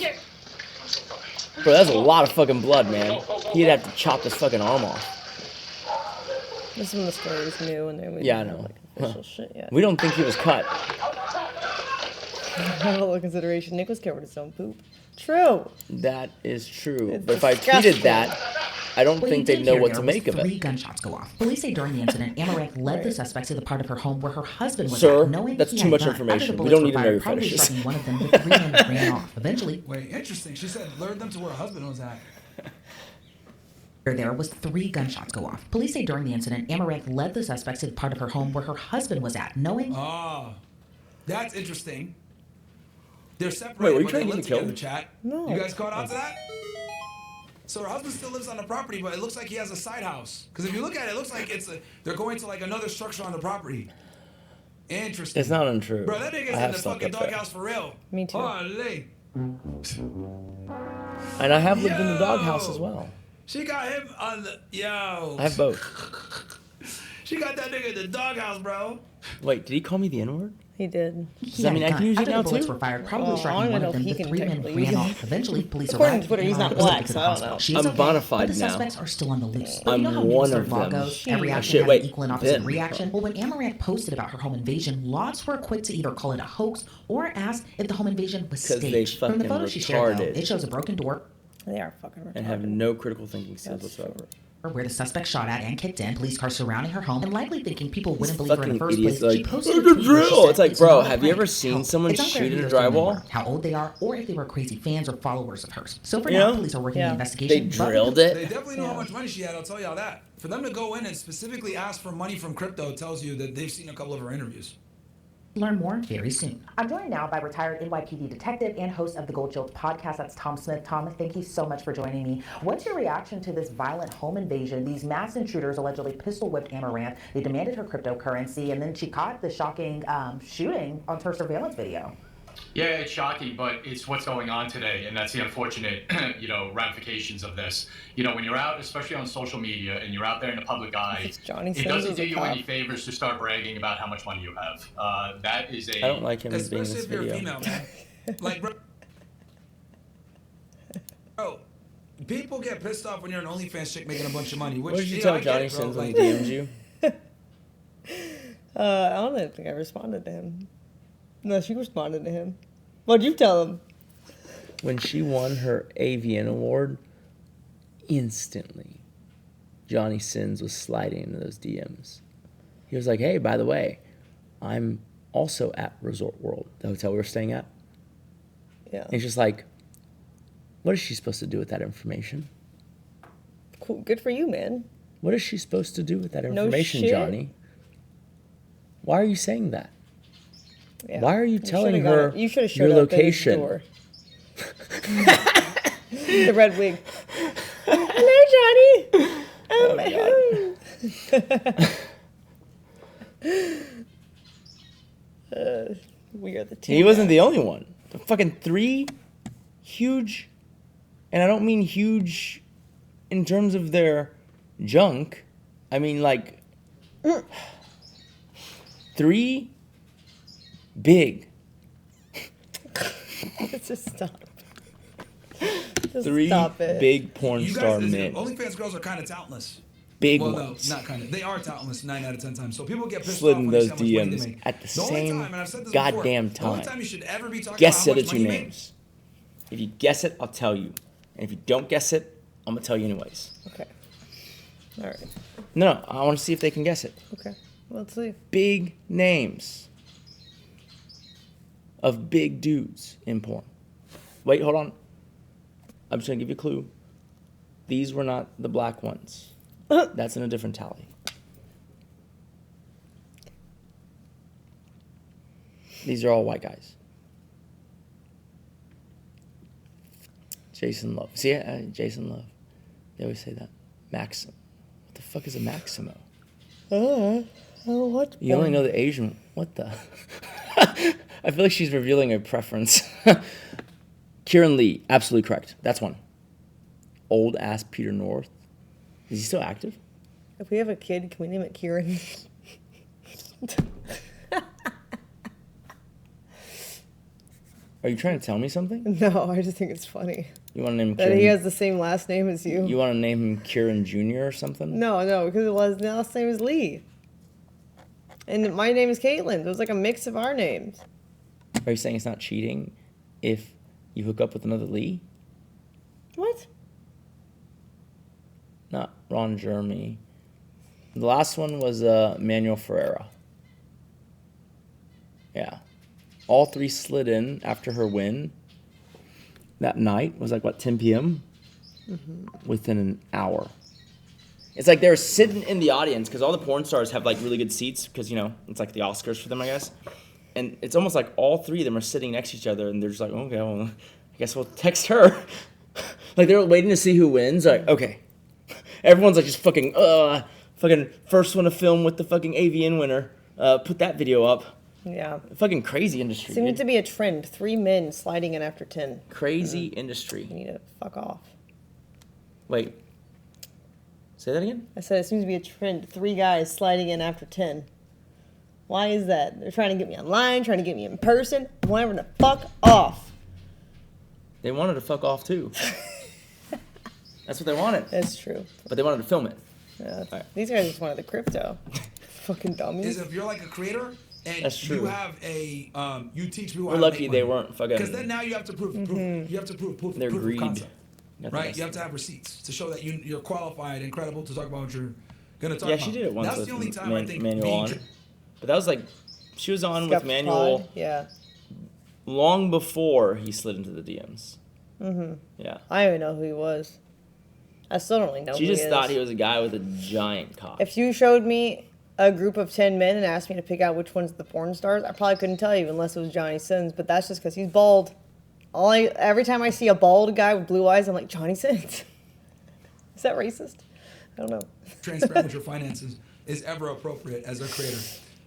Speaker 2: Bro, that's a lot of fucking blood, man. He'd have to chop his fucking arm off.
Speaker 1: This is when the story was new and they would
Speaker 2: Yeah, I
Speaker 1: have,
Speaker 2: know.
Speaker 1: like official shit yet.
Speaker 2: We don't think he was cut.
Speaker 1: A little consideration. Nick was covered in his own poop. True.
Speaker 2: That is true.
Speaker 1: It's
Speaker 2: But if I
Speaker 1: disgusting.
Speaker 2: tweeted that, I don't
Speaker 15: What
Speaker 2: think
Speaker 15: you
Speaker 2: they'd
Speaker 15: did
Speaker 2: know
Speaker 15: hear
Speaker 2: what
Speaker 15: there
Speaker 2: to
Speaker 15: was
Speaker 2: make of
Speaker 15: 3
Speaker 2: it.
Speaker 15: gunshots go off. Police say during the incident, Amaranth led the suspects to the part of her home where her husband was
Speaker 2: Sir,
Speaker 15: at, knowing
Speaker 2: that's
Speaker 15: he
Speaker 2: too
Speaker 15: had a
Speaker 2: much
Speaker 15: gun.
Speaker 2: information.
Speaker 15: After the
Speaker 2: We
Speaker 15: bullets
Speaker 2: don't
Speaker 15: were
Speaker 2: need to know
Speaker 15: fired,
Speaker 2: your
Speaker 15: probably
Speaker 2: fetishes.
Speaker 15: striking one of them, the 3 men ran off. Eventually,
Speaker 11: Wait, interesting. She said lured them to where her husband was at.
Speaker 15: there was 3 gunshots go off. Police say during the incident, Amaranth led the suspects to the part of her home where her husband was at, knowing...
Speaker 11: Oh, that's interesting. They're separated,
Speaker 2: Wait, were you
Speaker 11: but
Speaker 2: trying
Speaker 11: they
Speaker 2: to
Speaker 11: live
Speaker 2: get me
Speaker 11: together,
Speaker 2: killed?
Speaker 11: chat.
Speaker 1: No.
Speaker 11: You guys caught on to that? So her husband still lives on the property, but it looks like he has a side house. Because if you look at it, it looks like they're going to like another structure on the property. Interesting.
Speaker 2: It's not untrue.
Speaker 11: Bro, that nigga's
Speaker 2: I
Speaker 11: in
Speaker 2: have
Speaker 11: the
Speaker 2: stunk
Speaker 11: fucking
Speaker 2: up there.
Speaker 11: doghouse for real.
Speaker 1: Me too.
Speaker 11: Holy.
Speaker 2: And I have lived in the doghouse as well.
Speaker 11: She got him on the... Yo.
Speaker 2: I have both.
Speaker 11: She got that nigga in the doghouse, bro.
Speaker 2: Wait, did he call me the N-word?
Speaker 1: He did.
Speaker 15: He
Speaker 2: I mean,
Speaker 15: had
Speaker 2: I
Speaker 15: a
Speaker 2: can
Speaker 15: gun.
Speaker 2: use it
Speaker 15: After
Speaker 2: now
Speaker 15: the bullets
Speaker 2: too.
Speaker 15: were fired, probably
Speaker 1: I
Speaker 15: striking
Speaker 1: don't
Speaker 15: one
Speaker 1: know
Speaker 15: of
Speaker 1: if
Speaker 15: them,
Speaker 1: he
Speaker 15: the
Speaker 1: can
Speaker 15: 3 men
Speaker 1: technically
Speaker 15: ran
Speaker 1: use
Speaker 15: off.
Speaker 1: it.
Speaker 15: Eventually, police
Speaker 1: According
Speaker 15: arrived.
Speaker 1: to Twitter, he's
Speaker 15: and
Speaker 1: not
Speaker 15: was taken
Speaker 1: black,
Speaker 15: to the
Speaker 1: so I don't
Speaker 15: hospital.
Speaker 1: know.
Speaker 15: She's
Speaker 2: I'm
Speaker 15: okay,
Speaker 2: bona
Speaker 15: but
Speaker 2: fide
Speaker 15: the
Speaker 2: now.
Speaker 15: suspects are still on the loose. But you know how
Speaker 2: I'm
Speaker 15: news
Speaker 2: one
Speaker 15: their
Speaker 2: of
Speaker 15: law
Speaker 2: them.
Speaker 15: goes?
Speaker 1: She-
Speaker 15: Every
Speaker 1: Oh,
Speaker 15: action
Speaker 2: shit,
Speaker 15: has
Speaker 2: wait,
Speaker 15: an equal and opposite
Speaker 2: Ben.
Speaker 15: reaction. Well, when Amaranth posted about her home invasion, lots were quick to either call it a hoax or ask if the home invasion was
Speaker 2: 'Cause they
Speaker 15: staged. From the
Speaker 2: fucking
Speaker 15: photos she shared, though,
Speaker 2: retarded.
Speaker 15: it shows a broken door
Speaker 1: They are fucking retarded.
Speaker 2: And have no critical thinking skills whatsoever.
Speaker 15: where the suspect shot at and kicked in, police cars surrounding her home, and likely thinking people wouldn't believe her in the
Speaker 2: Fucking
Speaker 15: first
Speaker 2: idiots.
Speaker 15: place. She
Speaker 2: Like,
Speaker 15: posted
Speaker 2: look
Speaker 15: a
Speaker 2: at
Speaker 15: tweet where she
Speaker 2: drill.
Speaker 15: said,
Speaker 2: It's like,
Speaker 15: "It's
Speaker 2: bro,
Speaker 15: not a
Speaker 2: have you ever
Speaker 15: prank."
Speaker 2: seen
Speaker 15: Hell,
Speaker 2: someone
Speaker 15: it's unclear
Speaker 2: shoot
Speaker 15: who
Speaker 2: in a
Speaker 15: those two men
Speaker 2: drywall?
Speaker 15: were, how old they are, or if they were crazy fans or followers of hers. So for
Speaker 2: You
Speaker 15: now,
Speaker 2: know?
Speaker 15: police are working the
Speaker 1: Yeah.
Speaker 15: investigation.
Speaker 2: They
Speaker 15: but-
Speaker 2: drilled it.
Speaker 11: They definitely know how much money she had, I'll tell y'all that. For them to go in and specifically ask for money from crypto tells you that they've seen a couple of her interviews.
Speaker 15: Learn more very soon. I'm joined now by retired NYPD detective and host of the Gold Shield podcast. That's Tom Smith. Tom, thank you so much for joining me. What's your reaction to this violent home invasion? These mass intruders allegedly pistol whipped Amaranth. They demanded her cryptocurrency, and then she caught the shocking shooting on her surveillance video.
Speaker 16: Yeah, it's shocking, but it's what's going on today, and that's the unfortunate, ramifications of this. When you're out, especially on social media, and you're out there in the public eye, it doesn't do you any favors to start bragging about how much money you have. That is a.
Speaker 2: I don't like him being in
Speaker 11: Especially
Speaker 2: this
Speaker 11: if you're a
Speaker 2: video.
Speaker 11: female, man. Like, bro, people get pissed off when you're an OnlyFans chick making a bunch of money. Which,
Speaker 2: What did you
Speaker 11: yeah,
Speaker 2: tell
Speaker 11: I get
Speaker 2: Johnny
Speaker 11: it, bro.
Speaker 2: Sins when he
Speaker 11: Like,
Speaker 2: DM'd you?
Speaker 1: I don't think I responded to him. No, she responded to him. What'd you tell him?
Speaker 2: When she won her AVN award, instantly, Johnny Sins was sliding into those DMs. He was like, hey, by the way, I'm also at Resort World, the hotel we were staying at.
Speaker 1: Yeah.
Speaker 2: And he's just like, what is she supposed to do with that information?
Speaker 1: Cool. Good for you, man.
Speaker 2: What is she supposed to do with that
Speaker 1: No
Speaker 2: information,
Speaker 1: shit.
Speaker 2: Johnny? Why are you saying that?
Speaker 1: Yeah.
Speaker 2: Why are you telling
Speaker 1: should've
Speaker 2: her
Speaker 1: you should've
Speaker 2: your
Speaker 1: showed up at his
Speaker 2: location?
Speaker 1: door. The red wig. Hello, Johnny. We are the team.
Speaker 2: He wasn't the only one. The fucking 3 huge, and I don't mean huge in terms of their junk. I mean like 3 big.
Speaker 1: Just stop. Just
Speaker 2: 3
Speaker 1: stop it.
Speaker 2: big porn
Speaker 11: you
Speaker 2: star
Speaker 11: guys,
Speaker 2: men.
Speaker 11: OnlyFans girls are kind of talentless.
Speaker 2: Big
Speaker 11: well,
Speaker 2: ones.
Speaker 11: no, not kind of. They are talentless 9 out of 10 times. So people get pissed
Speaker 2: Slid
Speaker 11: off
Speaker 2: in
Speaker 11: when they
Speaker 2: those
Speaker 11: see how much money they
Speaker 2: DMs
Speaker 11: make.
Speaker 2: at the
Speaker 11: only
Speaker 2: same
Speaker 11: time, and I've said this
Speaker 2: goddamn
Speaker 11: before, the only
Speaker 2: time.
Speaker 11: time you should ever be talking
Speaker 2: Guess
Speaker 11: about
Speaker 2: the
Speaker 11: how
Speaker 2: other
Speaker 11: much
Speaker 2: 2
Speaker 11: money you make.
Speaker 2: names. If you guess it, I'll tell you. And if you don't guess it, I'm gonna tell you anyways.
Speaker 1: Okay. All right.
Speaker 2: No, I want to see if they can guess it.
Speaker 1: Okay. Let's see.
Speaker 2: Big names of big dudes in porn. Wait, hold on. I'm just gonna give you a clue. These were not the black ones. That's in a different tally. These are all white guys. Jason Love. See, Jason Love. They always say that. Maxim. What the fuck is a Maximo?
Speaker 1: What?
Speaker 2: You only know the Asian. What the? I feel like she's revealing a preference. Kieran Lee. Absolutely correct. That's one. Old ass Peter North. Is he still active?
Speaker 1: If we have a kid, can we name it Kieran?
Speaker 2: Are you trying to tell me something?
Speaker 1: No, I just think it's funny.
Speaker 2: You want to name him
Speaker 1: That
Speaker 2: Kieran?
Speaker 1: he has the same last name as you.
Speaker 2: You want to name him Kieran Jr. or something?
Speaker 1: No, because his last name is Lee. And my name is Caitlin. It was like a mix of our names.
Speaker 2: Are you saying it's not cheating if you hook up with another Lee?
Speaker 1: What?
Speaker 2: Not Ron Jeremy. The last one was Manuel Ferreira. Yeah. All 3 slid in after her win. That night it was like, what, 10 p.m.? Within an hour. It's like they were sitting in the audience because all the porn stars have like really good seats because, it's like the Oscars for them, I guess. And it's almost like all 3 of them are sitting next to each other and they're just like, okay, well, I guess we'll text her. Like they're waiting to see who wins. Like, okay. Everyone's like just fucking first one to film with the fucking AVN winner. Put that video up.
Speaker 1: Yeah.
Speaker 2: Fucking crazy industry.
Speaker 1: Seemed
Speaker 2: dude.
Speaker 1: to be a trend. 3 men sliding in after 10.
Speaker 2: Crazy industry.
Speaker 1: You need to fuck off.
Speaker 2: Wait. Say that again?
Speaker 1: I said it seems to be a trend. 3 guys sliding in after 10. Why is that? They're trying to get me online, trying to get me in person. I want everyone to fuck off.
Speaker 2: They wanted to fuck off too. That's what they wanted.
Speaker 1: That's true.
Speaker 2: But they wanted to film it.
Speaker 1: Yeah, these guys just wanted the crypto. Fucking dummies.
Speaker 11: Is if you're like a creator and
Speaker 2: That's true.
Speaker 11: you have a you teach people
Speaker 2: We're
Speaker 11: how to
Speaker 2: lucky
Speaker 11: make
Speaker 2: they
Speaker 11: money.
Speaker 2: weren't fucking.
Speaker 11: Because then now you have to prove you have to prove
Speaker 2: They're
Speaker 11: proof
Speaker 2: greed.
Speaker 11: of concept.
Speaker 2: Got the
Speaker 11: Right?
Speaker 2: best
Speaker 11: You have to have receipts to show that you're qualified and credible to talk about what you're gonna talk
Speaker 2: Yeah,
Speaker 11: about.
Speaker 2: she did it once
Speaker 11: That's
Speaker 2: with
Speaker 11: the only time I think
Speaker 2: Manuel
Speaker 11: being
Speaker 2: on. But that was like, she was on with
Speaker 1: Scuff
Speaker 2: Manuel
Speaker 1: pod, yeah.
Speaker 2: long before he slid into the DMs. Yeah.
Speaker 1: I don't even know who he was. I still don't really know
Speaker 2: She
Speaker 1: who
Speaker 2: just
Speaker 1: he
Speaker 2: thought
Speaker 1: is.
Speaker 2: he was a guy with a giant cock.
Speaker 1: If you showed me a group of 10 men and asked me to pick out which one's the porn stars, I probably couldn't tell you unless it was Johnny Sins, but that's just because he's bald. Every time I see a bald guy with blue eyes, I'm like, Johnny Sins. Is that racist? I don't know.
Speaker 11: transparent with your finances is ever appropriate as a creator.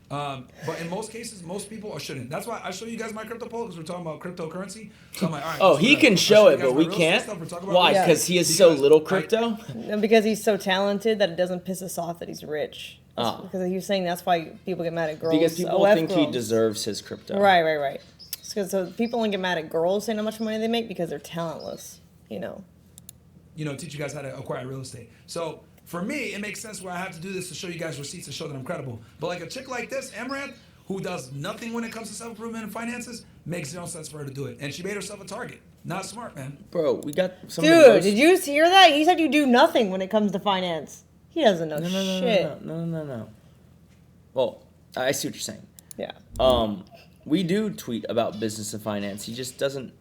Speaker 11: But in most cases, most people shouldn't. That's why I show you guys my crypto poll because we're talking about cryptocurrency. So I'm like, all right.
Speaker 2: Oh, he can show it, but we
Speaker 11: real
Speaker 2: can't.
Speaker 11: estate stuff, we're talking about
Speaker 2: Why?
Speaker 11: real
Speaker 2: Because
Speaker 11: estate.
Speaker 2: he is so little crypto?
Speaker 1: And because he's so talented that it doesn't piss us off that he's rich.
Speaker 2: Ah.
Speaker 1: Because he was saying that's why people get mad at girls.
Speaker 2: Because people
Speaker 1: OF
Speaker 2: think he
Speaker 1: girls.
Speaker 2: deserves his crypto.
Speaker 1: Right. So people only get mad at girls saying how much money they make because they're talentless,
Speaker 11: Teach you guys how to acquire real estate. So for me, it makes sense where I have to do this to show you guys receipts to show that I'm credible. But like a chick like this, Amaranth, who does nothing when it comes to self-improvement and finances, makes no sense for her to do it. And she made herself a target. Not smart, man.
Speaker 2: Bro, we got some of the
Speaker 1: Dude,
Speaker 2: most...
Speaker 1: did you hear that? He said you do nothing when it comes to finance. He doesn't know shit.
Speaker 2: No. Well, I see what you're saying.
Speaker 1: Yeah.
Speaker 2: We do tweet about business and finance. He just doesn't...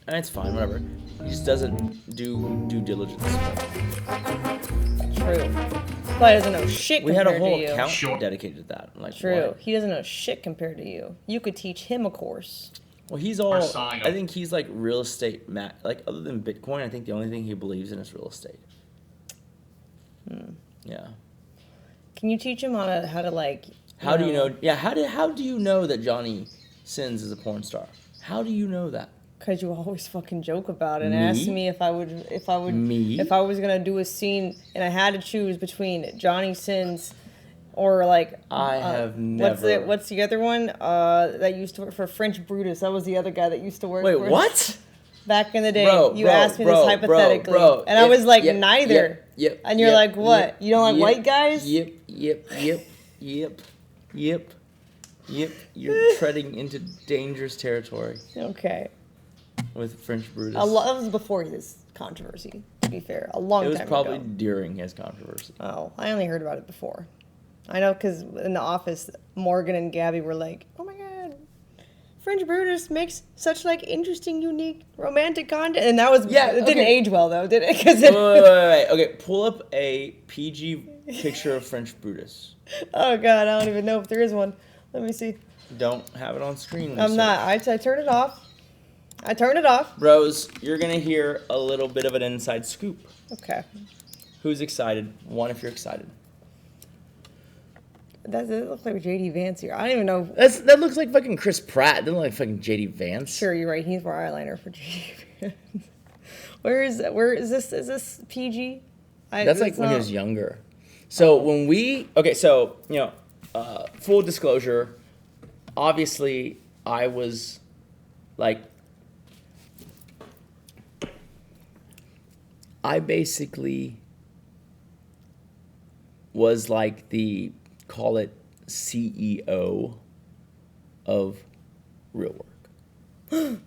Speaker 2: And it's fine, whatever. He just doesn't do due diligence.
Speaker 1: True. Probably doesn't know shit
Speaker 2: We had
Speaker 1: compared
Speaker 2: a whole
Speaker 1: to you.
Speaker 2: account dedicated to that. Like,
Speaker 1: True.
Speaker 2: why?
Speaker 1: He doesn't know shit compared to you. You could teach him a course.
Speaker 2: Well, he's all... I think he's like real estate... Like, other than Bitcoin, I think the only thing he believes in is real estate. Yeah.
Speaker 1: Can you teach him how to like...
Speaker 2: How do you know... Yeah, how do you know that Johnny Sins is a porn star? How do you know that?
Speaker 1: Because you always fucking joke about it and
Speaker 2: Me?
Speaker 1: ask me if I was gonna do a scene and I had to choose between Johnny Sins or like
Speaker 2: I have never...
Speaker 1: What's the other one that used to work for French Brutus? That was the other guy that used to work.
Speaker 2: Wait,
Speaker 1: for
Speaker 2: what?
Speaker 1: Back in the day,
Speaker 2: Bro,
Speaker 1: you asked me this hypothetically,
Speaker 2: bro.
Speaker 1: and I was like neither.
Speaker 2: Yep.
Speaker 1: And you're like, what? You don't like white guys?
Speaker 2: Yep. You're treading into dangerous territory.
Speaker 1: Okay.
Speaker 2: With French Brutus.
Speaker 1: That was before his controversy, to be fair. A long time ago.
Speaker 2: It was probably during his controversy.
Speaker 1: Oh, I only heard about it before. I know because in the office, Morgan and Gabby were like, oh my God, French Brutus makes such like interesting, unique, romantic content. And that was, it didn't age well though, did it?
Speaker 2: Wait. Okay, pull up a PG picture of French Brutus.
Speaker 1: Oh God, I don't even know if there is one. Let me see.
Speaker 2: Don't have it on screen.
Speaker 1: I'm not. I turn it off.
Speaker 2: Bros, you're going to hear a little bit of an inside scoop.
Speaker 1: Okay.
Speaker 2: Who's excited? One if you're excited.
Speaker 1: That looks like JD Vance here. I don't even know.
Speaker 2: That looks like fucking Chris Pratt. It doesn't look like fucking JD Vance.
Speaker 1: Sure, you're right. He's more eyeliner for JD Vance. Where is this? Is this PG?
Speaker 2: That's like when he was younger. So when we... Okay, so, full disclosure, obviously I was like... I basically was like the, call it CEO of Real Work.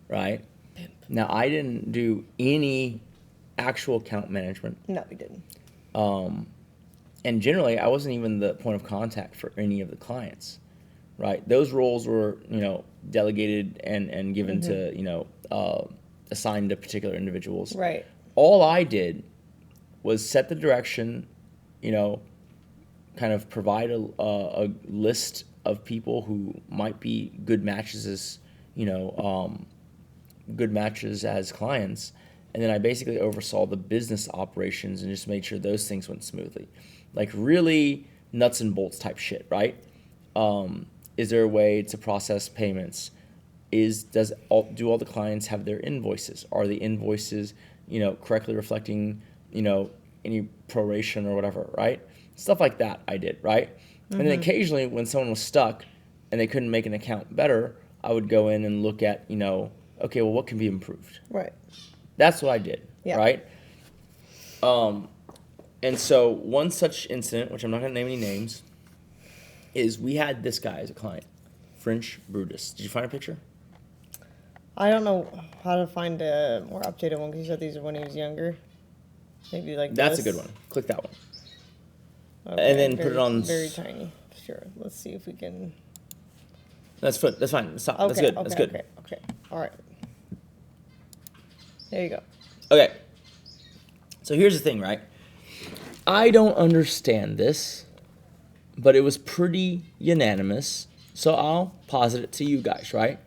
Speaker 2: Right?
Speaker 1: Pimp.
Speaker 2: Now, I didn't do any actual account management.
Speaker 1: No, we didn't.
Speaker 2: And generally, I wasn't even the point of contact for any of the clients. Right? Those roles were, delegated and given to, assigned to particular individuals.
Speaker 1: Right.
Speaker 2: All I did was set the direction, kind of provide a list of people who might be good matches as, good matches as clients. And then I basically oversaw the business operations and just made sure those things went smoothly. Like really nuts and bolts type shit, right? Is there a way to process payments? Do all the clients have their invoices? Are the invoices correctly reflecting, any proration or whatever, right? Stuff like that I did, right? And then occasionally when someone was stuck and they couldn't make an account better, I would go in and look at, okay, well, what can be improved?
Speaker 1: Right.
Speaker 2: That's what I did,
Speaker 1: Yeah.
Speaker 2: right? And so one such incident, which I'm not going to name any names, is we had this guy as a client, French Brutus. Did you find a picture?
Speaker 1: I don't know how to find a more updated one because you said these are when he was younger. Maybe like
Speaker 2: That's
Speaker 1: this.
Speaker 2: a good one. Click that one.
Speaker 1: Okay,
Speaker 2: And then
Speaker 1: very,
Speaker 2: put it on...
Speaker 1: very tiny. Sure. Let's see if we can...
Speaker 2: That's fine. Stop.
Speaker 1: Okay,
Speaker 2: That's good.
Speaker 1: okay,
Speaker 2: That's good.
Speaker 1: Okay. All right. There you go.
Speaker 2: Okay. So here's the thing, right? I don't understand this, but it was pretty unanimous, so I'll posit it to you guys, right?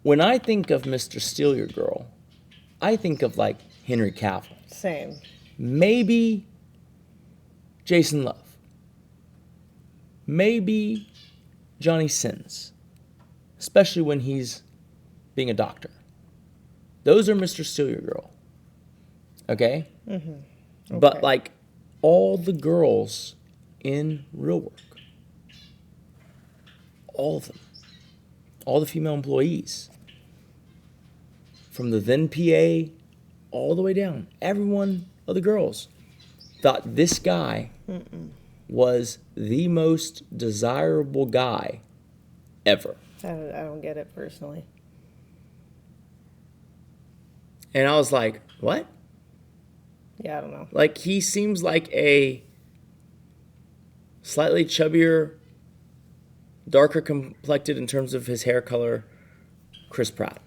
Speaker 2: When I think of Mr. Steal Your Girl, I think of like Henry Cavill.
Speaker 1: Same.
Speaker 2: Maybe Jason Love. Maybe Johnny Sins, especially when he's being a doctor. Those are Mr. Steal Your Girl. Okay?
Speaker 1: Mm-hmm. Okay.
Speaker 2: But like all the girls in Real Work, all of them, all the female employees, from the then PA all the way down, every one of the girls thought this guy was the most desirable guy ever.
Speaker 1: I don't get it personally.
Speaker 2: And I was like, what?
Speaker 1: Yeah, I don't know.
Speaker 2: Like, he seems like a slightly chubbier, darker complected in terms of his hair color, Chris Pratt.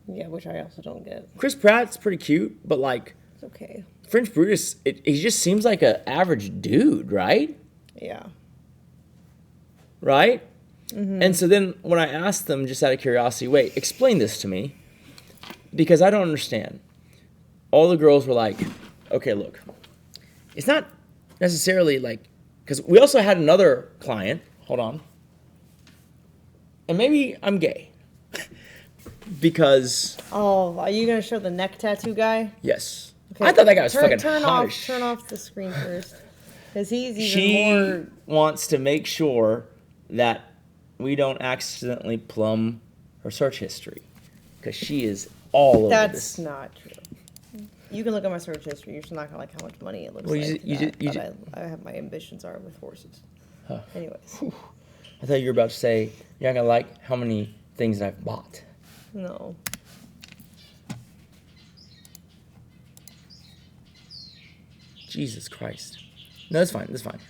Speaker 1: Yeah, which I also don't get.
Speaker 2: Chris Pratt's pretty cute, but like...
Speaker 1: It's okay.
Speaker 2: French Brutus, he just seems like an average dude, right?
Speaker 1: Yeah.
Speaker 2: Right? And so then when I asked them, just out of curiosity, wait, explain this to me. Because I don't understand. All the girls were like, okay, look. It's not necessarily like... Because we also had another client. Hold on. And maybe I'm gay. Because...
Speaker 1: Oh, are you going to show the neck tattoo guy?
Speaker 2: Yes.
Speaker 1: Okay.
Speaker 2: I thought that guy was fucking hot.
Speaker 1: Turn off the screen first. Because he's even
Speaker 2: She
Speaker 1: more...
Speaker 2: wants to make sure that we don't accidentally plumb her search history. Because she is all over
Speaker 1: That's
Speaker 2: this.
Speaker 1: not true. You can look at my search history. You're still not going to like how much money it looks
Speaker 2: Well,
Speaker 1: like. I have my ambitions are with horses.
Speaker 2: Huh.
Speaker 1: Anyways.
Speaker 2: I thought you were about to say, you're not going to like how many things that I've bought.
Speaker 1: No.
Speaker 2: Jesus Christ. No, that's fine. That's fine.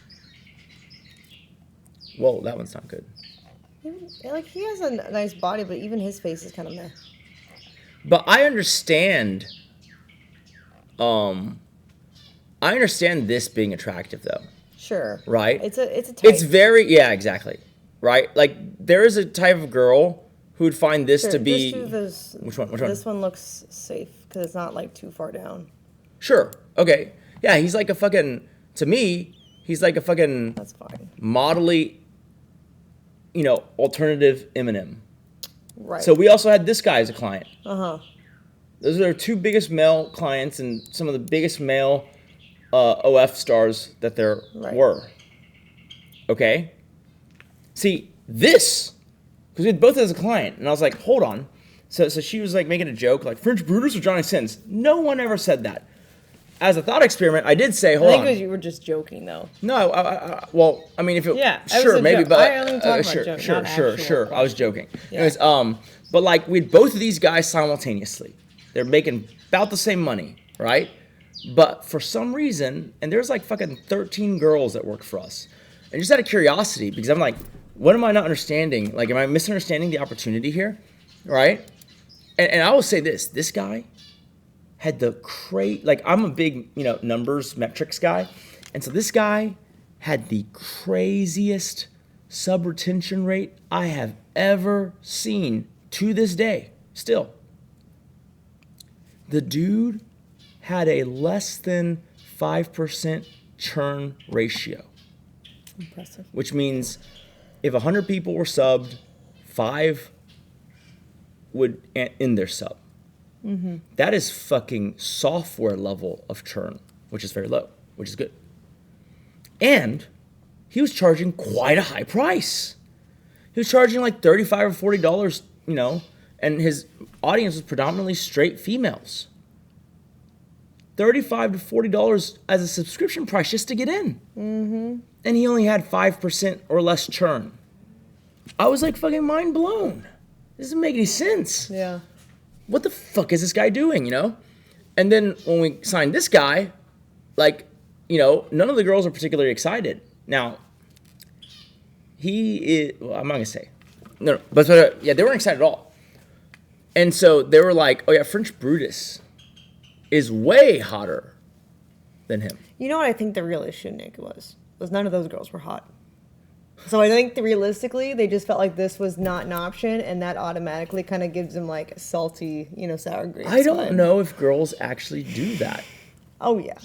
Speaker 2: Whoa, that one's not good.
Speaker 1: Like, he has a nice body, but even his face is kind of meh.
Speaker 2: But I understand... I understand this being attractive, though.
Speaker 1: Sure.
Speaker 2: Right?
Speaker 1: It's a type.
Speaker 2: It's very... Yeah, exactly. Right? Like, there is a type of girl who would find this to be... Which one?
Speaker 1: This one looks safe, because it's not, like, too far down.
Speaker 2: Sure. Okay. Yeah, he's like a fucking... To me, he's like a fucking...
Speaker 1: That's fine.
Speaker 2: Modelly, alternative Eminem.
Speaker 1: Right.
Speaker 2: So we also had this guy as a client.
Speaker 1: Uh-huh.
Speaker 2: Those are our two biggest male clients and some of the biggest male OF stars that there were. Okay? See, this, because we had both as a client, and I was like, hold on. So she was like making a joke, like, French Brutus or Johnny Sins? No one ever said that. As a thought experiment, I did say, hold on.
Speaker 1: I think you were just joking, though.
Speaker 2: No, well, I mean, if it...
Speaker 1: Yeah,
Speaker 2: sure, maybe,
Speaker 1: joke.
Speaker 2: but...
Speaker 1: I only talk about joke,
Speaker 2: Sure. I was joking.
Speaker 1: Yeah.
Speaker 2: Anyways, but, like, we had both of these guys simultaneously. They're making about the same money, right? But for some reason, and there's, like, fucking 13 girls that worked for us. And just out of curiosity, because I'm like, what am I not understanding? Like, am I misunderstanding the opportunity here? Right? And I will say this. This guy... had the like, I'm a big, numbers, metrics guy. And so this guy had the craziest sub-retention rate I have ever seen to this day, still. The dude had a less than 5% churn ratio.
Speaker 1: Impressive.
Speaker 2: Which means if 100 people were subbed, 5 would end their sub.
Speaker 1: Mm-hmm.
Speaker 2: That is fucking software level of churn, which is very low, which is good. And he was charging quite a high price. He was charging like $35 or $40, you know, and his audience was predominantly straight females. $35 to $40 as a subscription price just to get in.
Speaker 1: Mm-hmm.
Speaker 2: And he only had 5% or less churn. I was like fucking mind blown. This doesn't make any sense.
Speaker 1: Yeah.
Speaker 2: What the fuck is this guy doing, you know? And then when we signed this guy, like, you know, none of the girls are particularly excited. Now, he is, well, I'm not gonna say. No, but yeah, they weren't excited at all. And so they were like, oh yeah, French Brutus is way hotter than him.
Speaker 1: You know what I think the real issue, Nick, was none of those girls were hot. So I think realistically, they just felt like this was not an option, and that automatically kind of gives them like a salty, you know, sour grapes.
Speaker 2: I don't know if girls actually do that.
Speaker 1: Oh yeah,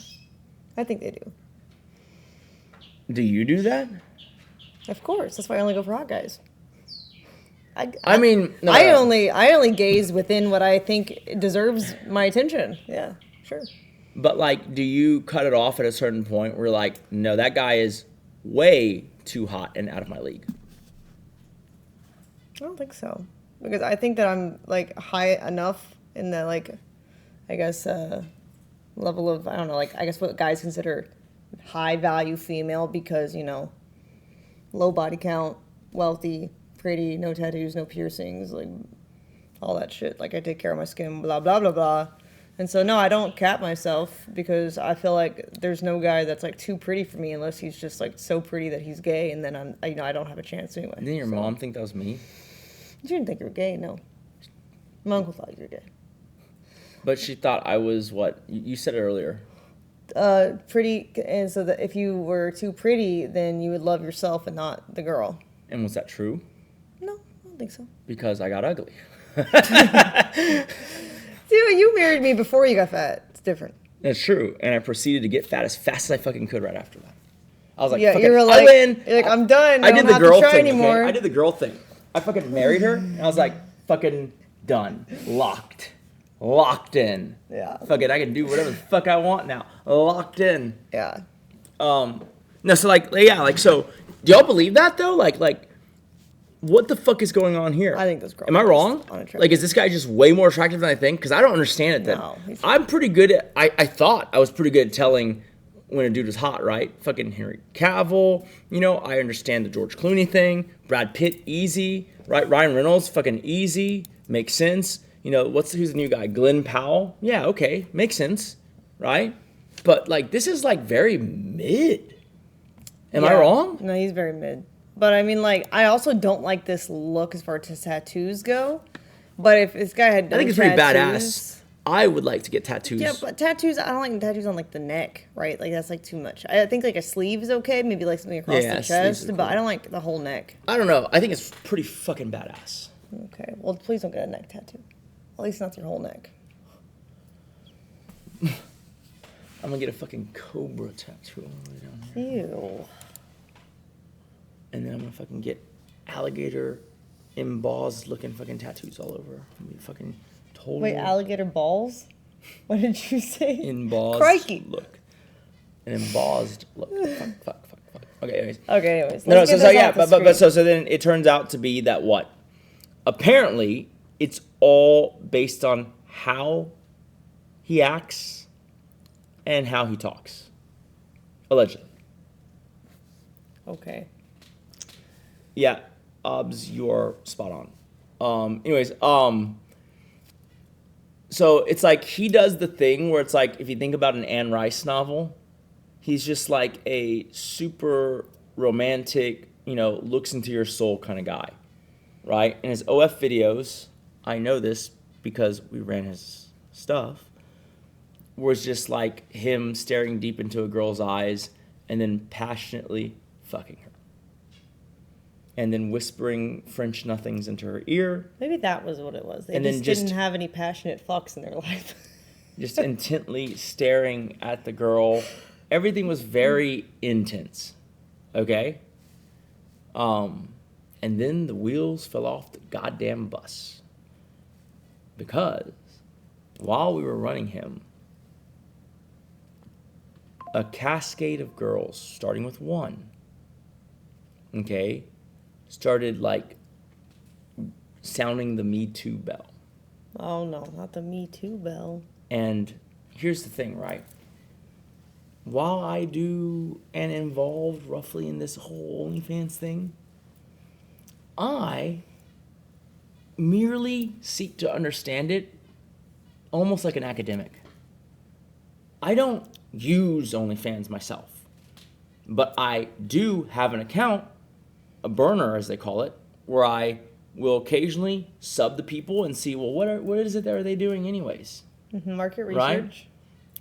Speaker 1: I think they do.
Speaker 2: Do you do that?
Speaker 1: Of course, that's why I only go for hot guys.
Speaker 2: I mean, no,
Speaker 1: I only gaze within what I think deserves my attention. Yeah, sure.
Speaker 2: But like, do you cut it off at a certain point where like, no, that guy is way too hot and out of my league?
Speaker 1: I don't think so, because I think that I'm like high enough in the like, I guess level of, I don't know, like I guess what guys consider high value female, because, you know, low body count, wealthy, pretty, no tattoos, no piercings, like all that shit. Like I take care of my skin, blah blah blah blah. And so no, I don't cap myself, because I feel like there's no guy that's like too pretty for me unless he's just like so pretty that he's gay, and then I don't have a chance anyway.
Speaker 2: Didn't your mom think that was me?
Speaker 1: She didn't think you were gay, no. My uncle thought you were gay.
Speaker 2: But she thought I was what? You said it earlier.
Speaker 1: Pretty, and so that if you were too pretty, then you would love yourself and not the girl.
Speaker 2: And was that true?
Speaker 1: No, I don't think so.
Speaker 2: Because I got ugly.
Speaker 1: Dude, you married me before you got fat. It's different.
Speaker 2: That's true. And I proceeded to get fat as fast as I fucking could right after that. I was like,
Speaker 1: yeah,
Speaker 2: fucking,
Speaker 1: you were like,
Speaker 2: I win.
Speaker 1: You're like, I'm done.
Speaker 2: I did the
Speaker 1: don't
Speaker 2: girl
Speaker 1: have to try
Speaker 2: thing.
Speaker 1: anymore.
Speaker 2: Okay? I did the girl thing. I fucking married her, and I was like, fucking done. Locked in.
Speaker 1: Yeah.
Speaker 2: Fuck it, I can do whatever the fuck I want now. Locked in.
Speaker 1: Yeah.
Speaker 2: No, so like, yeah, like, so, do y'all believe that though? Like, what the fuck is going on here?
Speaker 1: I think this girl.
Speaker 2: Am I wrong? Like, is this guy just way more attractive than I think? Because I don't understand it then.
Speaker 1: No,
Speaker 2: I'm pretty good at, I thought I was pretty good at telling when a dude was hot, right? Fucking Henry Cavill, you know, I understand the George Clooney thing. Brad Pitt, easy, right? Ryan Reynolds, fucking easy, makes sense. You know, who's the new guy? Glenn Powell? Yeah, okay, makes sense, right? But like, this is like very mid. Am I wrong?
Speaker 1: No, he's very mid. But I mean, like, I also don't like this look as far as tattoos go. But if this guy had,
Speaker 2: I think it's pretty badass. I would like to get tattoos.
Speaker 1: Yeah, but tattoos, I don't like tattoos on like the neck, right? Like that's like too much. I think like a sleeve is okay, maybe like something across the chest, but I don't like the whole neck.
Speaker 2: I don't know. I think it's pretty fucking badass.
Speaker 1: Okay, well, please don't get a neck tattoo. At least not your whole neck.
Speaker 2: I'm gonna get a fucking cobra tattoo all the way down here.
Speaker 1: Ew.
Speaker 2: And then I'm gonna fucking get alligator embossed looking fucking tattoos all over. I'm gonna be fucking total.
Speaker 1: Wait, alligator balls? What did you say?
Speaker 2: Embossed
Speaker 1: Crikey.
Speaker 2: look. An embossed look. Fuck. Okay, anyways.
Speaker 1: Okay, anyways.
Speaker 2: No, so yeah, but so then it turns out to be that what? Apparently, it's all based on how he acts and how he talks. Allegedly.
Speaker 1: Okay.
Speaker 2: Yeah, you're spot on. So it's like he does the thing where it's like, if you think about an Anne Rice novel, he's just like a super romantic, you know, looks into your soul kind of guy, right? In his OF videos, I know this because we ran his stuff, was just like him staring deep into a girl's eyes and then passionately fucking her. And then whispering French nothings into her ear.
Speaker 1: Maybe that was what it was. They
Speaker 2: and
Speaker 1: just
Speaker 2: then just
Speaker 1: didn't have any passionate fucks in their life.
Speaker 2: Just intently staring at the girl. Everything was very intense. Okay? And then the wheels fell off the goddamn bus. Because while we were running him, a cascade of girls, starting with one, okay, started like sounding the Me Too bell.
Speaker 1: Oh no, not the Me Too bell.
Speaker 2: And here's the thing, right? While I do and involved roughly in this whole OnlyFans thing, I merely seek to understand it almost like an academic. I don't use OnlyFans myself, but I do have an account, a burner as they call it, where I will occasionally sub the people and see, well, what is it that are they doing anyways?
Speaker 1: Market
Speaker 2: Right?
Speaker 1: research.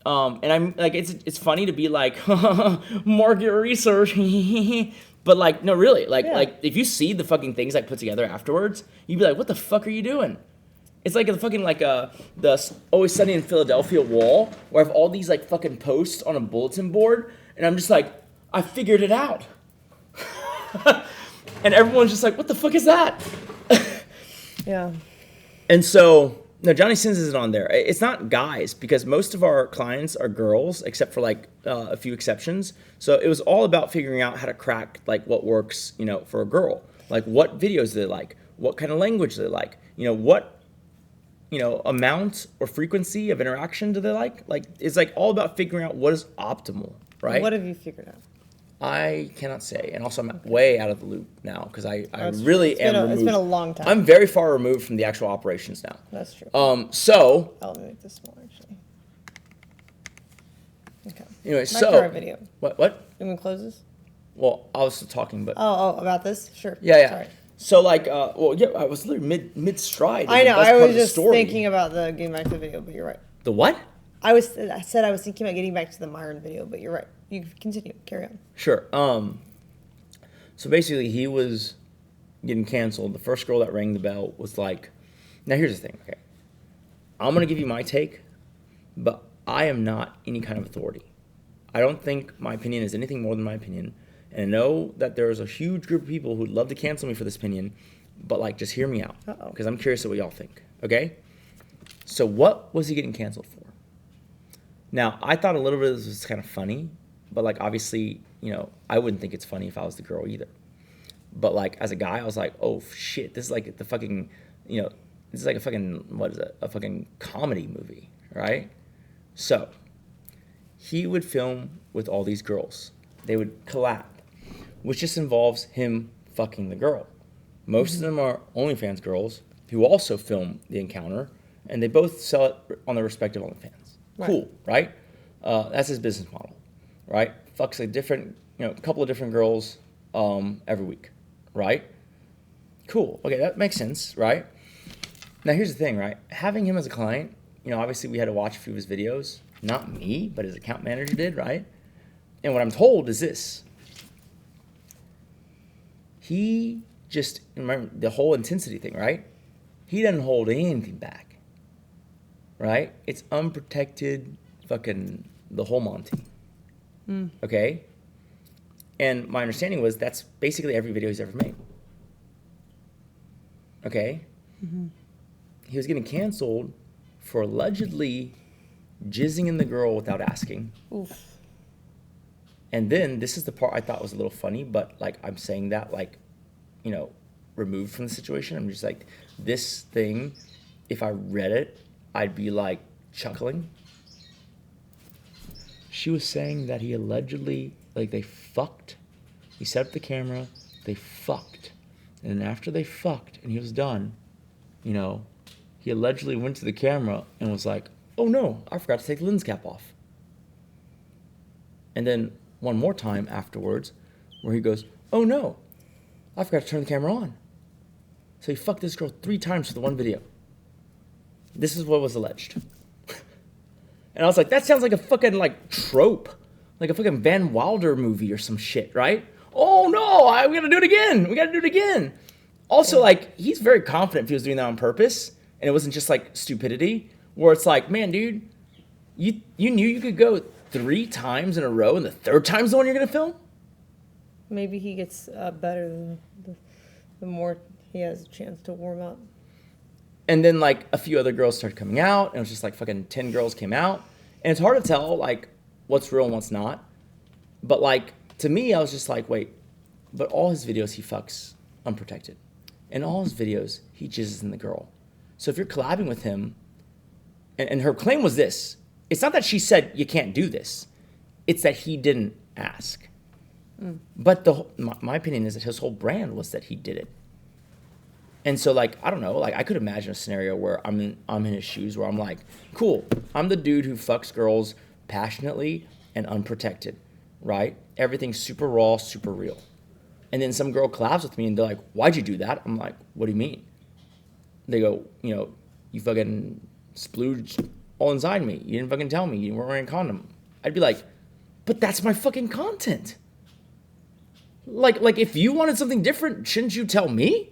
Speaker 2: And I'm like, it's funny to be like, market research, but like, no, really, like if you see the fucking things I put together afterwards, you'd be like, what the fuck are you doing? It's like a fucking the Always Sunny in Philadelphia wall where I have all these like fucking posts on a bulletin board, and I'm just like, I figured it out, and everyone's just like, what the fuck is that?
Speaker 1: Yeah.
Speaker 2: And so, no, Johnny Sins isn't on there. It's not guys, because most of our clients are girls, except for like a few exceptions. So it was all about figuring out how to crack like what works, you know, for a girl. Like what videos do they like? What kind of language do they like? You know, what, you know, amount or frequency of interaction do they like? Like, it's like all about figuring out what is optimal, right?
Speaker 1: What have you figured out?
Speaker 2: I cannot say, and also I'm way out of the loop now because I
Speaker 1: That's
Speaker 2: really
Speaker 1: true.
Speaker 2: am removed.
Speaker 1: It's been a long time.
Speaker 2: I'm very far removed from the actual operations now.
Speaker 1: That's true.
Speaker 2: So.
Speaker 1: I'll make this smaller actually. Okay.
Speaker 2: Anyway,
Speaker 1: Back
Speaker 2: so.
Speaker 1: to our video.
Speaker 2: What?
Speaker 1: You want to close this?
Speaker 2: Well, I was talking, but.
Speaker 1: Oh, about this? Sure.
Speaker 2: Yeah.
Speaker 1: Sorry.
Speaker 2: So like, well, yeah, I was literally mid stride.
Speaker 1: I know. I was just thinking about the getting back to the video, but you're right.
Speaker 2: The what?
Speaker 1: I said I was thinking about getting back to the Myron video, but you're right. You continue. Carry on.
Speaker 2: Sure. So basically, he was getting canceled. The first girl that rang the bell was like, now here's the thing, okay? I'm going to give you my take, but I am not any kind of authority. I don't think my opinion is anything more than my opinion. And I know that there's a huge group of people who'd love to cancel me for this opinion, but like, just hear me out. Because I'm curious of what y'all think, okay? So what was he getting canceled for? Now, I thought a little bit of this was kind of funny, but like, obviously, you know, I wouldn't think it's funny if I was the girl either. But like, as a guy, I was like, oh shit, this is like the fucking, you know, this is like a fucking, what is it? A fucking comedy movie, right? So, he would film with all these girls. They would collab, which just involves him fucking the girl. Most of them are OnlyFans girls who also film the encounter, and they both sell it on their respective OnlyFans.
Speaker 1: Right.
Speaker 2: Cool, right? That's his business model, right? Fucks a different, you know, a couple of different girls every week, right? Cool. Okay, that makes sense, right? Now here's the thing, right? Having him as a client, you know, obviously we had to watch a few of his videos. Not me, but his account manager did, right? And what I'm told is this. He just, remember the whole intensity thing, right? He doesn't hold anything back, right? It's unprotected fucking the whole Monty, okay? And my understanding was that's basically every video he's ever made, okay? He was getting canceled for allegedly jizzing in the girl without asking.
Speaker 1: Oof.
Speaker 2: And then this is the part I thought was a little funny, but like I'm saying that like, you know, removed from the situation. I'm just like, this thing, if I read it, I'd be like chuckling. She was saying that he allegedly, like they fucked. He set up the camera, they fucked. And then after they fucked and he was done, you know, he allegedly went to the camera and was like, oh no, I forgot to take the lens cap off. And then one more time afterwards where he goes, oh no, I forgot to turn the camera on. So he fucked this girl 3 times for the one video. This is what was alleged. And I was like, that sounds like a fucking like trope. Like a fucking Van Wilder movie or some shit, right? Oh no, we gotta do it again. We gotta do it again. Also, like, he's very confident if he was doing that on purpose and it wasn't just like stupidity, where it's like, man, dude, you knew you could go 3 times in a row and the 3rd time's the one you're gonna film?
Speaker 1: Maybe he gets better the more he has a chance to warm up.
Speaker 2: And then like a few other girls started coming out, and it was just like fucking 10 girls came out. And it's hard to tell like what's real and what's not. But like to me, I was just like, wait, But all his videos, he fucks unprotected. In all his videos, he jizzes in the girl. So if you're collabing with him, and her claim was this, it's not that she said you can't do this, it's that he didn't ask. But my opinion is that his whole brand was that he did it. And so, like, I don't know, like, I could imagine a scenario where I'm in his shoes, where I'm like, cool, I'm the dude who fucks girls passionately and unprotected, right? Everything's super raw, super real. And then some girl collabs with me and they're like, why'd you do that? I'm like, what do you mean? They go, you know, you fucking splooged all inside me. You didn't fucking tell me. You weren't wearing a condom. I'd be like, but that's my fucking content. Like if you wanted something different, shouldn't you tell me?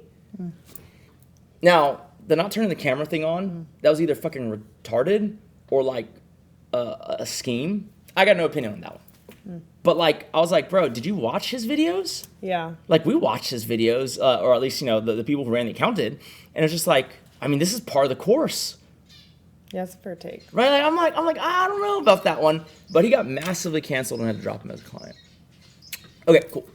Speaker 2: Now, the not turning the camera thing on, that was either fucking retarded or like a scheme. I got no opinion on that one. But like, I was like, bro, did you watch his videos?
Speaker 1: Yeah.
Speaker 2: Like, we watched his videos, or at least, you know, the people who ran the account did. And it's just like, I mean, this is part of the course.
Speaker 1: Yeah, it's a fair take.
Speaker 2: Right? Like, I'm like, I don't know about that one. But he got massively canceled and had to drop him as a client. Okay, cool.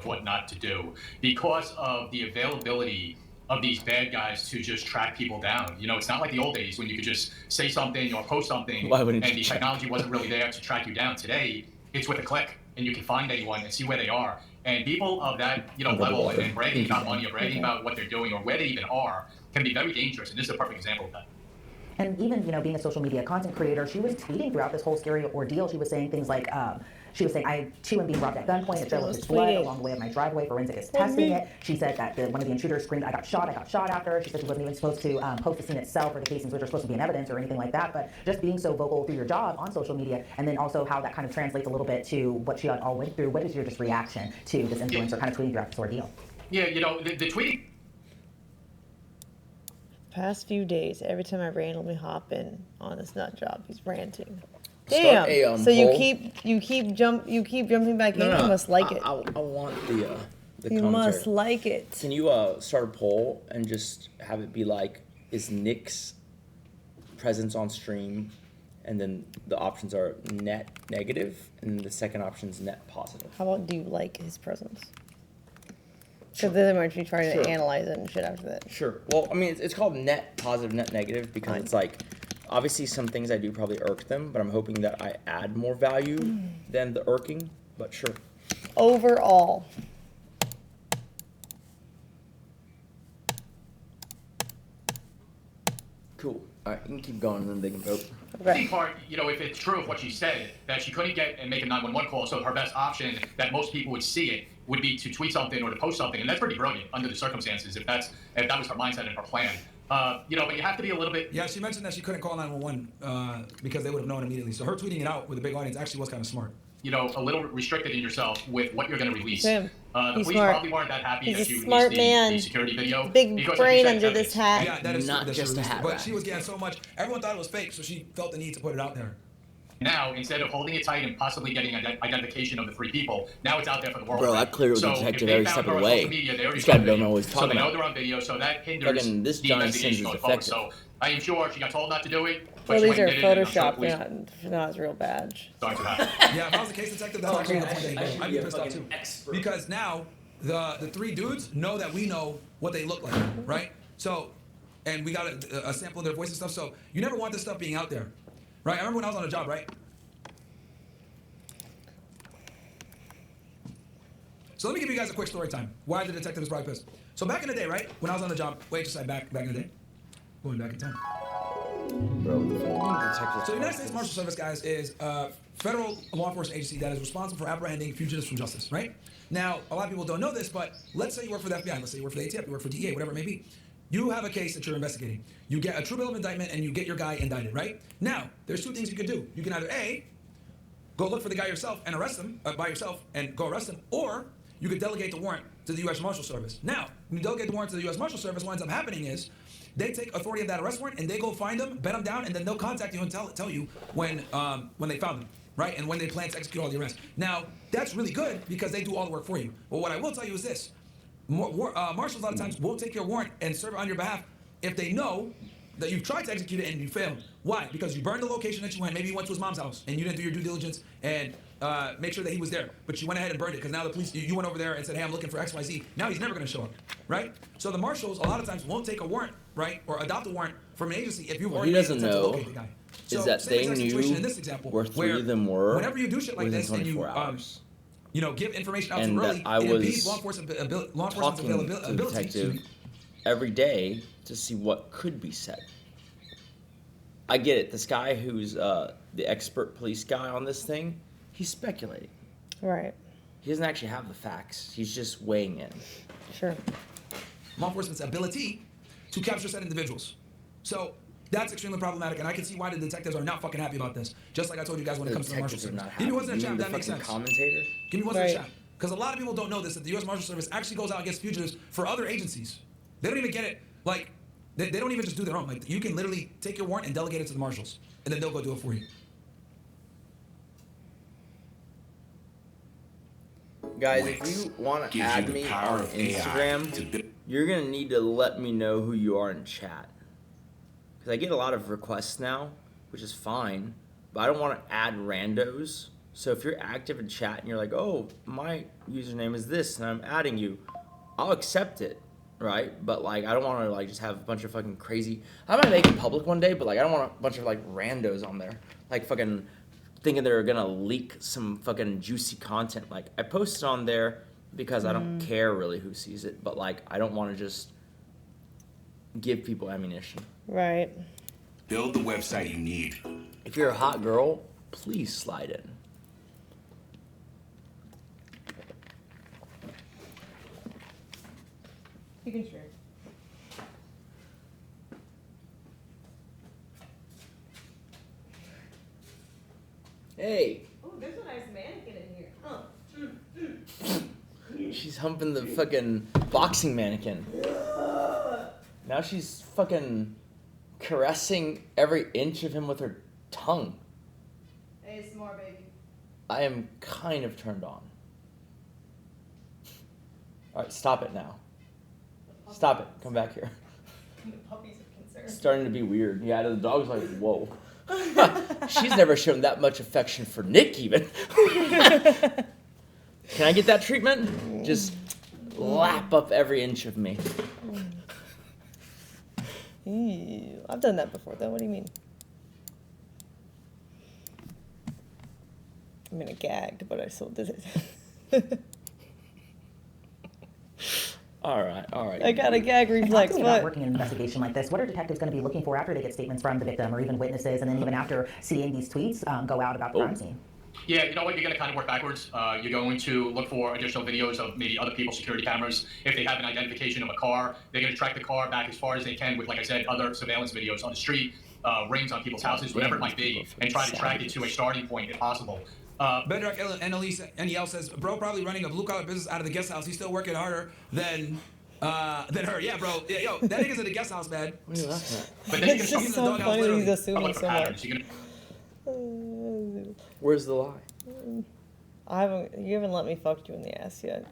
Speaker 16: What not to do because of the availability of these bad guys to just track people down. You know, it's not like the old days when you could just say something or post something and the technology wasn't really there to track you down. Today, it's with a click and you can find anyone and see where they are. And people of that, you know, level and bragging about money or bragging about what they're doing or where they even are can be very dangerous. And this is a perfect example of that.
Speaker 15: And even, you know, being a social media content creator, she was tweeting throughout this whole scary ordeal. She was saying things like, she was saying, I too am being robbed at gunpoint. It trailed his blood along the way of my driveway. Forensic is testing it. She said that one of the intruders screamed, I got shot after. She said she wasn't even supposed to post the scene itself or the casings which are supposed to be in evidence or anything like that. But just being so vocal through your job on social media, and then also how that kind of translates a little bit to what she all went through. What is your just reaction to this influencer kind of tweeting throughout this ordeal?
Speaker 16: Yeah, you know, the tweeting.
Speaker 1: Past few days, every time I randomly hop in on this nut job, he's ranting. Damn. So you keep jumping back in. You must like it.
Speaker 2: I want the
Speaker 1: you
Speaker 2: commentary.
Speaker 1: must like it.
Speaker 2: Can you start a poll and just have it be like, is Nick's presence on stream, and then the options are net negative, and the second option is net positive.
Speaker 1: How about, do you like his presence? Because then we're trying to analyze it and shit after that.
Speaker 2: Sure. Well, I mean, it's called net positive, net negative, because it's like, obviously some things I do probably irk them, but I'm hoping that I add more value than the irking, but sure.
Speaker 1: Overall.
Speaker 2: Cool. All right, you can keep going and then they can vote.
Speaker 16: The part, you know, if it's true of what she said, that she couldn't get and make a 911 call, so her best option that most people would see it would be to tweet something or to post something, and that's pretty brilliant under the circumstances, if that was her mindset and her plan. You know, but you have to be a little bit...
Speaker 11: Yeah, she mentioned that she couldn't call 911 because they would have known immediately. So her tweeting it out with a big audience actually was kind of smart.
Speaker 16: You know, a little restricted in yourself with what you're going to release. The police
Speaker 1: smart.
Speaker 16: probably weren't that happy
Speaker 1: He's
Speaker 16: that
Speaker 1: a
Speaker 16: you
Speaker 1: smart
Speaker 16: released
Speaker 1: man.
Speaker 16: the security video.
Speaker 1: Big
Speaker 16: because,
Speaker 1: brain
Speaker 16: like you said,
Speaker 1: under this hat.
Speaker 11: Yeah, that is
Speaker 2: not just a hat.
Speaker 11: But she was getting so much. Everyone thought it was fake, so she felt the need to put it out there.
Speaker 16: Now, instead of holding it tight and possibly getting identification of the 3 people, now it's out there for the world.
Speaker 2: Bro, I clearly was
Speaker 16: so
Speaker 2: detective every step of the way. This guy don't know what he's talking about.
Speaker 16: So they know they're on video, so that hinders
Speaker 2: this
Speaker 16: the
Speaker 2: giant
Speaker 16: investigation
Speaker 2: sins
Speaker 16: going
Speaker 2: is
Speaker 16: forward.
Speaker 2: effective.
Speaker 16: So I am sure she got told not to do it.
Speaker 1: Well,
Speaker 16: but
Speaker 1: these are
Speaker 16: Photoshop.
Speaker 1: Photoshopped, not his real badge.
Speaker 11: Yeah, if I was a case detective, that's actually the point that he made. I'd be pissed off too. Because now the 3 dudes know that we know what they look like, right? So, and we got a sample of their voice and stuff. So you never want this stuff being out there, right? I remember when I was on a job, right? So let me give you guys a quick story time. Why the detective is probably pissed. So back in the day, right? When I was on the job, wait, just like back in the day, going back in time.
Speaker 2: Bro,
Speaker 11: so the United States Marshal Service, guys, is a federal law enforcement agency that is responsible for apprehending fugitives from justice, right? Now, a lot of people don't know this, but let's say you work for the FBI, let's say you work for the ATF, you work for DEA, whatever it may be. You have a case that you're investigating. You get a true bill of indictment and you get your guy indicted, right? Now, there's 2 things you can do. You can either A, go look for the guy yourself and arrest him by yourself and go arrest him, or you could delegate the warrant to the U.S. Marshal Service. Now, when you delegate the warrant to the U.S. Marshal Service, what ends up happening is they take authority of that arrest warrant and they go find them, bed them down, and then they'll contact you and tell you when they found them, right? And when they plan to execute all the arrests. Now, that's really good because they do all the work for you. But what I will tell you is this. Marshals a lot of times won't take your warrant and serve it on your behalf if they know that you've tried to execute it and you failed. Why? Because you burned the location that you went. Maybe you went to his mom's house and you didn't do your due diligence and make sure that he was there. But you went ahead and burned it because now the police, you went over there and said, hey, I'm looking for XYZ. Now he's never going to show up, right? So the marshals a lot of times won't take a warrant, right, or adopt a warrant from an agency if you've already
Speaker 2: he doesn't
Speaker 11: made an attempt to
Speaker 2: know
Speaker 11: locate the guy.
Speaker 2: is
Speaker 11: So,
Speaker 2: that
Speaker 11: same
Speaker 2: they
Speaker 11: exact
Speaker 2: knew
Speaker 11: situation in this example,
Speaker 2: where 3 of them were
Speaker 11: whenever you do shit like
Speaker 2: within
Speaker 11: this and
Speaker 2: 24
Speaker 11: you
Speaker 2: hours.
Speaker 11: you know, give information out
Speaker 2: And
Speaker 11: too
Speaker 2: that
Speaker 11: early,
Speaker 2: I
Speaker 11: it
Speaker 2: was
Speaker 11: impedes law enforcement's
Speaker 2: talking to the
Speaker 11: ability
Speaker 2: detective every day to see what could be said. I get it. This guy who's the expert police guy on this thing, he's speculating.
Speaker 1: Right.
Speaker 2: He doesn't actually have the facts. He's just weighing in.
Speaker 1: Sure.
Speaker 11: law enforcement's ability to capture said individuals. So that's extremely problematic, and I can see why the detectives are not fucking happy about this. Just like I told you guys when it comes to the Marshal Service. Give me what's in the chat, that makes sense.
Speaker 2: Commentator?
Speaker 11: Give me what's in the chat. Because a lot of people don't know this, that the U.S. Marshal Service actually goes out and gets fugitives for other agencies. They don't even get it, like, they don't even just do their own. Like, you can literally take your warrant and delegate it to the marshals, and then they'll go do it for you.
Speaker 2: Guys, if you want to add me on Instagram, you're going to need to let me know who you are in chat. Because I get a lot of requests now, which is fine, but I don't want to add randos. So if you're active in chat and you're like, oh, my username is this and I'm adding you, I'll accept it, right? But like, I don't want to like just have a bunch of fucking crazy, I might make it public one day, but like, I don't want a bunch of like randos on there. Like fucking thinking they're gonna leak some fucking juicy content. Like I post it on there because I don't care really who sees it, but like, I don't want to just give people ammunition.
Speaker 1: Right.
Speaker 3: Build the website you need.
Speaker 2: If you're a hot girl, please slide in.
Speaker 1: You can share.
Speaker 2: Hey.
Speaker 1: Oh, there's a nice mannequin in here.
Speaker 2: She's humping the fucking boxing mannequin. Now she's fucking caressing every inch of him with her tongue.
Speaker 1: Hey, smart baby.
Speaker 2: I am kind of turned on. Alright, stop it now. Stop it. Come back here.
Speaker 1: The puppies are concerned.
Speaker 2: It's starting to be weird. Yeah, the dog's like, whoa. She's never shown that much affection for Nick, even. Can I get that treatment? Just lap up every inch of me.
Speaker 1: Ew. I've done that before, though. What do you mean? I mean, I gagged, but I still did it.
Speaker 2: All right.
Speaker 1: I got a gag reflex.
Speaker 15: Talk to me about working an investigation like this. What are detectives going to be looking for after they get statements from the victim or even witnesses, and then even after seeing these tweets go out about the crime scene?
Speaker 16: Yeah, you know what? You're going to kind of work backwards. You're going to look for additional videos of maybe other people's security cameras. If they have an identification of a car, they're going to track the car back as far as they can with, like I said, other surveillance videos on the street, rings on people's houses, whatever it might be, and try to track it to a starting point if possible.
Speaker 11: Bedrock NEL says, bro, probably running a blue-collar business out of the guest house. He's still working harder than her. Yeah, bro. Yeah, yo, that nigga's at the guest house, man.
Speaker 2: What are you laughing at?
Speaker 16: But then
Speaker 1: It's just so funny that he's assuming so much.
Speaker 2: Where's the lie?
Speaker 1: You haven't let me fuck you in the ass yet.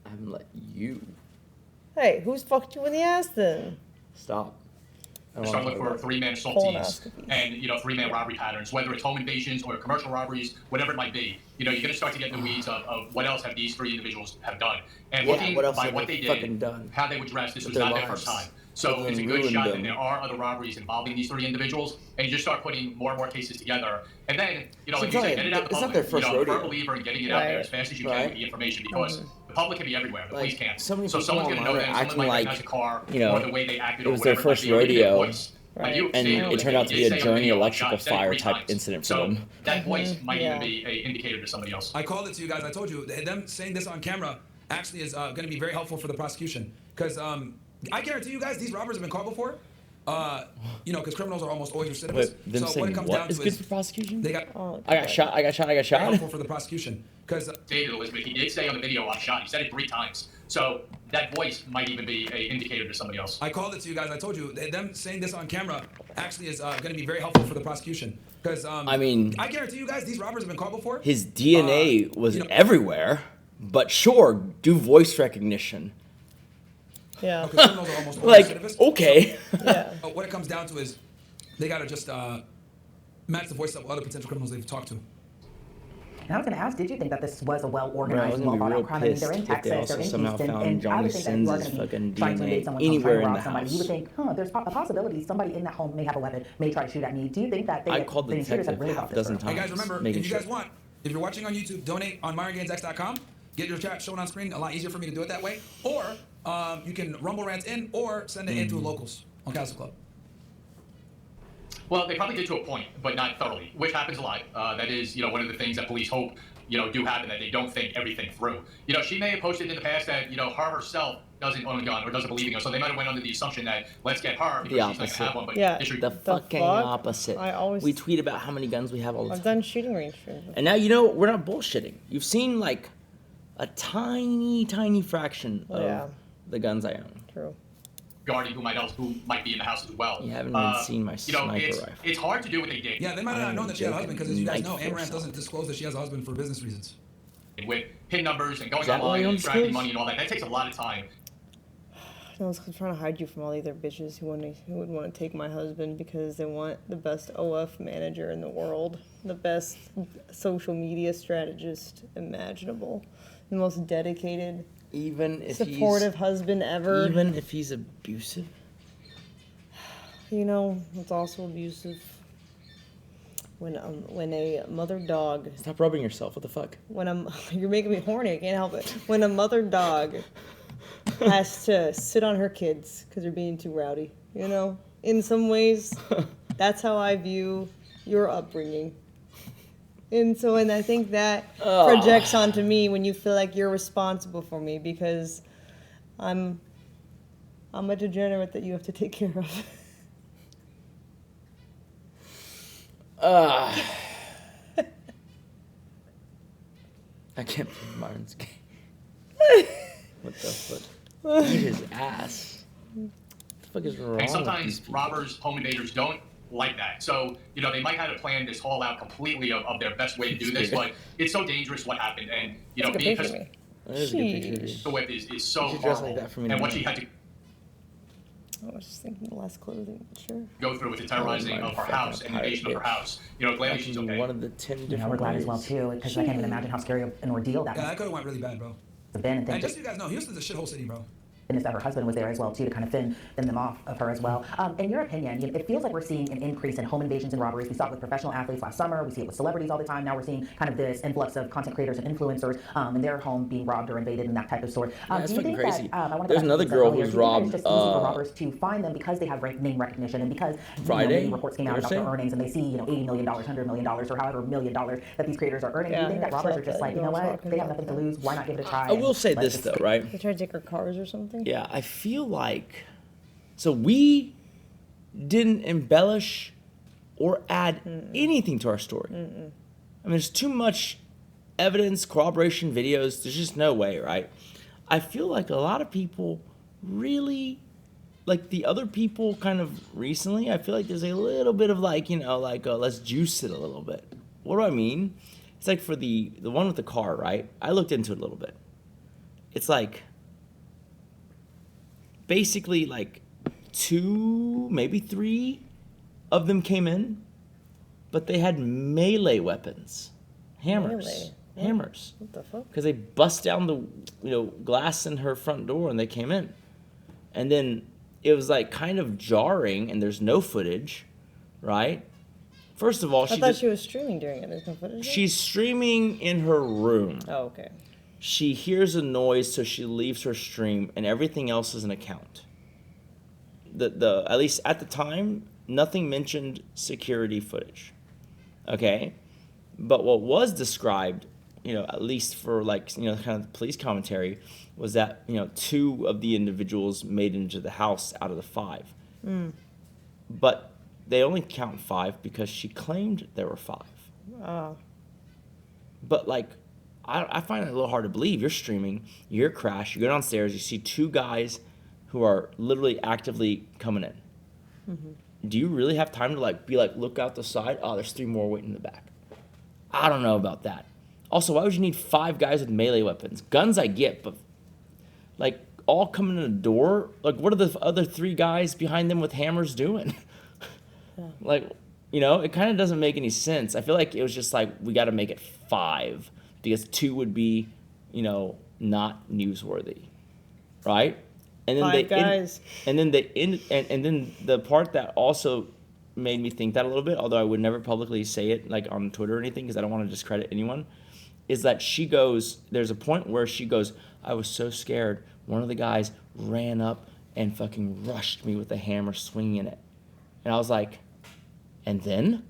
Speaker 2: I haven't let you.
Speaker 1: Hey, who's fucked you in the ass then?
Speaker 2: Stop.
Speaker 16: Start looking for three-man assault teams and, three-man robbery patterns, whether it's home invasions or commercial robberies, whatever it might be. You're going to start to get in the weeds of what else have these three individuals have done. And looking by what they did, how they were dressed, this was not their first time. So it's a good shot that there are other robberies involving these three individuals, and you just start putting more and more cases together. And then, like you said, get it out to the public. I'm a firm believer in getting it out there as fast as you can with the information, because the public can be everywhere, the police can't.
Speaker 2: So many
Speaker 16: so someone's going to know them, someone might recognize a car, or the way they acted,
Speaker 2: it was their first rodeo, and it turned out to be a Journey electrical fire type incident for them.
Speaker 16: That voice might even be an indicator to somebody else.
Speaker 11: I called it to you guys. I told you, them saying this on camera actually is going to be very helpful for the prosecution. Because I guarantee you guys, these robbers have been caught before. Because criminals are almost always recidivists. So what it comes down to is
Speaker 2: good for prosecution?
Speaker 11: They got.
Speaker 2: I got shot.
Speaker 11: Helpful for the prosecution. Because
Speaker 16: David Elizabeth, he did say on the video, "I'm shot." He said it 3 times. So that voice might even be an indicator to somebody else.
Speaker 11: I called it to you guys. I told you, them saying this on camera actually is going to be very helpful for the prosecution. Because I guarantee you guys, these robbers have been caught before.
Speaker 2: His DNA was everywhere, but sure, do voice recognition.
Speaker 1: Yeah.
Speaker 11: Because criminals are almost
Speaker 2: Like,
Speaker 11: recidivist.
Speaker 2: okay.
Speaker 1: Yeah.
Speaker 11: But what it comes down to is they gotta just match the voice of other potential criminals they've talked to.
Speaker 15: And I was going to ask, did you think that this was a
Speaker 2: Bro, I
Speaker 15: well-organized,
Speaker 2: was gonna be
Speaker 15: well-thought-out
Speaker 2: real
Speaker 15: crime? I mean, they're
Speaker 2: pissed
Speaker 15: in
Speaker 2: if they
Speaker 15: Texas,
Speaker 2: also
Speaker 15: they're in
Speaker 2: somehow
Speaker 15: Houston,
Speaker 2: found
Speaker 15: and I
Speaker 2: Johnny
Speaker 15: would think that you are
Speaker 2: Sins'
Speaker 15: going to be
Speaker 2: fucking
Speaker 15: trying to invade
Speaker 2: DNA
Speaker 15: someone's home,
Speaker 2: anywhere
Speaker 15: trying to
Speaker 2: in
Speaker 15: rob
Speaker 2: the
Speaker 15: somebody. You would
Speaker 2: house.
Speaker 15: think, there's a possibility somebody in that home may have a weapon, may try to shoot at me. Do you think that
Speaker 2: I called the
Speaker 15: intruders have
Speaker 2: detective
Speaker 15: really
Speaker 2: half
Speaker 15: thought
Speaker 2: a
Speaker 15: this
Speaker 2: dozen
Speaker 15: through?
Speaker 11: Hey
Speaker 2: times.
Speaker 11: guys, remember,
Speaker 2: making
Speaker 11: if you
Speaker 2: sure.
Speaker 11: guys want, if you're watching on YouTube, donate on myrongansx.com. Get your chat shown on screen. A lot easier for me to do it that way. Or you can rumble rants in, or send it in to locals on Castle Club.
Speaker 16: Well, they probably did to a point, but not thoroughly, which happens a lot. That is, one of the things that police hope, do happen, that they don't think everything through. She may have posted in the past that, her herself doesn't own a gun or doesn't believe in gun, so they might have went under the assumption that let's get her because
Speaker 2: The
Speaker 16: she's not going to
Speaker 2: opposite.
Speaker 16: have one. But
Speaker 1: Yeah.
Speaker 16: issue-
Speaker 2: The fucking
Speaker 1: fuck?
Speaker 2: opposite.
Speaker 1: I always-
Speaker 2: We tweet about how many guns we have all the
Speaker 1: I've
Speaker 2: time.
Speaker 1: done shooting range streams.
Speaker 2: And now we're not bullshitting. You've seen like a tiny fraction of
Speaker 1: Yeah.
Speaker 2: the guns I own.
Speaker 1: True.
Speaker 16: Guarding who might be in the house as well.
Speaker 2: You haven't even seen my sniper
Speaker 16: it's,
Speaker 2: rifle.
Speaker 16: it's hard to do what they did.
Speaker 11: Yeah, they might not have known that she had a husband because, as you guys know,
Speaker 2: Night
Speaker 11: Amaranth
Speaker 2: Force
Speaker 11: doesn't disclose that she has a husband for business reasons.
Speaker 16: With PIN numbers and going
Speaker 2: Is that why
Speaker 16: online
Speaker 2: you
Speaker 16: and
Speaker 2: don't
Speaker 16: extracting
Speaker 2: disclose?
Speaker 16: money and all that. That takes a lot of time.
Speaker 1: I was trying to hide you from all the other bitches who would want to take my husband because they want the best OF manager in the world, the best social media strategist imaginable, the most dedicated,
Speaker 2: Even if
Speaker 1: supportive husband ever.
Speaker 2: Even if he's abusive.
Speaker 1: It's also abusive when a mother dog.
Speaker 2: Stop rubbing yourself. What the fuck?
Speaker 1: You're making me horny. I can't help it. When a mother dog has to sit on her kids because they're being too rowdy. In some ways, that's how I view your upbringing. And I think that projects onto me when you feel like you're responsible for me because I'm a degenerate that you have to take care of.
Speaker 2: I can't believe Martin's gay. What the fuck? Eat his ass. What the fuck is wrong
Speaker 16: And
Speaker 2: with these
Speaker 16: sometimes
Speaker 2: people?
Speaker 16: robbers, home invaders don't like that. So, they might have to plan this haul out completely of their best way to do this, but it's so dangerous what happened. And,
Speaker 1: That's a good
Speaker 16: being
Speaker 1: picture of me.
Speaker 2: That is a good picture of you.
Speaker 16: the whip is so
Speaker 2: You should dress
Speaker 16: horrible.
Speaker 2: like that for me
Speaker 16: And what
Speaker 2: tonight.
Speaker 16: she had to
Speaker 1: I was just thinking less clothing, but sure.
Speaker 16: go through with the terrorizing of her house and invasion of her house. Gladly she's okay.
Speaker 2: One of the 10 different
Speaker 15: We're glad as well
Speaker 2: ways.
Speaker 15: too, because I can't even imagine how scary an ordeal that
Speaker 11: Yeah,
Speaker 15: must
Speaker 11: that could have went really bad, bro.
Speaker 15: have been.
Speaker 11: And just so you guys know, Houston's a shithole city, bro.
Speaker 15: And that her husband was there as well too to kind of thin them off of her as well. In your opinion, it feels like we're seeing an increase in home invasions and robberies. We saw it with professional athletes last summer. We see it with celebrities all the time. Now we're seeing kind of this influx of content creators and influencers and their home being robbed or invaded and that type of sort.
Speaker 2: That's
Speaker 15: do you
Speaker 2: fucking
Speaker 15: think
Speaker 2: crazy.
Speaker 15: that, I wanna go
Speaker 2: There's
Speaker 15: back to
Speaker 2: another
Speaker 15: what you said
Speaker 2: girl
Speaker 15: earlier.
Speaker 2: who's
Speaker 15: Do you think
Speaker 2: robbed,
Speaker 15: it's just easy for robbers to find them because they have name recognition and because
Speaker 2: Friday?
Speaker 15: many reports came out about their
Speaker 2: Thursday?
Speaker 15: earnings and they see $80 million, $100 million, or however $1 million that these creators are earning.
Speaker 1: Yeah,
Speaker 15: do you think that
Speaker 1: I
Speaker 15: robbers
Speaker 1: saw
Speaker 15: are just
Speaker 1: that.
Speaker 15: like,
Speaker 1: You
Speaker 15: you know
Speaker 1: know what I'm
Speaker 15: what,
Speaker 1: talking
Speaker 15: they have
Speaker 1: about.
Speaker 15: nothing to lose, why not give it a try?
Speaker 2: I will say
Speaker 15: Let's
Speaker 2: this
Speaker 15: just
Speaker 2: though, right?
Speaker 1: They try to take our cars or something?
Speaker 2: Yeah, I feel like so we didn't embellish or add anything to our story. I mean, there's too much evidence, corroboration, videos. There's just no way, right? I feel like a lot of people really, like the other people kind of recently, I feel like there's a little bit of like, let's juice it a little bit. What do I mean? It's like for the one with the car, right? I looked into it a little bit. It's like, basically like 2, maybe 3 of them came in, but they had melee weapons, hammers,
Speaker 1: Melee?
Speaker 2: hammers,
Speaker 1: What the fuck?
Speaker 2: because they bust down the glass in her front door and they came in, and then it was like kind of jarring and there's no footage, right? First of all,
Speaker 1: I thought she was streaming during it. There's no footage.
Speaker 2: she's streaming in her room.
Speaker 1: Oh, okay.
Speaker 2: She hears a noise, so she leaves her stream, and everything else is an account. The at least at the time, nothing mentioned security footage. Okay? But what was described, at least for kind of the police commentary, was that, 2 of the individuals made it into the house out of the 5. But they only count 5 because she claimed there were 5.
Speaker 1: Oh.
Speaker 2: But I find it a little hard to believe. You're streaming, you hear a crash, you go downstairs, you see 2 guys who are literally actively coming in.
Speaker 1: Mm-hmm.
Speaker 2: Do you really have time to be look out the side? Oh, there's 3 more waiting in the back. I don't know about that. Also, why would you need 5 guys with melee weapons? Guns I get, but all coming in the door. Like, what are the other 3 guys behind them with hammers doing?
Speaker 1: Yeah.
Speaker 2: Like, you know, it kind of doesn't make any sense. I feel like it was just like, we got to make it 5 because 2 would be, you know, not newsworthy, right? And then
Speaker 1: 5 guys.
Speaker 2: And then the part that also made me think that a little bit, although I would never publicly say it like on Twitter or anything because I don't want to discredit anyone, is that she goes, there's a point where she goes, I was so scared. One of the guys ran up and fucking rushed me with a hammer swinging it. And I was like, and then?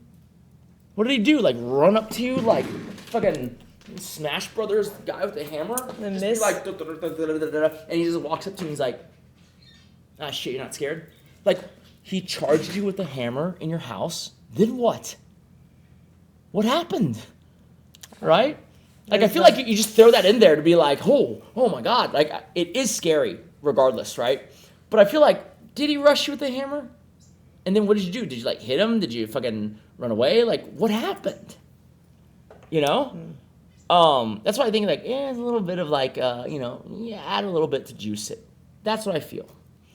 Speaker 2: What did he do? Like run up to you like fucking Smash Brothers guy with the hammer?
Speaker 1: And
Speaker 2: just
Speaker 1: miss?
Speaker 2: be like, and he just walks up to me and he's like, ah shit, you're not scared? Like, he charged you with a hammer in your house. Then what? What happened? Right? Like, I feel like you just throw that in there to be like, oh my God. Like, it is scary regardless, right? But I feel like, did he rush you with a hammer? And then what did you do? Did you, like, hit him? Did you fucking run away? Like, what happened? You know? That's why I think, like, it's a little bit of, like, you know, add a little bit to juice it. That's what I feel.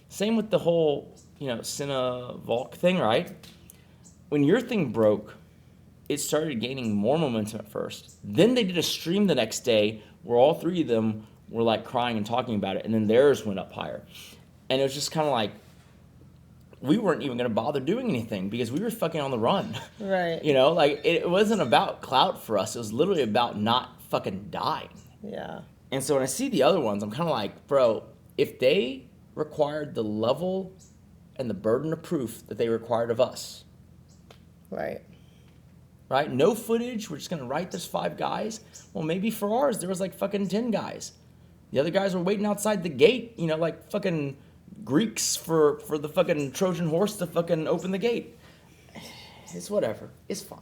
Speaker 2: Same with the whole, you know, Cinna Volk thing, right? When your thing broke, it started gaining more momentum at first. Then they did a stream the next day where all 3 of them were like crying and talking about it, and then theirs went up higher. And it was just kind of like, we weren't even going to bother doing anything because we were fucking on the run.
Speaker 1: Right.
Speaker 2: You know, like it wasn't about clout for us. It was literally about not fucking dying.
Speaker 1: Yeah.
Speaker 2: And so when I see the other ones, I'm kind of like, bro, if they required the level and the burden of proof that they required of us.
Speaker 1: Right.
Speaker 2: Right? No footage. We're just going to write this 5 guys. Well, maybe for ours, there was like fucking 10 guys. The other guys were waiting outside the gate, you know, like fucking Greeks for the fucking Trojan horse to fucking open the gate. It's whatever. It's fine.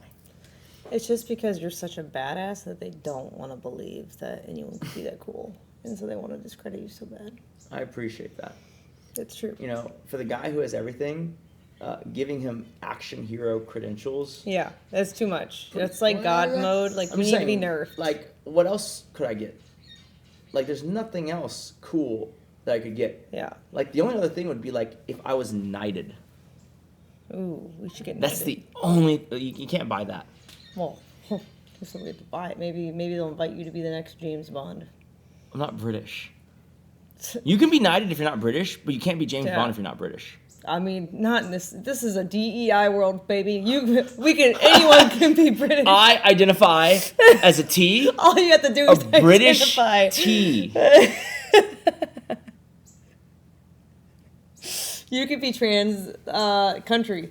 Speaker 1: It's just because you're such a badass that they don't want to believe that anyone could be that cool. And so they want to discredit you so bad.
Speaker 2: I appreciate that.
Speaker 1: It's true.
Speaker 2: You know, for the guy who has everything, giving him action hero credentials.
Speaker 1: Yeah, that's too much. That's like God mode. Like, we need to be nerfed.
Speaker 2: Like, what else could I get? Like, there's nothing else cool that I could get.
Speaker 1: Yeah.
Speaker 2: Like, the only other thing would be, like, if I was knighted.
Speaker 1: Ooh, we should get
Speaker 2: That's
Speaker 1: knighted.
Speaker 2: the only... You can't buy that.
Speaker 1: Well, there's somebody to buy it. Maybe they'll invite you to be the next James Bond.
Speaker 2: I'm not British. You can be knighted if you're not British, but you can't be James
Speaker 1: Yeah.
Speaker 2: Bond if you're not British.
Speaker 1: I mean, not in this. This is a DEI world, baby. Anyone can be British.
Speaker 2: I identify as a T.
Speaker 1: All you have to do is
Speaker 2: a British
Speaker 1: identify.
Speaker 2: T.
Speaker 1: You could be country,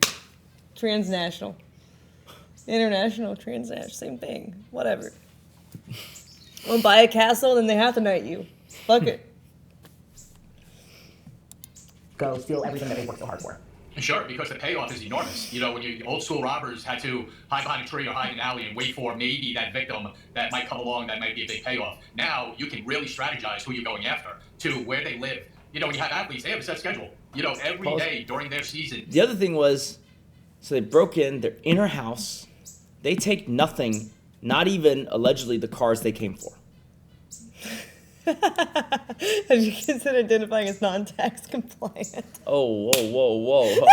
Speaker 1: transnational, international, transnational, same thing. Whatever. Want to buy a castle, then they have to knight you. Fuck it.
Speaker 15: Go steal everything that they worked so hard for.
Speaker 16: Sure, because the payoff is enormous. You know, when old school robbers had to hide behind a tree or hide in an alley and wait for maybe that victim that might come along, that might be a big payoff. Now you can really strategize who you're going after, to where they live. You know, when you have athletes, they have a set schedule. You know, every day during their season.
Speaker 2: The other thing was, so they broke in, they're in her house. They take nothing, not even allegedly the cars they came for.
Speaker 1: Have you considered identifying as non-tax compliant?
Speaker 2: Oh, whoa.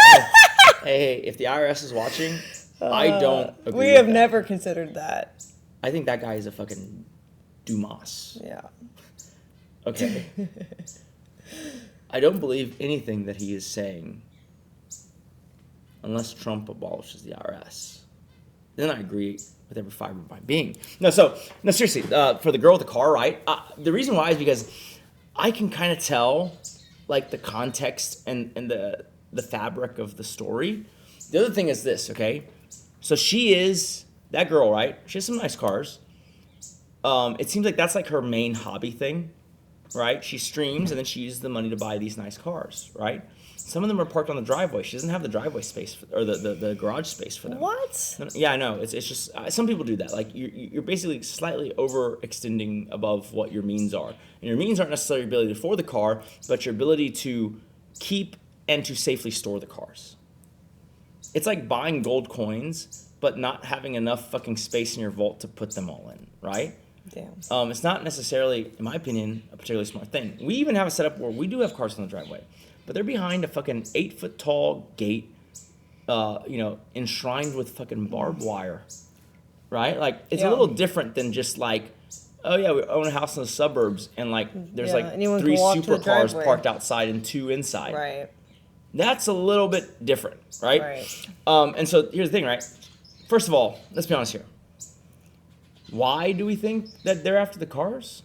Speaker 2: hey, if the IRS is watching, I don't agree
Speaker 1: We
Speaker 2: with
Speaker 1: have
Speaker 2: that.
Speaker 1: never considered that.
Speaker 2: I think that guy is a fucking Dumas.
Speaker 1: Yeah.
Speaker 2: Okay. I don't believe anything that he is saying unless Trump abolishes the IRS. Then I agree with every fiber of my being. No, seriously, for the girl with the car, right? The reason why is because I can kind of tell, like, the context and the fabric of the story. The other thing is this, okay? So she is, that girl, right? She has some nice cars. It seems like that's like her main hobby thing, right? She streams and then she uses the money to buy these nice cars, right? Some of them are parked on the driveway. She doesn't have the driveway space or the garage space for them.
Speaker 1: What?
Speaker 2: Yeah, I know. It's just some people do that. Like you're basically slightly overextending above what your means are, and your means aren't necessarily your ability to afford the car, but your ability to keep and to safely store the cars. It's like buying gold coins, but not having enough fucking space in your vault to put them all in, right?
Speaker 1: Damn.
Speaker 2: It's not necessarily, in my opinion, a particularly smart thing. We even have a setup where we do have cars on the driveway, but they're behind a fucking 8-foot tall gate, enshrined with fucking barbed wire, right? Like, it's a little different than just like, oh yeah, we own a house in the suburbs and like there's like 3 supercars parked outside and 2 inside.
Speaker 1: Right.
Speaker 2: That's a little bit different, right?
Speaker 1: Right.
Speaker 2: And so here's the thing, right? First of all, let's be honest here. Why do we think that they're after the cars?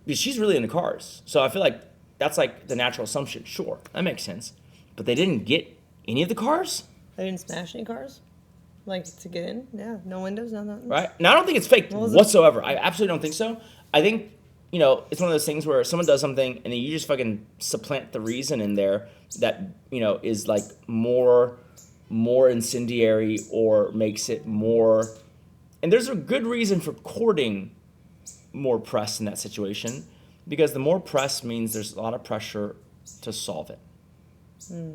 Speaker 2: Because she's really into cars. So I feel like that's like the natural assumption. Sure, that makes sense. But they didn't get any of the cars?
Speaker 1: They didn't smash any cars? Like, to get in? Yeah, no windows, no nothing.
Speaker 2: Right? Now, I don't think it's fake whatsoever. I absolutely don't think so. I think, it's one of those things where someone does something and then you just fucking supplant the reason in there that, is like more incendiary or makes it more... And there's a good reason for courting more press in that situation, because the more press means there's a lot of pressure to solve it,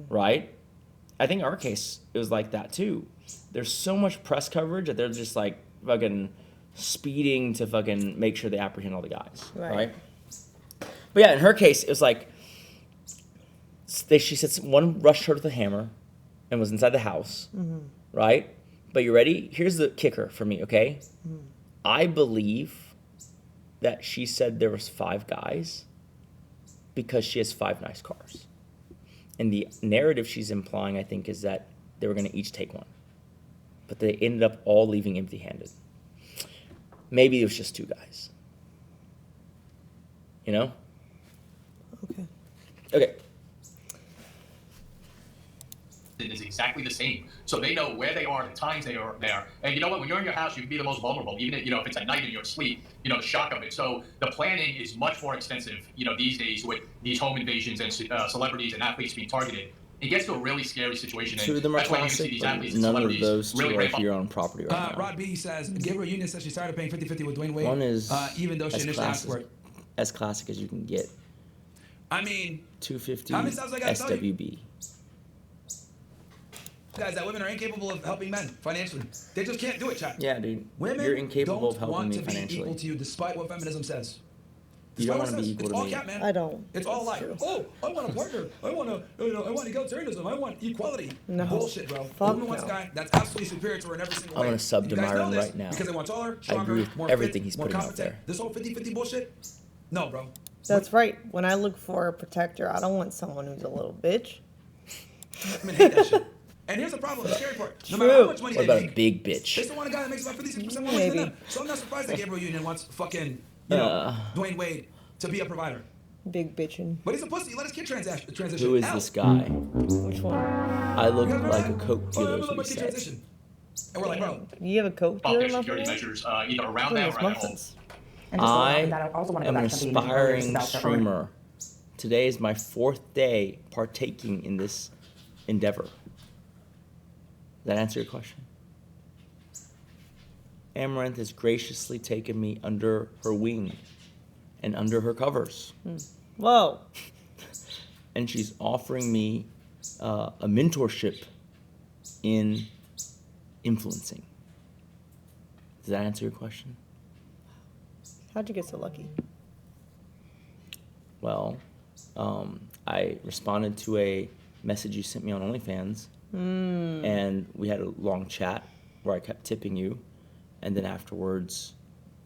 Speaker 2: right? I think in our case, it was like that too. There's so much press coverage that they're just like fucking speeding to fucking make sure they apprehend all the guys, right? But yeah, in her case, it was like, she said one rushed her with a hammer and was inside the house, right? But you ready? Here's the kicker for me, okay? I believe that she said there was 5 guys because she has 5 nice cars. And the narrative she's implying, I think, is that they were going to each take one. But they ended up all leaving empty-handed. Maybe it was just 2 guys. Okay.
Speaker 16: Is exactly the same. So they know where they are, the times they are there. And you know what? When you're in your house, you can be the most vulnerable. Even if, if it's at night and you're asleep, the shock of it. So the planning is much more extensive, these days with these home invasions and celebrities and athletes being targeted. It gets to a really scary situation.
Speaker 2: 2 of them are classic, but none of those 2
Speaker 16: really
Speaker 2: are here on property right now.
Speaker 11: Rod B says, Gabriel Union says she started paying 50-50 with Dwayne Wade.
Speaker 2: One is
Speaker 11: even though she initially asked for it.
Speaker 2: As classic as you can get.
Speaker 11: I mean,
Speaker 2: 250
Speaker 11: how many times I gotta tell you?
Speaker 2: SWB.
Speaker 11: Guys, that women are incapable of helping men financially. They just can't do it, chat.
Speaker 2: Yeah, dude.
Speaker 11: Women
Speaker 2: You're incapable of
Speaker 11: don't
Speaker 2: helping
Speaker 11: want
Speaker 2: me
Speaker 11: to be
Speaker 2: financially.
Speaker 11: equal to you, despite what feminism says.
Speaker 2: You don't want to be equal
Speaker 11: it's
Speaker 2: to
Speaker 11: all
Speaker 2: me.
Speaker 11: cap, man.
Speaker 1: I don't.
Speaker 11: It's all like, oh, I want a partner. I want egalitarianism. I want equality.
Speaker 1: No.
Speaker 11: Bullshit, bro.
Speaker 1: Fuck
Speaker 11: Woman wants a
Speaker 1: no.
Speaker 11: guy that's absolutely superior to her in every single way.
Speaker 2: I'm gonna sub to
Speaker 11: You guys know
Speaker 2: Myron
Speaker 11: this
Speaker 2: right now.
Speaker 11: Because they want taller,
Speaker 2: I
Speaker 11: stronger,
Speaker 2: agree with
Speaker 11: more
Speaker 2: everything
Speaker 11: fit,
Speaker 2: he's
Speaker 11: more
Speaker 2: putting out
Speaker 11: competent.
Speaker 2: there.
Speaker 11: This whole 50-50 bullshit? No, bro.
Speaker 1: That's right. When I look for a protector, I don't want someone who's a little bitch.
Speaker 11: Women hate that shit. And here's the problem, the scary part. No matter how much money
Speaker 2: What
Speaker 11: they
Speaker 2: about a
Speaker 11: make,
Speaker 2: big bitch?
Speaker 11: they still want a guy that makes about 56% more money than them. So I'm not surprised that Gabriel Union wants fucking, Dwayne Wade to be a provider.
Speaker 1: Big bitchin'.
Speaker 11: But he's a pussy. Let his kid transition.
Speaker 2: Who is this guy?
Speaker 1: Which one?
Speaker 2: I look like a coke dealer, is what he said.
Speaker 11: And we're like, bro.
Speaker 1: You have a coke dealer?
Speaker 16: Their security measures, either around them or at home.
Speaker 2: I am an aspiring streamer. Today is my 4th day partaking in this endeavor. Does that answer your question? Amaranth has graciously taken me under her wing and under her covers.
Speaker 1: Whoa.
Speaker 2: And she's offering me a mentorship in influencing. Does that answer your question?
Speaker 1: How'd you get so lucky?
Speaker 2: Well, I responded to a message you sent me on OnlyFans, and we had a long chat where I kept tipping you, and then afterwards,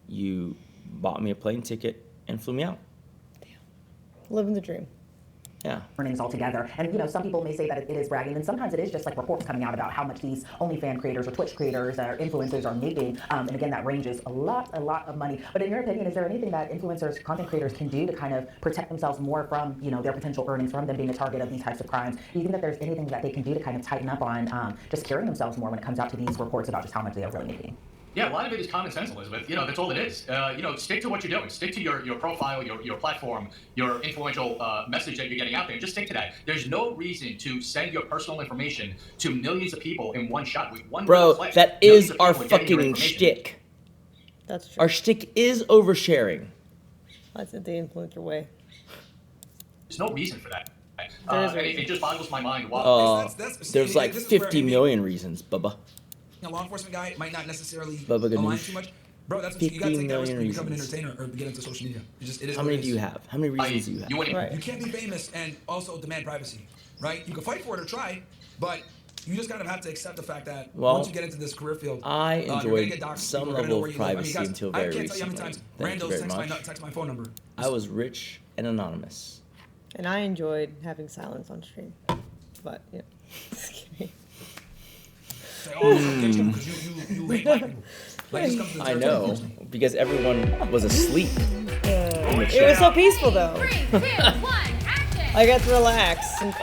Speaker 2: you bought me a plane ticket and flew me out.
Speaker 1: Damn. Living the dream.
Speaker 2: Yeah.
Speaker 15: Earnings altogether. And, some people may say that it is bragging, and sometimes it is just like reports coming out about how much these OnlyFans creators or Twitch creators or influencers are making. And again, that ranges a lot of money. But in your opinion, is there anything that influencers, content creators can do to kind of protect themselves more from, their potential earnings, from them being a target of these types of crimes? Do you think that there's anything that they can do to kind of tighten up on just carrying themselves more when it comes out to these reports about just how much they are really making?
Speaker 16: Yeah, a lot of it is common sense, Elizabeth. That's all it is. Stick to what you're doing. Stick to your profile, your platform, your influential message that you're getting out there. Just stick to that. There's no reason to send your personal information to millions of people in one shot with one
Speaker 2: Bro,
Speaker 16: click.
Speaker 2: that is our fucking shtick.
Speaker 1: That's true.
Speaker 2: Our shtick is oversharing.
Speaker 1: That's the influencer way.
Speaker 16: There's no reason for that. And it just boggles my mind.
Speaker 2: There's like 50 million reasons, Bubba.
Speaker 11: A law enforcement guy might not necessarily
Speaker 2: Bubba
Speaker 11: align
Speaker 2: Ganoush.
Speaker 11: too much. Bro, that's what you gotta
Speaker 2: 50
Speaker 11: take that risk
Speaker 2: million
Speaker 11: when you become an
Speaker 2: reasons.
Speaker 11: entertainer or get into social media. It is
Speaker 2: How
Speaker 11: what
Speaker 2: many
Speaker 11: it
Speaker 2: do
Speaker 11: is.
Speaker 2: you have? How many reasons do you have?
Speaker 11: You can't be famous and also demand privacy, right? You can fight for it or try, but you just kind of have to accept the fact that once you get into this career field,
Speaker 2: I
Speaker 11: you're gonna
Speaker 2: enjoyed
Speaker 11: get doxxed,
Speaker 2: some
Speaker 11: people are gonna know
Speaker 2: level
Speaker 11: where
Speaker 2: of
Speaker 11: you live. I mean,
Speaker 2: privacy
Speaker 11: guys,
Speaker 2: until
Speaker 11: I
Speaker 2: very
Speaker 11: can't tell you how
Speaker 2: recently.
Speaker 11: many times
Speaker 2: Thank you
Speaker 11: randos
Speaker 2: very
Speaker 11: text my phone number.
Speaker 2: I was rich and anonymous.
Speaker 1: And I enjoyed having silence on stream. But, yeah. Just kidding.
Speaker 11: Say, oh, it's okay, Jim, because you hate black people. Like, just come to the
Speaker 2: I
Speaker 11: territory,
Speaker 2: know,
Speaker 11: unfortunately.
Speaker 2: because everyone was asleep.
Speaker 1: It was so peaceful, though. I got to relax. And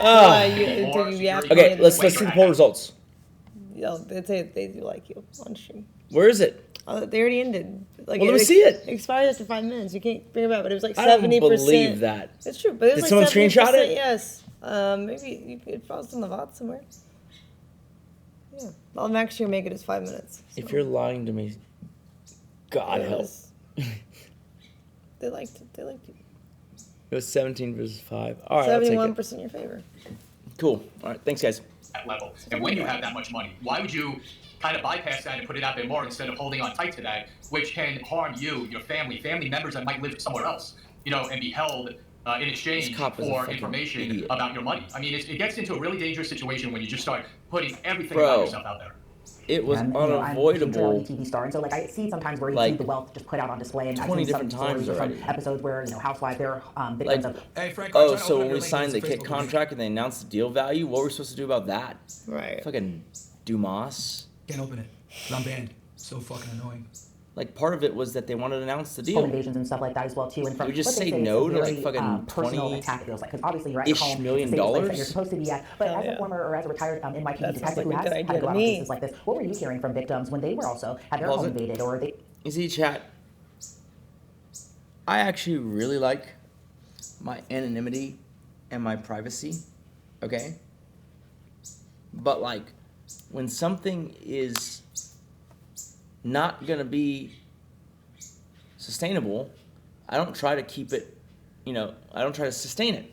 Speaker 2: Okay, let's see the poll results.
Speaker 1: They do like you on stream.
Speaker 2: Where is it?
Speaker 1: They already ended. Like,
Speaker 2: Well, let me see it.
Speaker 1: Expired after 5 minutes. You can't bring it back, but it was like
Speaker 2: I don't
Speaker 1: 70%.
Speaker 2: believe that.
Speaker 1: It's true, but it was
Speaker 2: Did
Speaker 1: like
Speaker 2: someone
Speaker 1: 70%,
Speaker 2: screenshot it?
Speaker 1: Yes. Maybe you could post on the VOD somewhere. Yeah. I'll make sure make it as 5 minutes.
Speaker 2: If you're lying to me, God
Speaker 1: It
Speaker 2: help.
Speaker 1: was- They liked it. They liked you.
Speaker 2: It was 17 versus 5. All right, I'll take it.
Speaker 1: 71% in your favor.
Speaker 2: Cool. All right, thanks, guys.
Speaker 16: That level. And when you have that much money, why would you kind of bypass that and put it out there more instead of holding on tight to that, which can harm you, your family members that might live somewhere else, and be held in exchange
Speaker 2: This cop is a
Speaker 16: for
Speaker 2: fucking
Speaker 16: information
Speaker 2: idiot.
Speaker 16: about your money. I mean, it gets into a really dangerous situation when you just start putting everything
Speaker 2: Bro.
Speaker 16: about yourself out there.
Speaker 2: It was
Speaker 15: I'm a
Speaker 2: unavoidable.
Speaker 15: TV star, and so like I see sometimes where you
Speaker 2: like,
Speaker 15: see the wealth just put out on display, and I've
Speaker 2: 20
Speaker 15: seen some
Speaker 2: different times
Speaker 15: stories or
Speaker 2: already.
Speaker 15: some episodes where housewives they're victims
Speaker 2: Like,
Speaker 15: of.
Speaker 11: Hey, Frank,
Speaker 2: oh, so when we signed the kit contract and they announced the deal value, what were we supposed to do about that?
Speaker 1: Right.
Speaker 2: Fucking Dumas.
Speaker 11: Can't open it. 'Cause I'm banned. So fucking annoying.
Speaker 2: Like, part of it was that they wanted to announce the deal.
Speaker 15: Home invasions and stuff like that as well too. And from
Speaker 2: You just
Speaker 15: what they
Speaker 2: say
Speaker 15: say,
Speaker 2: no
Speaker 15: it's
Speaker 2: to
Speaker 15: a
Speaker 2: like
Speaker 15: very,
Speaker 2: fucking
Speaker 15: personal
Speaker 2: 20
Speaker 15: attack. It feels like because obviously you're at your
Speaker 2: ish
Speaker 15: home,
Speaker 2: million
Speaker 15: it's a safe place that
Speaker 2: dollars.
Speaker 15: you're supposed to be at. But as a former or as a retired NYPD
Speaker 1: That sounds
Speaker 15: detective
Speaker 1: like
Speaker 15: who
Speaker 1: a
Speaker 15: has
Speaker 1: good
Speaker 15: had
Speaker 1: idea
Speaker 15: to go
Speaker 1: to
Speaker 15: out on
Speaker 1: me.
Speaker 15: cases like this, what were you hearing from victims when they were also had their
Speaker 2: Pause
Speaker 15: home
Speaker 2: it.
Speaker 15: invaded or they?
Speaker 2: You see, chat, I actually really like my anonymity and my privacy, okay? But, like, when something is not going to be sustainable, I don't try to keep it, I don't try to sustain it,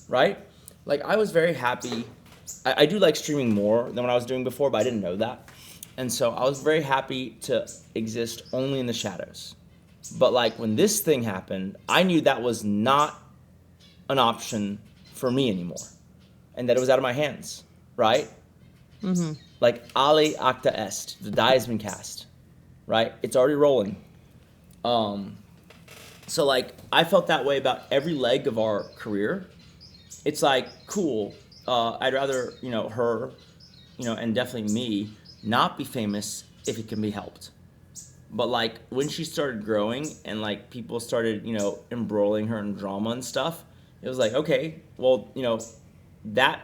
Speaker 2: right? Like, I was very happy. I do like streaming more than what I was doing before, but I didn't know that. And so I was very happy to exist only in the shadows. But like when this thing happened, I knew that was not an option for me anymore. And that it was out of my hands, right?
Speaker 1: Mm-hmm.
Speaker 2: Like Ali Acta Est, the die has been cast, right? It's already rolling. So like I felt that way about every leg of our career. It's like, cool, I'd rather, her, and definitely me, not be famous if it can be helped. But like when she started growing and like people started, embroiling her in drama and stuff, it was like, okay, well, that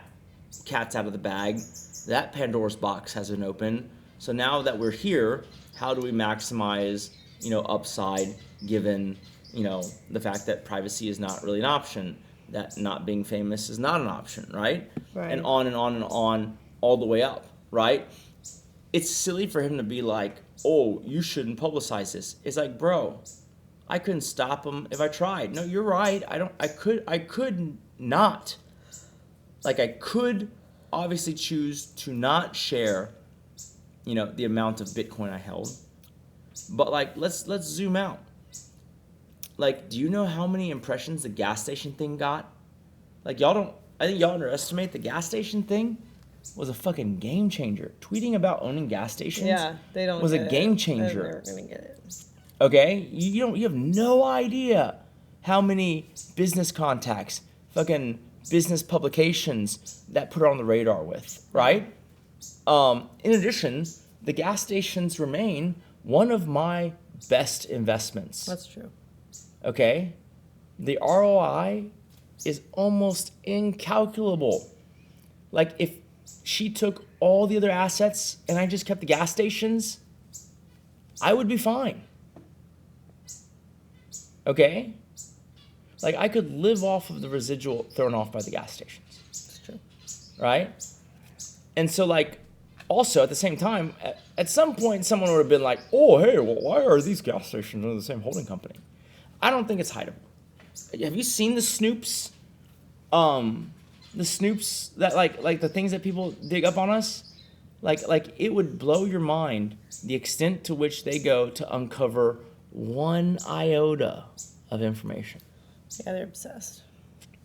Speaker 2: cat's out of the bag. That Pandora's box has been opened. So now that we're here, how do we maximize, upside given, the fact that privacy is not really an option, that not being famous is not an option, right?
Speaker 1: Right.
Speaker 2: And on and on and on, all the way up, right? It's silly for him to be like, oh, you shouldn't publicize this. It's like, bro, I couldn't stop him if I tried. No, you're right. I could not. Like, I could obviously choose to not share, the amount of Bitcoin I held. But like, let's zoom out. Like, do you know how many impressions the gas station thing got? Like, I think y'all underestimate the gas station thing was a fucking game changer. Tweeting about owning gas stations
Speaker 1: they don't
Speaker 2: was a
Speaker 1: get
Speaker 2: game
Speaker 1: it.
Speaker 2: changer.
Speaker 1: They're never gonna get it.
Speaker 2: Okay? You have no idea how many business contacts, fucking business publications that put her on the radar with, right? In addition, the gas stations remain one of my best investments.
Speaker 1: That's true.
Speaker 2: Okay? The ROI is almost incalculable. Like, if she took all the other assets and I just kept the gas stations, I would be fine. Okay? Like, I could live off of the residual thrown off by the gas stations.
Speaker 1: That's true.
Speaker 2: Right? And so, like, also at the same time, at some point, someone would have been like, oh, hey, well, why are these gas stations under the same holding company? I don't think it's hideable. Have you seen the snoops? The snoops that like the things that people dig up on us? Like it would blow your mind the extent to which they go to uncover one iota of information.
Speaker 1: Yeah, they're obsessed.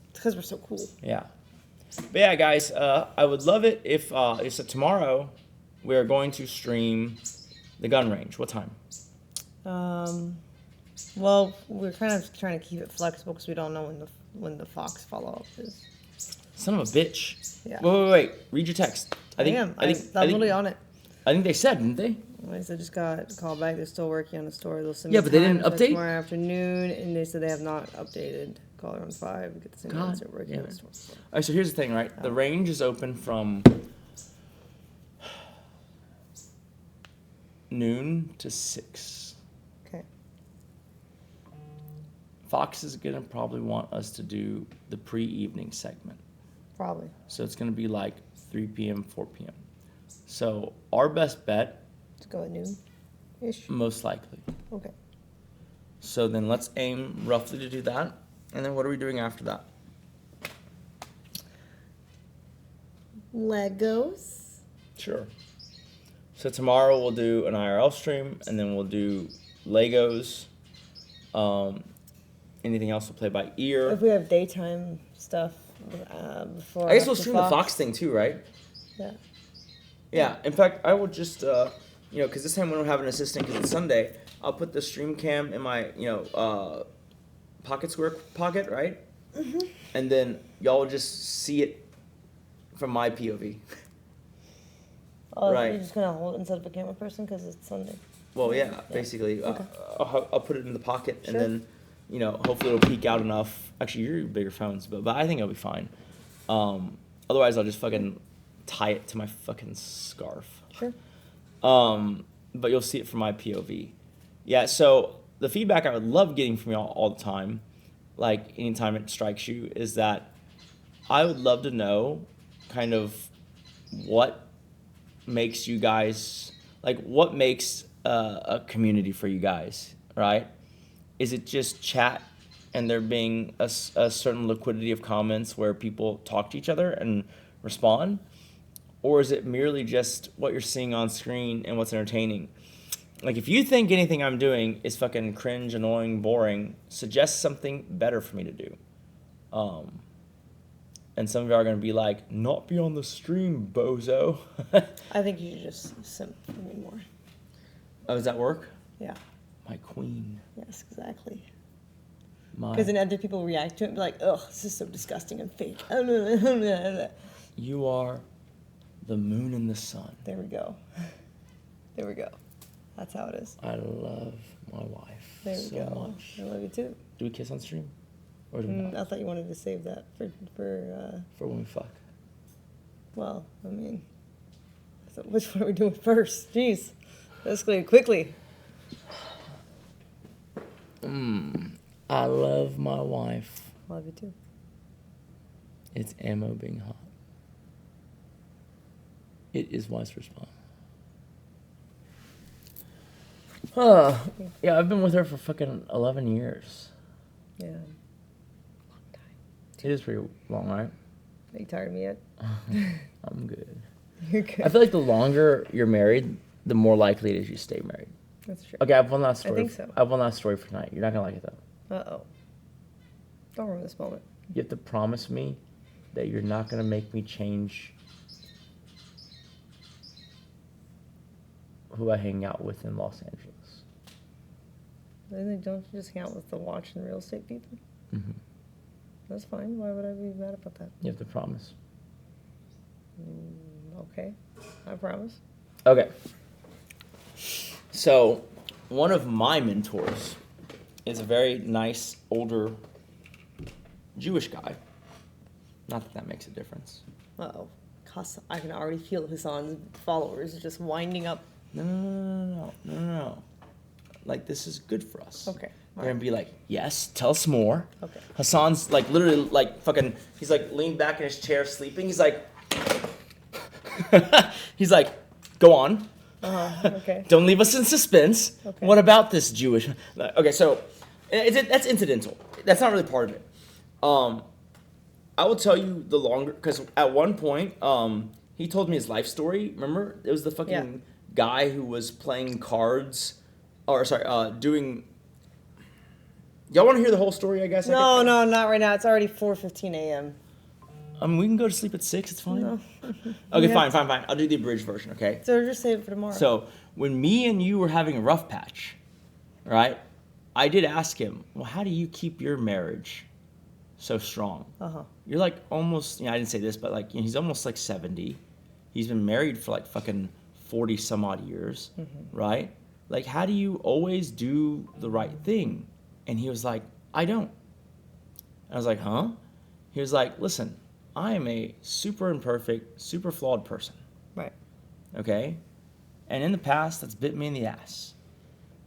Speaker 1: It's because we're so cool.
Speaker 2: Yeah. But yeah, guys, I would love it if so tomorrow we are going to stream the gun range. What time?
Speaker 1: Well, we're kind of trying to keep it flexible because we don't know when the Fox follow-up is.
Speaker 2: Son of a bitch.
Speaker 1: Yeah.
Speaker 2: Wait. Read your text.
Speaker 1: I'm literally on it.
Speaker 2: I think they said, didn't they?
Speaker 1: Like I said, just got called back. They're still working on the story. They'll send
Speaker 2: Yeah,
Speaker 1: me
Speaker 2: but they didn't
Speaker 1: times by
Speaker 2: update?
Speaker 1: tomorrow afternoon, and they said they have not updated. Call around 5 and get the same
Speaker 2: God
Speaker 1: answer working
Speaker 2: damn
Speaker 1: on the
Speaker 2: it.
Speaker 1: story.
Speaker 2: All right, so here's the thing, right? The range is open from noon to 6.
Speaker 1: Okay.
Speaker 2: Fox is gonna probably want us to do the pre-evening segment.
Speaker 1: Probably.
Speaker 2: So it's gonna be like 3 p.m., 4 p.m. So our best bet,
Speaker 1: Let's go at noon-ish.
Speaker 2: most likely.
Speaker 1: Okay.
Speaker 2: So then let's aim roughly to do that. And then what are we doing after that?
Speaker 1: Legos.
Speaker 2: Sure. So tomorrow we'll do an IRL stream, and then we'll do Legos. Anything else we'll play by ear.
Speaker 1: If we have daytime stuff before.
Speaker 2: I guess we'll
Speaker 1: after
Speaker 2: stream the Fox thing too, right?
Speaker 1: Yeah.
Speaker 2: Yeah. In fact, I will just, because this time we don't have an assistant because it's Sunday. I'll put the stream cam in my, pocket square pocket, right?
Speaker 1: Mm-hmm.
Speaker 2: And then y'all will just see it from my POV.
Speaker 1: Oh,
Speaker 2: Right.
Speaker 1: you're just gonna hold it instead of a camera person because it's Sunday.
Speaker 2: Well, yeah, basically.
Speaker 1: Okay.
Speaker 2: I'll put it in the pocket,
Speaker 1: Sure.
Speaker 2: and then, hopefully it'll peek out enough. Actually, you're bigger phones, but I think it'll be fine. Otherwise, I'll just fucking tie it to my fucking scarf.
Speaker 1: Sure.
Speaker 2: But you'll see it from my POV. Yeah, so the feedback I would love getting from y'all all the time, like anytime it strikes you, is that I would love to know kind of what makes you guys, like what makes a community for you guys, right? Is it just chat and there being a certain liquidity of comments where people talk to each other and respond? Or is it merely just what you're seeing on screen and what's entertaining? Like, if you think anything I'm doing is fucking cringe, annoying, boring, suggest something better for me to do. And some of y'all are going to be like, not be on the stream, bozo.
Speaker 1: I think you should just simp for me more.
Speaker 2: Oh, does that work?
Speaker 1: Yeah.
Speaker 2: My queen.
Speaker 1: Yes, exactly.
Speaker 2: My.
Speaker 1: Because then other people react to it and be like, ugh, this is so disgusting and fake.
Speaker 2: You are the moon and the sun.
Speaker 1: There we go. There we go. That's how it is.
Speaker 2: I love my wife
Speaker 1: There we
Speaker 2: so
Speaker 1: go.
Speaker 2: much.
Speaker 1: I love you too.
Speaker 2: Do we kiss on stream? Or do we not?
Speaker 1: I thought you wanted to save that for
Speaker 2: when we fuck.
Speaker 1: Well, I mean, so which one are we doing first? Jeez. Escalated quickly.
Speaker 2: I love my wife.
Speaker 1: Love you too.
Speaker 2: It's ammo being hot. It is wise response. Yeah, I've been with her for fucking 11 years.
Speaker 1: Yeah.
Speaker 2: It is pretty long, right?
Speaker 1: Are you tired of me yet?
Speaker 2: I'm good.
Speaker 1: You're good.
Speaker 2: I feel like the longer you're married, the more likely it is you stay married.
Speaker 1: That's true.
Speaker 2: Okay, I have one last story.
Speaker 1: I think so.
Speaker 2: I have one last story for tonight. You're not gonna like it though.
Speaker 1: Uh-oh. Don't ruin this moment.
Speaker 2: You have to promise me that you're not gonna make me change who I hang out with in Los Angeles.
Speaker 1: Don't you just hang out with the watch and real estate people?
Speaker 2: Mm-hmm.
Speaker 1: That's fine. Why would I be mad about that?
Speaker 2: You have to promise.
Speaker 1: Okay. I promise.
Speaker 2: Okay. So, one of my mentors is a very nice, older Jewish guy. Not that that makes a difference.
Speaker 1: Uh-oh. I can already feel Hassan's followers just winding up.
Speaker 2: No. Like, this is good for us.
Speaker 1: Okay.
Speaker 2: They're gonna be like, yes, tell us more.
Speaker 1: Okay.
Speaker 2: Hassan's like literally like fucking, he's like leaned back in his chair sleeping. He's like, he's like, go on.
Speaker 1: Okay.
Speaker 2: Don't leave us in suspense.
Speaker 1: Okay.
Speaker 2: What about this Jewish? Okay, so that's incidental. That's not really part of it. I will tell you the longer, because at one point, He told me his life story. Remember? It was the fucking guy who was playing cards. Or, sorry, doing... Y'all want to hear the whole story, I guess?
Speaker 1: No, not right now. It's already 4:15 a.m.
Speaker 2: We can go to sleep at 6. It's fine.
Speaker 1: No.
Speaker 2: Okay, fine. I'll do the abridged version, okay?
Speaker 1: So just save it for tomorrow.
Speaker 2: So, when me and you were having a rough patch, right, I did ask him, well, how do you keep your marriage so strong?
Speaker 1: Uh-huh.
Speaker 2: You're like almost, I didn't say this, but like, he's almost like 70. He's been married for like fucking 40 some odd years, right? Like, how do you always do the right thing? And he was like, I don't. I was like, huh? He was like, listen, I am a super imperfect, super flawed person.
Speaker 1: Right.
Speaker 2: Okay? And in the past, that's bit me in the ass.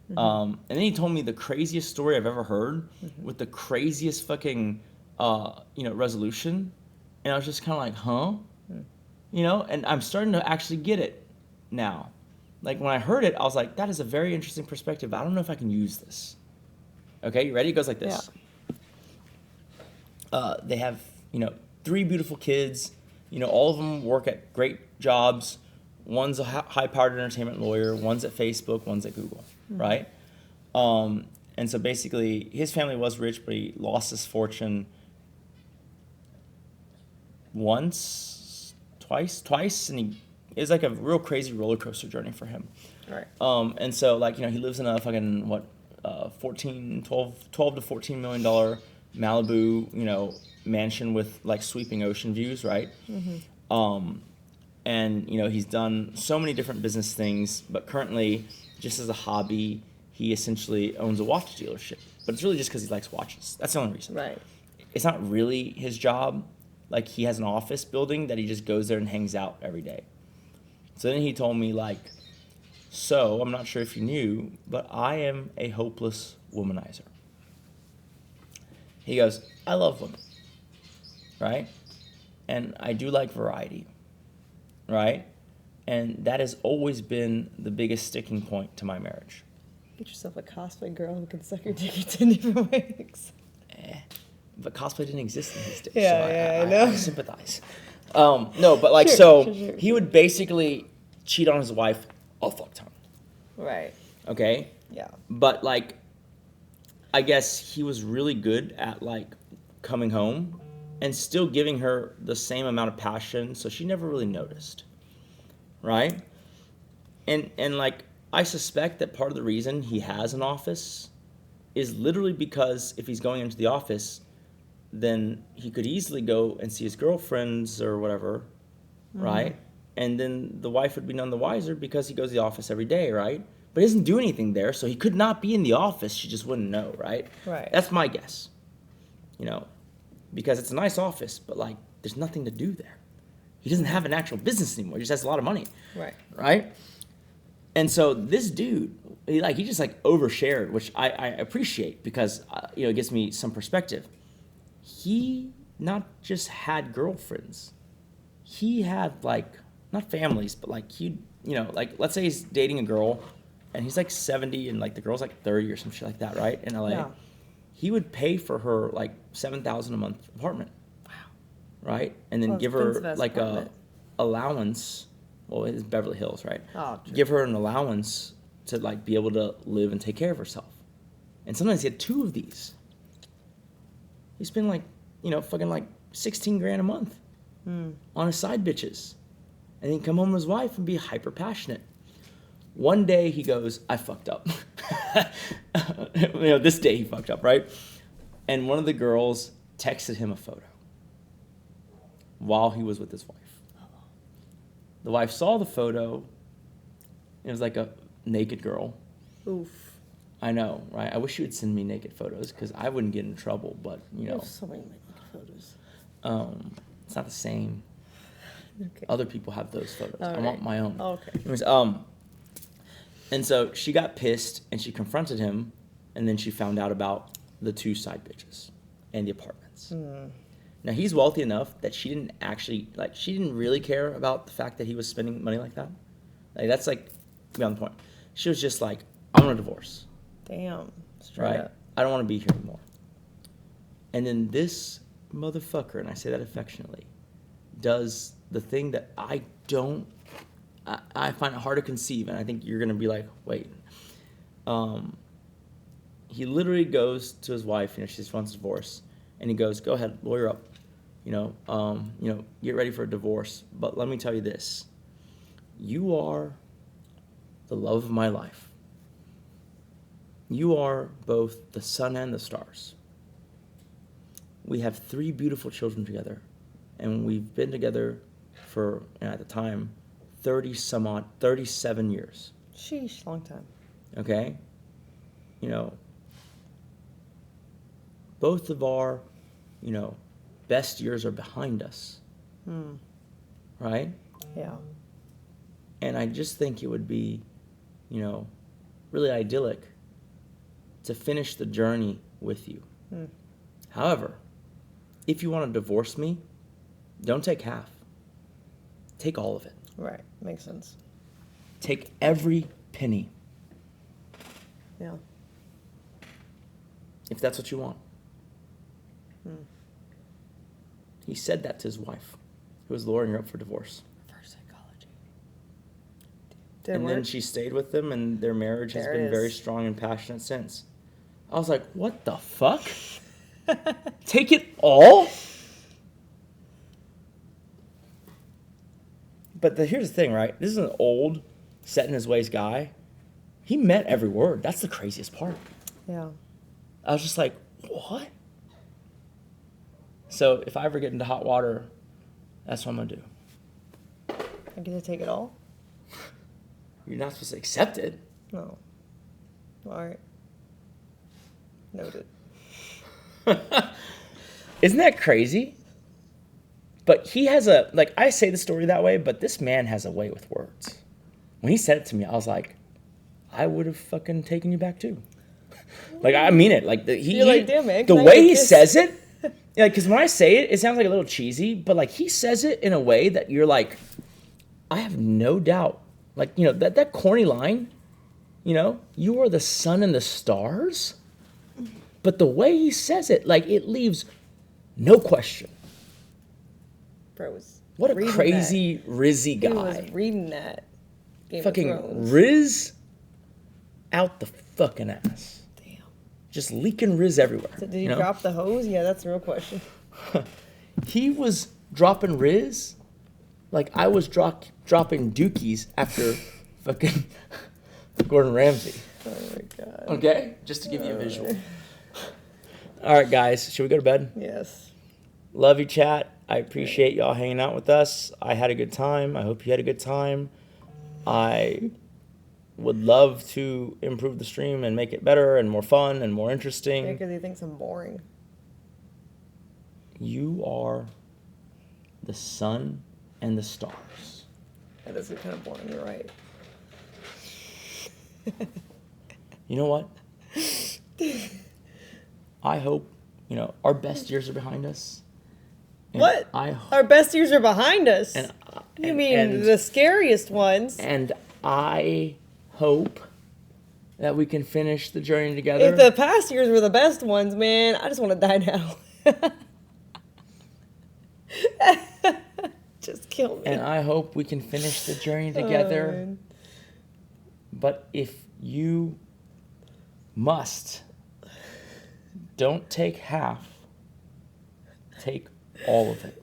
Speaker 2: And then he told me the craziest story I've ever heard with the craziest fucking, resolution. And I was just kind of like, huh? And I'm starting to actually get it now. Like, when I heard it, I was like, that is a very interesting perspective, but I don't know if I can use this. Okay, you ready? It goes like this. Yeah. They have, 3 beautiful kids. All of them work at great jobs. One's a high-powered entertainment lawyer. One's at Facebook. One's at Google, right? And so basically, his family was rich, but he lost his fortune twice, and it was like a real crazy roller coaster journey for him.
Speaker 1: Right.
Speaker 2: And so, like, he lives in a fucking, 12 to $14 million Malibu, mansion with, like, sweeping ocean views, right? And, he's done so many different business things, but currently, just as a hobby, he essentially owns a watch dealership. But it's really just because he likes watches. That's the only reason.
Speaker 1: Right.
Speaker 2: It's not really his job. Like, he has an office building that he just goes there and hangs out every day. So then he told me, like, so, I'm not sure if you knew, but I am a hopeless womanizer. He goes, I love women, right? And I do like variety, right? And that has always been the biggest sticking point to my marriage.
Speaker 1: Get yourself a cosplay girl who can suck your dick in 10 different ways.
Speaker 2: But cosplay didn't exist in his days,
Speaker 1: Yeah,
Speaker 2: so
Speaker 1: I know.
Speaker 2: I sympathize. No, but like,
Speaker 1: Sure.
Speaker 2: He would basically cheat on his wife a fuck ton.
Speaker 1: Right.
Speaker 2: Okay?
Speaker 1: Yeah.
Speaker 2: But, like, I guess he was really good at, like, coming home and still giving her the same amount of passion, so she never really noticed. Right? And like, I suspect that part of the reason he has an office is literally because if he's going into the office, then he could easily go and see his girlfriends or whatever, right? And then the wife would be none the wiser because he goes to the office every day, right? But he doesn't do anything there, so he could not be in the office. She just wouldn't know, right?
Speaker 1: Right.
Speaker 2: That's my guess, because it's a nice office, but, like, there's nothing to do there. He doesn't have an actual business anymore. He just has a lot of money.
Speaker 1: Right.
Speaker 2: Right? And so this dude, he just, like, overshared, which I appreciate because, it gives me some perspective. He not just had girlfriends. He had, like, not families, but, like, like, let's say he's dating a girl and he's, like, 70 and, like, the girl's, like, 30 or some shit like that, right? In LA. Yeah. He would pay for her, like, $7,000 a month apartment. Wow. Right? And then give her, like, a allowance. Well, it's Beverly Hills, right?
Speaker 1: Oh, true.
Speaker 2: Give her an allowance to, like, be able to live and take care of herself. And sometimes he had 2 of these. He spent, like, fucking, like, 16 grand a month on his side bitches. And then come home with his wife and be hyper passionate. One day he goes, I fucked up. This day he fucked up, right? And one of the girls texted him a photo while he was with his wife. The wife saw the photo. It was like a naked girl.
Speaker 1: Oof.
Speaker 2: I know, right? I wish you would send me naked photos because I wouldn't get in trouble, but,
Speaker 1: There's so many naked photos.
Speaker 2: It's not the same.
Speaker 1: Okay.
Speaker 2: Other people have those photos.
Speaker 1: All
Speaker 2: I
Speaker 1: right.
Speaker 2: want my own.
Speaker 1: Oh, okay.
Speaker 2: Anyways, and so she got pissed and she confronted him, and then she found out about the 2 side bitches and the apartments. Now, he's wealthy enough that she didn't really care about the fact that he was spending money like that. Like, that's, like, beyond the point. She was just like, I want a divorce.
Speaker 1: Damn. Straight
Speaker 2: Right?
Speaker 1: up.
Speaker 2: I don't want to be here anymore. And then this motherfucker, and I say that affectionately, does the thing that I find it hard to conceive, and I think you're gonna be like, wait. He literally goes to his wife, she just wants a divorce, and he goes, go ahead, lawyer up, get ready for a divorce. But let me tell you this, you are the love of my life. You are both the sun and the stars. We have 3 beautiful children together, and we've been together for, at the time, 37 years.
Speaker 1: Sheesh, long time.
Speaker 2: Okay? Both of our, best years are behind us. Right?
Speaker 1: Yeah.
Speaker 2: And I just think it would be, really idyllic to finish the journey with you. However, if you want to divorce me, don't take half. Take all of it.
Speaker 1: Right. Makes sense.
Speaker 2: Take every penny.
Speaker 1: Yeah.
Speaker 2: If that's what you want. He said that to his wife, who was lawyering her up for divorce.
Speaker 1: Reverse psychology.
Speaker 2: And then she stayed with him, and their marriage has been very strong and passionate since. I was like, what the fuck? Take it all? But here's the thing, right? This is an old, set in his ways guy. He meant every word. That's the craziest part.
Speaker 1: Yeah.
Speaker 2: I was just like, what? So if I ever get into hot water, that's what I'm going to do.
Speaker 1: I get to take it all?
Speaker 2: You're not supposed to accept it.
Speaker 1: No. All right. Noted.
Speaker 2: Isn't that crazy? But he has I say the story that way, but this man has a way with words. When he said it to me, I was like, I would have fucking taken you back too. I mean it.
Speaker 1: You're like, damn man.
Speaker 2: The way he says it, because when I say it, it sounds like a little cheesy, but he says it in a way that you're like, I have no doubt. That corny line, you are the sun and the stars. But the way he says it, it leaves no question.
Speaker 1: Bro was
Speaker 2: what a crazy Rizzy guy.
Speaker 1: He was reading that.
Speaker 2: Fucking Riz out the fucking ass.
Speaker 1: Damn.
Speaker 2: Just leaking Riz everywhere.
Speaker 1: So did he drop the hose? Yeah, that's the real question.
Speaker 2: He was dropping Riz like I was dropping dookies after fucking Gordon Ramsay.
Speaker 1: Oh my God.
Speaker 2: Okay? Just to give you a visual. All right, guys. Should we go to bed?
Speaker 1: Yes.
Speaker 2: Love you, chat. I appreciate y'all hanging out with us. I had a good time. I hope you had a good time. I would love to improve the stream and make it better and more fun and more interesting.
Speaker 1: Yeah, because he thinks I'm boring.
Speaker 2: You are the sun and the stars.
Speaker 1: That is kind of boring. You're right.
Speaker 2: You know what? I hope, our best years are behind us.
Speaker 1: What? Our best years are behind us. You mean the scariest ones?
Speaker 2: And I hope that we can finish the journey together.
Speaker 1: If the past years were the best ones, man, I just want to die now. Just kill me.
Speaker 2: And I hope we can finish the journey together.
Speaker 1: Oh,
Speaker 2: but if you must, don't take half. Take all of it.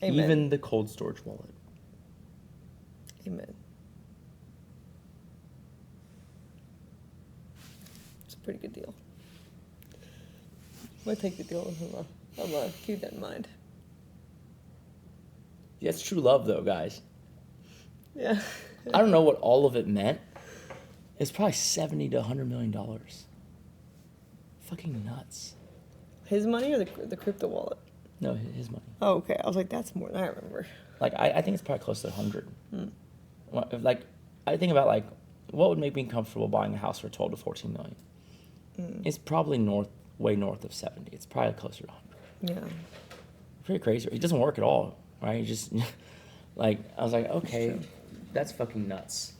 Speaker 1: Amen.
Speaker 2: Even the cold storage wallet.
Speaker 1: Amen. It's a pretty good deal. I'm going to take the deal. I'm going to keep that in mind.
Speaker 2: That's true love, though, guys.
Speaker 1: Yeah.
Speaker 2: I don't know what all of it meant. It's probably $70 to $100 million. Fucking nuts.
Speaker 1: His money or the crypto wallet?
Speaker 2: No, his money.
Speaker 1: Oh, okay. I was like, that's more than I remember.
Speaker 2: I think it's probably close to 100. I think about what would make me comfortable buying a house for 12 to 14 million. It's probably way north of 70. It's probably closer to 100.
Speaker 1: Yeah.
Speaker 2: Pretty crazy. It doesn't work at all, right? Just I was like, okay, that's fucking nuts.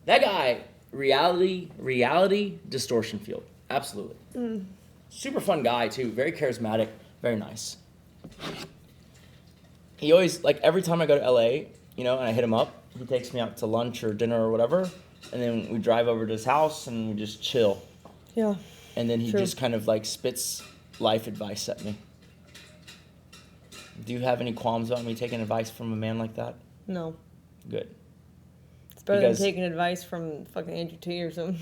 Speaker 2: That guy, reality distortion field. Absolutely. Super fun guy too. Very charismatic. Very nice. he always, like, every time I go to LA, you know, and I hit him up, he takes me out to lunch or dinner or whatever, and then we drive over to his house and we just chill.
Speaker 1: Yeah.
Speaker 2: And then he
Speaker 1: True.
Speaker 2: just kind of like spits life advice at me. Do you have any qualms about me taking advice from a man like that?
Speaker 1: No.
Speaker 2: Good.
Speaker 1: It's better
Speaker 2: Because-
Speaker 1: than taking advice from fucking Andrew T or something.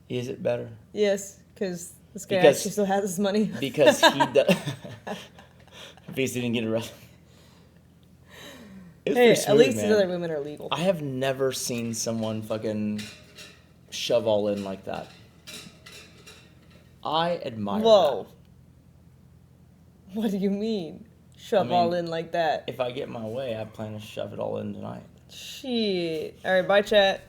Speaker 2: Is it better?
Speaker 1: Yes, because this guy
Speaker 2: Because-
Speaker 1: actually still has his money.
Speaker 2: Because he does. Because he didn't get arrested. It was
Speaker 1: Hey,
Speaker 2: pretty
Speaker 1: at
Speaker 2: smooth,
Speaker 1: least
Speaker 2: man.
Speaker 1: his other women are legal.
Speaker 2: I have never seen someone fucking shove all in like that. I admire
Speaker 1: Whoa. What do you mean? Shove
Speaker 2: mean,
Speaker 1: all in like that?
Speaker 2: that. If I get my way, I plan to shove it all in tonight.
Speaker 1: Shit. All right, bye, chat.